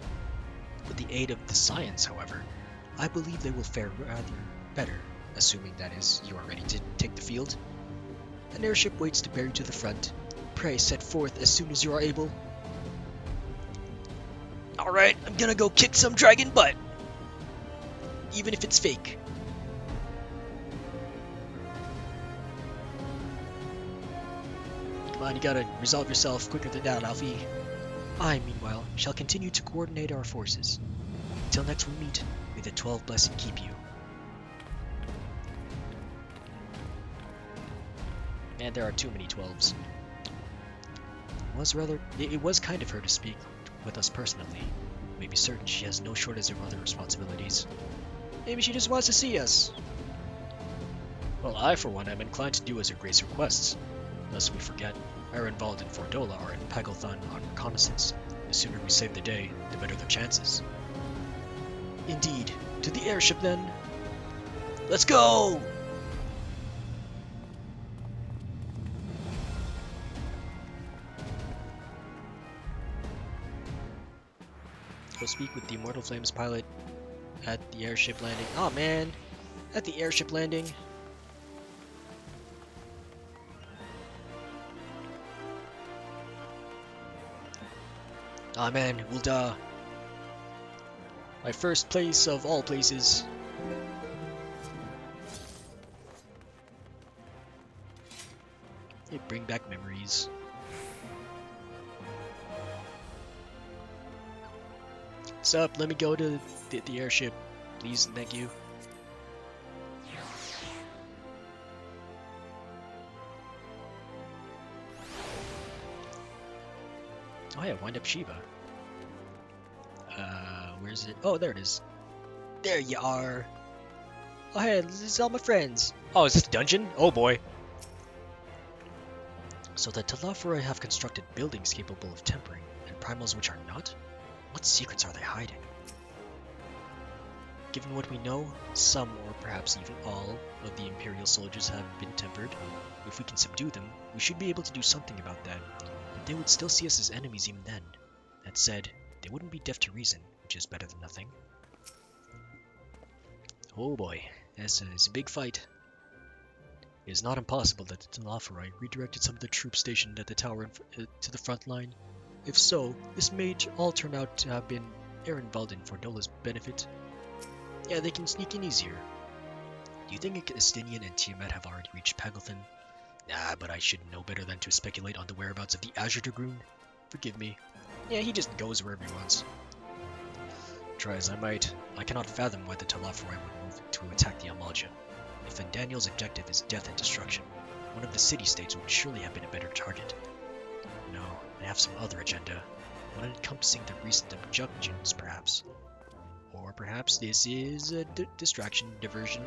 With the aid of the science, however, I believe they will fare rather better, assuming, that is, you are ready to take the field. An airship waits to bear you to the front. Pray set forth as soon as you are able. Alright, I'm gonna go kick some dragon butt! Even if it's fake. Come on, you gotta resolve yourself quicker than that, Alfie. I, meanwhile, shall continue to coordinate our forces. Until next we meet, may the 12 bless and keep you. Man, there are too many 12s. It was kind of her to speak with us personally. May be certain she has no shortage of other responsibilities. Maybe she just wants to see us. Well, I, for one, am inclined to do as her Grace requests. Lest we forget, Ehrenwald and Fordola are in Pagelthan on reconnaissance. The sooner we save the day, the better the chances. Indeed, to the airship then. Let's go! Go speak with the Immortal Flames pilot at the airship landing. Oh man! At the airship landing. Oh man, Ulda. My first place of all places. It bring back memories. What's up? Let me go to the airship, please and thank you. Oh yeah, wind up Shiva. Where's it? Oh, there it is. There you are. Oh hey, this is all my friends. Oh, is this a dungeon? Oh boy. So the Telafori have constructed buildings capable of tempering, and primals which are not? What secrets are they hiding? Given what we know, some or perhaps even all of the Imperial soldiers have been tempered. If we can subdue them, we should be able to do something about that. But they would still see us as enemies even then. That said, they wouldn't be deaf to reason, which is better than nothing. Oh boy, it's a big fight. It is not impossible that the Telafori redirected some of the troops stationed at the tower to the front line. If so, this may all turn out to have been Aaron Valden for Dola's benefit. Yeah, they can sneak in easier. Do you think Estinian and Tiamat have already reached Pagothan? Nah, but I should know better than to speculate on the whereabouts of the Azure Dragoon. Forgive me. Yeah, he just goes wherever he wants. Try as I might, I cannot fathom why the Telafori would move to attack the Amalja. If Daniel's objective is death and destruction, one of the city-states would surely have been a better target. No, they have some other agenda, one encompassing the recent abductions, perhaps. Or perhaps this is a distraction, diversion.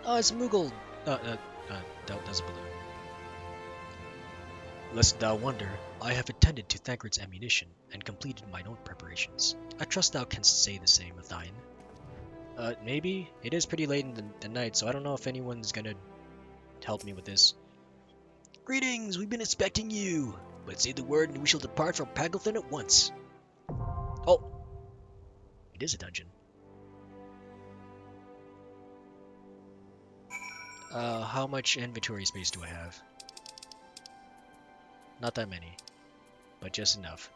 Oh, it's a Moogle! That was a balloon. Lest thou wonder, I have attended to Thancred's ammunition, and completed mine own preparations. I trust thou canst say the same of thine. Maybe? It is pretty late in the night, so I don't know if anyone's gonna help me with this. Greetings, we've been expecting you! But say the word and we shall depart from Pagothan at once. Oh! It is a dungeon. How much inventory space do I have? Not that many, but just enough.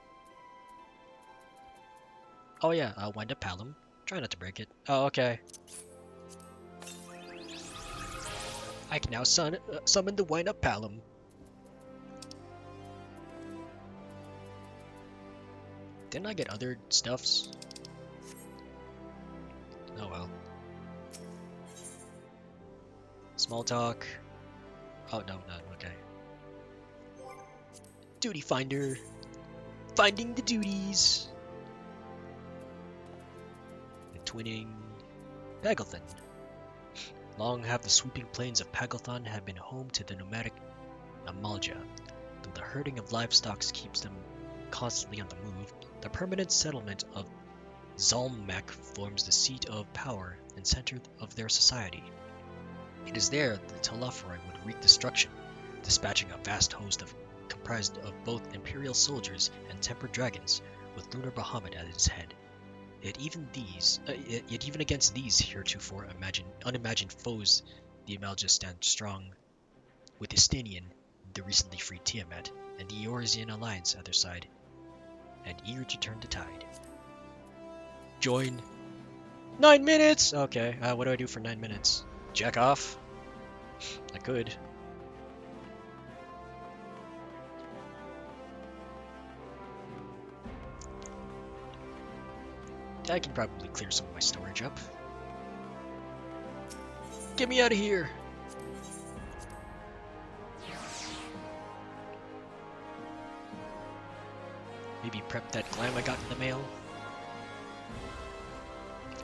Oh yeah, I'll wind up Palom. Try not to break it. Oh, okay. I can now summon the wind up Palom. Didn't I get other stuffs? Oh well. Small talk. Oh, no, okay. Duty finder. Finding the duties. The twinning. Pagothan. Long have the sweeping plains of Pagothan have been home to the nomadic Amalja. Though the herding of livestock keeps them constantly on the move, the permanent settlement of Zalmak forms the seat of power and center of their society. It is there that the Telafori would wreak destruction, dispatching a vast host comprised of both Imperial soldiers and tempered dragons, with Lunar Bahamut at its head. Yet even against these heretofore unimagined foes, the Amalja stand strong, with Estinian, the recently freed Tiamat, and the Eorzean alliance at their side, and eager to turn the tide. Join. 9 minutes! Okay, what do I do for 9 minutes? Jack off? I could. I can probably clear some of my storage up. Get me out of here! Maybe prep that glam I got in the mail.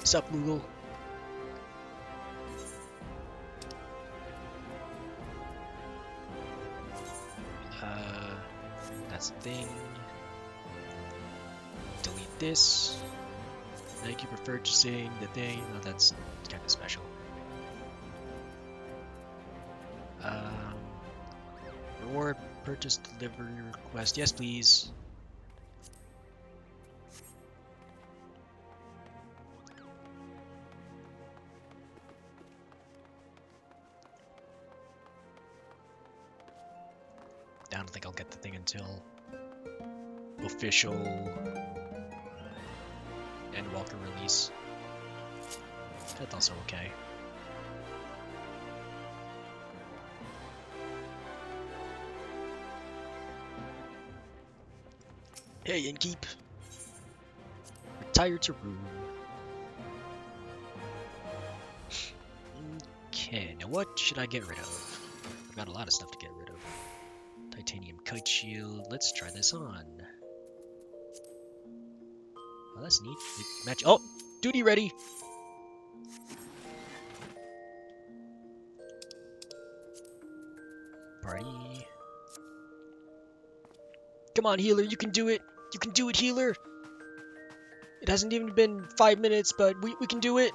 Sup, Moogle? That's the thing. Delete this. Thank you for purchasing the thing. Oh, that's kind of special. Reward purchase delivery request. Yes, please. I don't think I'll get the thing until official Endwalker release. That's also okay. Hey, Innkeep. Retire to room. Okay, now what should I get rid of? I've got a lot of stuff to get rid of. Titanium kite shield. Let's try this on. Oh, that's neat. Match. Oh, duty ready. Party. Come on, healer. You can do it. You can do it, healer. It hasn't even been 5 minutes, but we can do it.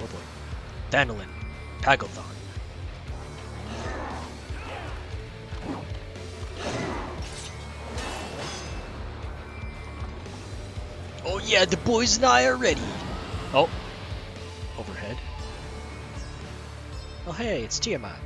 Oh boy. Thanolin. Pagothon. Oh yeah, the boys and I are ready. Oh. Overhead. Oh hey, it's Tiamat.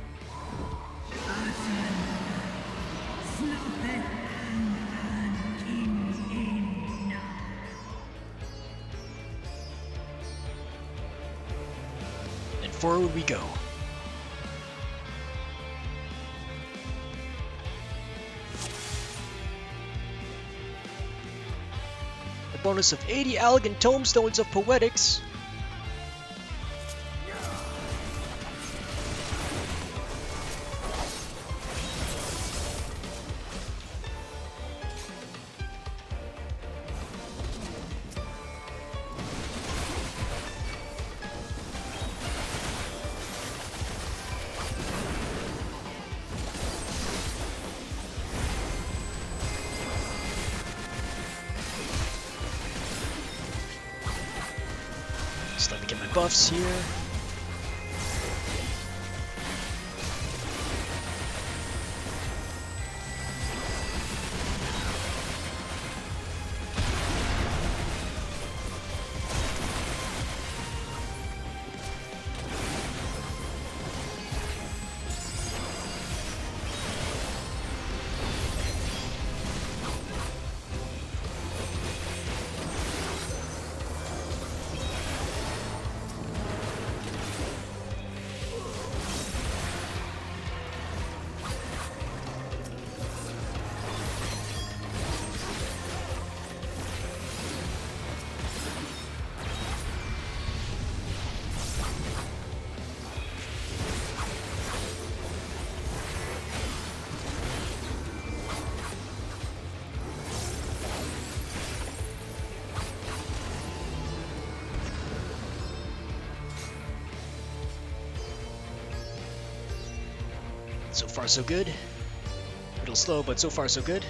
And forward we go. A bonus of 80 elegant tomestones of poetics. Just let me get my buffs here. So far so good. A little slow, but so far so good.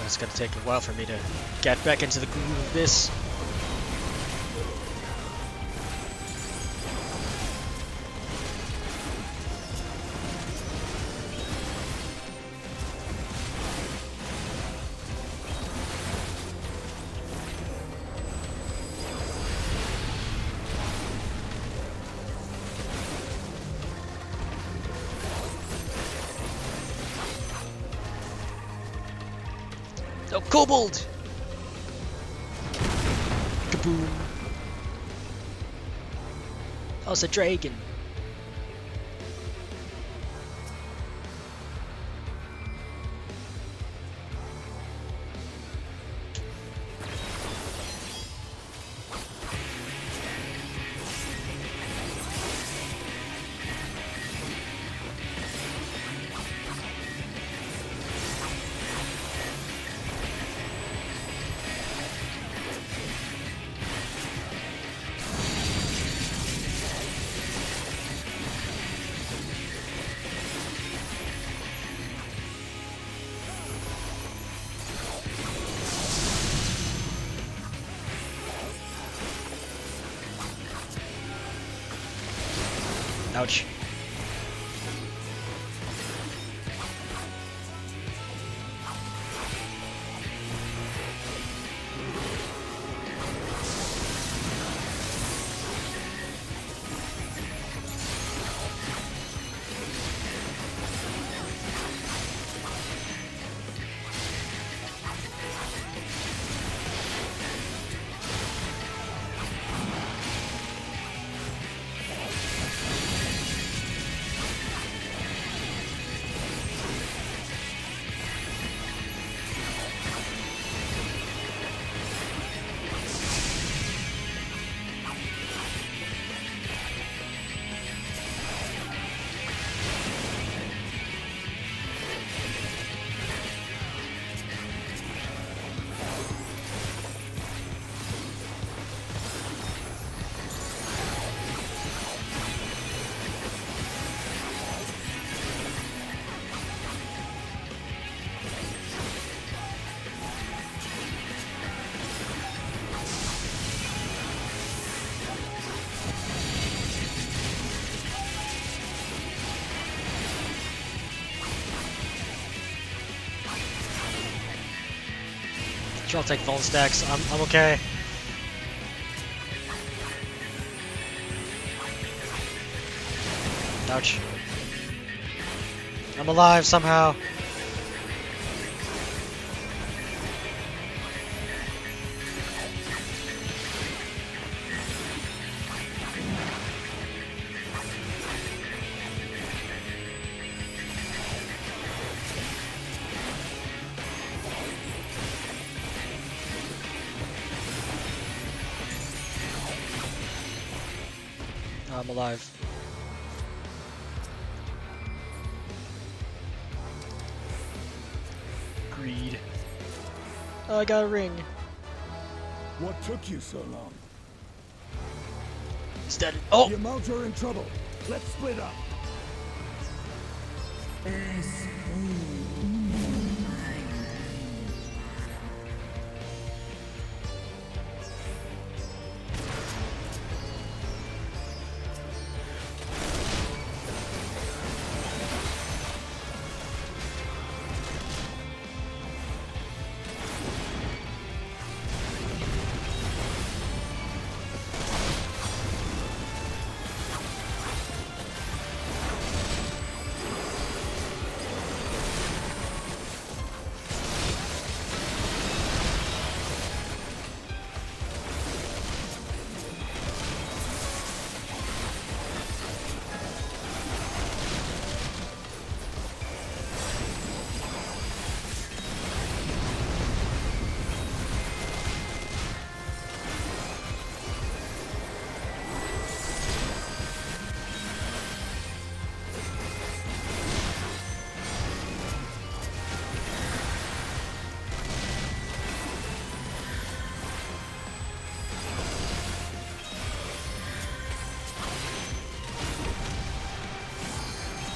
It's gonna take a while for me to get back into the groove of this. Oh, kobold! Kaboom! Oh, it's a dragon. Ouch. Sure, I'll take phone stacks. I'm okay. Ouch. I'm alive somehow. I'm alive. Greed. Oh, I got a ring. What took you so long? It's dead. Oh! The amounts are in trouble. Let's split up.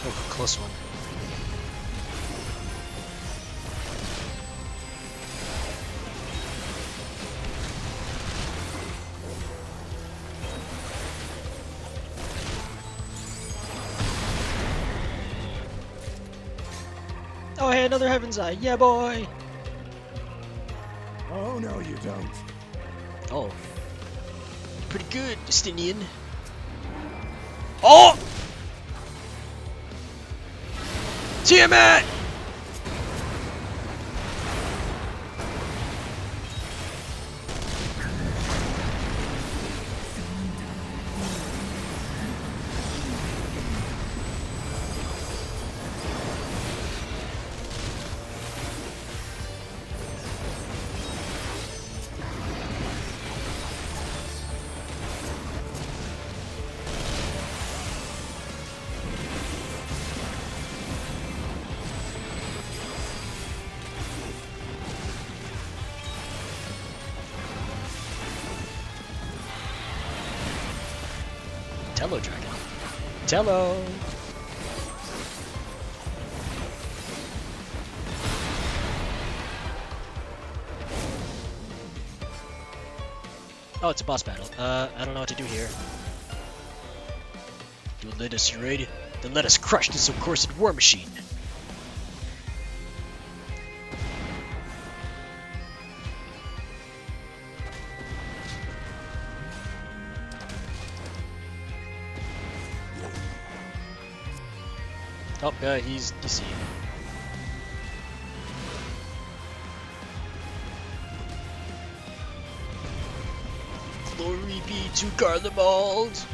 Oh, close one. another Heaven's Eye. Yeah, boy. Oh, no, you don't. Oh. Pretty good, Justinian. Oh! Tiamat! Tello Dragon. Tello! Oh, it's a boss battle. I don't know what to do here. You'll let us raid? Then let us crush this accursed war machine. Oh, he's deceived. Glory be to Garlemald!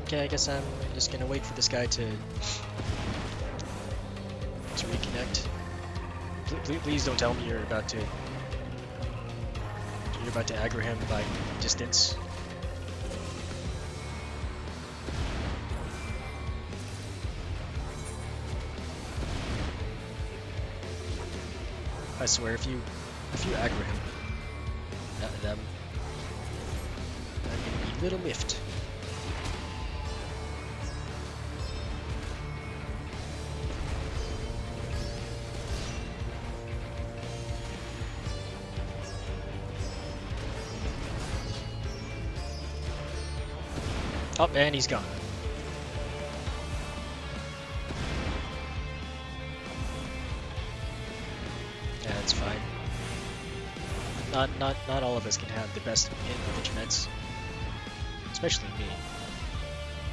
Okay, I guess I'm just gonna wait for this guy to reconnect. Please don't tell me you're about to aggro him by distance. I swear, if you aggro him, I'm gonna be little miffed. Oh, and he's gone. Yeah, that's fine. Not all of us can have the best internets. Especially me.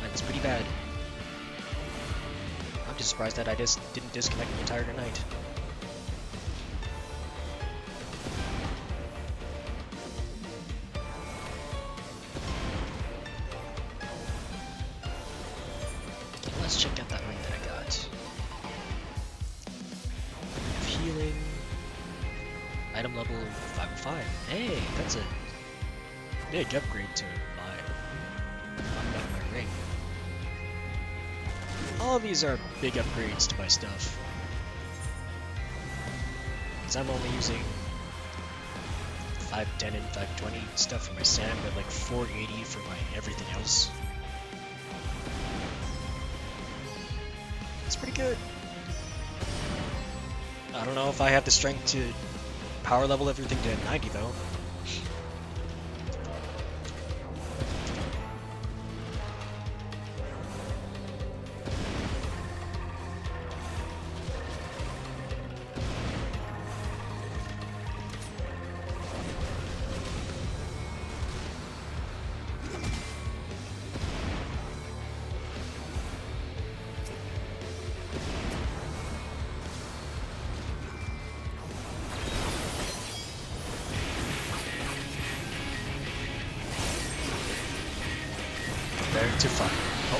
Mine's pretty bad. I'm just surprised that I just didn't disconnect the entire night. Let's check out that ring that I got. Healing. Item level 505. Hey, that's a big upgrade to my ring. All of these are big upgrades to my stuff. Because I'm only using 510 and 520 stuff for my SAM, but like 480 for my everything else. It's pretty good. I don't know if I have the strength to power level everything to 90 though. To fire. Oh.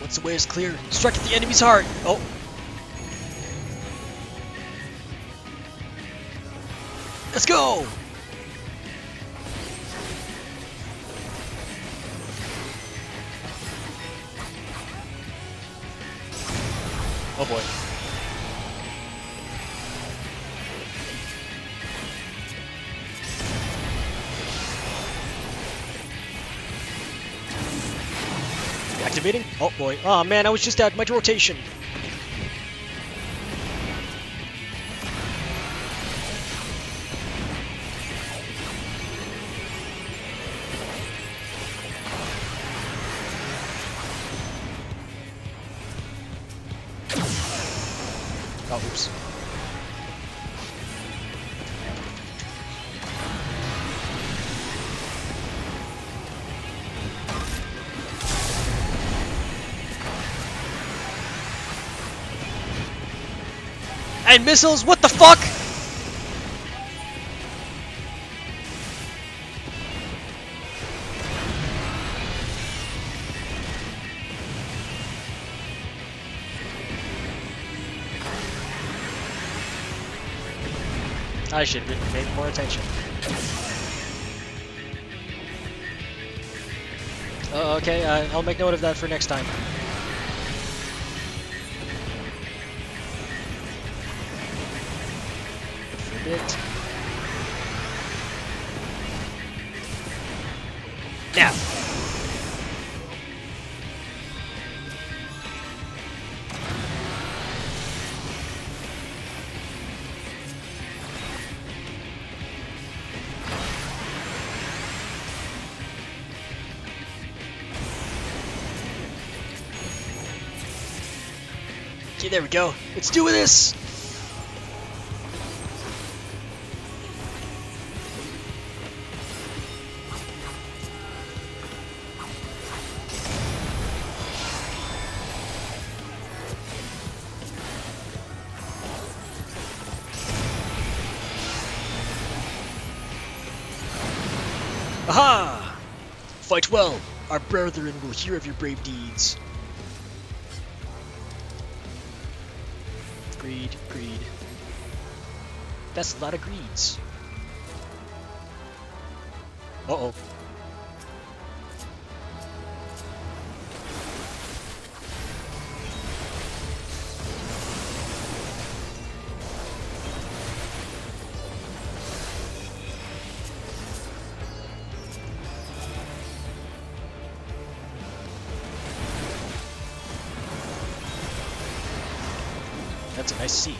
Once the way is clear, strike at the enemy's heart! Oh! Let's go! Oh boy. Activating? Oh boy. Oh man, I was just at my rotation. Oh, oops. And missiles, what the fuck? I should have been paying more attention. Okay, I'll make note of that for next time. Forbid. Now! Okay, there we go. Let's do this! Aha! Fight well! Our brethren will hear of your brave deeds. Greed, greed. That's a lot of greeds. Uh-oh. That's a nice C.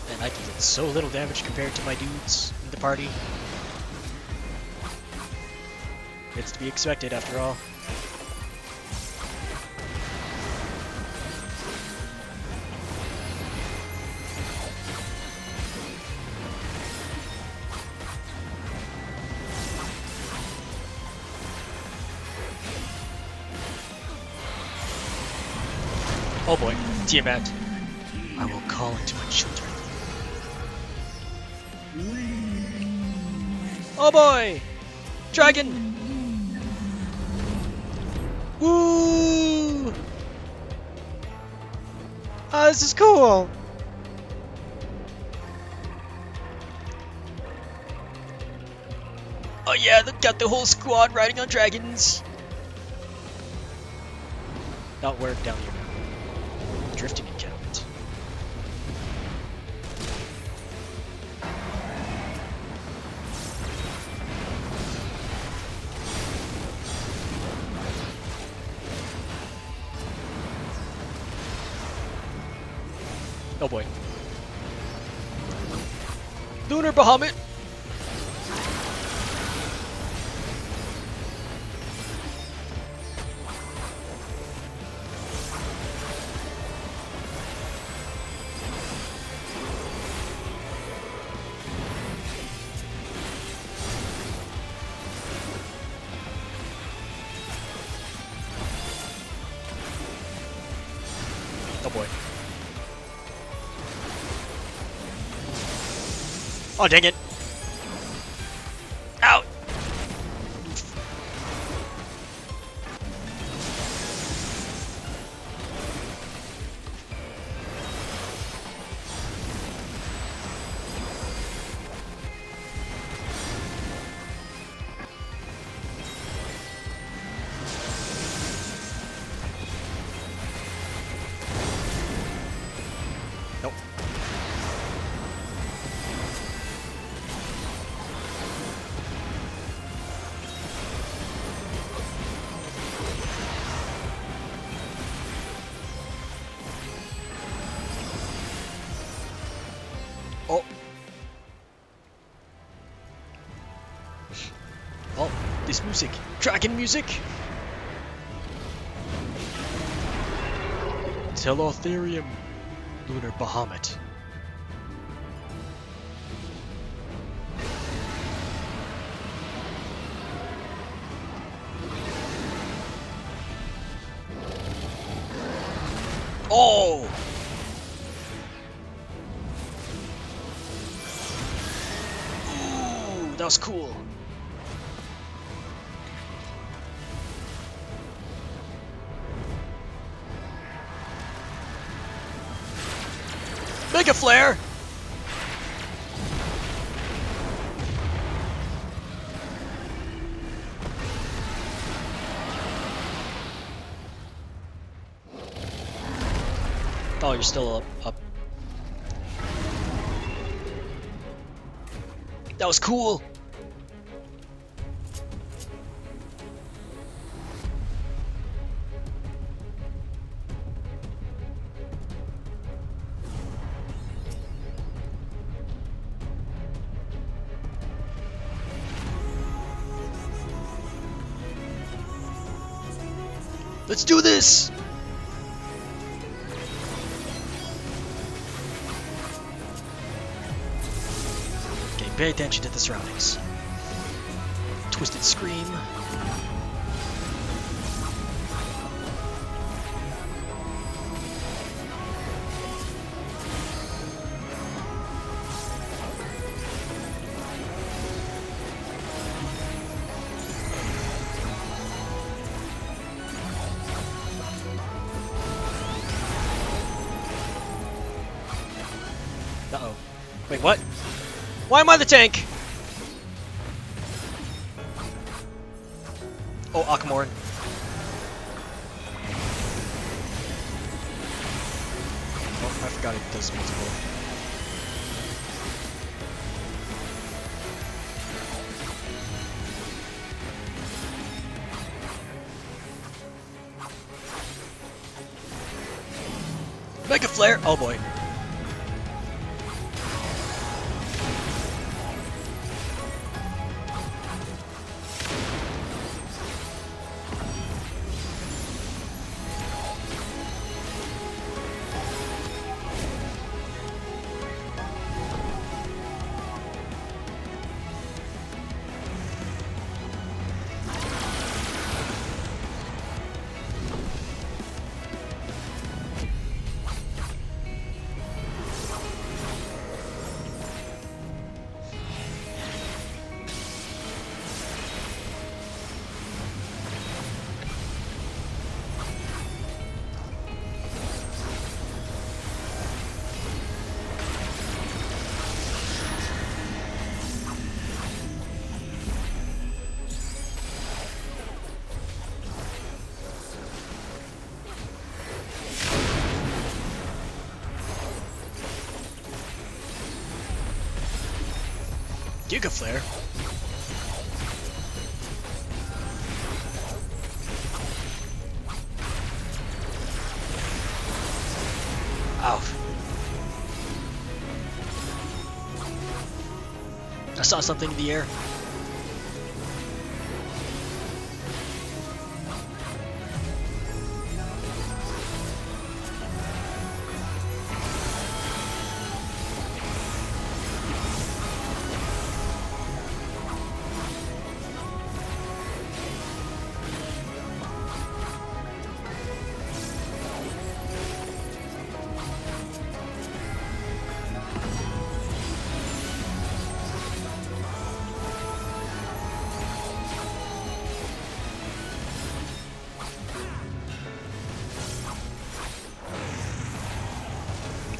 And I did so little damage compared to my dudes in the party. It's to be expected after all. Oh boy, Tiamat. I will call into my children. Oh boy! Dragon! Woo! Oh, this is cool! Oh yeah, they've got the whole squad riding on dragons! Not where down here. Drifting encampment. Oh boy. Lunar Bahamut! Oh boy. Oh dang it. Ow! Nope. Oh. Oh, this music. Dragon music! Telotherium. Lunar Bahamut. Oh! Ooh, that was cool. Mega Flare! Oh, you're still up. That was cool! Let's do this! Okay, pay attention to the surroundings. Twisted Scream. Uh-oh. Wait, what? Why am I the tank? Oh, Akamorn. Oh, I forgot it does multiple. Mega Flare! Oh boy. Giga Flare. Ow. I saw something in the air.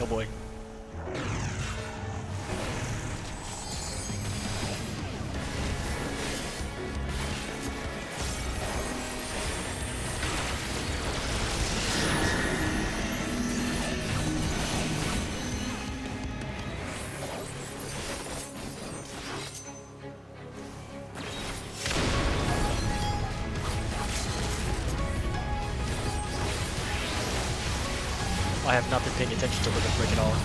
Oh boy. I have not been paying attention to Living Brick at all.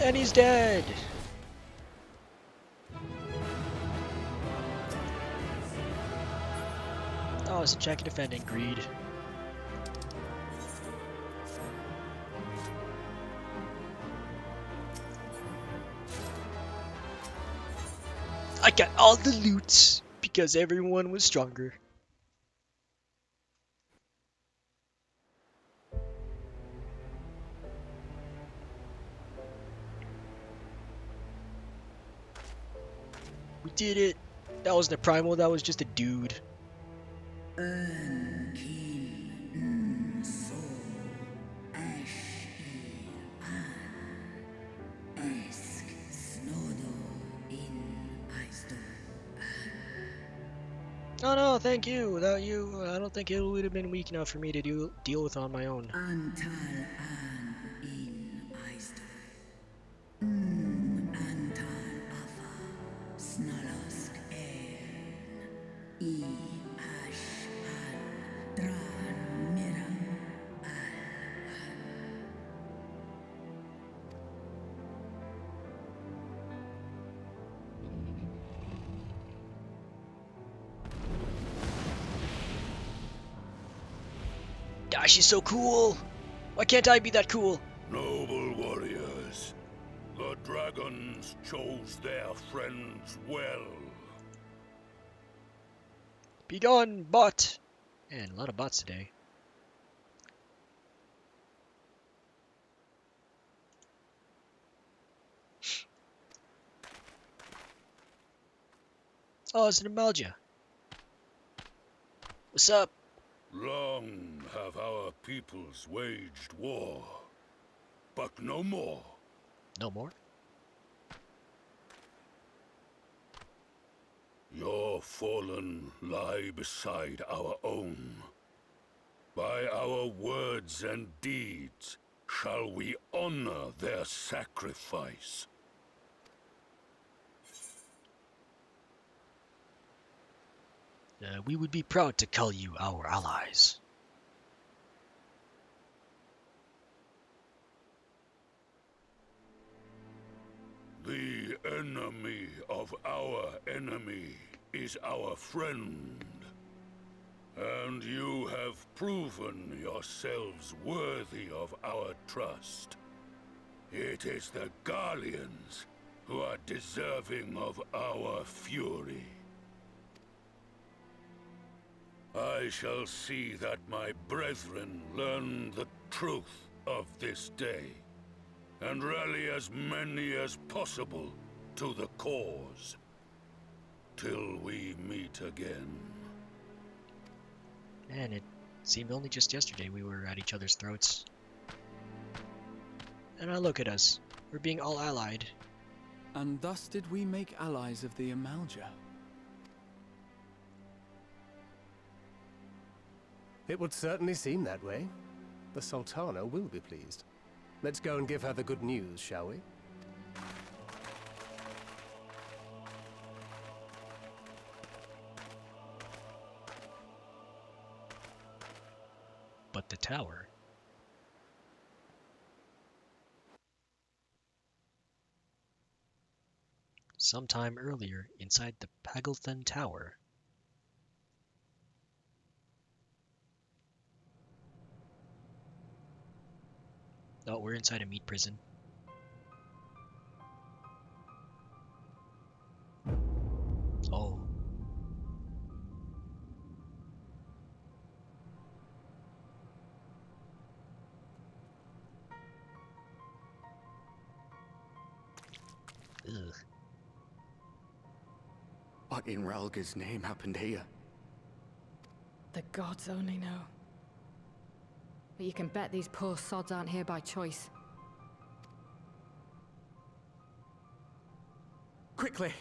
And he's dead! Oh, it's a check and defending greed. I got all the loot because everyone was stronger. We did it. That wasn't a primal, that was just a dude. Oh no, thank you. Without you, I don't think it would have been weak enough for me to deal with on my own. Ah, she's so cool! Why can't I be that cool? Noble warriors, the dragons chose their friends well. Be gone, bot! Man, a lot of bots today. Oh, it's an Amalja. What's up? Long have our peoples waged war, but no more. No more? Your fallen lie beside our own. By our words and deeds shall we honor their sacrifice. We would be proud to call you our allies. The enemy of our enemy is our friend. And you have proven yourselves worthy of our trust. It is the Garleans who are deserving of our fury. I shall see that my brethren learn the truth of this day, and rally as many as possible to the cause, till we meet again. Man, it seemed only just yesterday we were at each other's throats. And now look at us. We're being all allied. And thus did we make allies of the Amalja. It would certainly seem that way. The Sultana will be pleased. Let's go and give her the good news, shall we? But the tower... Sometime earlier, inside the Pagelthon Tower... Oh, we're inside a meat prison. Oh. What in Ralga's name happened here? The gods only know. But you can bet these poor sods aren't here by choice. Quickly!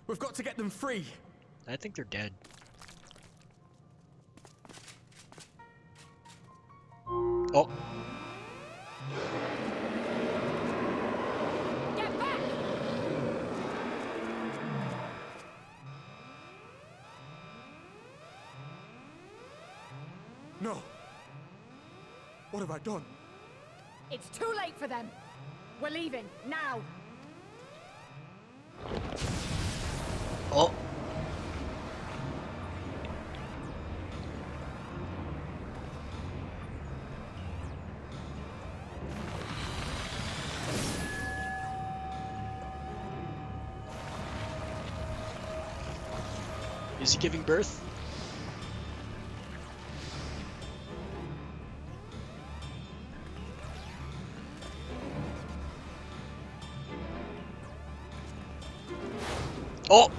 We've got to get them free! I think they're dead. Oh! Get back! No! What have I done? It's too late for them! We're leaving, now! Oh! Is he giving birth? Oh!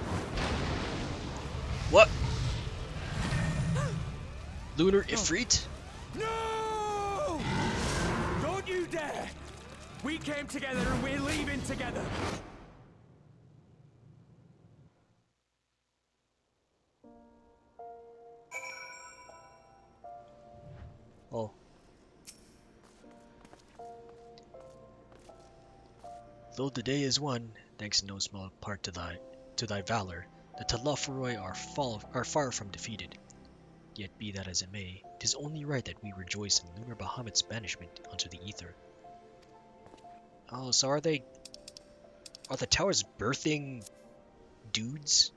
What? Lunar Ifrit? No! Don't you dare! We came together and we're leaving together! Oh. Though the day is won, thanks in no small part to thy valor, the Telophoroi are far from defeated. Yet be that as it may, 'tis only right that we rejoice in Lunar Bahamut's banishment unto the ether. Oh, so are the towers birthing dudes?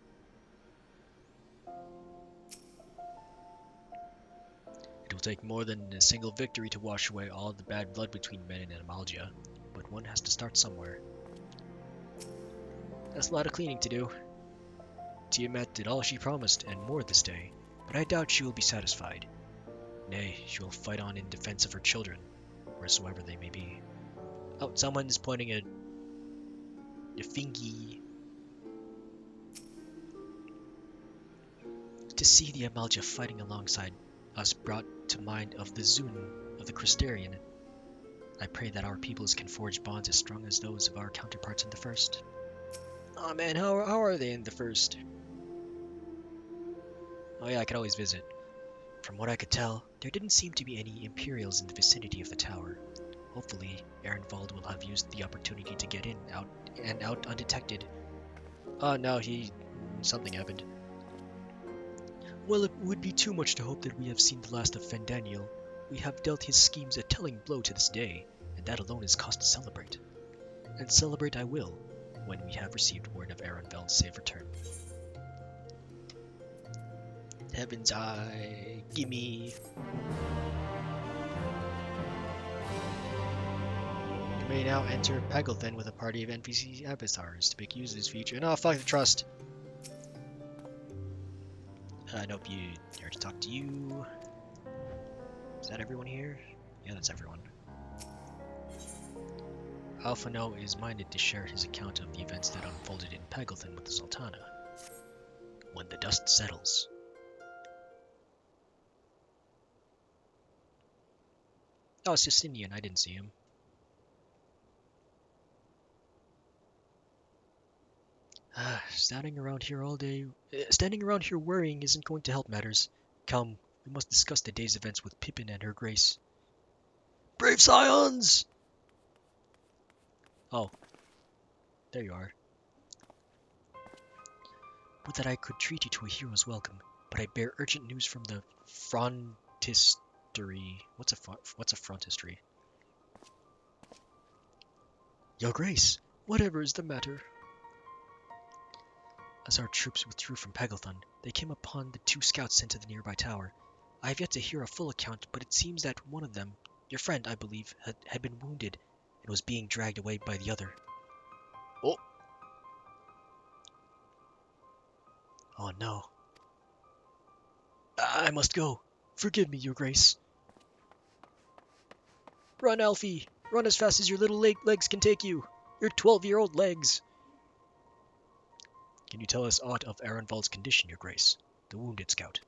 It will take more than a single victory to wash away all the bad blood between men and Amalgia, but one has to start somewhere. That's a lot of cleaning to do. Tiamat did all she promised and more this day, but I doubt she will be satisfied. Nay, she will fight on in defense of her children, wheresoever they may be. Oh, someone is pointing a fingy. To see the Amalgia fighting alongside us brought to mind of the Zun of the Crystarian. I pray that our peoples can forge bonds as strong as those of our counterparts in the First. Oh man, how are they in the First? Oh yeah, I could always visit. From what I could tell, there didn't seem to be any Imperials in the vicinity of the tower. Hopefully, Ehrenwald will have used the opportunity to get out undetected. Oh no, something happened. Well, it would be too much to hope that we have seen the last of Fendaniel. We have dealt his schemes a telling blow to this day, and that alone is cause to celebrate. And celebrate I will, when we have received word of Ehrenwald's safe return. Heaven's Eye, gimme. You may now enter Pagothen with a party of NPC avatars to make use of this feature. No, fuck the trust. Nope, you here to talk to you. Is that everyone here? Yeah, that's everyone. Alphano is minded to share his account of the events that unfolded in Pagothen with the Sultana. When the dust settles. Oh, it's Justinian. I didn't see him. Standing around here worrying isn't going to help matters. Come, we must discuss the day's events with Pippin and her grace. Brave scions! Oh, there you are. Would that I could treat you to a hero's welcome, but I bear urgent news from the frontistery. What's a frontistery? Your Grace, whatever is the matter? As our troops withdrew from Pagothen, they came upon the 2 scouts sent to the nearby tower. I have yet to hear a full account, but it seems that one of them, your friend, I believe, had been wounded and was being dragged away by the other. Oh! Oh no. I must go. Forgive me, Your Grace. Run, Alfie! Run as fast as your little legs can take you! Your 12-year-old legs! Can you tell us aught of Arenvald's condition, your grace? The wounded scout.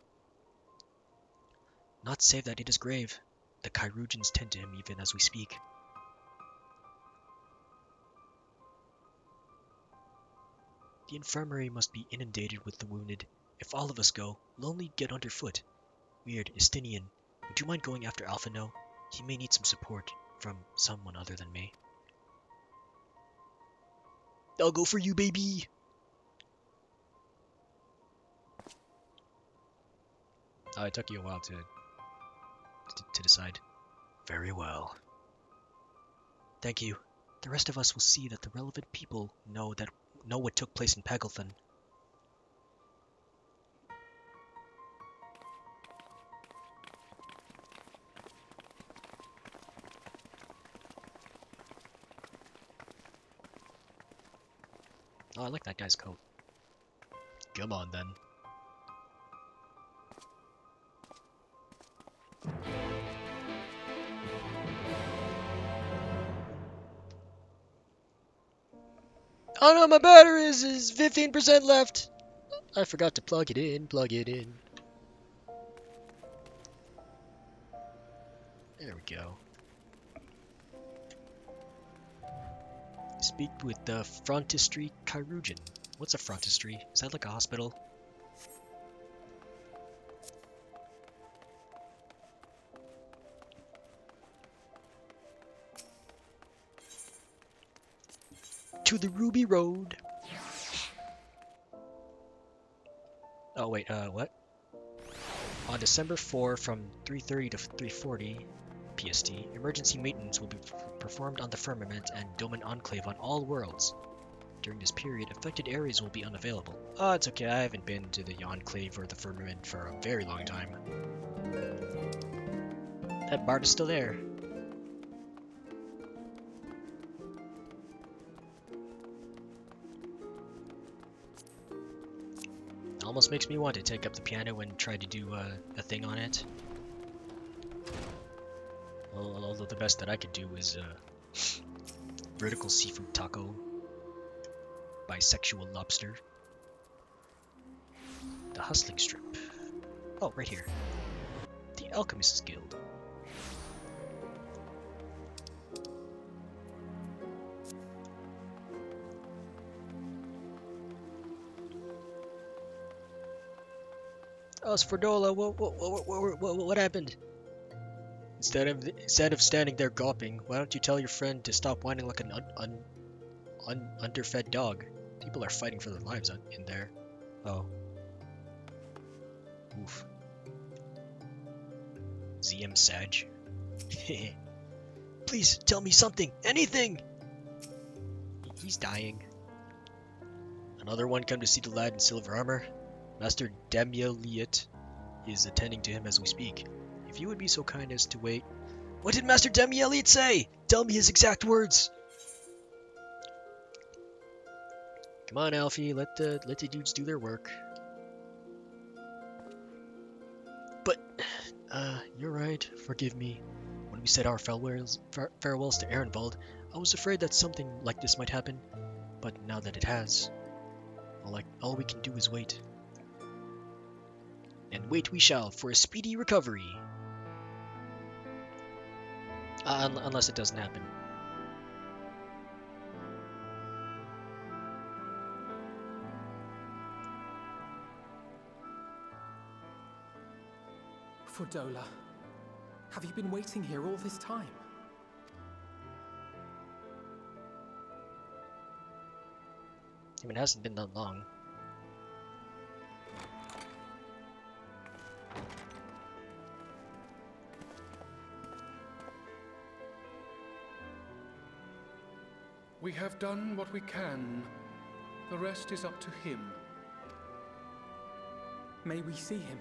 Not save that it is grave. The Chirurgeons tend to him even as we speak. The infirmary must be inundated with the wounded. If all of us go, we'll only get underfoot. Weird, Estinian, would you mind going after Alphino? He may need some support from someone other than me. I'll go for you, baby! Oh, it took you a while to decide. Very well. Thank you. The rest of us will see that the relevant people know what took place in Paglethan. Oh, I like that guy's coat. Come on, then. Oh no, my battery is 15% left. I forgot to plug it in, There we go. Speak with the Frontistry Chirurgeon. What's a Frontistry? Is that like a hospital? To the Ruby Road. Oh wait, what? On December 4 from 3:30 to 3:40 PST, emergency maintenance will be performed on the Firmament and Doman Enclave on all worlds. During this period, affected areas will be unavailable. Oh, it's okay, I haven't been to the Enclave or the Firmament for a very long time. That Bard is still there. Almost makes me want to take up the piano and try to do a thing on it. Although the best that I could do is vertical seafood taco, bisexual lobster, the hustling strip. Oh, right here. The Alchemist's Guild. Oh, Sfordola, what happened? Instead of standing there gawping, why don't you tell your friend to stop whining like an underfed dog? People are fighting for their lives in there. Oh. Oof. ZM Sag. Please, tell me something! Anything! He's dying. Another one come to see the lad in silver armor? Master Demieliot is attending to him as we speak. If you would be so kind as to wait... What did Master Demieliot say? Tell me his exact words! Come on, Alfie, let the dudes do their work. But, you're right, forgive me. When we said our farewells to Arenvald, I was afraid that something like this might happen. But now that it has, all we can do is wait. And wait we shall for a speedy recovery. Unless it doesn't happen. Fordola, have you been waiting here all this time? I mean, it hasn't been that long. We have done what we can. The rest is up to him. May we see him?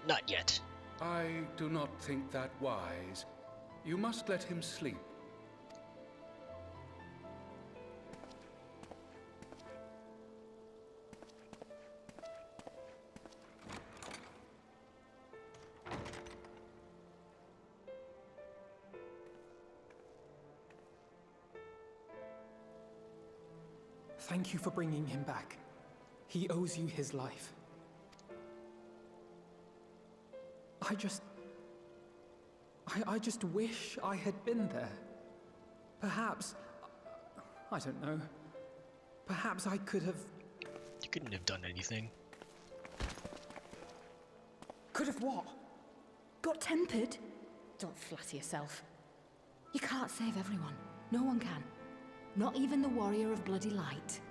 Not yet. I do not think that wise. You must let him sleep. Thank you for bringing him back. He owes you his life. I just wish I had been there. Perhaps, I don't know. Perhaps I could have... You couldn't have done anything. Could have what? Got tempered? Don't flatter yourself. You can't save everyone. No one can. Not even the warrior of bloody light.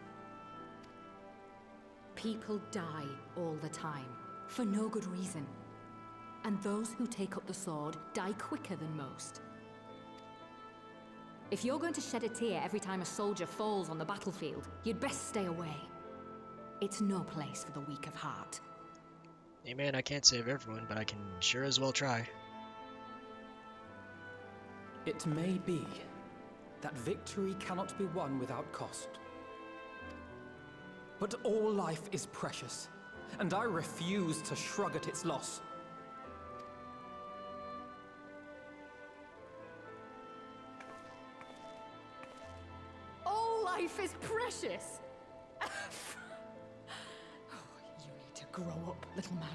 People die all the time, for no good reason. And those who take up the sword die quicker than most. If you're going to shed a tear every time a soldier falls on the battlefield, you'd best stay away. It's no place for the weak of heart. Hey man, I can't save everyone, but I can sure as well try. It may be that victory cannot be won without cost. But all life is precious, and I refuse to shrug at its loss. All life is precious! Oh, you need to grow up, little man.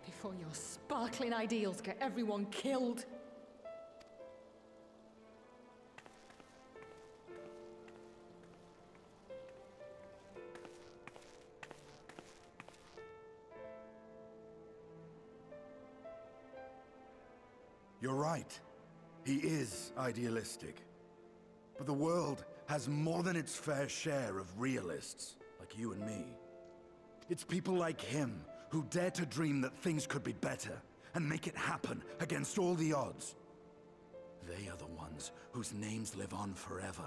Before your sparkling ideals get everyone killed. You're right. He is idealistic. But the world has more than its fair share of realists, like you and me. It's people like him who dare to dream that things could be better and make it happen against all the odds. They are the ones whose names live on forever.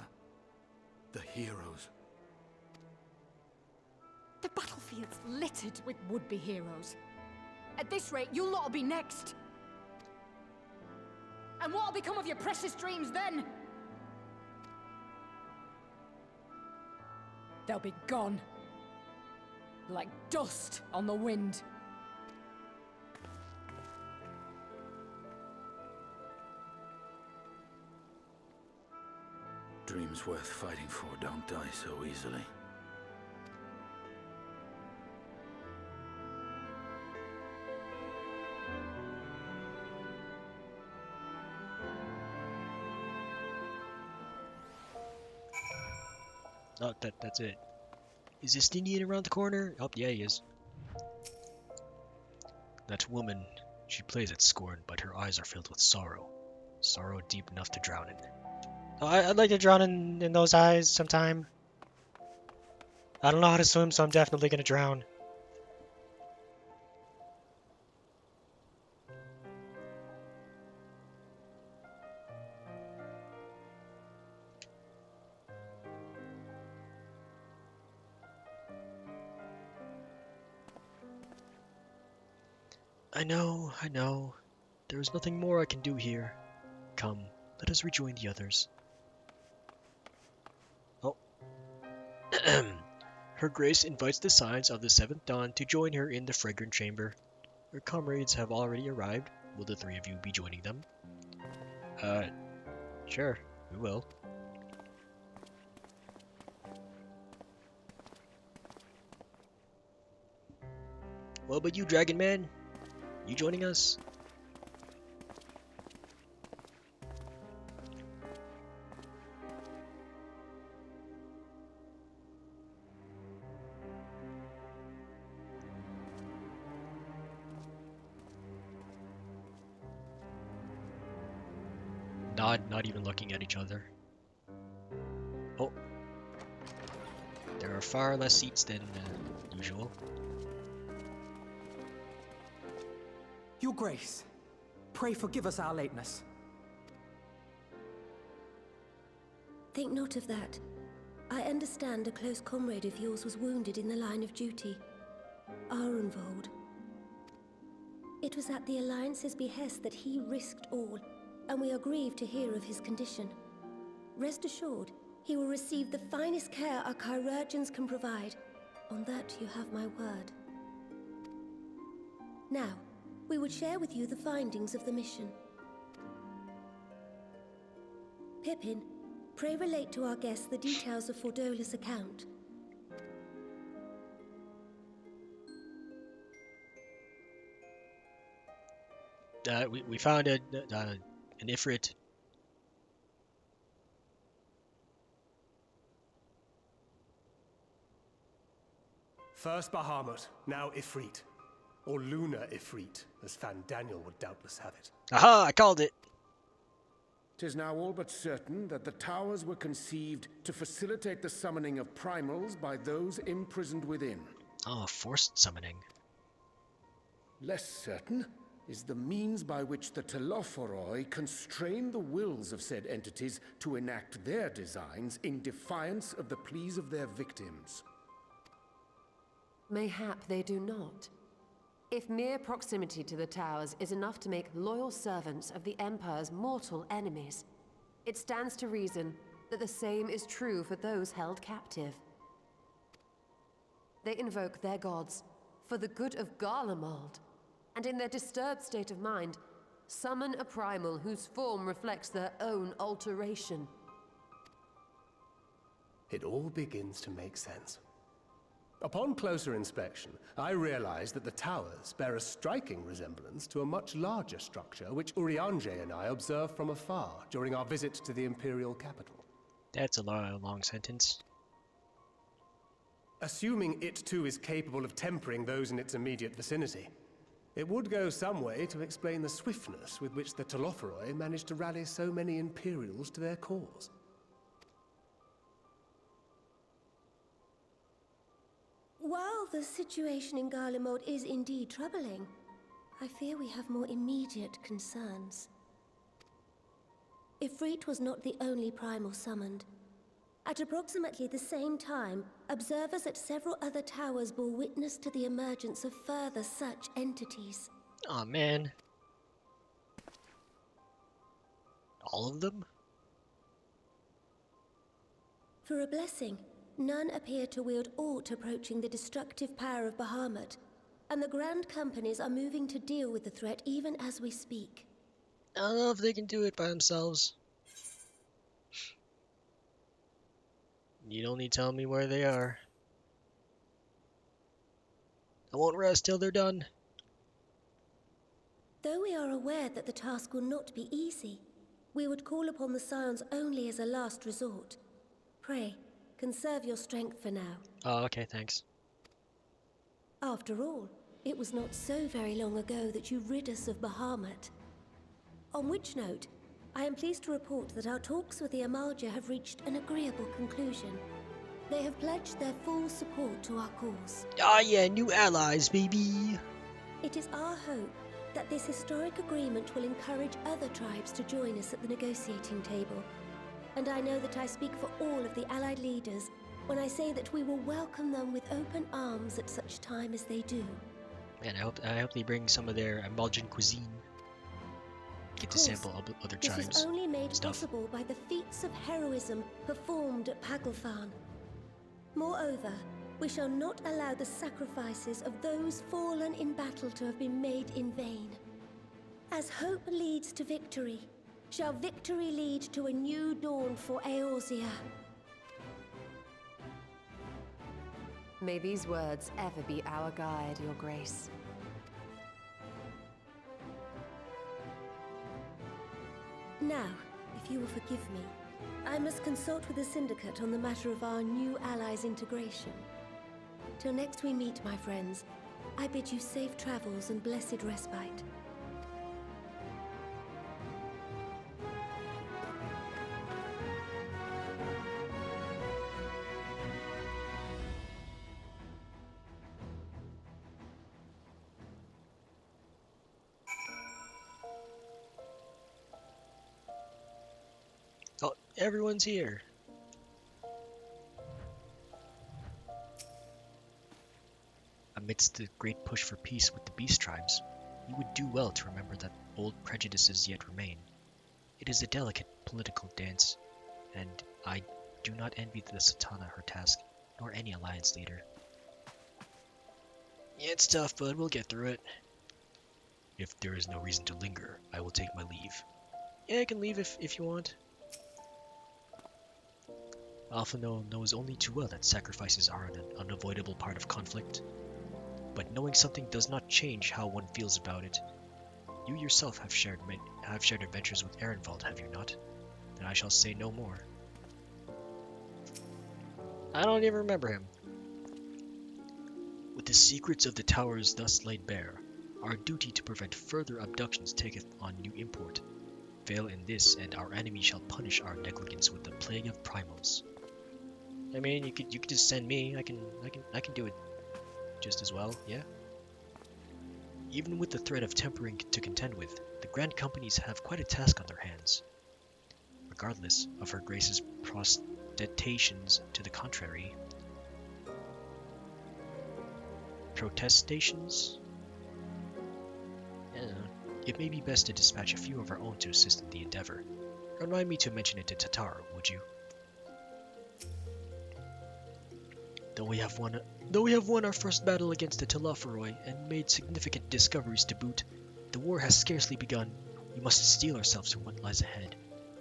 The heroes. The battlefield's littered with would-be heroes. At this rate, you'll lot'll be next. And what'll become of your precious dreams then? They'll be gone. Like dust on the wind. Dreams worth fighting for don't die so easily. Oh, that's it. Is this Indian around the corner? Oh, yeah, he is. That woman, she plays at scorn, but her eyes are filled with sorrow. Sorrow deep enough to drown in. Oh, I'd like to drown in those eyes sometime. I don't know how to swim, so I'm definitely gonna drown. I know. There is nothing more I can do here. Come, let us rejoin the others. Oh. Her Grace invites the Signs of the Seventh Dawn to join her in the Fragrant Chamber. Her comrades have already arrived. Will the three of you be joining them? Sure, we will. What about you, Dragon Man? You joining us? Not even looking at each other. Oh. There are far less seats than usual. Your Grace, pray forgive us our lateness. Think not of that. I understand a close comrade of yours was wounded in the line of duty. Arenvold. It was at the Alliance's behest that he risked all, and we are grieved to hear of his condition. Rest assured, he will receive the finest care our chirurgeons can provide. On that you have my word. Now, we would share with you the findings of the mission. Pippin, Pray relate to our guests the details of Fordola's account. We found an Ifrit. First Bahamut, now Ifrit. Or Lunar Ifrit, as Fan Daniel would doubtless have it. Aha! I called it! 'Tis now all but certain that the towers were conceived to facilitate the summoning of primals by those imprisoned within. Oh, forced summoning. Less certain is the means by which the Telophoroi constrain the wills of said entities to enact their designs in defiance of the pleas of their victims. Mayhap they do not. If mere proximity to the towers is enough to make loyal servants of the Empire's mortal enemies, it stands to reason that the same is true for those held captive. They invoke their gods for the good of Garlemald, and in their disturbed state of mind, summon a primal whose form reflects their own alteration. It all begins to make sense. Upon closer inspection, I realized that the towers bear a striking resemblance to a much larger structure which Urianger and I observed from afar during our visit to the Imperial capital. That's a long sentence. Assuming it too is capable of tempering those in its immediate vicinity, it would go some way to explain the swiftness with which the Telophoroi managed to rally so many Imperials to their cause. While the situation in Garlemald is indeed troubling, I fear we have more immediate concerns. Ifrit was not the only primal summoned. At approximately the same time, observers at several other towers bore witness to the emergence of further such entities. Aw, man. All of them? For a blessing, none appear to wield aught approaching the destructive power of Bahamut, and the Grand Companies are moving to deal with the threat even as we speak. I don't know if they can do it by themselves. You'd only tell me where they are. I won't rest till they're done. Though we are aware that the task will not be easy, we would call upon the Scions only as a last resort. Pray, conserve your strength for now. Oh, okay, thanks. After all, it was not so very long ago that you rid us of Bahamut. On which note, I am pleased to report that our talks with the Amalja have reached an agreeable conclusion. They have pledged their full support to our cause. Ah, yeah, new allies, baby! It is our hope that this historic agreement will encourage other tribes to join us at the negotiating table. And I know that I speak for all of the allied leaders when I say that we will welcome them with open arms at such time as they do. Man, I hope they bring some of their Amaljan cuisine. Get to sample other tribes. This is only made stuff. possible by the feats of heroism performed at Paglfan. Moreover, we shall not allow the sacrifices of those fallen in battle to have been made in vain. As hope leads to victory, shall victory lead to a new dawn for Eorzea. May these words ever be our guide, Your Grace. Now, if you will forgive me, I must consult with the Syndicate on the matter of our new allies' integration. Till next we meet, my friends, I bid you safe travels and blessed respite. Oh, everyone's here. Amidst the great push for peace with the beast tribes, you would do well to remember that old prejudices yet remain. It is a delicate political dance, and I do not envy the Satana her task, nor any alliance leader. Yeah, it's tough, but we'll get through it. If there is no reason to linger, I will take my leave. Yeah, I can leave if you want. Alphino knows only too well that sacrifices are an unavoidable part of conflict. But knowing something does not change how one feels about it. You yourself have shared adventures with Ehrenwald, have you not? Then I shall say no more. I don't even remember him. With the secrets of the towers thus laid bare, our duty to prevent further abductions taketh on new import. Fail in this, and our enemy shall punish our negligence with the plague of primals. I mean, you could just send me. I can do it just as well, yeah? Even with the threat of tempering to contend with, the grand companies have quite a task on their hands. Regardless of her grace's protestations to the contrary. Protestations? It may be best to dispatch a few of our own to assist in the endeavor. Remind me to mention it to Tatar, would you? Though we have won our first battle against the Telophoroi and made significant discoveries to boot, the war has scarcely begun. We must steel ourselves for what lies ahead.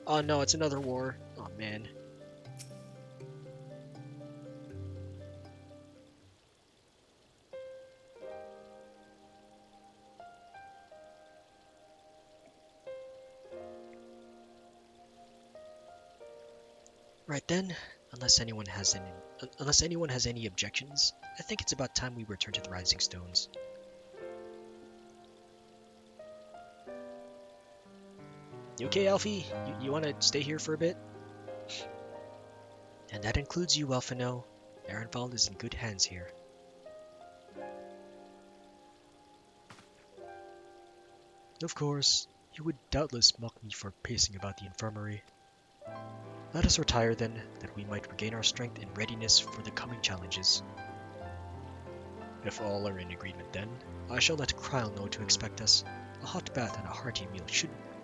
Oh no, it's another war. Oh man. Right then, unless anyone has any objections, I think it's about time we return to the Rising Stones. You okay, Alfie? You want to stay here for a bit? And that includes you, Elfino. Ehrenwald is in good hands here. Of course, you would doubtless mock me for pacing about the infirmary. Let us retire then, that we might regain our strength and readiness for the coming challenges. If all are in agreement then, I shall let Kryle know to expect us. A hot bath and a hearty meal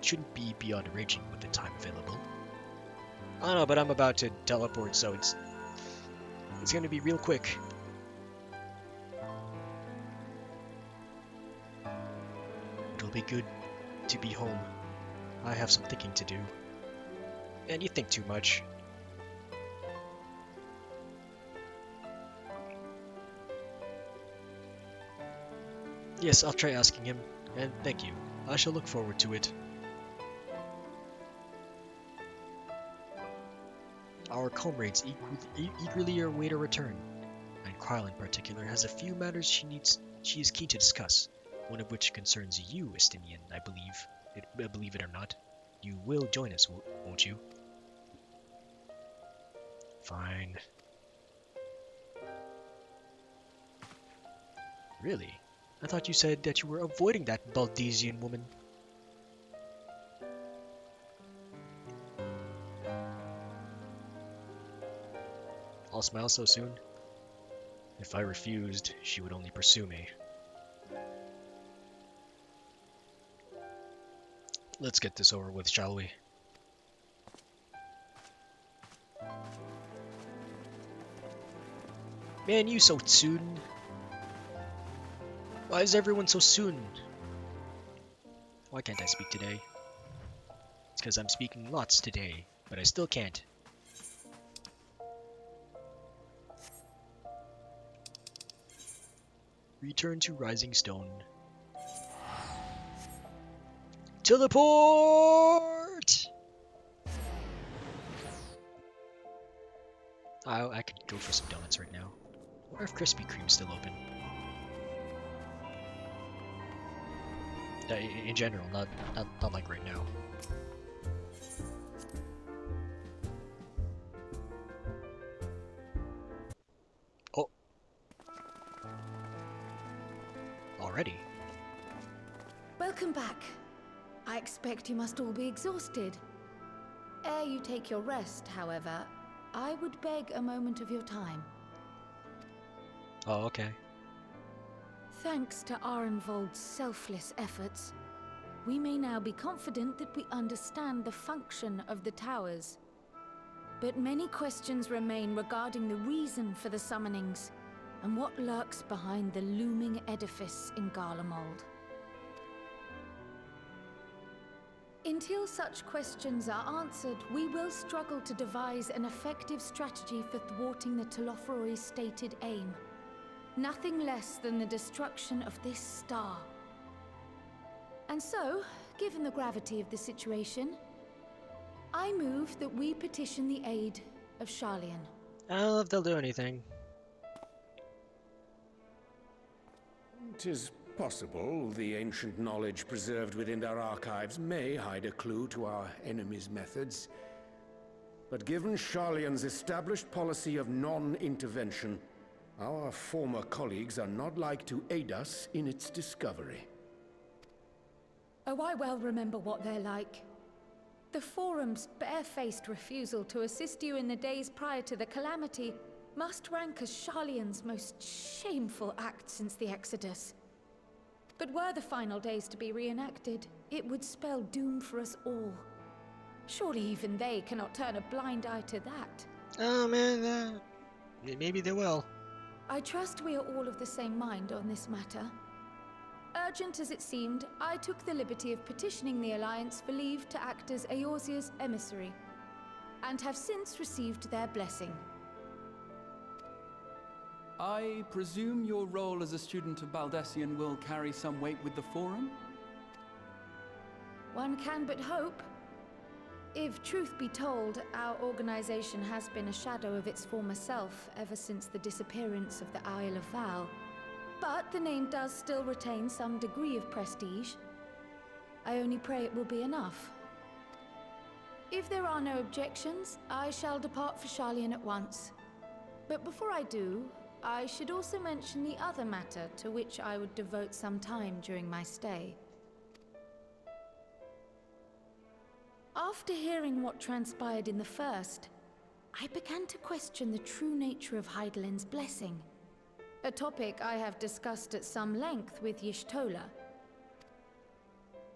shouldn't be beyond arranging with the time available. I know, but I'm about to teleport, so it's gonna be real quick. It'll be good to be home. I have some thinking to do. And you think too much. Yes, I'll try asking him, and thank you. I shall look forward to it. Our comrades eagerly await a return, and Kryle in particular has a few matters she is keen to discuss, one of which concerns you, Estinian, I believe it or not. You will join us, won't you? Fine. Really? I thought you said that you were avoiding that Baldesian woman. I'll smile so soon. If I refused, she would only pursue me. Let's get this over with, shall we? Man, you so soon. Why is everyone so soon? Why can't I speak today? It's because I'm speaking lots today, but I still can't. Return to Rising Stone. Teleport! I could go for some donuts right now. I wonder if Krispy Kreme's still open. In general, not like right now. Oh. Already? Welcome back. I expect you must all be exhausted. Ere you take your rest, however, I would beg a moment of your time. Oh, okay. Thanks to Ehrenwald's selfless efforts, we may now be confident that we understand the function of the towers. But many questions remain regarding the reason for the summonings, and what lurks behind the looming edifice in Garlemald. Until such questions are answered, we will struggle to devise an effective strategy for thwarting the Telophoroi's stated aim. Nothing less than the destruction of this star. And so, given the gravity of the situation, I move that we petition the aid of Sharlayan. I don't know if they'll do anything. 'Tis possible the ancient knowledge preserved within our archives may hide a clue to our enemy's methods. But given Sharlayan's established policy of non-intervention, our former colleagues are not like to aid us in its discovery. Oh, I well remember what they're like. The Forum's barefaced refusal to assist you in the days prior to the calamity must rank as Sharlayan's most shameful act since the Exodus. But were the final days to be reenacted, it would spell doom for us all. Surely even they cannot turn a blind eye to that. Oh man, maybe they will. I trust we are all of the same mind on this matter. Urgent as it seemed, I took the liberty of petitioning the Alliance for leave to act as Eorzea's emissary, and have since received their blessing. I presume your role as a student of Baldessian will carry some weight with the Forum? One can but hope. If truth be told, our organization has been a shadow of its former self ever since the disappearance of the Isle of Val. But the name does still retain some degree of prestige. I only pray it will be enough. If there are no objections, I shall depart for Sharlayan at once. But before I do, I should also mention the other matter to which I would devote some time during my stay. After hearing what transpired in the first, I began to question the true nature of Hydaelyn's blessing. A topic I have discussed at some length with Y'shtola.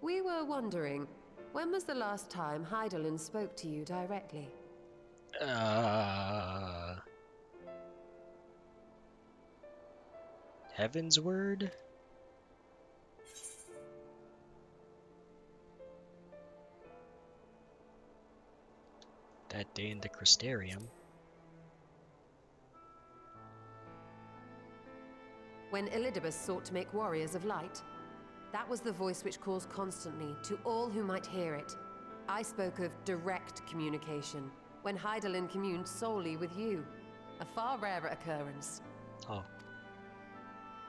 We were wondering, when was the last time Hydaelyn spoke to you directly? Heaven's word? That day in the Crystarium. When Elidibus sought to make warriors of light, that was the voice which calls constantly to all who might hear it. I spoke of direct communication, when Hydaelyn communed solely with you. A far rarer occurrence. Oh.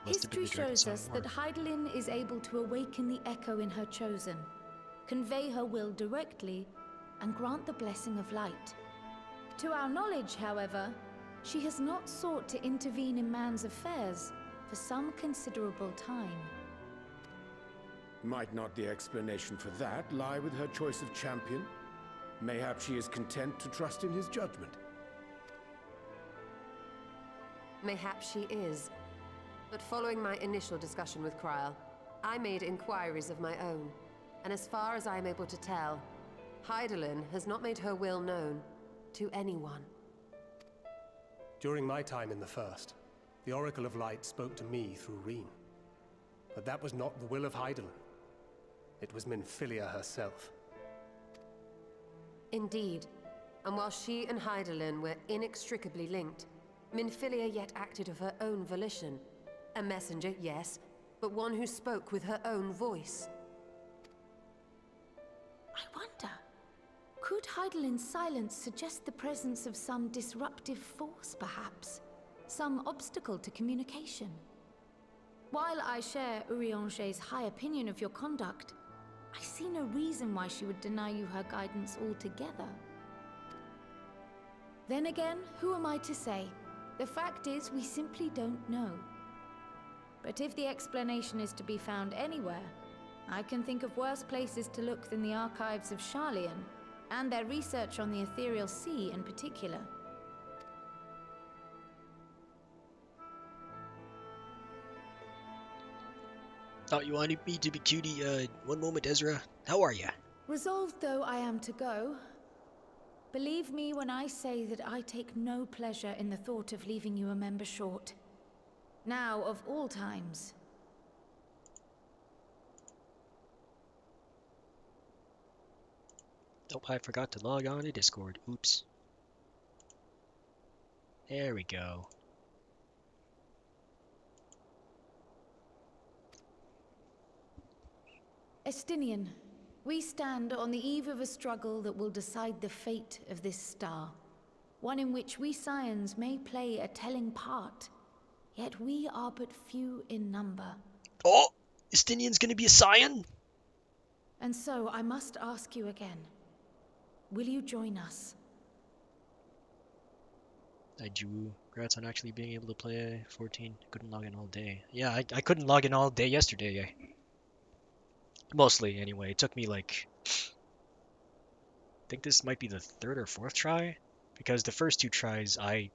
History shows us that Hydaelyn is able to awaken the echo in her chosen, convey her will directly, and grant the blessing of light. To our knowledge, however, she has not sought to intervene in man's affairs for some considerable time. Might not the explanation for that lie with her choice of champion? Mayhap she is content to trust in his judgment. Mayhap she is. But following my initial discussion with Kryl, I made inquiries of my own. And as far as I am able to tell, Hydaelyn has not made her will known to anyone. During my time in the First, the Oracle of Light spoke to me through Reen. But that was not the will of Hydaelyn. It was Minfilia herself. Indeed. And while she and Hydaelyn were inextricably linked, Minfilia yet acted of her own volition. A messenger, yes, but one who spoke with her own voice. I wonder, could Hydaelyn's silence suggest the presence of some disruptive force, perhaps? Some obstacle to communication? While I share Urianger's high opinion of your conduct, I see no reason why she would deny you her guidance altogether. Then again, who am I to say? The fact is, we simply don't know. But if the explanation is to be found anywhere, I can think of worse places to look than the archives of Sharlayan, and their research on the Ethereal Sea in particular. Thought you wanted me to be cutie, one moment, Ezra. How are ya? Resolved though I am to go, believe me when I say that I take no pleasure in the thought of leaving you a member short. Now, of all times. Oh, I forgot to log on to Discord. Oops. There we go. Estinian, we stand on the eve of a struggle that will decide the fate of this star. One in which we Scions may play a telling part, yet we are but few in number. Oh! Estinian's gonna be a Scion? And so I must ask you again. Will you join us? I do. Congrats on actually being able to play 14. Couldn't log in all day. Yeah, I couldn't log in all day yesterday. Mostly, anyway. It took me like... I think this might be the third or fourth try. Because the first two tries I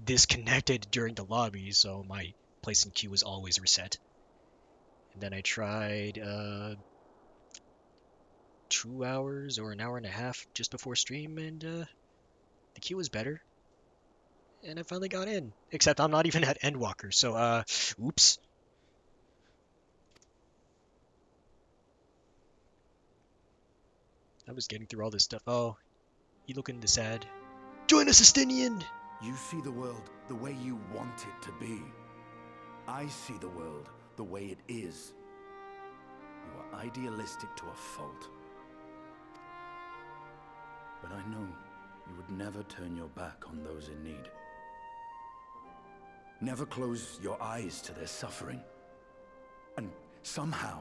disconnected during the lobby, so my place in queue was always reset. And then I tried 2 hours or an hour and a half just before stream, and the queue was better. And I finally got in. Except I'm not even at Endwalker, so oops. I was getting through all this stuff. Oh, you looking sad. Join us, Estinian! You see the world the way you want it to be. I see the world the way it is. You are idealistic to a fault. But I know you would never turn your back on those in need. Never close your eyes to their suffering. And somehow,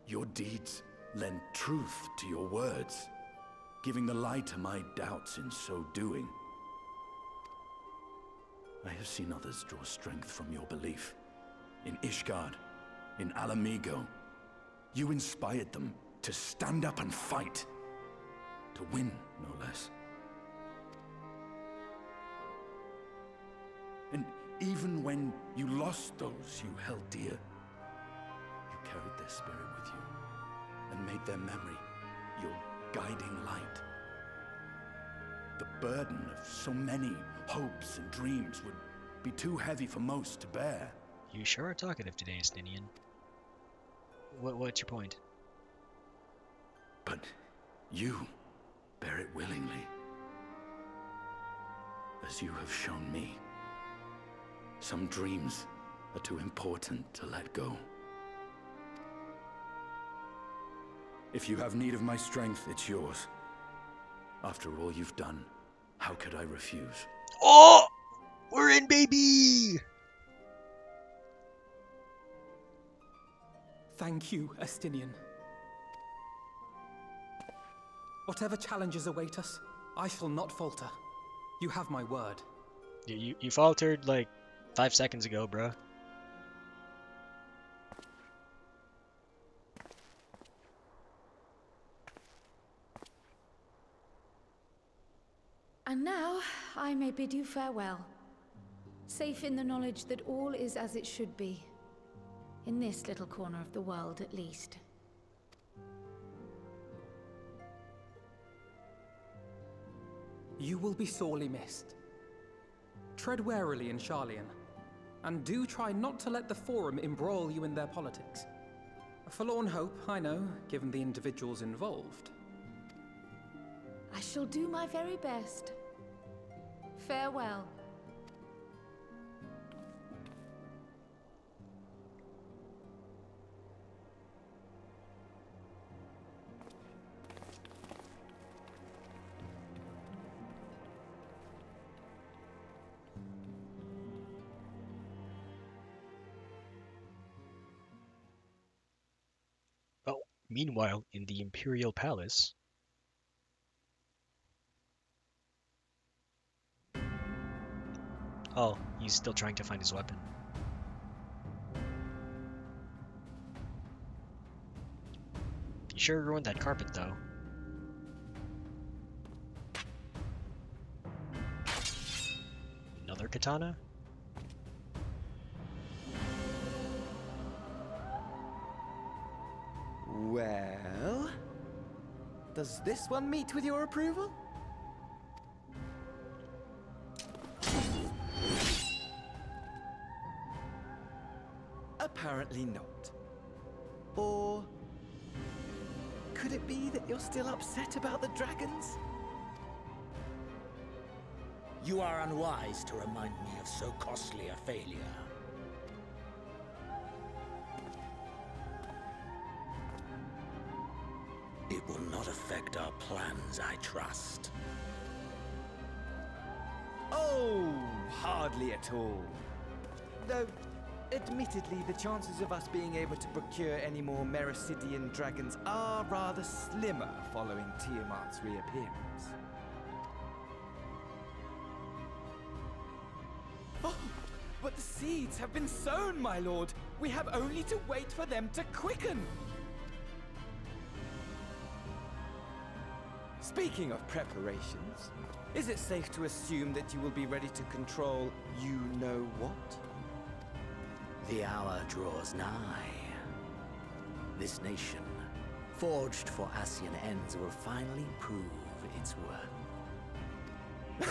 your deeds lend truth to your words, giving the lie to my doubts in so doing. I have seen others draw strength from your belief. In Ishgard, in Alamigo, you inspired them to stand up and fight. To win, no less. And even when you lost those you held dear, you carried their spirit with you and made their memory your guiding light. The burden of so many hopes and dreams would be too heavy for most to bear. You sure are talkative today, Estinian. What's your point? But you bear it willingly, as you have shown me. Some dreams are too important to let go. If you have need of my strength, it's yours. After all you've done, how could I refuse? Oh! We're in, baby! Thank you, Estinian. Whatever challenges await us, I shall not falter. You have my word. You faltered like 5 seconds ago, bruh. And now I may bid you farewell. Safe in the knowledge that all is as it should be. In this little corner of the world, at least. You will be sorely missed. Tread warily in Sharlayan, and do try not to let the Forum embroil you in their politics. A forlorn hope, I know, given the individuals involved. I shall do my very best. Farewell. Oh, meanwhile, in the Imperial Palace... Oh, he's still trying to find his weapon. You sure ruined that carpet, though. Another katana? Well, does this one meet with your approval? Apparently not. Or Could it be that you're still upset about the dragons? You are unwise to remind me of so costly a failure. It will not affect our plans, I trust. Oh, hardly at all. Though, admittedly, the chances of us being able to procure any more Mericidian dragons are rather slimmer following Tiamat's reappearance. Oh, but the seeds have been sown, my lord. We have only to wait for them to quicken. Speaking of preparations, is it safe to assume that you will be ready to control you-know-what? The hour draws nigh. This nation, forged for Asian ends, will finally prove its worth.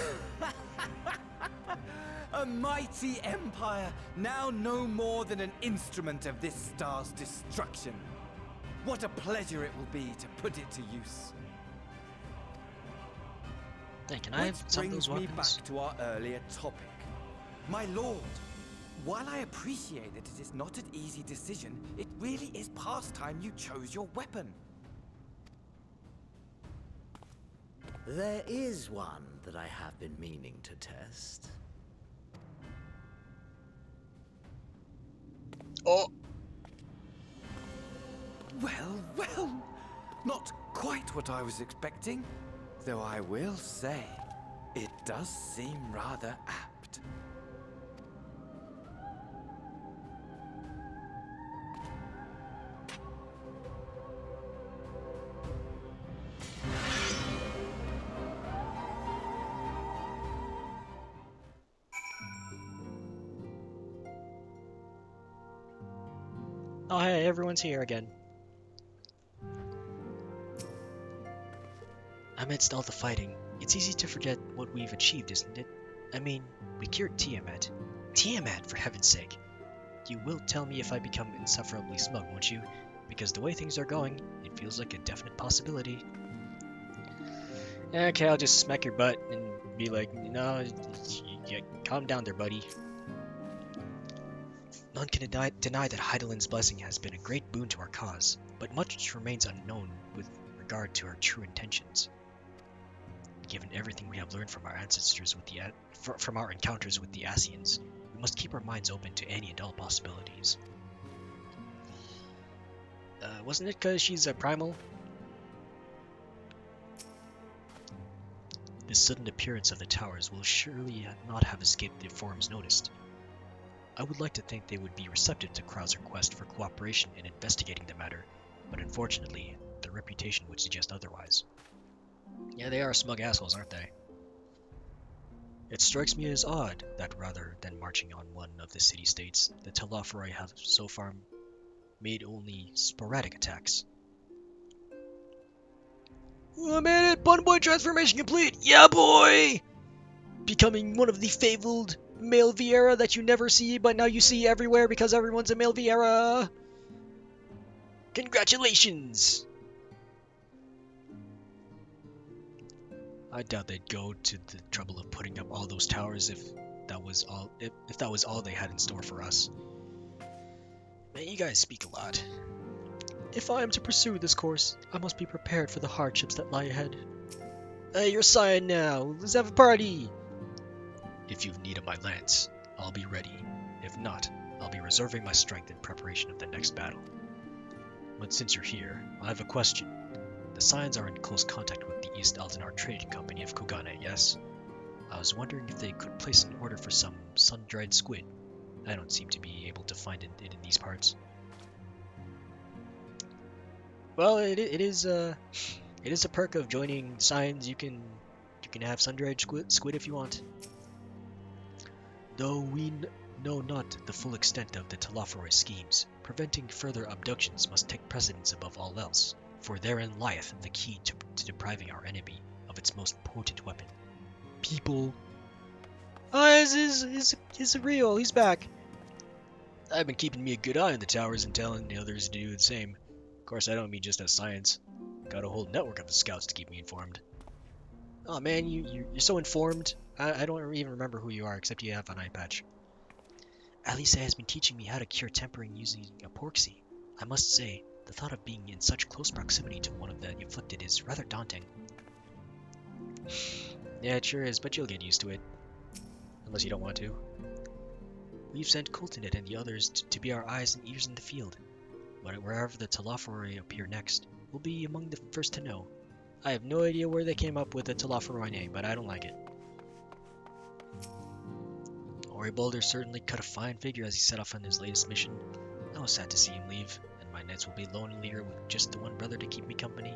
A mighty empire, now no more than an instrument of this star's destruction. What a pleasure it will be to put it to use. Hey, can I have some of those Which brings me weapons? back to our earlier topic. My lord, while I appreciate that it is not an easy decision, it really is past time you chose your weapon. There is one that I have been meaning to test. Oh! Well, not quite what I was expecting. Though I will say, it does seem rather apt. Oh hey, everyone's here again. Amidst all the fighting, it's easy to forget what we've achieved, isn't it? I mean, we cured Tiamat. Tiamat, for heaven's sake! You will tell me if I become insufferably smug, won't you? Because the way things are going, it feels like a definite possibility. Okay, I'll just smack your butt and be like, no, yeah, calm down there, buddy. None can deny that Heidelin's blessing has been a great boon to our cause, but much remains unknown with regard to our true intentions. Given everything we have learned from our ancestors with from our encounters with the Asians, we must keep our minds open to any and all possibilities. Wasn't it because she's a primal? The sudden appearance of the towers will surely not have escaped the forum's notice. I would like to think they would be receptive to Krau's request for cooperation in investigating the matter, but unfortunately, their reputation would suggest otherwise. Yeah, they are smug assholes, aren't they? It strikes me as odd that rather than marching on one of the city-states, the Telophoroi have so far made only sporadic attacks. I made it! Bun boy transformation complete! Yeah, boy! Becoming one of the fabled male Vieira that you never see, but now you see everywhere because everyone's a male Vieira! Congratulations! I doubt they'd go to the trouble of putting up all those towers if that was all they had in store for us. Man, you guys speak a lot. If I am to pursue this course, I must be prepared for the hardships that lie ahead. Hey, you're Saiyan now! Let's have a party! If you've need of my lance, I'll be ready. If not, I'll be reserving my strength in preparation of the next battle. But since you're here, I have a question. The Saiyans are in close contact with the East Altenar Trading Company of Kugane, yes? I was wondering if they could place an order for some sun-dried squid. I don't seem to be able to find it in these parts. Well, it is a perk of joining Saiyans. You can have sun-dried squid if you want. Though we know not the full extent of the Telophoroi schemes, preventing further abductions must take precedence above all else, for therein lieth the key to depriving our enemy of its most potent weapon. People. Oh, is real. He's back. I've been keeping me a good eye on the towers and telling the others to do the same. Of course, I don't mean just as science. Got a whole network of the scouts to keep me informed. Oh man, you're so informed. I don't even remember who you are, except you have an eye patch. Alisa has been teaching me how to cure tempering using epoxy. I must say, the thought of being in such close proximity to one of the afflicted is rather daunting. Yeah, it sure is, but you'll get used to it. Unless you don't want to. We've sent Coltonet and the others to be our eyes and ears in the field. Wherever the Telophoroi appear next, we'll be among the first to know. I have no idea where they came up with the Telophoroi name, but I don't like it. Boulder certainly cut a fine figure as he set off on his latest mission. I was sad to see him leave, and my nights will be lonelier with just the one brother to keep me company.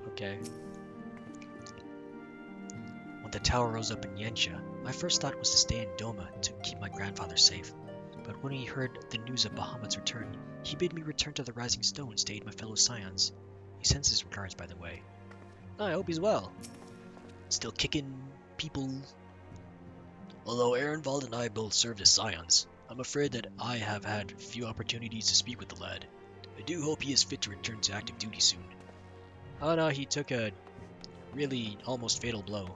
Okay. When the tower rose up in Yensha, my first thought was to stay in Doma to keep my grandfather safe. But when he heard the news of Bahamut's return, he bid me return to the Rising Stones to aid my fellow scions. He sends his regards, by the way. I hope he's well. Still kicking people. Although Ehrenwald and I both served as scions, I'm afraid that I have had few opportunities to speak with the lad. I do hope he is fit to return to active duty soon. Oh no, he took a really almost fatal blow.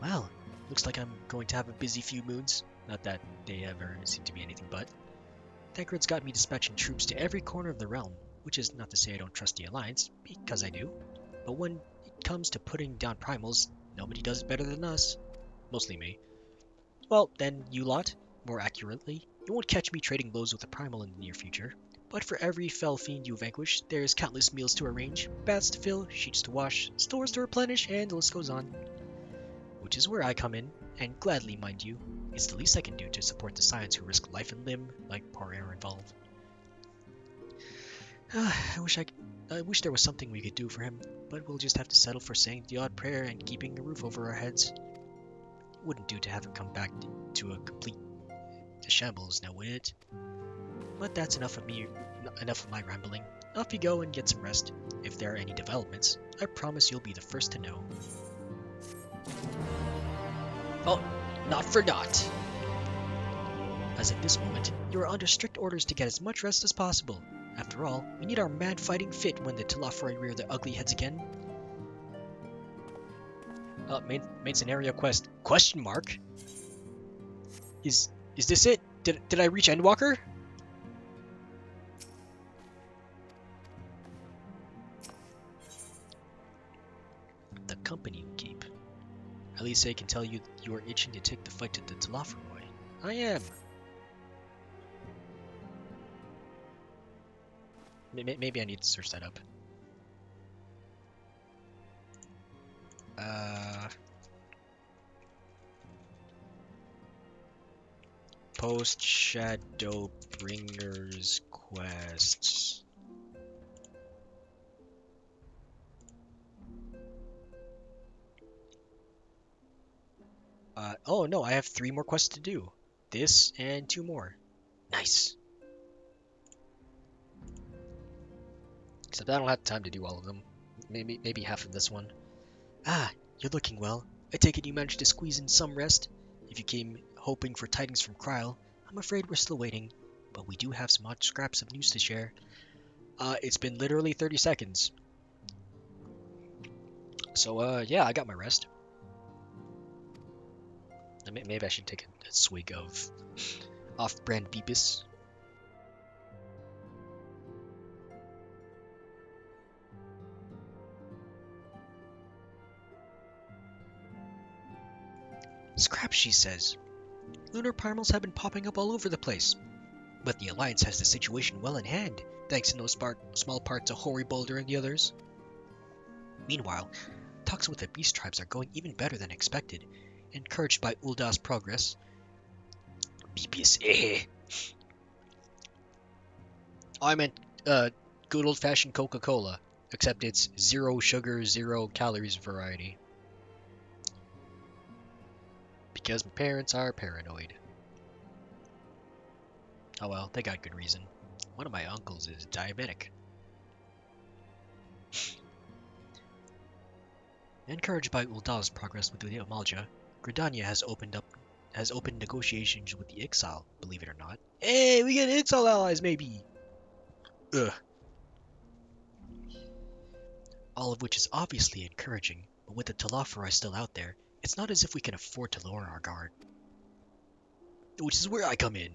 Well, looks like I'm going to have a busy few moons. Not that they ever seem to be anything but. Thancred's got me dispatching troops to every corner of the realm, which is not to say I don't trust the Alliance, because I do. But when it comes to putting down primals, nobody does it better than us. Mostly me. Well, then you lot, more accurately, you won't catch me trading blows with a primal in the near future. But for every fell fiend you vanquish, there's countless meals to arrange, baths to fill, sheets to wash, stores to replenish, and the list goes on. Which is where I come in, and gladly, mind you. It's the least I can do to support the scions who risk life and limb, like poor Ehrenwald. I wish there was something we could do for him, but we'll just have to settle for saying the odd prayer and keeping a roof over our heads. It wouldn't do to have him come back to a complete shambles, now would it? But that's enough of my rambling. Off you go and get some rest. If there are any developments, I promise you'll be the first to know. Oh, not for naught. As of this moment, you are under strict orders to get as much rest as possible. After all, we need our mad fighting fit when the Telophoroi rear their ugly heads again. Main scenario quest? Question mark? Is this it? Did I reach Endwalker? The company we keep. Elise can tell you are itching to take the fight to the Telophoroi. I am. Maybe I need to search that up. Post Shadowbringers quests. Oh no, I have 3 more quests to do. This and 2 more. Nice. Except I don't have time to do all of them. Maybe half of this one. Ah, you're looking well. I take it you managed to squeeze in some rest? If you came hoping for tidings from Kryl, I'm afraid we're still waiting. But we do have some odd scraps of news to share. It's been literally 30 seconds. So, yeah, I got my rest. Maybe I should take a swig of off-brand Beepus. Scrap, she says. Lunar primals have been popping up all over the place. But the Alliance has the situation well in hand, thanks in no small part to Hoary Boulder and the others. Meanwhile, talks with the beast tribes are going even better than expected, encouraged by Ulda's progress. Beepius, eh. I meant, good old-fashioned Coca-Cola, except it's 0 sugar, 0 calories variety. Because my parents are paranoid. Oh well, they got good reason. One of my uncles is diabetic. Encouraged by Uldal's progress with the Amalja, Gridania has opened negotiations with the Exile, believe it or not. Hey, we get Exile allies, maybe! Ugh. All of which is obviously encouraging, but with the Talafari still out there, it's not as if we can afford to lower our guard. Which is where I come in.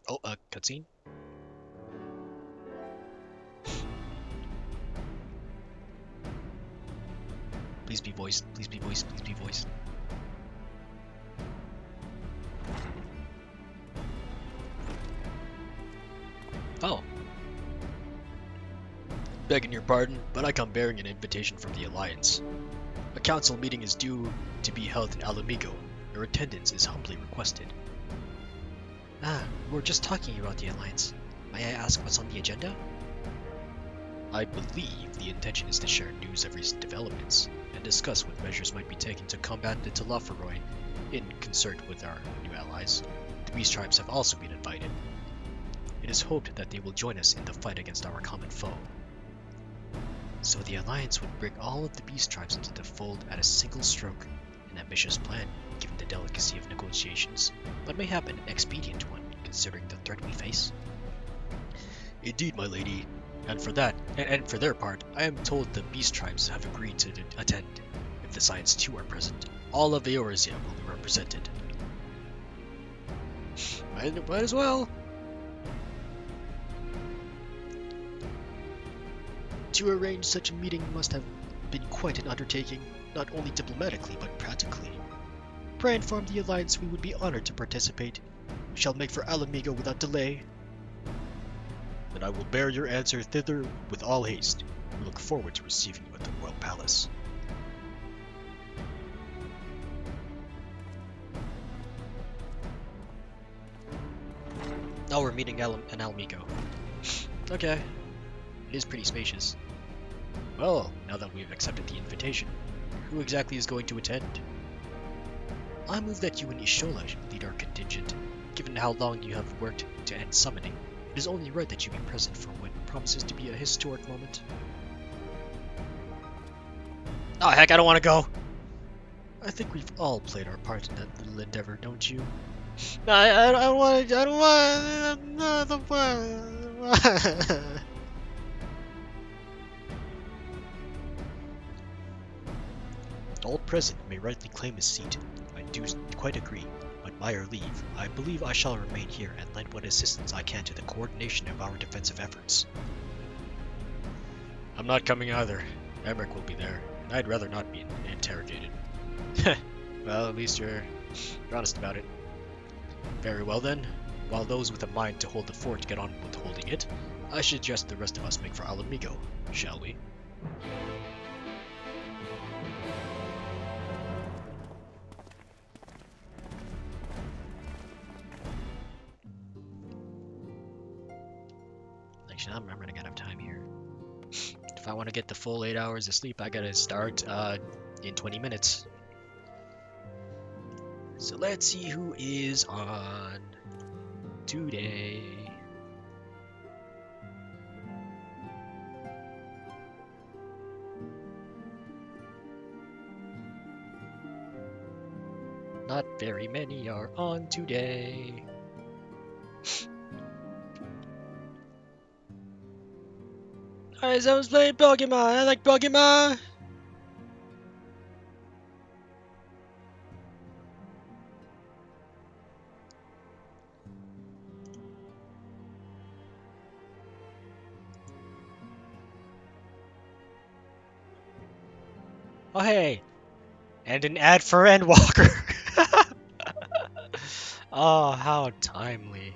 Oh, cutscene? Please be voiced, please be voiced, please be voiced. Oh. Begging your pardon, but I come bearing an invitation from the Alliance. A council meeting is due to be held in Alamigo. Your attendance is humbly requested. Ah, we're just talking about the Alliance. May I ask what's on the agenda? I believe the intention is to share news of recent developments, and discuss what measures might be taken to combat the Talafaroi in concert with our new allies. The Beast Tribes have also been invited. It is hoped that they will join us in the fight against our common foe. So the Alliance would bring all of the Beast Tribes into the fold at a single stroke, an ambitious plan, given the delicacy of negotiations, but mayhap an expedient one, considering the threat we face. Indeed, my lady, and for their part, I am told the Beast Tribes have agreed to attend. If the Science too are present, all of Eorzea will be represented. Might as well. To arrange such a meeting must have been quite an undertaking, not only diplomatically but practically. Pray inform the Alliance we would be honored to participate. We shall make for Alamigo without delay. Then I will bear your answer thither with all haste. We look forward to receiving you at the Royal Palace. Now we're meeting in Alamigo. Okay. It is pretty spacious. Well, now that we've accepted the invitation, who exactly is going to attend? I move that you and Ishola should lead our contingent. Given how long you have worked to end summoning, it is only right that you be present for what promises to be a historic moment. Oh heck, I don't want to go! I think we've all played our part in that little endeavor, don't you? I don't want. All present may rightly claim his seat. I do quite agree, but by your leave, I believe I shall remain here and lend what assistance I can to the coordination of our defensive efforts. I'm not coming either. Emmerich will be there, and I'd rather not be interrogated. Well, at least you're honest about it. Very well then. While those with a mind to hold the fort get on with holding it, I suggest the rest of us make for Alamigo, shall we? Actually, I'm running out of time here. If I want to get the full 8 hours of sleep, I gotta start in 20 minutes. So let's see who is on today. Not very many are on today. Alright, someone's playing Pokemon. I like Pokemon. Oh hey, and an ad for Endwalker. Oh, how timely.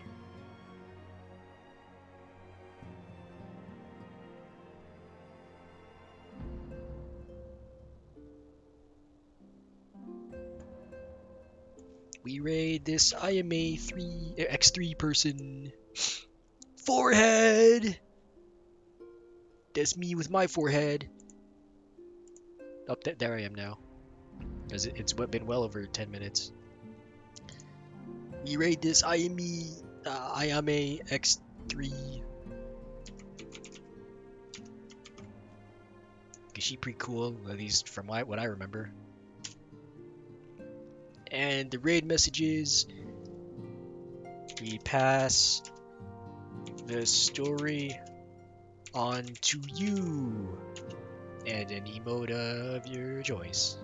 We raid this IMA X3 person. Forehead! That's me with my forehead. Oh, there I am now. Because it's been well over 10 minutes. We raid this IMA X3. actually pretty cool, at least from what I remember. And the raid messages, we pass the story on to you, and an emote of your choice.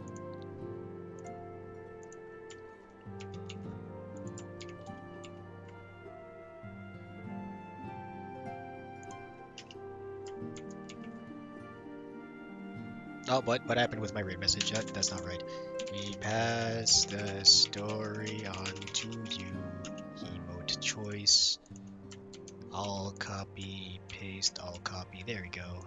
Oh, what happened with my raid message? That's not right. We pass the story on to you. Emote choice. All copy, paste, all copy. There we go.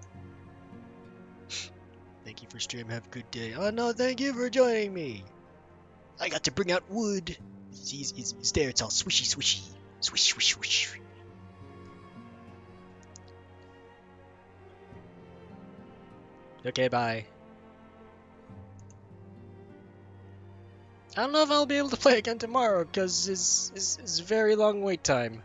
Thank you for stream. Have a good day. Oh no, thank you for joining me. I got to bring out wood. It's there. It's all swishy, swishy. Swish, swish, swish. Okay, bye. I don't know if I'll be able to play again tomorrow, because it's a very long wait time.